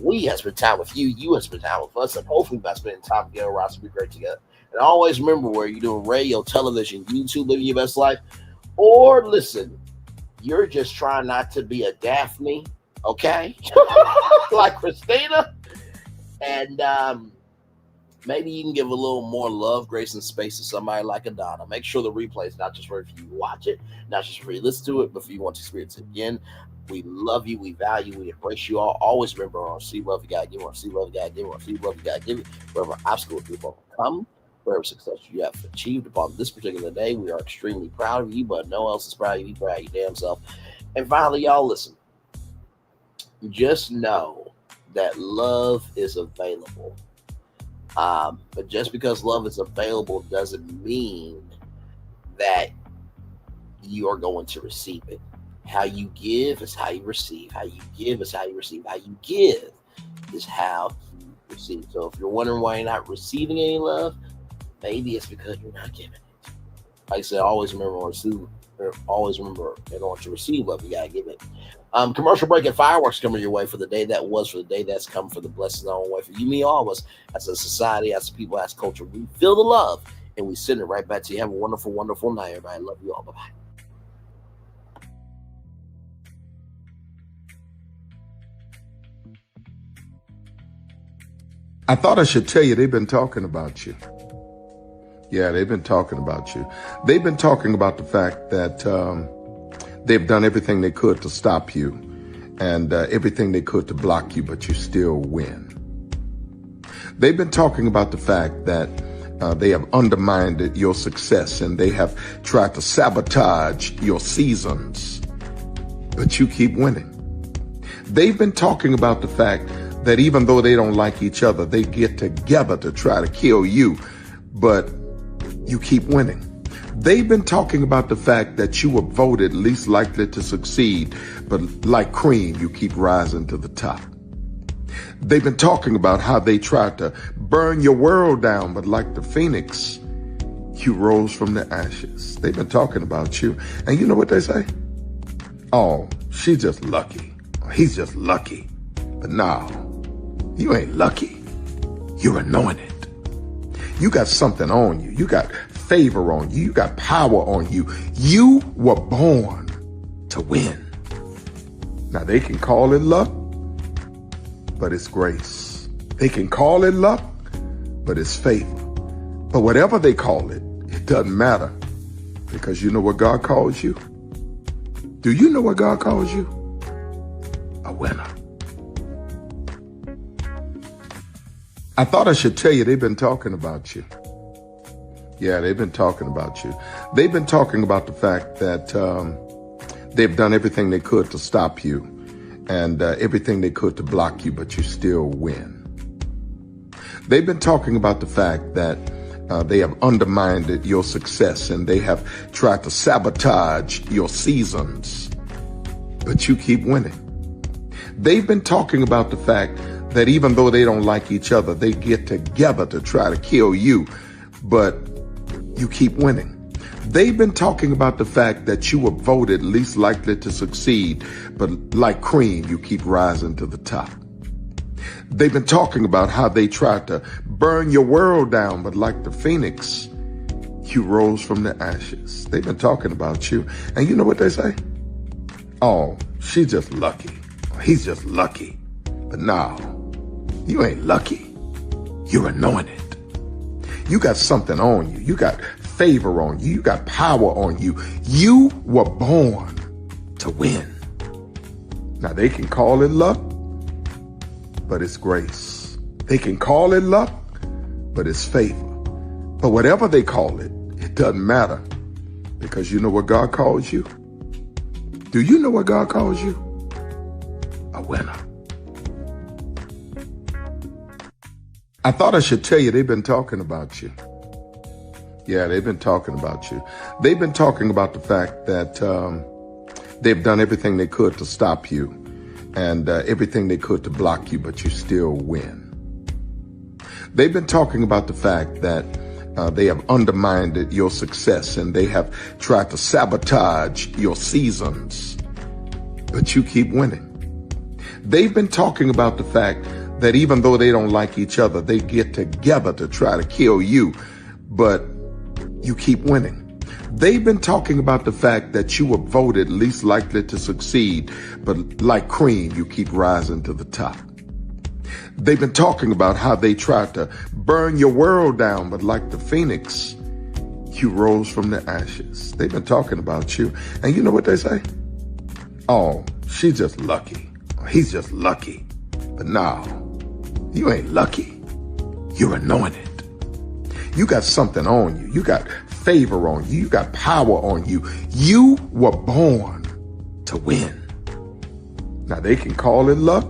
Speaker 4: We have spent time with you. You have spent time with us. And hopefully by spending time together, we'll be great together. And always remember, where you're doing radio, television, YouTube, living your best life, or listen, you're just trying not to be a Daphne, okay? Like Christina. And maybe you can give a little more love, grace, and space to somebody like a Donnah. Make sure the replay is not just for you watch it, not just for you listen to it, but for you want to experience it again. We love you, we value, we embrace you all. Always remember, on see love you gotta give, on see love you gotta give, on see love you gotta give it. Wherever obstacles people come, wherever success you have achieved upon this particular day, we are extremely proud of you, but no one else is proud of you. Be proud of your damn self. And finally, y'all, listen. Just know that love is available. But just because love is available doesn't mean that you are going to receive it. How you give is how you receive. How you give is how you receive. How you give is how you receive. So if you're wondering why you're not receiving any love, maybe it's because you're not giving it. Like I said, always remember, in order to receive love, you gotta give it. Commercial break and fireworks coming your way for the day that was, for the day that's come, for the blessings on the way for you, me, all of us, as a society, as a people, as a culture. We feel the love and we send it right back to you. Have a wonderful, wonderful night, everybody. Love you all. Bye-bye.
Speaker 8: I thought I should tell you, they've been talking about you. Yeah, they've been talking about you. They've been talking about the fact that they've done everything they could to stop you and everything they could to block you, but you still win. They've been talking about the fact that they have undermined your success and they have tried to sabotage your seasons, but you keep winning. They've been talking about the fact that even though they don't like each other, they get together to try to kill you, but you keep winning. They've been talking about the fact that you were voted least likely to succeed, but like cream, you keep rising to the top. They've been talking about how they tried to burn your world down, but like the phoenix, you rose from the ashes. They've been talking about you, and you know what they say? Oh, she's just lucky. He's just lucky. But no, you ain't lucky. You're anointed. You got something on you. You got favor on you. You got power on you. You were born to win. Now, they can call it luck, but it's grace. They can call it luck, but it's favor. But whatever they call it, it doesn't matter, because you know what God calls you? Do you know what God calls you? A winner. I thought I should tell you, they've been talking about you. Yeah, they've been talking about you. They've been talking about the fact that they've done everything they could to stop you and everything they could to block you, but you still win. They've been talking about the fact that they have undermined your success and they have tried to sabotage your seasons, but you keep winning. They've been talking about the fact that even though they don't like each other, they get together to try to kill you, but you keep winning. They've been talking about the fact that you were voted least likely to succeed, but like cream, you keep rising to the top. They've been talking about how they tried to burn your world down, but like the phoenix, you rose from the ashes. They've been talking about you, and you know what they say? Oh, she's just lucky. He's just lucky. But no, you ain't lucky. You're anointed. You got something on you. You got favor on you. You got power on you. You were born to win. Now, they can call it luck, but it's grace. They can call it luck, but it's favor. But whatever they call it, it doesn't matter, because you know what God calls you? Do you know what God calls you? A winner. I thought I should tell you they've been talking about you. Yeah, they've been talking about you. They've been talking about the fact that they've done everything they could to stop you and everything they could to block you, but you still win. They've been talking about the fact that they have undermined your success and they have tried to sabotage your seasons, but you keep winning. They've been talking about the fact that even though they don't like each other, they get together to try to kill you, but you keep winning. They've been talking about the fact that you were voted least likely to succeed, but like cream, you keep rising to the top. They've been talking about how they tried to burn your world down, but like the phoenix, you rose from the ashes. They've been talking about you. And you know what they say? Oh, she's just lucky. He's just lucky. But no, you ain't lucky. You're anointed. You got something on you. You got favor on you. You got power on you. You were born to win. Now they can call it luck,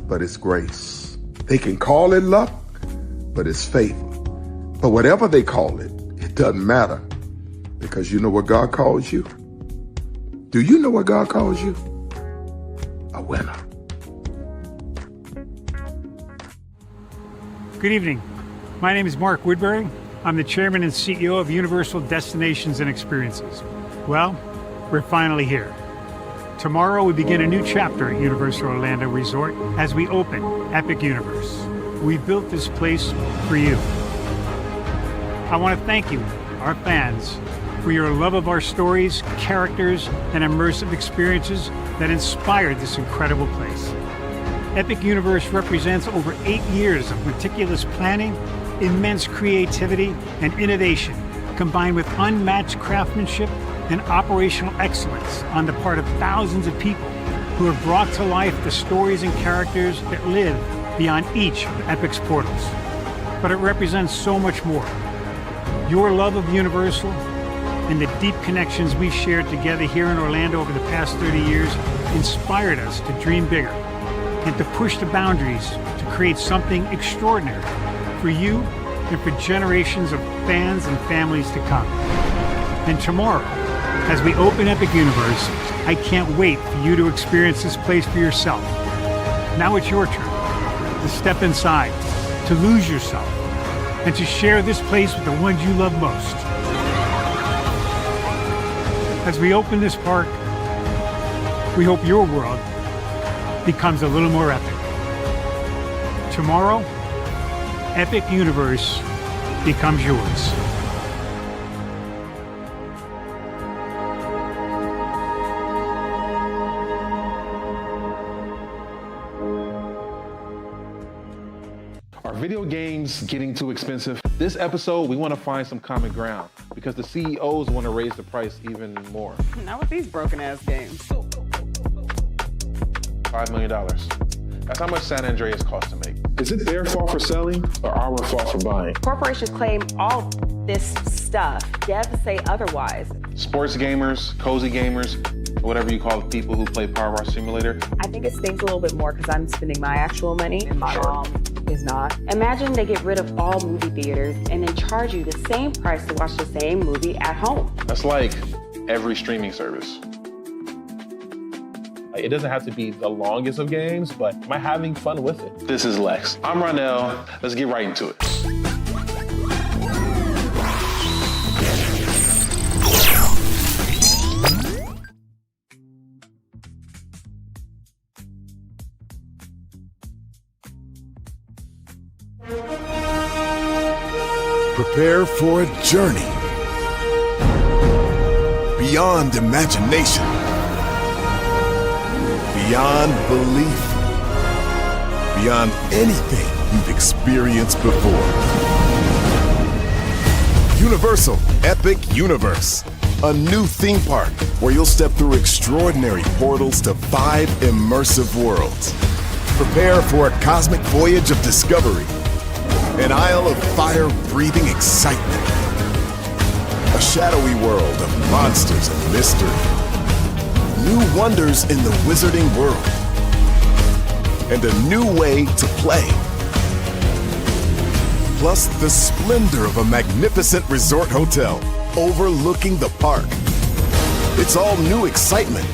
Speaker 8: but it's grace. They can call it luck, but it's favor. But whatever they call it, it doesn't matter, because you know what God calls you? Do you know what God calls you? A winner.
Speaker 9: Good evening. My name is Mark Woodbury. I'm the chairman and CEO of Universal Destinations and Experiences. Well, we're finally here. Tomorrow we begin a new chapter at Universal Orlando Resort as we open Epic Universe. We built this place for you. I want to thank you, our fans, for your love of our stories, characters, and immersive experiences that inspired this incredible place. Epic Universe represents over 8 years of meticulous planning, immense creativity, and innovation, combined with unmatched craftsmanship and operational excellence on the part of thousands of people who have brought to life the stories and characters that live beyond each of Epic's portals. But it represents so much more. Your love of Universal and the deep connections we've shared together here in Orlando over the past 30 years inspired us to dream bigger and to push the boundaries to create something extraordinary for you and for generations of fans and families to come. And tomorrow, as we open Epic Universe, I can't wait for you to experience this place for yourself. Now it's your turn to step inside, to lose yourself, and to share this place with the ones you love most. As we open this park, we hope your world becomes a little more epic. Tomorrow, Epic Universe becomes yours.
Speaker 10: Are video games getting too expensive? This episode, we want to find some common ground because the CEOs want to raise the price even more.
Speaker 11: Not with these broken-ass games.
Speaker 10: $5 million. That's how much San Andreas costs to make. Is it their fault for selling or our fault for buying?
Speaker 11: Corporations claim all this stuff. Devs say otherwise.
Speaker 10: Sports gamers, cozy gamers, whatever you call the people who play Power Wash Simulator.
Speaker 11: I think it stings a little bit more because I'm spending my actual money and my mom is not. Imagine they get rid of all movie theaters and then charge you the same price to watch the same movie at home.
Speaker 10: That's like every streaming service. It doesn't have to be the longest of games, but am I having fun with it? This is Lex. I'm Ronell. Let's get right into it.
Speaker 12: Prepare for a journey beyond imagination, beyond belief, beyond anything you've experienced before. Universal Epic Universe, a new theme park where you'll step through extraordinary portals to 5 immersive worlds. Prepare for a cosmic voyage of discovery. An isle of fire-breathing excitement. A shadowy world of monsters and mystery. New wonders in the wizarding world. And a new way to play. Plus the splendor of a magnificent resort hotel overlooking the park. It's all new excitement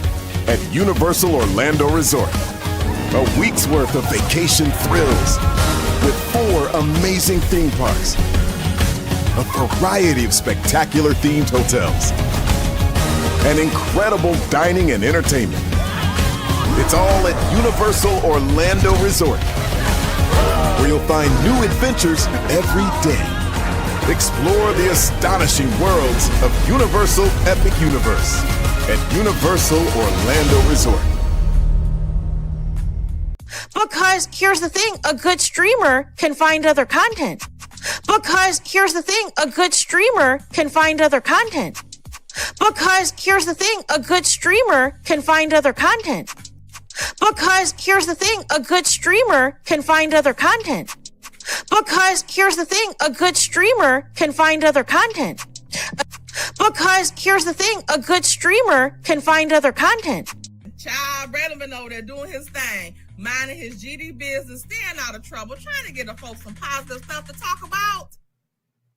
Speaker 12: at Universal Orlando Resort. A week's worth of vacation thrills with 4 amazing theme parks, a variety of spectacular themed hotels, and incredible dining and entertainment. It's all at Universal Orlando Resort, where you'll find new adventures every day. Explore the astonishing worlds of Universal Epic Universe at Universal Orlando Resort.
Speaker 13: Because here's the thing, a good streamer can find other content. Because here's the thing, a good streamer can find other content. Because here's the thing, a good streamer can find other content. Because here's the thing, a good streamer can find other content. Because here's the thing, a good streamer can find other content. Because here's the thing, a good streamer can find other content.
Speaker 14: Child, Braylon been over there doing his thing, minding his GD business, staying out of trouble, trying to get the folks some positive stuff to talk about.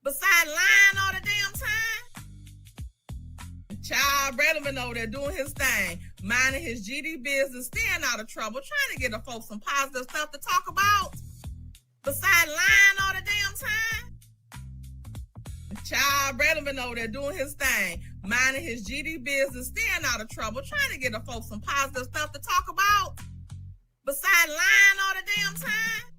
Speaker 14: Besides lying all the damn time. Child, Braylon been over there doing his thing, minding his GD business, staying out of trouble, trying to get the folks some positive stuff to talk about. Besides lying all the damn time. Child, Braylon been over there doing his thing, minding his GD business, staying out of trouble, trying to get the folks some positive stuff to talk about. Besides lying all the damn time.